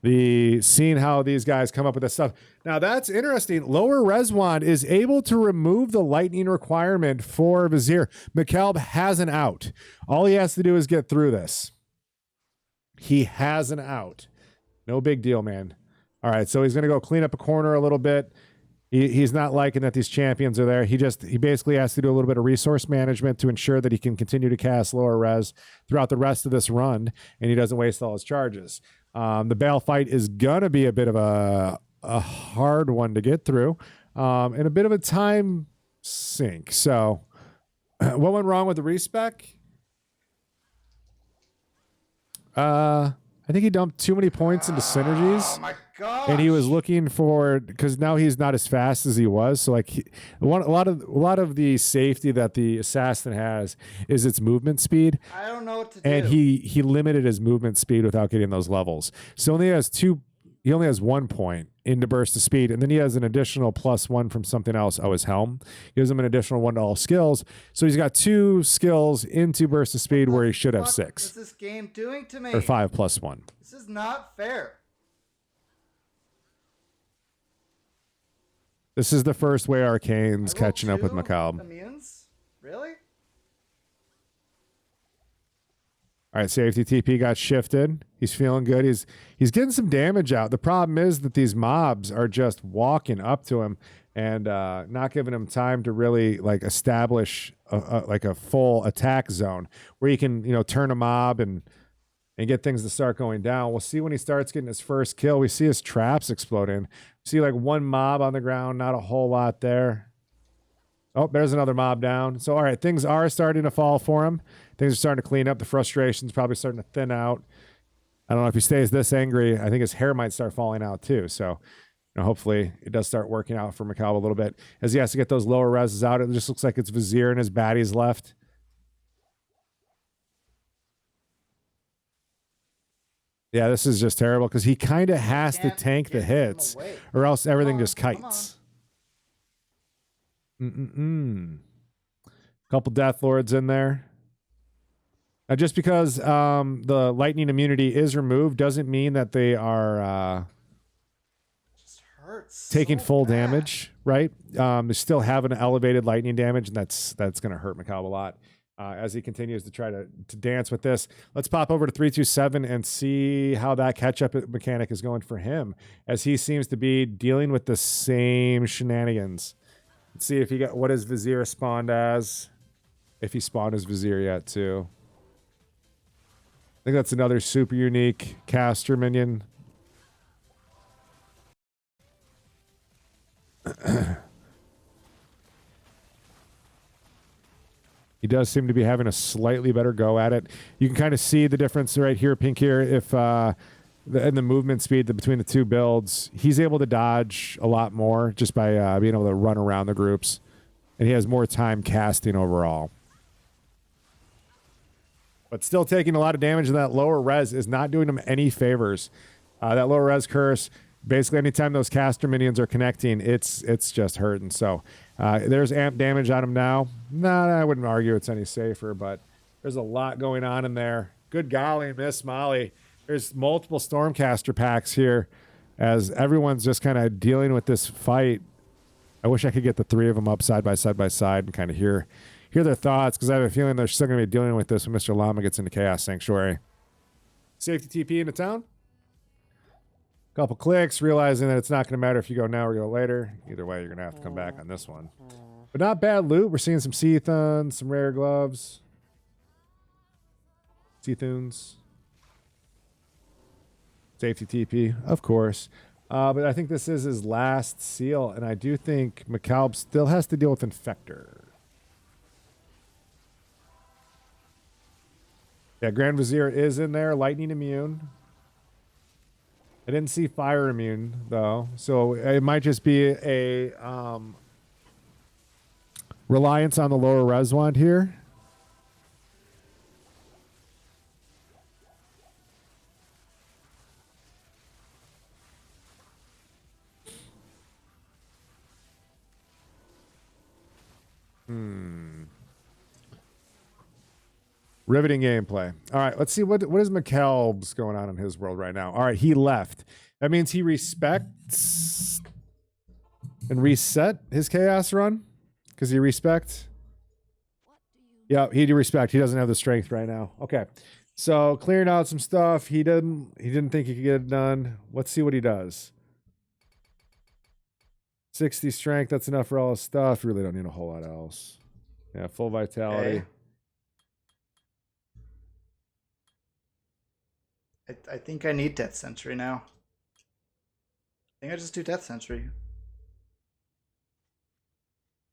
the seeing how these guys come up with this stuff. Now, that's interesting. Lower Res Wand is able to remove the lightning requirement for Vizier. McKelb has an out. All he has to do is get through this. He has an out. No big deal, man. All right, so he's going to go clean up a corner a little bit. He's not liking that these champions are there. He basically has to do a little bit of resource management to ensure that he can continue to cast lower res throughout the rest of this run, and he doesn't waste all his charges. The Bale fight is gonna be a bit of a hard one to get through, and a bit of a time sink. So, what went wrong with the respec? I think he dumped too many points into synergies. Oh my gosh. And he was looking for, because now he's not as fast as he was. So like a lot of the safety that the assassin has is its movement speed. I don't know what to do. And he limited his movement speed without getting those levels. So he only has 1 point into burst of speed, and then he has an additional +1 from something else. Oh, his helm gives him an additional 1 to all skills. So he's got 2 skills into burst of speed where he should have 6. What is this game doing to me? Or 5 + 1. This is not fair. This is the first way Arcane's catching up with McCall. Immunes? Really? All right, safety TP got shifted. He's feeling good. He's getting some damage out. The problem is that these mobs are just walking up to him and not giving him time to really like establish a full attack zone where he can turn a mob and get things to start going down. We'll see when he starts getting his first kill. We see his traps exploding. We see like 1 mob on the ground, not a whole lot there. Oh, there's another mob down. So, all right, things are starting to fall for him. Things are starting to clean up. The frustration's probably starting to thin out. I don't know if he stays this angry. I think his hair might start falling out too. So, hopefully it does start working out for McCall a little bit as he has to get those lower reses out. It just looks like it's Vizier and his baddies left. Yeah, this is just terrible because he kind of has to tank the hits or else everything just kites. Couple Death Lords in there. Now, just because the lightning immunity is removed doesn't mean that they are taking full damage, right? They still have an elevated lightning damage, and that's going to hurt McCall a lot as he continues to try to dance with this. Let's pop over to 327 and see how that catch-up mechanic is going for him, as he seems to be dealing with the same shenanigans. Let's see if he got what his Vizier spawned as. If he spawned his Vizier yet, too. I think that's another super unique caster minion. He does seem to be having a slightly better go at it. You can kind of see the difference right here, pink here. If in the movement speed between the two builds, he's able to dodge a lot more just by being able to run around the groups, and he has more time casting overall. But still taking a lot of damage, and that lower res is not doing him any favors. That lower res curse, basically anytime those caster minions are connecting, it's just hurting. So there's amp damage on him now. I wouldn't argue it's any safer, but there's a lot going on in there. Good golly, Miss Molly. There's multiple Stormcaster packs here as everyone's just kind of dealing with this fight. I wish I could get the three of them up side by side and kind of hear their thoughts, because I have a feeling they're still going to be dealing with this when Mr. Llama gets into Chaos Sanctuary. Safety TP into town. Couple clicks, realizing that it's not going to matter if you go now or go later. Either way, you're going to have to come back on this one. But not bad loot. We're seeing some Seathuns, some rare gloves. Seathuns. Safety TP, of course. But I think this is his last seal, and I do think McCalb still has to deal with Infector. Yeah, Grand Vizier is in there. Lightning immune. I didn't see fire immune, though. So it might just be a reliance on the lower res wand here. Riveting gameplay. All right, let's see what is McCalb's going on in his world right now. All right, he left. That means he respects and reset his chaos run because he respects. Yeah, he do respect. He doesn't have the strength right now. Okay, so clearing out some stuff. He didn't think he could get it done. Let's see what he does. 60 strength. That's enough for all his stuff. Really don't need a whole lot else. Yeah, full vitality. Okay. I think I need Death Sentry now. I think I just do Death Sentry.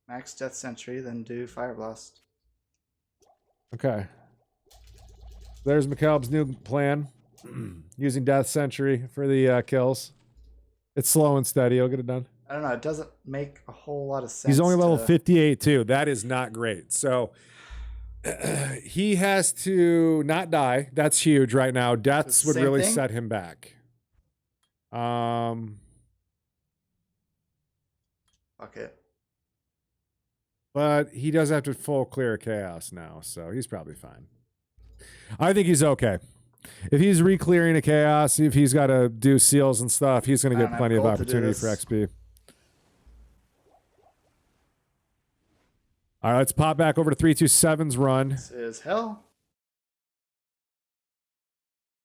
Max Death Sentry, then do Fire Blast. Okay. There's McCalb's new plan. Using Death Sentry for the kills. It's slow and steady. He'll get it done. I don't know. It doesn't make a whole lot of sense. He's only level 58 too. That is not great. So he has to not die. That's huge right now. Deaths would really set him back. Fuck it. But he does have to full clear chaos now, so he's probably fine. I think he's okay. If he's re-clearing a chaos, if he's got to do seals and stuff, he's going to get plenty of opportunity for XP. All right, let's pop back over to 327's run. This is hell.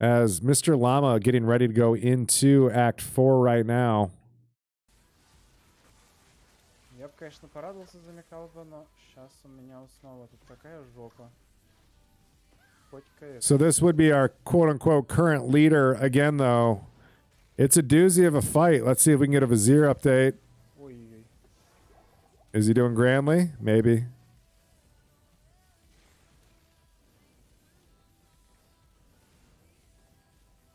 As Mr. Llama getting ready to go into Act 4 right now. Я бы, конечно, порадовался за Михалова, но сейчас у меня снова тут такая жопа. So this would be our quote-unquote current leader. Again, though, it's a doozy of a fight. Let's see if we can get a Vizier update. Is he doing grandly? Maybe.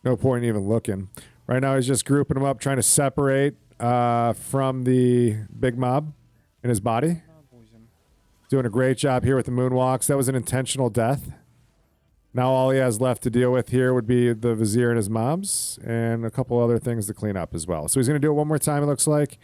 No point in even looking. Right now he's just grouping them up, trying to separate from the big mob in his body. Doing a great job here with the moonwalks. That was an intentional death. Now all he has left to deal with here would be the Vizier and his mobs and a couple other things to clean up as well. So he's going to do it one more time, it looks like.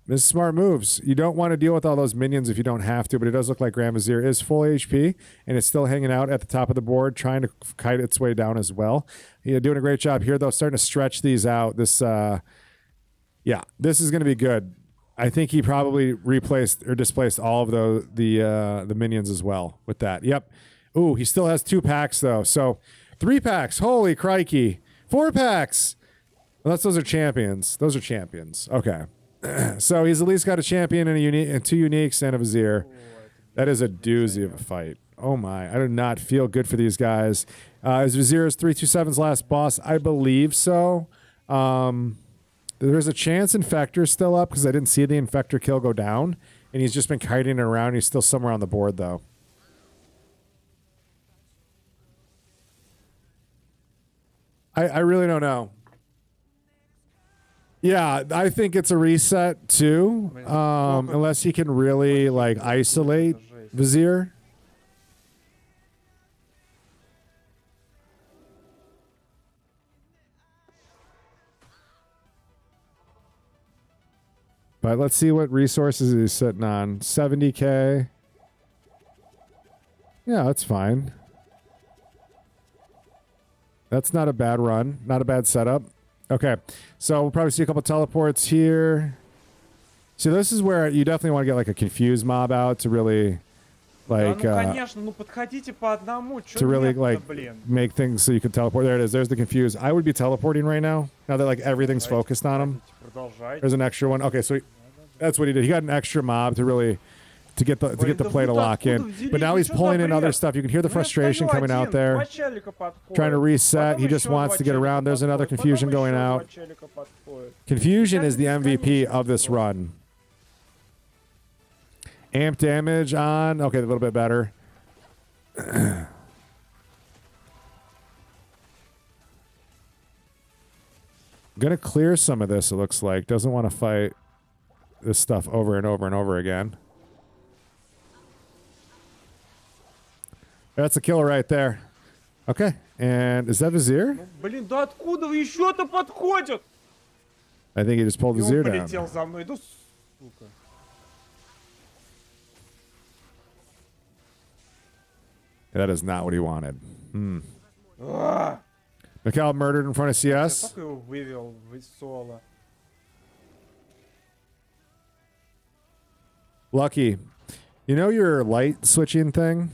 This is smart moves. You don't want to deal with all those minions if you don't have to, but it does look like Grand Vizier is full HP, and it's still hanging out at the top of the board, trying to kite its way down as well. He's doing a great job here, though, starting to stretch these out. This, yeah, this is going to be good. I think he probably replaced or displaced all of the minions as well with that. Yep. Ooh, he still has 2 packs, though. So 3 packs. Holy crikey. 4 packs. Unless those are champions. Those are champions. Okay. So he's at least got a champion and and 2 uniques and a Vizier. That is a doozy of a fight. Oh my, I do not feel good for these guys. Is Vizier's 327's last boss? I believe so. There's a chance Infector's still up because I didn't see the Infector kill go down, and he's just been kiting it around. He's still somewhere on the board though. I really don't know. Yeah, I think it's a reset too, unless he can really like isolate Vizier. But let's see what resources he's sitting on. 70K. Yeah, that's fine. That's not a bad run. Not a bad setup. Okay. So we'll probably see a couple teleports here. See, this is where you definitely want to get like a confused mob out to really like конечно, ну подходите по одному. to really like make things so you can teleport. There it is. There's the confused. I would be teleporting right now. Now that like everything's focused on him. There's an extra one. Okay, so that's what he did. He got an extra mob to really to get the play to lock in. But now he's pulling in other stuff. You can hear the frustration coming out there. Trying to reset. He just wants to get around. There's another confusion going out. Confusion is the MVP of this run. Amp damage on. Okay, a little bit better. Gonna clear some of this, it looks like. Doesn't want to fight this stuff over and over and over again. That's a kill right there. Okay, and is that Vizier? Блин, да откуда вы еще-то подходят? I think he just pulled Vizier down. Полетел за мной, да сука. That is not what he wanted. Mikhail murdered in front of CS. Я только его вывел в соло. Lucky, you know your light switching thing?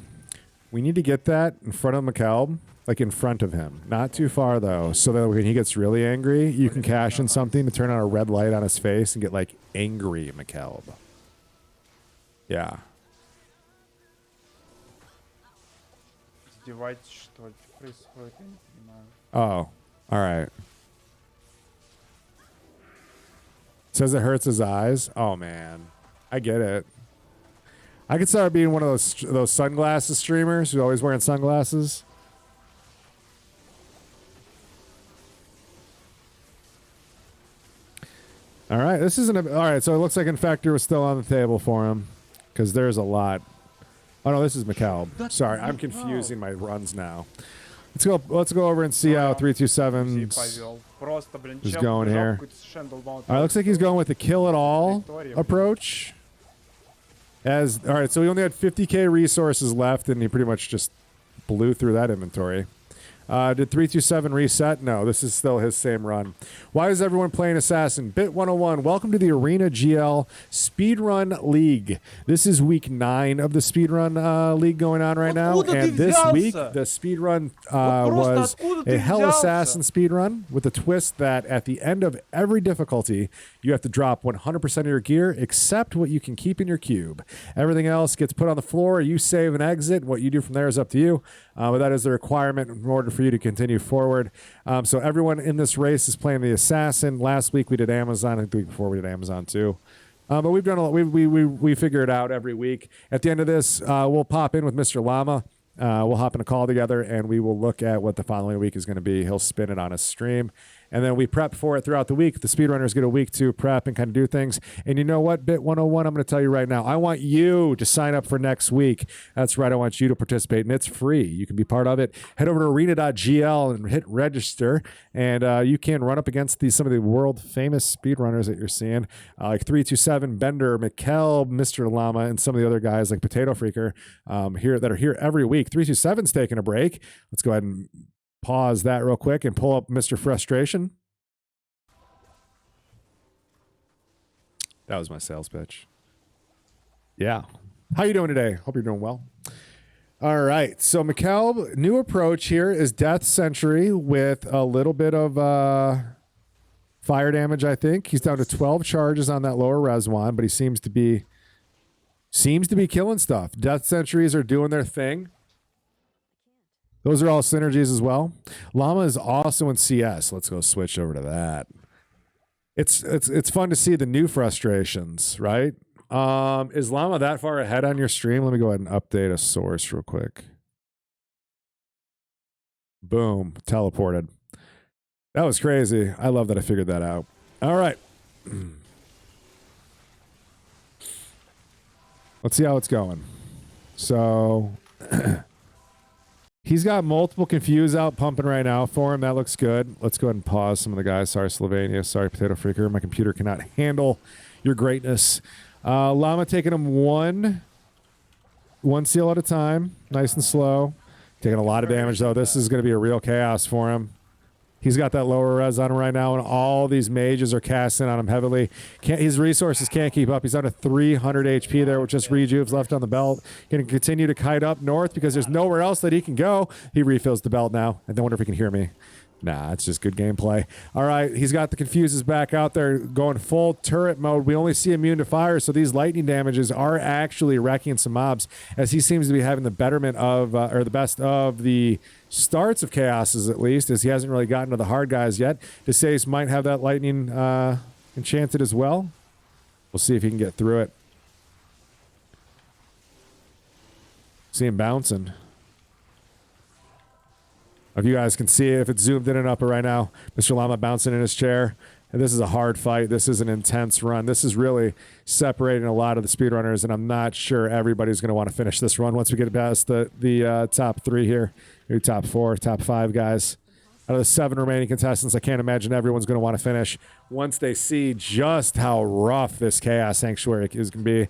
We need to get that in front of McCalb, like in front of him. Not too far though, so that when he gets really angry, you can cash in something to turn on a red light on his face and get like angry McCalb. Yeah. Издевайтесь, что ли? Что происходит? Я не понимаю. Oh, all right. Says it hurts his eyes. Oh man, I get it. I could start being one of those sunglasses streamers who's always wearing sunglasses. All right, this isn't all right. So it looks like Infector was still on the table for him because there's a lot. Oh no, this is McCalb. Sorry, I'm confusing my runs now. Let's go over and see how 327 is going here. All right, looks like he's going with the kill it all approach. All right, so he only had 50k resources left, and he pretty much just blew through that inventory. Did 327 reset? No, this is still his same run. Why is everyone playing Assassin? Bit 101, welcome to the ArenaGL Speedrun League. This is week 9 of the Speedrun League going on right now. And this week, the Speedrun was a Hell Assassin speedrun with a twist that at the end of every difficulty, you have to drop 100% of your gear except what you can keep in your cube. Everything else gets put on the floor. You save and exit. What you do from there is up to you. But that is the requirement in order for you to continue forward. So everyone in this race is playing the Assassin. Last week we did Amazon. I think the week before we did Amazon too. But we've done a lot. We figure it out every week. At the end of this, we'll pop in with Mr. Llama. We'll hop in a call together and we will look at what the following week is going to be. He'll spin it on his stream. And then we prep for it throughout the week. The speedrunners get a week to prep and kind of do things. And you know what, Bit 101, I'm going to tell you right now, I want you to sign up for next week. That's right, I want you to participate, and it's free. You can be part of it. Head over to arena.gl and hit register, and you can run up against some of the world-famous speedrunners that you're seeing, like 327, Bender, McKelb, Mr. Llama, and some of the other guys like Potato Freaker that are here every week. 327's taking a break. Let's go ahead and pause that real quick and pull up Mr. Frustration. That was my sales pitch. Yeah. How you doing today? Hope you're doing well. All right. So McCalb, new approach here is Death Century with a little bit of fire damage, I think. He's down to 12 charges on that lower res one, but he seems to be killing stuff. Death Centuries are doing their thing. Those are all synergies as well. Llama is also in CS. Let's go switch over to that. It's fun to see the new frustrations, right? Is Llama that far ahead on your stream? Let me go ahead and update a source real quick. Boom, teleported. That was crazy. I love that I figured that out. All right. Let's see how it's going. So he's got multiple confuse out pumping right now for him. That looks good. Let's go ahead and pause some of the guys. Sorry, Slovenia. Sorry, Potato Freaker. My computer cannot handle your greatness. Llama taking him one seal at a time. Nice and slow. Taking a lot of damage, though. This is going to be a real chaos for him. He's got that lower res on him right now, and all these mages are casting on him heavily. His resources can't keep up. He's down to 300 HP there with just rejuves left on the belt. Going to continue to kite up north because there's nowhere else that he can go. He refills the belt now. I don't wonder if he can hear me. Nah, it's just good gameplay. All right, he's got the Confuses back out there going full turret mode. We only see immune to fire, so these lightning damages are actually wrecking some mobs, as he seems to be having the betterment of, or the best of the starts of Chaoses, at least, as he hasn't really gotten to the hard guys yet. DeSace might have that lightning enchanted as well. We'll see if he can get through it. See him bouncing. If you guys can see it, if it's zoomed in and up right now, Mr. Llama bouncing in his chair. And this is a hard fight. This is an intense run. This is really separating a lot of the speedrunners, and I'm not sure everybody's going to want to finish this run once we get past the top 3 here. Maybe top 4, top 5 guys. Out of the 7 remaining contestants, I can't imagine everyone's going to want to finish once they see just how rough this Chaos Sanctuary is going to be.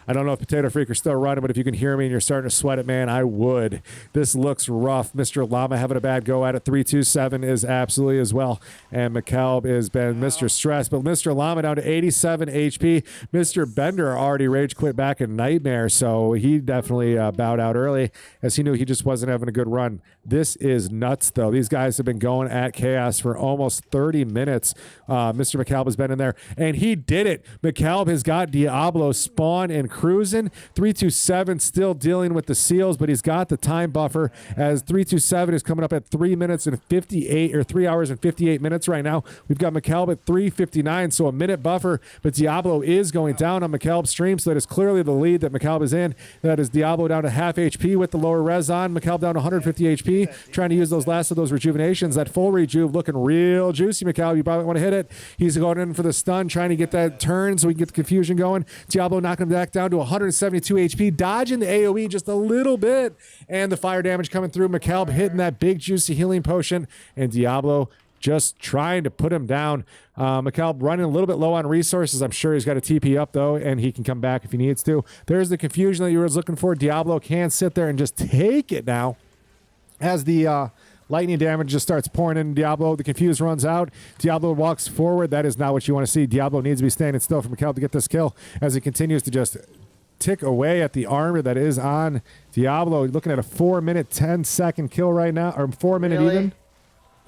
I don't know if Potato Freak are still running, but if you can hear me and you're starting to sweat it, man, I would. This looks rough. Mr. Llama having a bad go at it. 327 is absolutely as well. And McKelb has been Mr. Stress. But Mr. Llama down to 87 HP. Mr. Bender already rage quit back in Nightmare, so he definitely bowed out early as he knew he just wasn't having a good run. This is nuts, though. These guys have been going at Chaos for almost 30 minutes. Mr. McKelb has been in there, and he did it. McKelb has got Diablo spawn and cruising. 327 still dealing with the seals, but he's got the time buffer as 327 is coming up at 3 minutes and 58 or 3 hours and 58 minutes right now. We've got McKelb at 3:59, so a minute buffer, but Diablo is going down on McKelb's stream, so that is clearly the lead that McKelb is in. That is Diablo down to half HP with the lower res on. McKelb down to 150 HP, trying to use those last of those rejuvenations. That full rejuve looking real juicy, McKelb. You probably want to hit it. He's going in for the stun, trying to get that turn so we can get the confusion going. Diablo knocking him back down to 172 HP, dodging the AoE just a little bit, and the fire damage coming through. McKelb hitting that big juicy healing potion, and Diablo just trying to put him down. McKelb running a little bit low on resources. I'm sure he's got a TP up though, and he can come back if he needs to. There's the confusion that you were looking for. Diablo can sit there and just take it now as the lightning damage just starts pouring in Diablo. The Confuse runs out. Diablo walks forward. That is not what you want to see. Diablo needs to be standing still for McKelb to get this kill as he continues to just tick away at the armor that is on Diablo. Looking at a 4-minute, 10-second kill right now, or 4-minute even,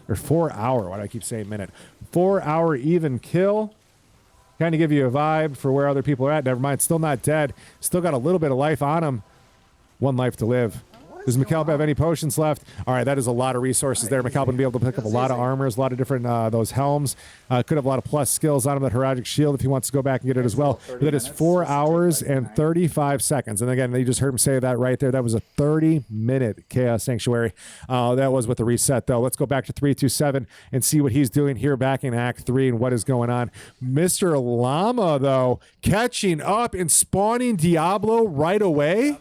or 4 hour. Why do I keep saying minute? 4 hour even kill. Kind of give you a vibe for where other people are at. Never mind, still not dead. Still got a little bit of life on him. 1 life to live. Does McKelb have any potions left? All right, that is a lot of resources there. McKelb will be able to pick up a lot of armors, a lot of different those helms. Could have a lot of plus skills on him. That Heraldic Shield if he wants to go back and get it as well. But that is 4 hours and 35 seconds. And again, you just heard him say that right there. That was a 30-minute Chaos Sanctuary. That was with the reset, though. Let's go back to 327 and see what he's doing here back in Act 3 and what is going on. Mr. Llama, though, catching up and spawning Diablo right away.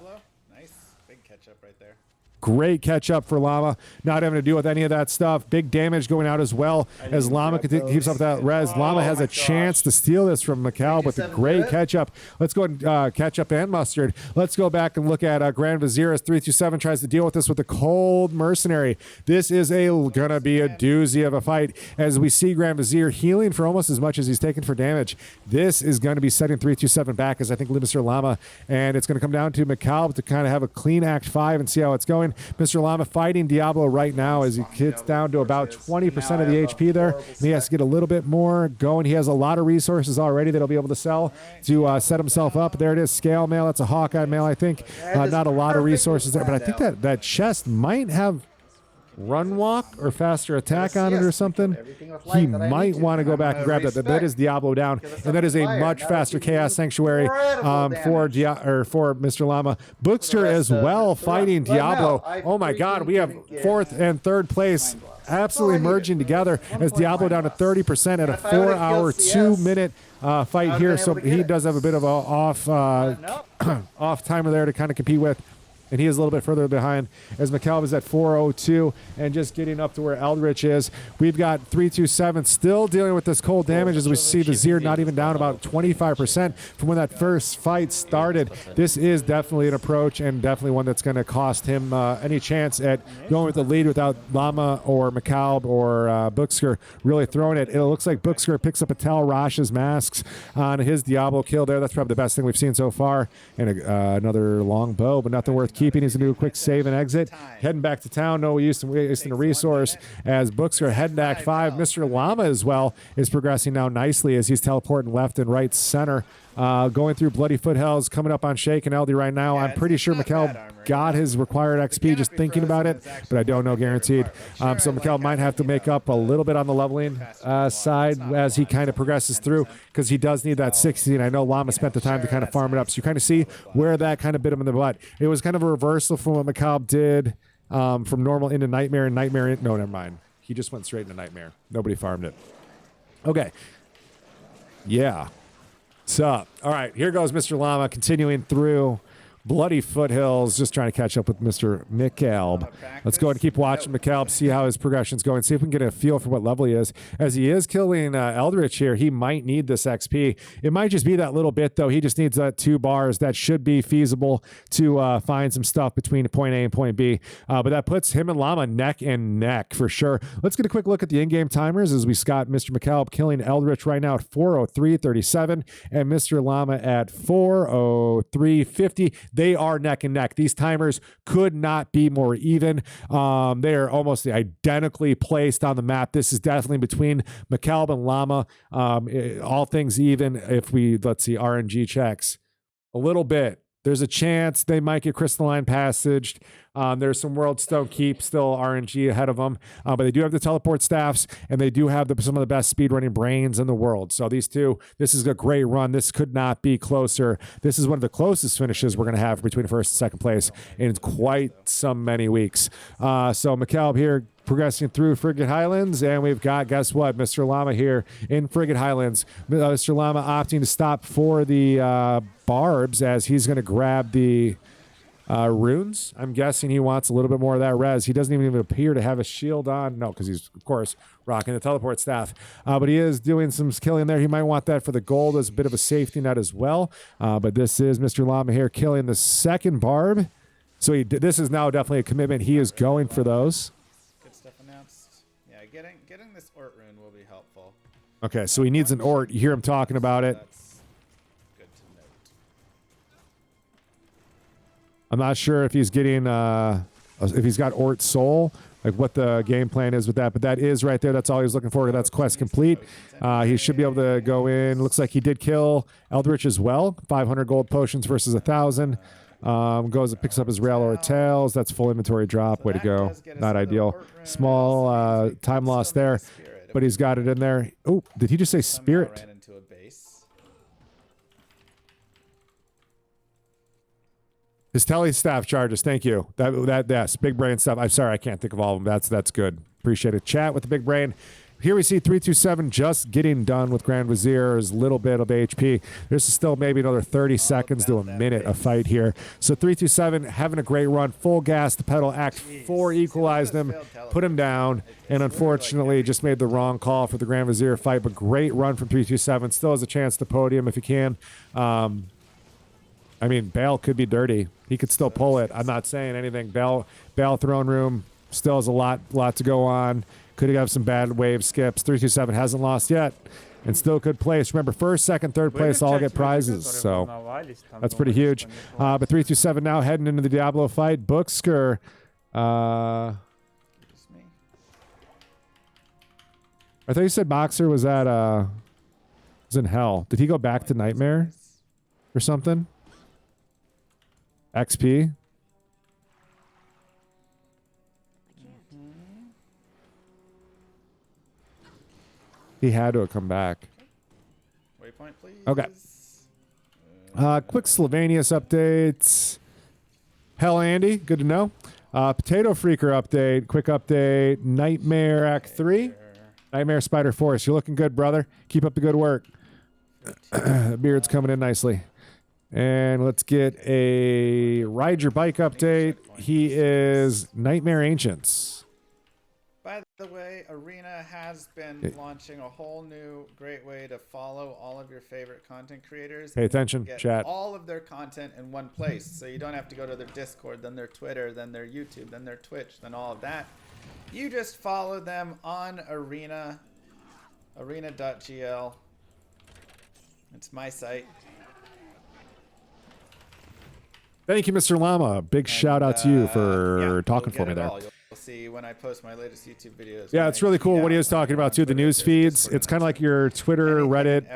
Great catch up for Llama, not having to deal with any of that stuff. Big damage going out as well as Llama keeps up that res. Llama has a chance to steal this from McKelb with a great catch up. Let's go and catch up and Mustard. Let's go back and look at Grand Vizier as 327 tries to deal with this with the Cold Mercenary. This is gonna be a doozy of a fight as we see Grand Vizier healing for almost as much as he's taken for damage. This is going to be setting 327 back as I think Mr. Llama, and it's going to come down to McKelb to kind of have a clean Act 5 and see how it's going. Mr. Llama fighting Diablo right now as he gets down to about 20% of the HP there, and he has to get a little bit more going. He has a lot of resources already that he'll be able to sell to set himself up. There it is, Scale Mail. That's a Hawkeye Mail, I think. Not a lot of resources there, but I think that chest might have run walk or faster attack on it or something. He might want to go back and grab that. That is Diablo down, and that is a much faster Chaos Sanctuary for Mr. Llama. Bookster as well fighting Diablo. Oh my God, we have 4th and 3rd place absolutely merging together as Diablo down to 30% at a 4 hour, 2-minute fight here. So he does have a bit of a off timer there to kind of compete with. and he is a little bit further behind as McCalb is at 402 and just getting up to where Eldritch is. We've got 327 still dealing with this cold damage as we see the Zir not even down about 25% from when that first fight started. This is definitely an approach and definitely one that's going to cost him any chance at going with the lead without Llama or McCalb or Booksker really throwing it. It looks like Booksker picks up a Tal Rash's masks on his Diablo kill there. That's probably the best thing we've seen so far. And another long bow, but nothing worth keeping. He's going to do a quick save and exit. Heading back to town. No use in wasting a resource as Booksker heading to Act 5. Mr. Llama as well is progressing now nicely as he's teleporting left and right center. Going through Bloody Foothills, coming up on Shake and LD right now. I'm pretty sure McCalb got his required XP just thinking about it, but I don't know guaranteed. So McCalb might have to make up a little bit on the leveling side as he kind of progresses through because he does need that 60, and I know Llama spent the time to kind of farm it up. So you kind of see where that kind of bit him in the butt. It was kind of a reversal from what McCalb did from normal into Nightmare and Nightmare. No, never mind. He just went straight into Nightmare. Nobody farmed it. Okay. Yeah. What's up? All right, here goes Mr. Llama continuing through Bloody Foothills, just trying to catch up with Mr. McCalb. Let's go ahead and keep watching McCalb, see how his progression's going, see if we can get a feel for what level he is. As he is killing Eldritch here, he might need this XP. It might just be that little bit, though. He just needs 2 bars. That should be feasible to find some stuff between point A and point B. But that puts him and Llama neck and neck for sure. Let's get a quick look at the in-game timers as we got Mr. McCalb killing Eldritch right now at 4:03:37 and Mr. Llama at 4:03:50. They are neck and neck. These timers could not be more even. They are almost identically placed on the map. This is definitely between McCalb and Llama. All things even if we, let's see, RNG checks a little bit. There's a chance they might get Crystalline Passaged. There's some World Stone Keep still RNG ahead of them. But they do have the teleport staffs, and they do have some of the best speedrunning brains in the world. So these two, this is a great run. This could not be closer. This is one of the closest finishes we're going to have between first and second place in quite some many weeks. So McCalb here progressing through Frigate Highlands, and we've got, guess what, Mr. Llama here in Frigate Highlands. Mr. Llama opting to stop for the barbs as he's going to grab the runes. I'm guessing he wants a little bit more of that res. He doesn't even appear to have a shield on. No, because he's, of course, rocking the teleport staff. But he is doing some killing there. He might want that for the gold as a bit of a safety net as well. But this is Mr. Llama here killing the second barb. So this is now definitely a commitment. He is going for those. Getting this Ort rune will be helpful. Okay, so he needs an Ort. You hear him talking about it. That's good to note. I'm not sure if he's getting, if he's got Ort Soul, like what the game plan is with that, but that is right there. That's all he's looking for. That's quest complete. He should be able to go in. Looks like he did kill Eldritch as well. 500 gold potions versus 1,000. Goes and picks up his rail or tails. That's full inventory drop. Way to go. Not ideal. Small time loss there, but he's got it in there. Oh, did he just say spirit? His tele staff charges. Thank you. That's big brain stuff. I'm sorry, I can't think of all of them. That's good. Appreciate it. Chat with the big brain. Here we see 327 just getting done with Grand Vizier's little bit of HP. There's still maybe another 30 seconds to a minute of fight here. So 327 having a great run, full gas to pedal. Act 4 equalized him, put him down, and unfortunately just made the wrong call for the Grand Vizier fight. But great run from 327. Still has a chance to podium if he can. I mean, Bale could be dirty. He could still pull it. I'm not saying anything. Bale throne room still has a lot to go on. Could have some bad wave skips. 327 hasn't lost yet and still could place. Remember, first, second, third place all get prizes. So that's pretty huge. But 327 now heading into the Diablo fight. Booksker. I thought you said Boxer was at was in hell. Did he go back to Nightmare or something? XP? He had to have come back. Waypoint, please. Okay. Quick Slovenius updates. Hell, Andy, good to know. Potato Freaker update. Quick update. Nightmare Act 3. Nightmare Spider Force. You're looking good, brother. Keep up the good work. Beard's coming in nicely. And let's get a Ride Your Bike update. He is Nightmare Ancients. By the way, Arena has been launching a whole new great way to follow all of your favorite content creators. Pay attention, get chat. all of their content in one place. So you don't have to go to their Discord, then their Twitter, then their YouTube, then their Twitch, then all of that. You just follow them on Arena, arena.gl. It's my site. Thank you, Mr. Llama. Big shout out to you for talking for me there. You'll see when I post my latest YouTube videos. Yeah, it's really cool what he was talking about too. The news feeds. It's kind of like your Twitter, Reddit,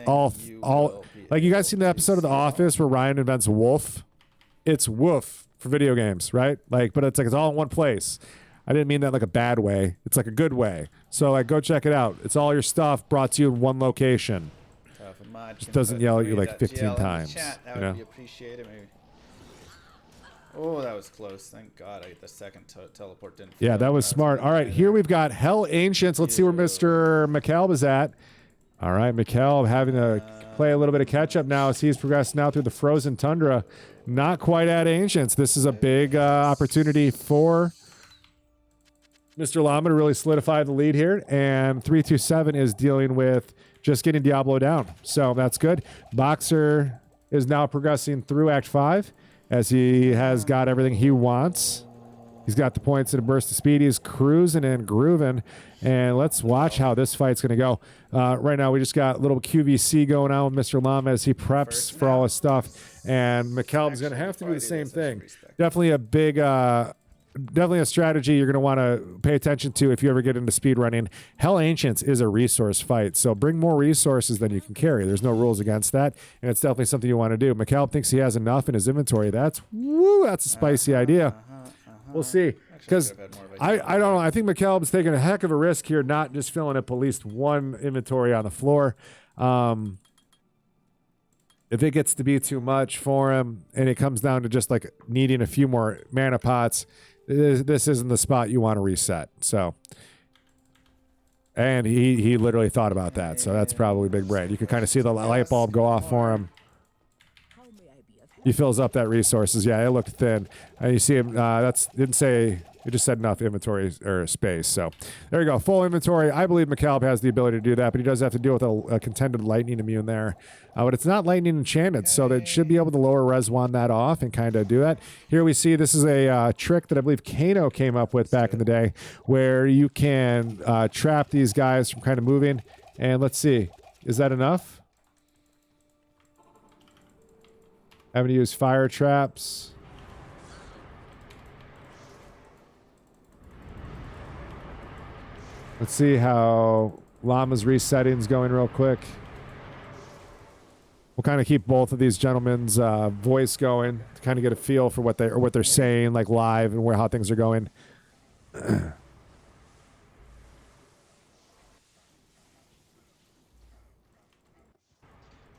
all. Like you guys seen the episode of The Office where Ryan invents Wolf? It's Woof for video games, right? Like, but it's like it's all in one place. I didn't mean that like a bad way. It's like a good way. So like, go check it out. It's all your stuff brought to you in one location. Just doesn't yell at you like 15 times. That would be appreciated. Maybe. Oh, that was close. Thank God I get the second teleport didn't. Yeah, that was smart. All right, here we've got Hell Ancients. Let's see where Mr. McCalb is at. All right, McCalb having to play a little bit of catch up now as he's progressed now through the frozen tundra. Not quite at Ancients. This is a big opportunity for Mr. Llama to really solidify the lead here. And 327 is dealing with just getting Diablo down. So that's good. Boxer is now progressing through Act 5. As he has got everything he wants. He's got the points and a burst of speed. He's cruising and grooving. And let's watch how this fight's going to go. Right now, we just got a little QVC going on with Mr. Llama as he preps for all his stuff. And McCalb's going to have to do the same thing. Definitely a big... definitely a strategy you're going to want to pay attention to if you ever get into speedrunning. Hell Ancients is a resource fight, so bring more resources than you can carry. There's no rules against that, and it's definitely something you want to do. McCalb thinks he has enough in his inventory. That's a spicy idea. We'll see. Because I don't know. I think McCalb's taking a heck of a risk here, not just filling up at least one inventory on the floor. If it gets to be too much for him and it comes down to just like needing a few more mana pots, this isn't the spot you want to reset. So, and he literally thought about that. So that's probably big brain. You can kind of see the light bulb go off for him. He fills up that resources. Yeah, it looked thin. And you see him, didn't say, it just said enough inventory or space. So there you go. Full inventory. I believe McCalb has the ability to do that, but he does have to deal with a contended lightning immune there. But it's not lightning enchanted, so they should be able to lower Reswan that off and kind of do that. Here we see this is a trick that I believe Kano came up with back in the day where you can trap these guys from kind of moving. And let's see. Is that enough? Having to use fire traps. Let's see how Llama's resetting's going real quick. We'll kind of keep both of these gentlemen's voice going to kind of get a feel for what they're saying, like live, and how things are going.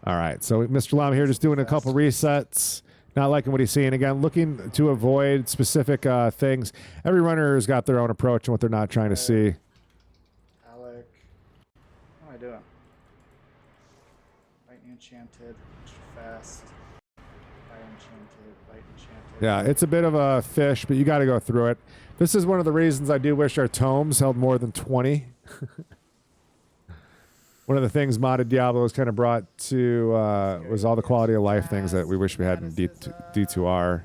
All right, so Mr. Llama here just doing a couple resets. Not liking what he's seeing. Again, looking to avoid specific things. Every runner has got their own approach and what they're not trying to see. Alec. What am I doing? Lightning enchanted, extra fast. Fire enchanted, light enchanted. Yeah, it's a bit of a fish, but you got to go through it. This is one of the reasons I do wish our tomes held more than 20. One of the things modded Diablo was kind of brought to was all the quality of life things that we wish we had in D2R.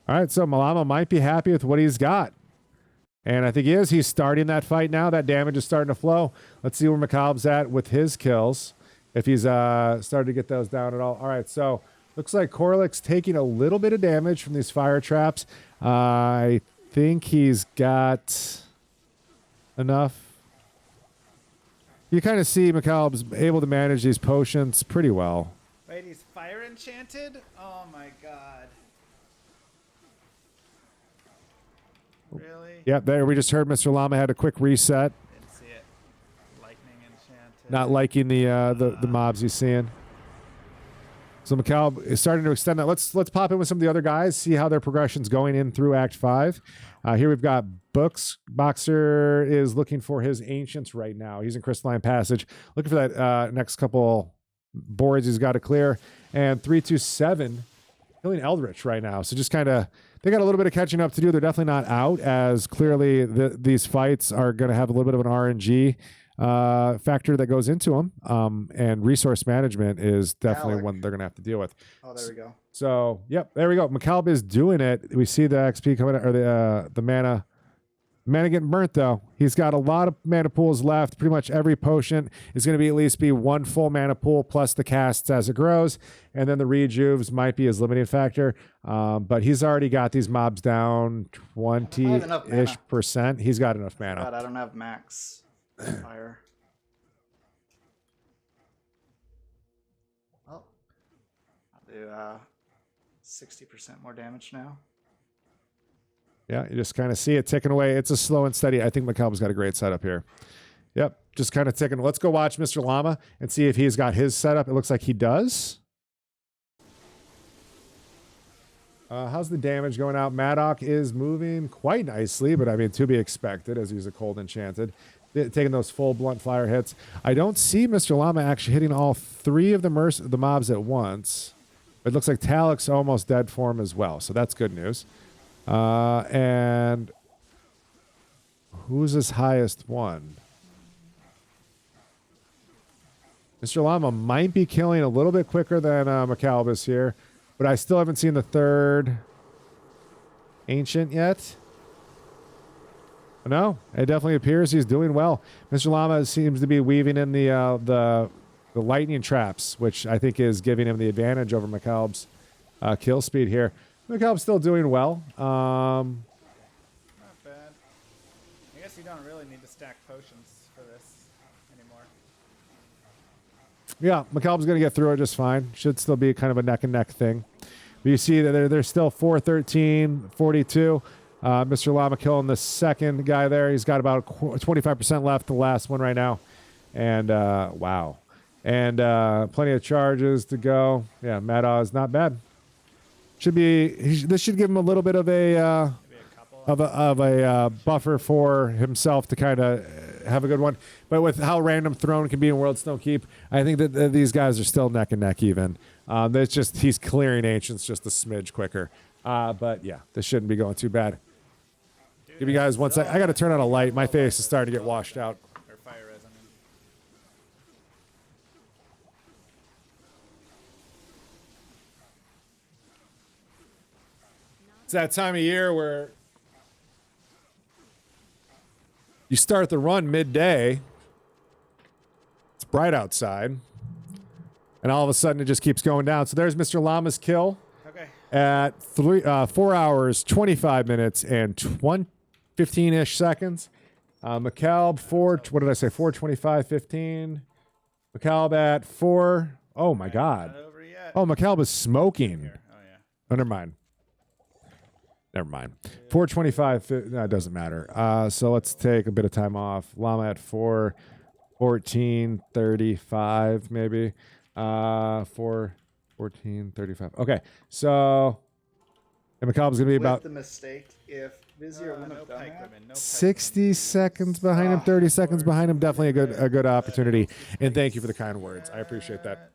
All right, so Malama might be happy with what he's got. And I think he is. He's starting that fight now. That damage is starting to flow. Let's see where McCalb's at with his kills. If he's started to get those down at all. All right, so looks like Korlik's taking a little bit of damage from these fire traps. I think he's got enough. You kind of see McCalb's able to manage these potions pretty well. Wait, he's fire enchanted? Oh my god. Really? Yep, there we just heard Mr. Llama had a quick reset. Didn't see it. Lightning enchanted. Not liking the mobs he's seeing. So McCalb is starting to extend that. Let's pop in with some of the other guys, see how their progression's going in through Act 5. Here we've got Books. Boxer is looking for his Ancients right now. He's in Crystalline Passage. Looking for that next couple boards he's got to clear. And 327 killing Eldritch right now. So just kind of, they got a little bit of catching up to do. They're definitely not out, as clearly these fights are going to have a little bit of an RNG factor that goes into them. And resource management is definitely one they're going to have to deal with. Oh, there we go. So, yep, there we go. McCalb is doing it. We see the XP coming, or the mana. Mana getting burnt, though. He's got a lot of mana pools left. Pretty much every potion is going to be at least be one full mana pool plus the casts as it grows. And then the rejuves might be his limiting factor. But he's already got these mobs down 20-ish%. He's got enough mana. God, I don't have max fire. Well, I'll do 60% more damage now. Yeah, you just kind of see it ticking away. It's a slow and steady. I think McCalb's got a great setup here. Yep, just kind of ticking. Let's go watch Mr. Llama and see if he's got his setup. It looks like he does. How's the damage going out? Maddock is moving quite nicely, but I mean, to be expected as he's a cold enchanted. Taking those full blunt fire hits. I don't see Mr. Llama actually hitting all three of the mobs at once. It looks like Talik's almost dead for him as well, so that's good news. And who's his highest one? Mr. Llama might be killing a little bit quicker than McCalbus here, but I still haven't seen the third Ancient yet. No, it definitely appears he's doing well. Mr. Llama seems to be weaving in the lightning traps, which I think is giving him the advantage over McCalb's kill speed here. McCalb's still doing well. Not bad. I guess you don't really need to stack potions for this anymore. Yeah, McCalb's going to get through it just fine. Should still be kind of a neck and neck thing. But you see that they're still 4-13, 42. Mr. Llama killing the second guy there. He's got about 25% left, the last one right now. And wow. And plenty of charges to go. Yeah, Maddaw is not bad. This should give him a little bit of a buffer for himself to kind of have a good one. But with how random Throne can be in World Stone Keep, I think that these guys are still neck and neck even. It's just he's clearing Ancients just a smidge quicker. But yeah, this shouldn't be going too bad. Give you guys 1 sec. I got to turn on a light. My face is starting to get washed out. Or fire res, I mean. It's that time of year where you start the run midday. It's bright outside. And all of a sudden it just keeps going down. So there's Mr. Llama's kill. Okay. At 4 hours, 25 minutes, and 15-ish seconds. McCalb, 4:25:15. McCalb at 4. Oh, my God. Not over yet. Oh, McCalb is smoking. Oh, yeah. Oh, never mind. 4:25. No, it doesn't matter. So let's take a bit of time off. Llama at 4:14:35, maybe. 4:14:35. Okay, so McCallum's going to be about the mistake if Vizier wouldn't have done that. 60 seconons behind him, 30 seconds behind him. Definitely a good opportunity. And thank you for the kind words. I appreciate that.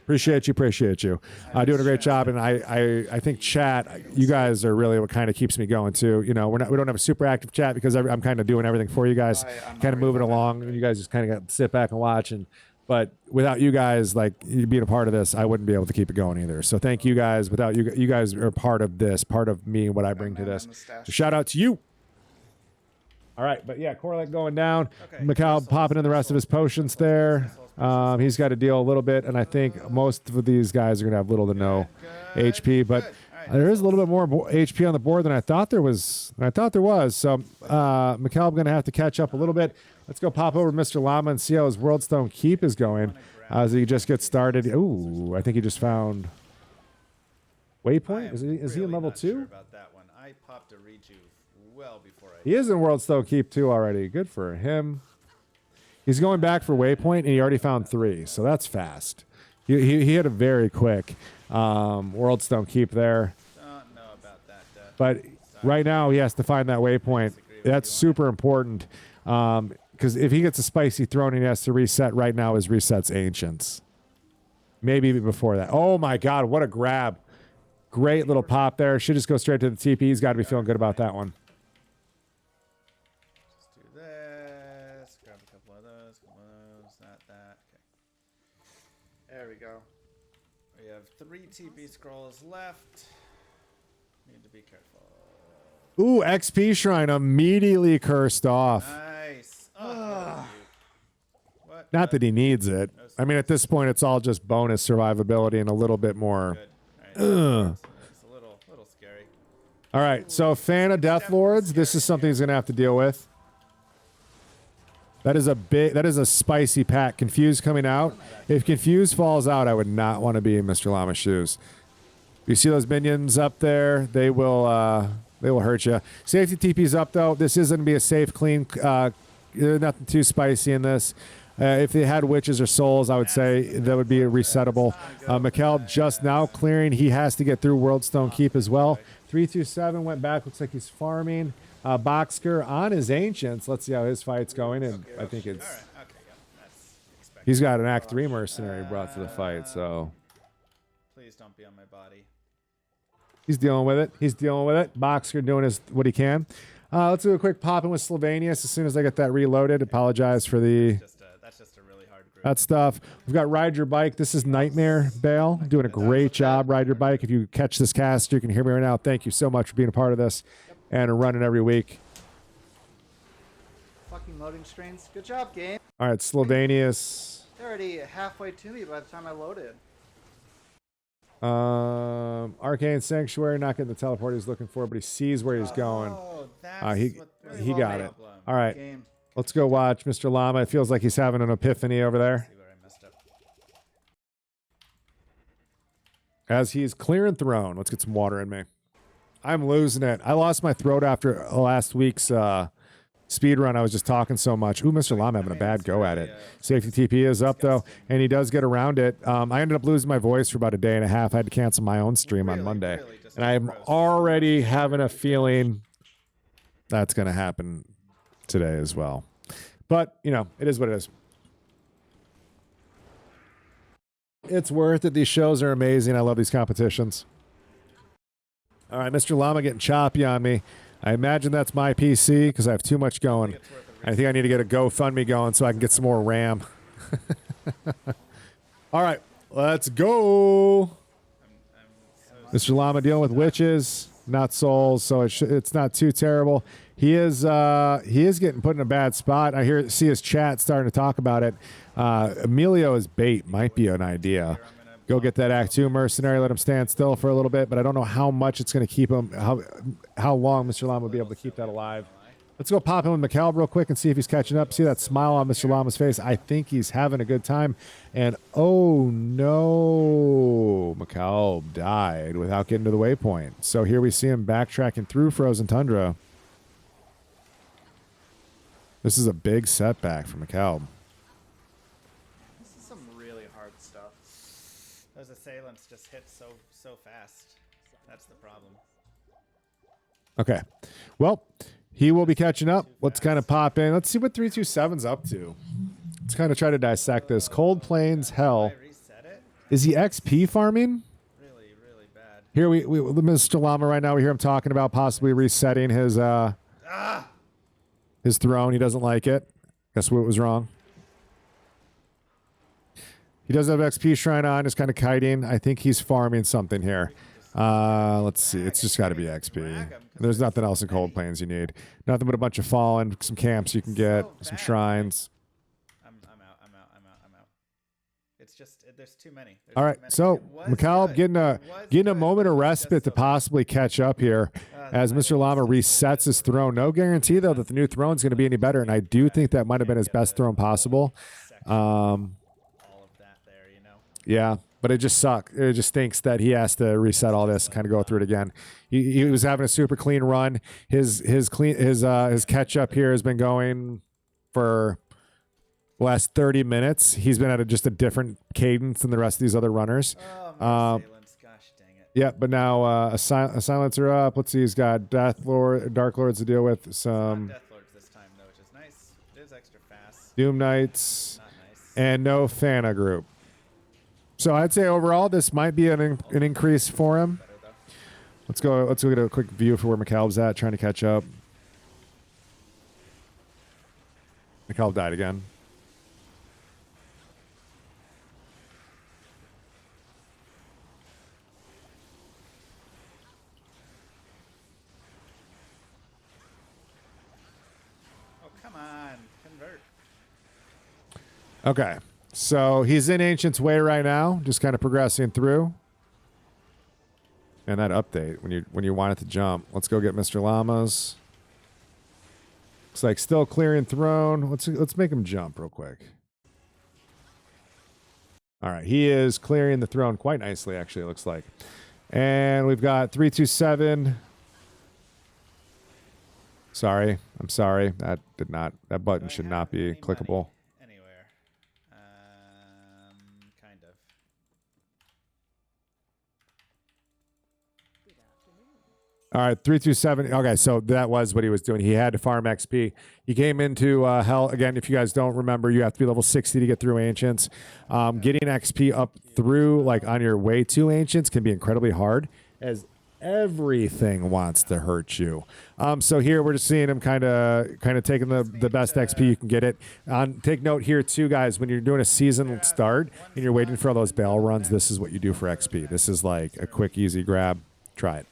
Appreciate you. Doing a great job. And I think chat, you guys are really what kind of keeps me going too. You know, we don't have a super active chat because I'm kind of doing everything for you guys, kind of moving along. And you guys just kind of got to sit back and watch. But without you guys, like, you being a part of this, I wouldn't be able to keep it going either. So thank you guys. Without you guys are part of this, part of me and what I bring to this. So shout out to you. All right, but yeah, Corlett going down. Okay. McCall popping in the rest of his potions there. He's got to deal a little bit, and I think most of these guys are going to have little to no HP. But there is a little bit more HP on the board than I thought there was. So McCall going to have to catch up a little bit. Let's go pop over to Mr. Llama and see how his Worldstone Keep is going as he just gets started. Ooh, I think he just found Waypoint. Is he in level 2? Sure about that one. I popped a rejuve well before He is in Worldstone Keep 2 already. Good for him. He's going back for Waypoint, and he already found 3, so that's fast. He had a very quick Worldstone Keep there. Don't know about that. But right now he has to find that Waypoint. That's super important. Because if he gets a spicy throne and he has to reset, right now his resets Ancients. Maybe even before that. Oh my God, what a grab. Great little pop there. Should just go straight to the TP. He's got to be feeling good about that one. Just do this. Grab a couple of those. Not that. Okay. There we go. We have 3 TP scrolls left. Need to be careful. Ooh, XP Shrine immediately cursed off. Nice. Oh, what? Not that he needs it. I mean, at this point, it's all just bonus survivability and a little bit more. It's a little scary. All right, so fan of Death Lords. This is something he's gonna have to deal with. That is a spicy pack. Confused coming out. If Confused falls out, I would not want to be in Mr. Llama's shoes. You see those minions up there? They will hurt you. Safety TP's up though. This is gonna be a safe, clean. Nothing too spicy in this. If they had witches or souls, I would say that would be a resettable. McKelb just now clearing. He has to get through Worldstone Keep as well. 327 went back. Looks like he's farming. Boxker on his Ancients. Let's see how his fight's going. And I think it's... He's got an Act 3 mercenary brought to the fight, so... Please don't be on my body. He's dealing with it. Boxker doing what he can. Let's do a quick pop-in with Slovenius as soon as I get that reloaded. Apologize for the... That's just a really hard group. That stuff. We've got Ride Your Bike. This is Nightmare Bale. Doing a great job, Ride Your Bike. If you catch this cast, you can hear me right now. Thank you so much for being a part of this and running every week. Fucking loading screens. Good job, game. All right, Slovenius. They're already halfway to me by the time I loaded. Arcane Sanctuary, not getting the teleport he's looking for, but he sees where he's going. He got it. All right. Game. Let's go watch Mr. Llama. It feels like he's having an epiphany over there. See where I messed up. As he's clearing throne. Let's get some water in me. I'm losing it. I lost my throat after last week's speedrun. I was just talking so much. Ooh, Mr. Llama having a bad go at it. Safety TP is up, though, and he does get around it. I ended up losing my voice for about a day and a half. I had to cancel my own stream on Monday. And I'm already having a feeling that's going to happen today as well. But, you know, it is what it is. It's worth it. These shows are amazing. I love these competitions. All right, Mr. Llama getting choppy on me. I imagine that's my PC because I have too much going. I think I need to get a GoFundMe going so I can get some more RAM. All right, let's go. Mr. Llama dealing with witches, not souls, so it's not too terrible. He is getting put in a bad spot. I see his chat starting to talk about it. Emilio as bait might be an idea. Go get that Act 2 mercenary, let him stand still for a little bit, but I don't know how much it's going to keep him, how long Mr. Llama will be able to keep that alive. Let's go pop him with McKelb real quick and see if he's catching up. See that smile on Mr. Llama's face? I think he's having a good time. And oh no, McKelb died without getting to the waypoint. So here we see him backtracking through Frozen Tundra. This is a big setback for McKelb. This is some really hard stuff. Those assailants just hit so fast. That's the problem. Okay. Well, he will be catching up. Let's kind of pop in. Let's see what 327's up to. Let's kind of try to dissect this. Cold Plains Hell. Is he XP farming? Really, really bad. Here we Mr. Llama right now. We hear him talking about possibly resetting his throne. He doesn't like it. Guess what was wrong? He does have XP Shrine on. Just kind of kiting. I think he's farming something here. Let's see. It's just got to be XP. There's nothing else in Cold Plains you need. Nothing but a bunch of fallen, some camps you can get, some shrines. I'm out. It's just there's too many. All right, so McCall getting a moment of respite to possibly catch up here as Mr. Llama resets his throne. No guarantee though that the new throne is going to be any better, and I do think that might have been his best throne possible. All of that there, you know. Yeah. But it just sucks. It just stinks that he has to reset all this and kind of go through it again. He was having a super clean run. His catch up here has been going for the last 30 minutes. He's been at just a different cadence than the rest of these other runners. Gosh dang it. Yeah, but now a silencer up. Let's see. He's got Dark Lords to deal with. Some Death Lords this time though, which is nice. It is extra fast. Doom Knights Not nice. and no Fana group. So I'd say overall this might be an increase for him. Let's go get a quick view for where McCalb's at, trying to catch up. McCalb died again. Oh, come on. Convert. Okay. So he's in Ancient's Way right now, just kind of progressing through. And that update, when you want it to jump. Let's go get Mr. Llamas. Looks like still clearing throne. Let's make him jump real quick. All right, he is clearing the throne quite nicely, actually, it looks like. And we've got 327. Sorry, I'm sorry. That button should not be clickable. Anywhere. Kind of. All right, 327. Okay, so that was what he was doing. He had to farm XP. He came into hell. Again, if you guys don't remember, you have to be level 60 to get through Ancients. Getting XP up through, like on your way to Ancients, can be incredibly hard, as everything wants to hurt you. So here we're just seeing him kind of taking the best XP you can get it. Take note here too, guys, when you're doing a season start and you're waiting for all those bell runs, this is what you do for XP. This is like a quick, easy grab. Try it.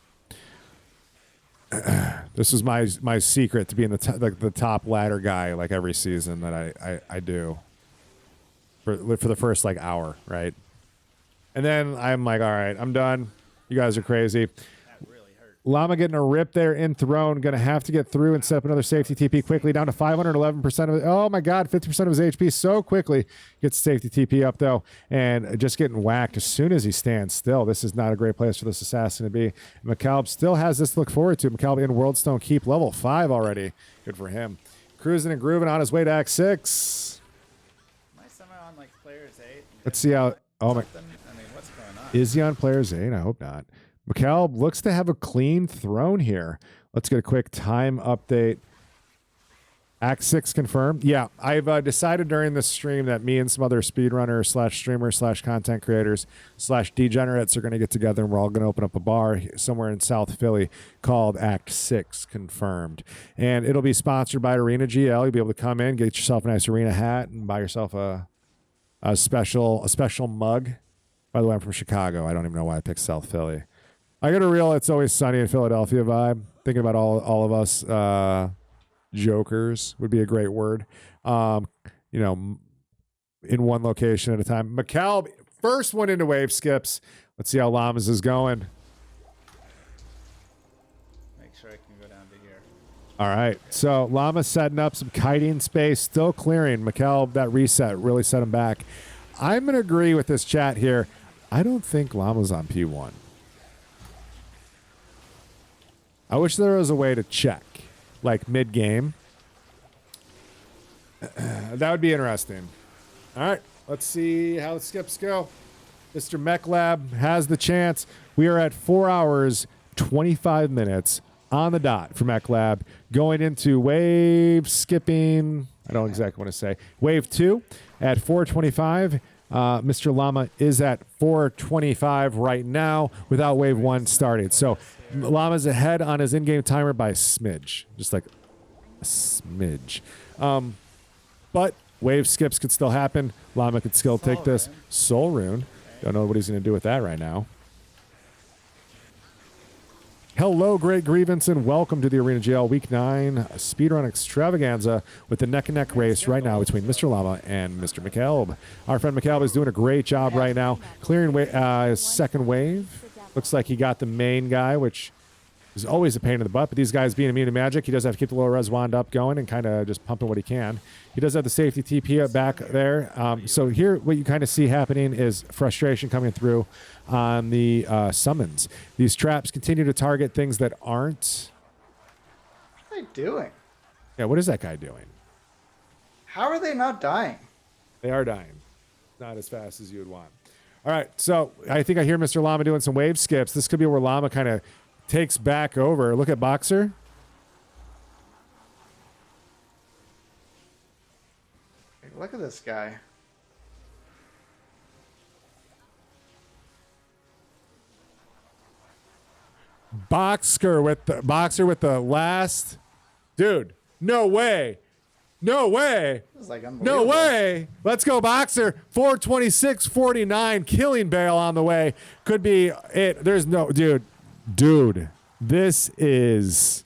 This is my secret to being the top ladder guy like every season that I do for the first like hour, right? And then I'm like, all right, I'm done. You guys are crazy. Llama getting a rip there in throne. Going to have to get through and set up another safety TP quickly. Down to 511% of it. Oh, my God. 50% of his HP so quickly. Gets safety TP up, though. And just getting whacked as soon as he stands still. This is not a great place for this assassin to be. McCalb still has this to look forward to. McCalb in Worldstone Keep, level 5 already. Good for him. Cruising and grooving on his way to Act 6. Am I somehow on like players 8? Let's see how... Oh, my... I mean, what's going on? Is he on players 8? I hope not. McCalb looks to have a clean throne here. Let's get a quick time update. Act 6 confirmed. Yeah, I've decided during this stream that me and some other speedrunners / streamers / content creators / degenerates are going to get together, and we're all going to open up a bar somewhere in South Philly called Act 6 confirmed. And it'll be sponsored by ArenaGL. You'll be able to come in, get yourself a nice arena hat, and buy yourself a special mug. By the way, I'm from Chicago. I don't even know why I picked South Philly. I got a real It's Always Sunny in Philadelphia vibe. Thinking about all of us jokers would be a great word. In one location at a time. McCalb, first one into wave skips. Let's see how Llamas is going. Make sure I can go down to here. All right. So Llama's setting up some kiting space, still clearing. McCalb, that reset really set him back. I'm going to agree with this chat here. I don't think Llama's on P1. I wish there was a way to check, like mid-game. That would be interesting. All right, let's see how the skips go. Mr. MechLab has the chance. We are at 4 hours, 25 minutes on the dot for MechLab. Going into wave skipping, I don't exactly want to say. Wave 2 at 4:25. Mr. Llama is at 4:25 right now without wave 1 started. So Llama's ahead on his in-game timer by a smidge. Just like a smidge. But wave skips could still happen. Llama could still take this. Soul Rune. Don't know what he's going to do with that right now. Hello, Great Grievance, and welcome to the ArenaGL Week 9 Speedrun Extravaganza with the neck-and-neck race right now between Mr. Llama and Mr. McCalb. Our friend McCalb is doing a great job right now, clearing his second wave. Looks like he got the main guy, which is always a pain in the butt, but these guys being immune to magic, he does have to keep the low res wand up going and kind of just pumping what he can. He does have the safety TP back there. So here, what you kind of see happening is frustration coming through on the summons. These traps continue to target things that aren't... What are they doing? Yeah, what is that guy doing? How are they not dying? They are dying. Not as fast as you would want. All right, so I think I hear Mr. Llama doing some wave skips. This could be where Llama kind of takes back over. Look at Boxer. Look at this guy. Boxer with the last. Dude, no way. No way. This is like No unbelievable. way. Let's go, Boxer. 426.49. Killing Bale on the way. Could be it. There's no dude. This is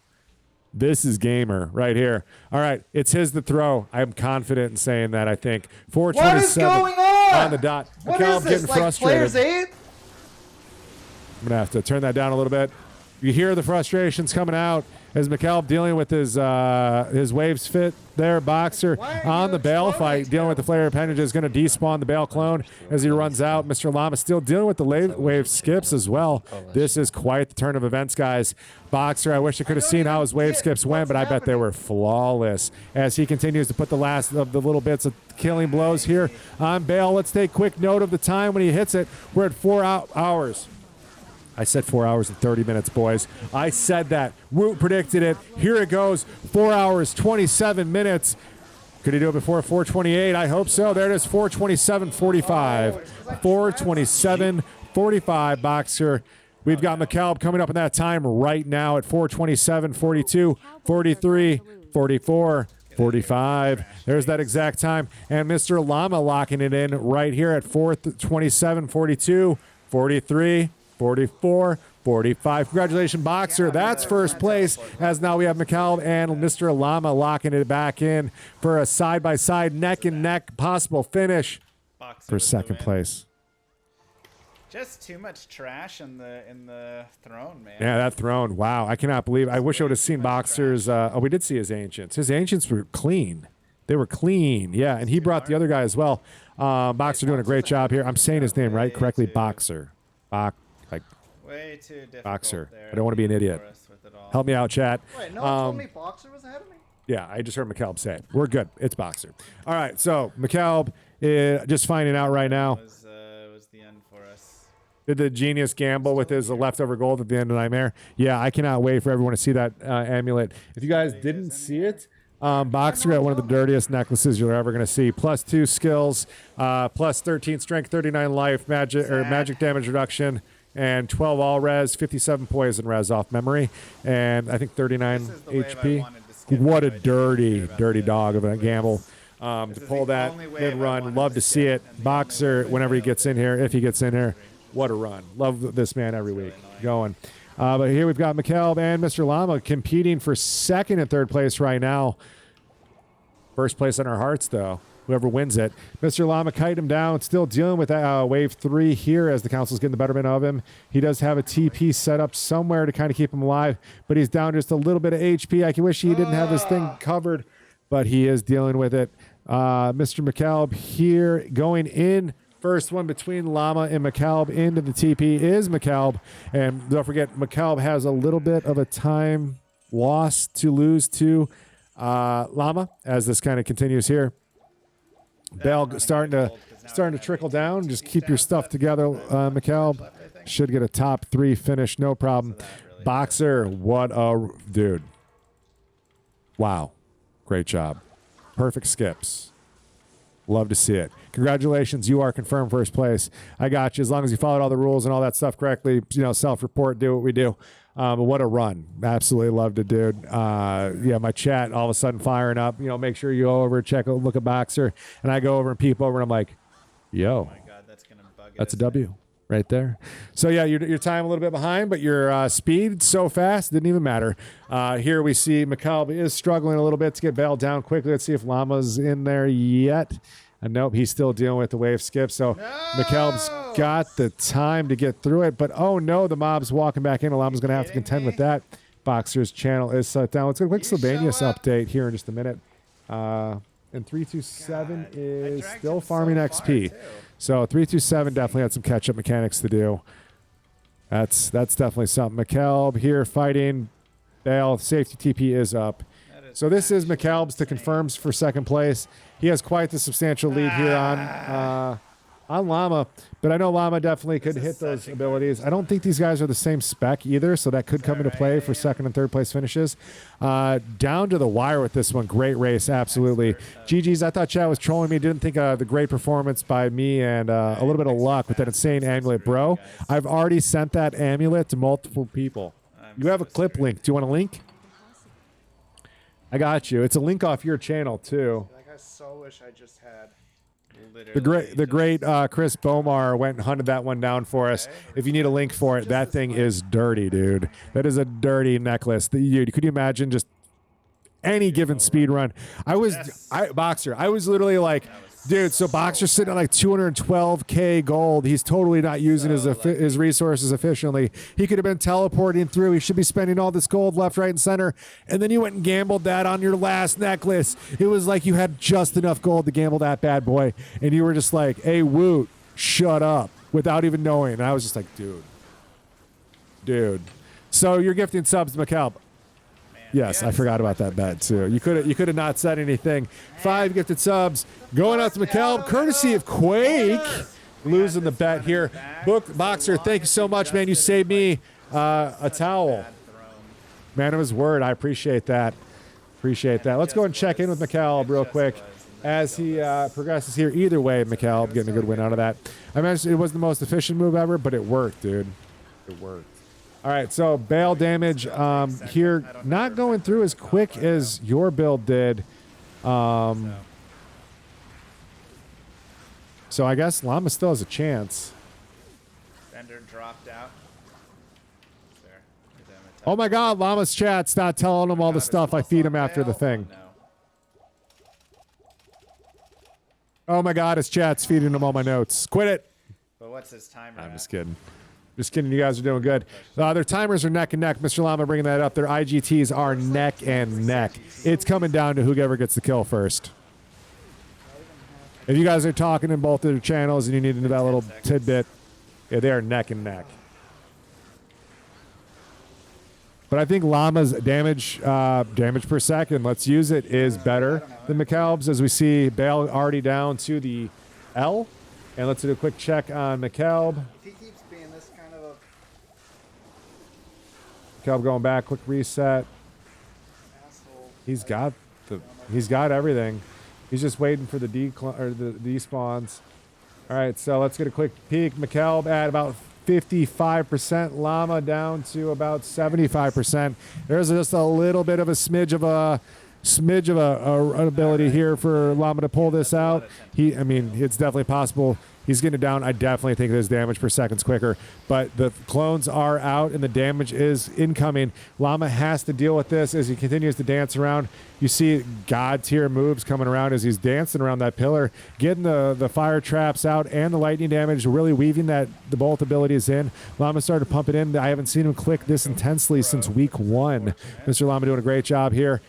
gamer right here. All right, it's his to throw. I'm confident in saying that. I think 427 What is going on the dot. What McCallum is this? getting Like frustrated. players 8? I'm gonna have to turn that down a little bit. You hear the frustrations coming out as McCallum dealing with his waves fit there. Boxer on the Bale fight, dealing with the flare appendage, is going to despawn the Bale clone as he runs out. Mr. Llama still dealing with the wave skips as well. This is quite the turn of events, guys. Boxer, I wish I could have seen how his wave skips went, but I bet they were flawless as he continues to put the last of the little bits of killing blows here on Bale. Let's take quick note of the time when he hits it. We're at 4 hours. I said 4 hours and 30 minutes, boys. I said that. Woot predicted it. Here it goes. 4 hours, 27 minutes. Could he do it before 4:28? I hope so. There it is, 4:27:45. 4:27:45, Boxer. We've got McCallum coming up in that time right now at 4:27:42, 43, 44, 45. There's that exact time. And Mr. Llama locking it in right here at 4:27:42, 43, 44, 45. Congratulations, Boxer. That's first place, as now we have McCallum and Mr. Llama locking it back in for a side-by-side, neck-and-neck possible finish for second place. Just too much trash in the throne, man. Yeah, that throne. Wow, I cannot believe. I wish I would have seen Boxer's. We did see his Ancients. His Ancients were clean. They were clean. Yeah, and he brought the other guy as well. Boxer doing a great job here. I'm saying his name right correctly. Boxer. Way too difficult. Boxer. There I don't want to be an idiot. Help me out, chat. Wait, no one told me Boxer was ahead of me? Yeah, I just heard McCallum say it. We're good. It's Boxer. All right, so McCallum just finding out right now. Was the end for us. Did the genius gamble with his leftover gold at the end of Nightmare? Yeah, I cannot wait for everyone to see that amulet. If you guys didn't see it, Boxer got one of the dirtiest necklaces you're ever going to see. +2 skills, plus 13 strength, 39 life, magic damage reduction, and 12 all res, 57 poison res off memory, and I think 39 HP. What a dirty dog of a gamble. To pull that mid-run. Love to see it. Boxer, whenever he gets in here, if he gets in here, what a run. Love this man every week. Going. But here we've got McCallum and Mr. Llama competing for second and third place right now. First place in our hearts, though. Whoever wins it. Mr. Llama kite him down. Still dealing with wave 3 here as the council's getting the betterment of him. He does have a TP set up somewhere to kind of keep him alive, but he's down just a little bit of HP. I wish he didn't have this thing covered, but he is dealing with it. Mr. McCallum here going in. First one between Llama and McCallum into the TP is McCallum. And don't forget, McCallum has a little bit of a time loss to lose to Llama as this kind of continues here. Bell starting to trickle down. Just keep your stuff together, McCallum. Should get a top 3 finish, no problem. Boxer, what a dude. Wow. Great job. Perfect skips. Love to see it. Congratulations, you are confirmed first place. I got you. As long as you followed all the rules and all that stuff correctly, self-report, do what we do. But what a run. Absolutely loved it, dude. My chat all of a sudden firing up. Make sure you go over, look at Boxer. And I go over and peep over, and I'm like, yo, Oh my God, that's gonna bug that's a us. W right there. So, yeah, your time a little bit behind, but your speed so fast, didn't even matter. Here we see McCallum is struggling a little bit to get bailed down quickly. Let's see if Llama's in there yet. Nope, he's still dealing with the wave skip. So McCallum's got the time to get through it. But, oh, no, the mob's walking back in. Llama's going to have to contend with that. Boxer's channel is shut down. Let's go quick Sylvanius update here in just a minute. And 327 is still farming XP. So 327 definitely had some catch-up mechanics to do. That's definitely something. McCallum here fighting. Bale, safety TP is up. So this is McCallum's to confirms for second place. He has quite the substantial lead here on Llama, but I know Llama definitely could hit those abilities. I don't think these guys are the same spec either, so that could come into play for second and third place finishes. Down to the wire with this one. Great race, absolutely. GG's, I thought chat was trolling me. Didn't think the great performance by me and a little bit of luck with that insane amulet, bro. I've already sent that amulet to multiple people. You have a clip link. Do you want a link? I got you. It's a link off your channel too. Like I so wish I just had. The great Chris Bomar went and hunted that one down for us. If you need a link for it, that thing is dirty, dude. That is a dirty necklace. Dude, could you imagine just any given speed run? Boxer. I was literally like, dude, so Boxer's sitting at like 212K gold. He's totally not using his resources efficiently. He could have been teleporting through. He should be spending all this gold left, right, and center. And then you went and gambled that on your last necklace. It was like you had just enough gold to gamble that bad boy. And you were just like, hey, Woot, shut up, without even knowing. And I was just like, dude. So you're gifting subs to McAlb. Yes, I forgot about that bet too. You could have not said anything. 5 gifted subs going out to McAlb, courtesy of Quake. Losing the bet here. Boxer, thank you so much, man. You saved me a towel. Man of his word. I appreciate that. Let's go and check in with McAlb real quick as he progresses here. Either way, McAlb getting a good win out of that. I mentioned it wasn't the most efficient move ever, but it worked, dude. It worked. All right, so bail damage here, not going through as quick as your build did. So I guess Llama still has a chance. Bender dropped out. Oh my God, Llama's chat's not telling him all the stuff I feed him after the thing. Oh my God, his chat's feeding him all my notes. Quit it. But what's his timer? I'm just kidding. Just kidding. You guys are doing good. Their timers are neck and neck. Mr. Llama bringing that up. Their IGTs are neck and neck. It's coming down to whoever gets the kill first. If you guys are talking in both of their channels and you need to know that little tidbit, yeah, they are neck and neck. But I think Llama's damage per second, let's use it, is better than McAlb's, as we see Bale already down to the L. And let's do a quick check on McAlb. McAlb going back, quick reset. He's got everything. He's just waiting for the despawns. All right, so let's get a quick peek. McAlb at about 55%. Llama down to about 75%. There's just a little bit of a smidge of an ability here for Llama to pull this out. I mean, it's definitely possible. He's getting it down. I definitely think his damage per second's quicker, but the clones are out and the damage is incoming. Llama has to deal with this as he continues to dance around. You see God tier moves coming around as he's dancing around that pillar, getting the fire traps out and the lightning damage, really weaving the bolt abilities in. Llama started to pump it in. I haven't seen him click this intensely since week 1. Mr. Llama doing a great job here.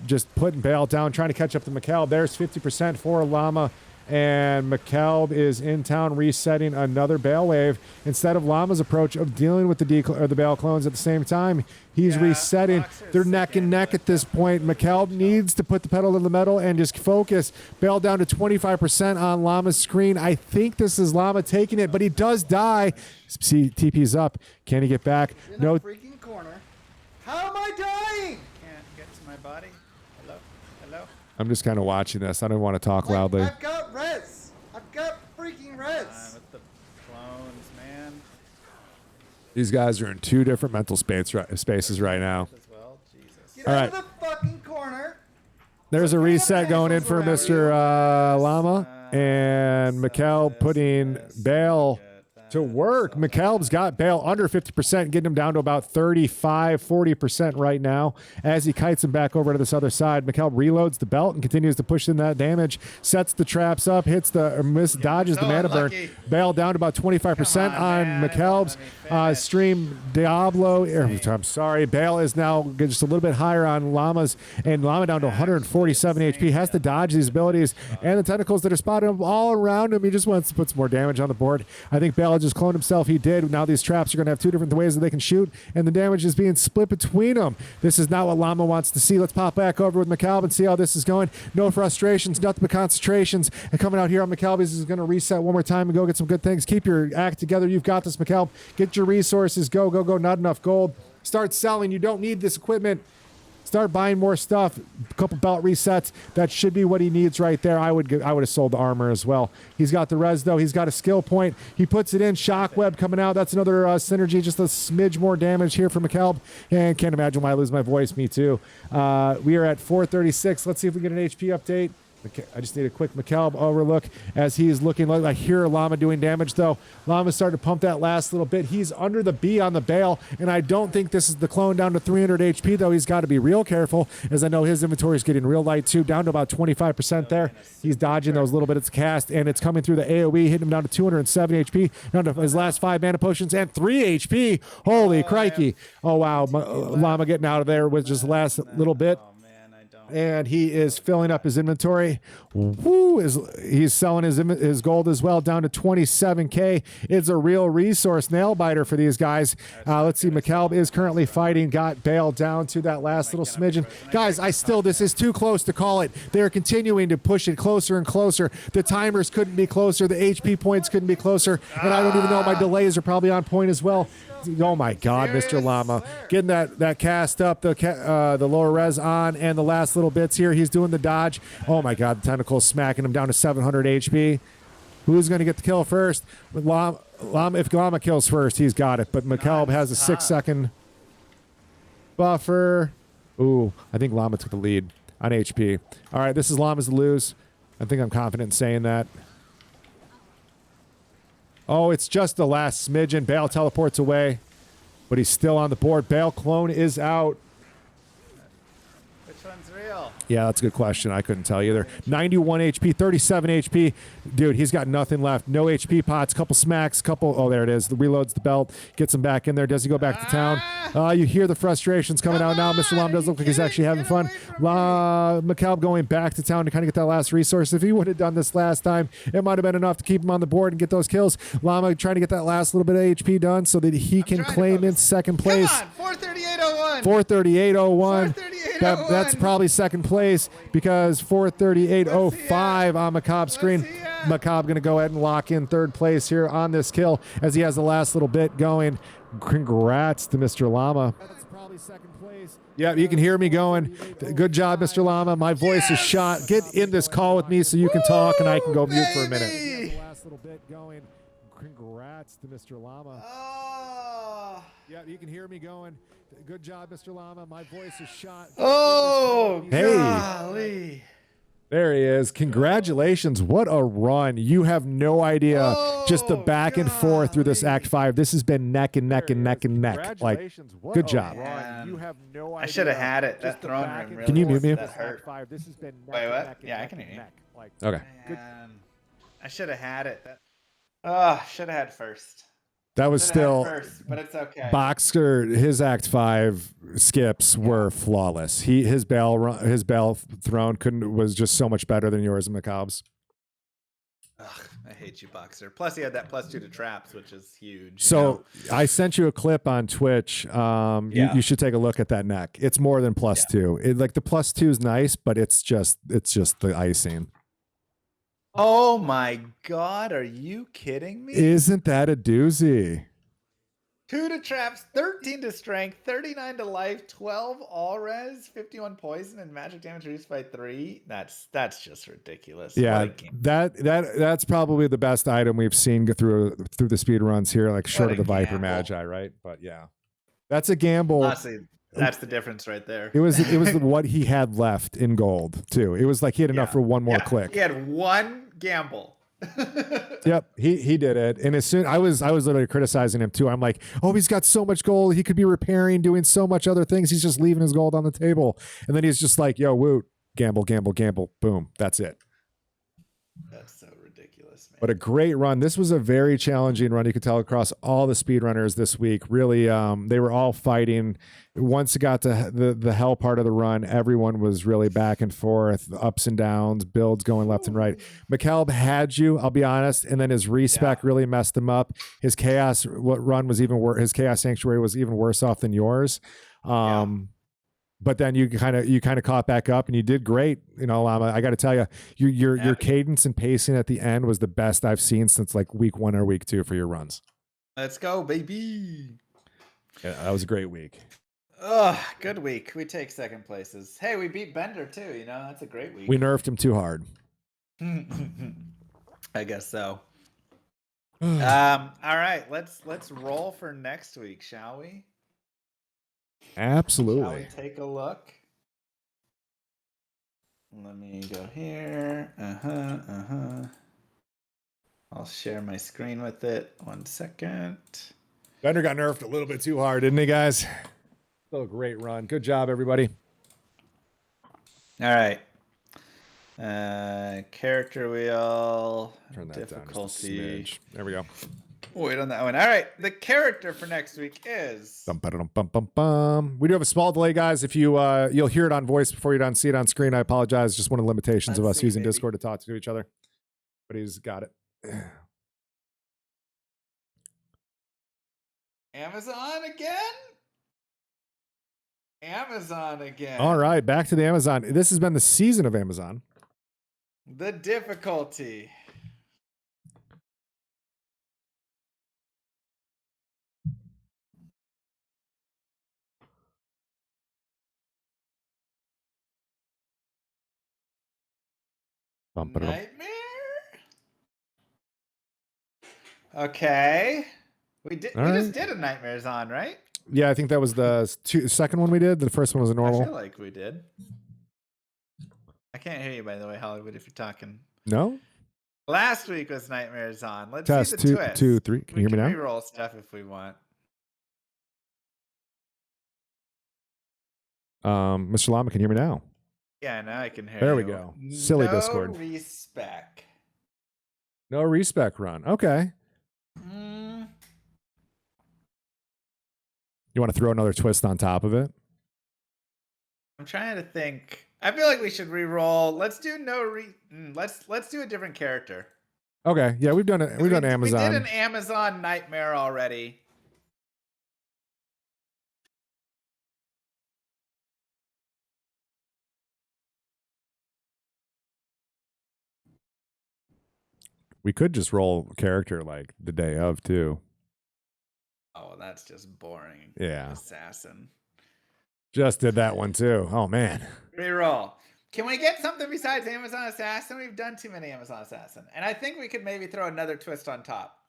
Just putting Bale down, trying to catch up to McAlb. There's 50% for Llama. And McAlb is in town resetting another Bale wave. Instead of Llama's approach of dealing with the Bale clones at the same time, he's resetting. They're neck and neck at this point. McAlb needs to put the pedal to the metal and just focus. Bale down to 25% on Llama's screen. I think this is Llama taking it, but he does die. See, TP's up. Can he get back? No. Freaking corner. How am I dying? Can't get to my body. Hello? I'm just kind of watching this. I don't want to talk loudly. I've got res. I've got freaking res. With the clones, man. These guys are in 2 different mental spaces right now. Get out of the fucking corner. There's a reset going in for Mr. Llama, and McAlb putting Bale to work. McAlb's got Bale under 50%, getting him down to about 35-40% right now as he kites him back over to this other side. McAlb reloads the belt and continues to push in that damage, sets the traps up, dodges the mana burn. Bale down to about 25% on McAlb's stream. Diablo, I'm sorry, Bale is now just a little bit higher on Llama's, and Llama down to 147 HP, has to dodge these abilities and the tentacles that are spotting him all around him. He just wants to put some more damage on the board. I think Bale just cloned himself. He did. Now these traps are going to have 2 different ways that they can shoot, and the damage is being split between them. This is not what Llama wants to see. Let's pop back over with McAlb and see how this is going. No frustrations, nothing but concentrations. And coming out here on McAlb is going to reset one more time and go get some good things. Keep your act together. You've got this, McAlb. Get your resources. Go. Not enough gold. Start selling. You don't need this equipment. start buying more stuff, a couple belt resets. That should be what he needs right there. I would have sold the armor as well. He's got the res though. He's got a skill point. He puts it in. Shockweb coming out. That's another synergy. Just a smidge more damage here for McKelb. And can't imagine why I lose my voice. Me too. We are at 436. Let's see if we get an HP update. I just need a quick McKelb overlook as he's looking like I hear Llama doing damage though. Llama's starting to pump that last little bit. He's under the B on the bale, and I don't think this is the clone down to 300 HP though. He's got to be real careful as I know his inventory is getting real light too, down to about 25% there. He's dodging those little bits of cast, and it's coming through the AoE, hitting him down to 207 HP, down to his last 5 mana potions and 3 HP. Holy crikey. Oh wow, Llama getting out of there with just the last little bit. And he is filling up his inventory. Woo! He's selling his gold as well, down to 27K. It's a real resource nail biter for these guys. Let's see. McKelb is currently fighting. Got Bale down to that last little smidgen. Guys, this is too close to call it. They're continuing to push it closer and closer. The timers couldn't be closer. The HP points couldn't be closer. And I don't even know. My delays are probably on point as well. Oh my God, Mr. Llama, getting that cast up, the lower res on, and the last little bits here. He's doing the dodge. Oh my God, the tentacles smacking him down to 700 HP. Who's going to get the kill first? If Llama kills first, he's got it. But McKelb has a 6-second buffer. Ooh, I think Llama took the lead on HP. All right, this is Llama's to lose. I think I'm confident in saying that. Oh, it's just the last smidgen. Bale teleports away, but he's still on the board. Bale clone is out. Which one's real? Yeah, that's a good question. I couldn't tell you either. 91 HP, 37 HP. Dude, he's got nothing left. No HP pots, couple smacks, oh, there it is. The reloads the belt, gets him back in there. Does he go back to town? You hear the frustrations coming out now. Mr. Lam does look like he's actually having fun. McKelb going back to town to kind of get that last resource. If he would have done this last time, it might have been enough to keep him on the board and get those kills. Llama trying to get that last little bit of HP done so that he can claim in second place. Come on, 438.01. 438.01. That's probably second place because 438.05 on McKelb's screen. McKelb going to go ahead and lock in third place here on this kill as he has the last little bit going. Congrats to Mr. Llama. That's probably second place. Yeah, you can hear me going. Good job, Mr. Llama. My voice is shot. Get in this call with me so you can talk and I can go mute for a minute. The last little bit going. Congrats to Mr. Llama. Yeah, you can hear me going. Good job, Mr. Llama. My voice is shot. Oh, hey. Golly. There he is. Congratulations. What a run. You have no idea. Just the back and forth through this Act 5. This has been neck and neck and neck and neck. Like, good job. You have no idea. I should have had it. That throne room really Can you mute me? That hurt. Wait, what? Yeah, I can hear you. Okay. I should have had it. Should have had first. That was still first, but it's okay. Boxer. His Act 5 skips were flawless. His bell throne was just so much better than yours and McKelb's. Ugh, I hate you, Boxer. Plus, he had that +2 to traps, which is huge. So I sent you a clip on Twitch. You should take a look at that neck. It's more than +2. Like the +2 is nice, but it's just the icing. Oh my God, are you kidding me? Isn't that a doozy? 2 to traps, 13 to strength, 39 to life, 12 all res, 51 poison, and magic damage reduced by 3. That's just ridiculous. Yeah, that's probably the best item we've seen go through the speed runs here, like short of the Viper Magi, right? But yeah, that's a gamble. Honestly, that's the difference right there. It was what he had left in gold too. It was like he had enough for one more click. He had one gamble. Yep, he did it. And as soon I was literally criticizing him too. I'm like, oh, he's got so much gold. He could be repairing, doing so much other things. He's just leaving his gold on the table. And then he's just like, yo, woot, gamble, gamble, gamble. Boom. That's it. That's so ridiculous, man. But a great run. This was a very challenging run. You could tell across all the speedrunners this week. Really, they were all fighting. Once it got to the hell part of the run, everyone was really back and forth, ups and downs, builds going left and right. McKelb had you, I'll be honest, and then his respec really messed him up. His chaos run was even worse. His chaos sanctuary was even worse off than yours. But then you kind of caught back up and you did great. You know, Llama, I got to tell you, your cadence and pacing at the end was the best I've seen since like week 1 or week 2 for your runs. Let's go, baby. Yeah, that was a great week. Ugh, good week. We take second places. Hey, we beat Bender too, you know? That's a great week. We nerfed him too hard. I guess so. All right, let's roll for next week, shall we? Absolutely. Shall we take a look? Let me go here. I'll share my screen with it. 1 second. Bender got nerfed a little bit too hard, didn't he, guys? Still a great run. Good job, everybody. All right. Character wheel. Turn that difficulty. down just a smidge. There we go. Wait on that one. All right. The character for next week is. Bum, ba-dum, bum, bum, bum. We do have a small delay, guys. If you you'll hear it on voice before you don't see it on screen, I apologize. Just one of the limitations of us using Discord to talk to each other. But he's got it. Amazon again? Amazon again. All right, back to the Amazon. This has been the season of Amazon. The difficulty. Nightmare? Okay. We just did a Nightmares on, right? Yeah, I think that was the second one we did. The first one was a normal. I feel like we did. I can't hear you, by the way, Hollywood, if you're talking. No? Last week was Nightmares on. Let's Test see the twist. 2, 3. Can you hear me now? We roll stuff if we want. Mr. Lama, can you hear me now? Yeah, now I can hear there you. we go. Silly no Discord. No respec. No respec run. Okay. You want to throw another twist on top of it? I'm trying to think. I feel like we should re-roll. Let's do let's do a different character. Okay. Yeah, we've done it. We've done Amazon. We did an Amazon Nightmare already. We could just roll character like the day of too. Oh, that's just boring. Yeah. Assassin. Just did that one too. Oh man. Reroll. Can we get something besides Amazon Assassin? We've done too many Amazon Assassin. And I think we could maybe throw another twist on top.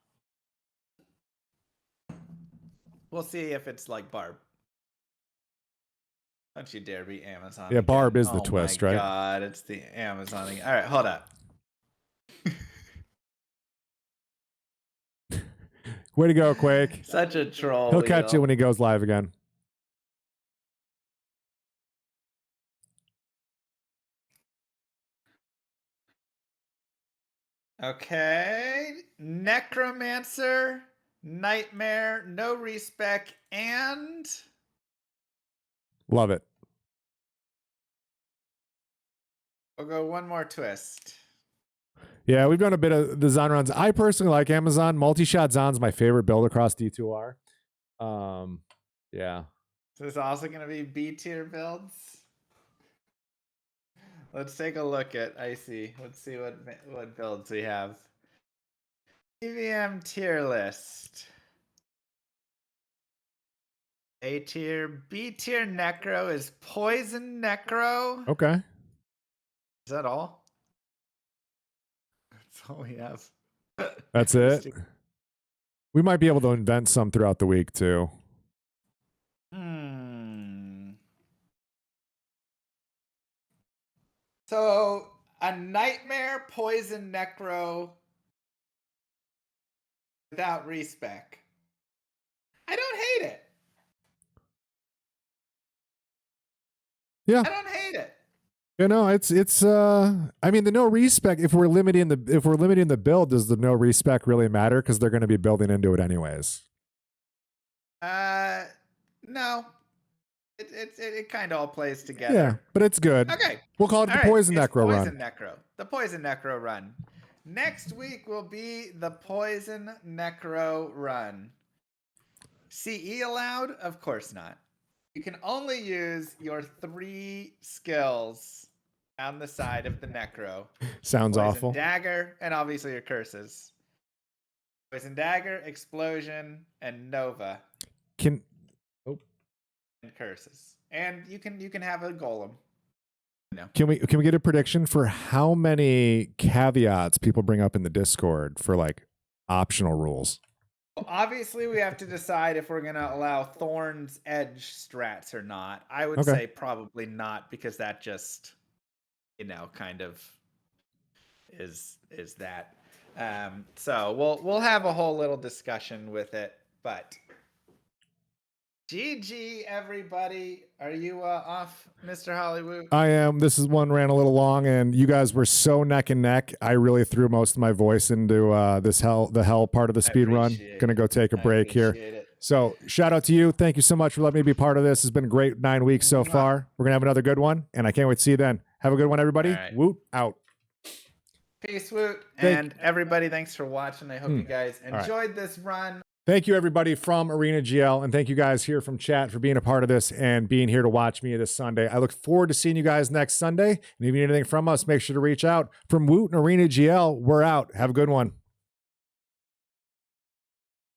We'll see if it's like Barb. Don't you dare be Amazon. Yeah, again. Barb is the twist, right? Oh my god, it's the Amazon again. All right, hold up. Way to go, Quake. Such a troll. He'll catch you when he goes live again. Okay. Necromancer, Nightmare, no respec, and... Love it. We'll go one more twist. Yeah, we've done a bit of the Zon runs. I personally like Amazon. Multi-shot Zon's my favorite build across D2R. Yeah. So this is also going to be B tier builds. Let's take a look at Icy. Let's see what builds we have. EVM tier list. A tier, B tier Necro is Poison Necro. Okay. Is that all? That's all we have. That's it. We might be able to invent some throughout the week too. So a Nightmare Poison Necro without respec. I don't hate it. Yeah. I don't hate it. You know, it's I mean the no respec, if we're limiting the build, does the no respec really matter? Because they're gonna be building into it anyways. No. It kind of all plays together. Yeah, but it's good. Okay. We'll call it the Poison Necro run. The Poison Necro run. Next week will be the Poison Necro run. CE allowed? Of course not. You can only use your 3 skills on the side of the Necro. Sounds Poison awful. Dagger, and obviously your curses. Poison Dagger, Explosion, and Nova. curses. And you can have a golem. No. Can we get a prediction for how many caveats people bring up in the Discord for like optional rules? Well, obviously, we have to decide if we're gonna allow Thorn's edge strats or not. I would say probably not, because that just, kind of is that. So we'll have a whole little discussion with it, but. GG, everybody. Are you off, Mr. Hollywood? I am. This is one ran a little long, and you guys were so neck and neck. I really threw most of my voice into the hell part of the speed run. Gonna go take a break here. So shout out to you. Thank you so much for letting me be part of this. It's been a great 9 weeks so far. We're gonna have another good one, and I can't wait to see you then. Have a good one, everybody. Right. Woot out. Peace, Woot. And everybody, thanks for watching. I hope you guys enjoyed this run. Thank you, everybody from ArenaGL, and thank you guys here from chat for being a part of this and being here to watch me this Sunday. I look forward to seeing you guys next Sunday. And if you need anything from us, make sure to reach out. From Woot and ArenaGL, we're out. Have a good one.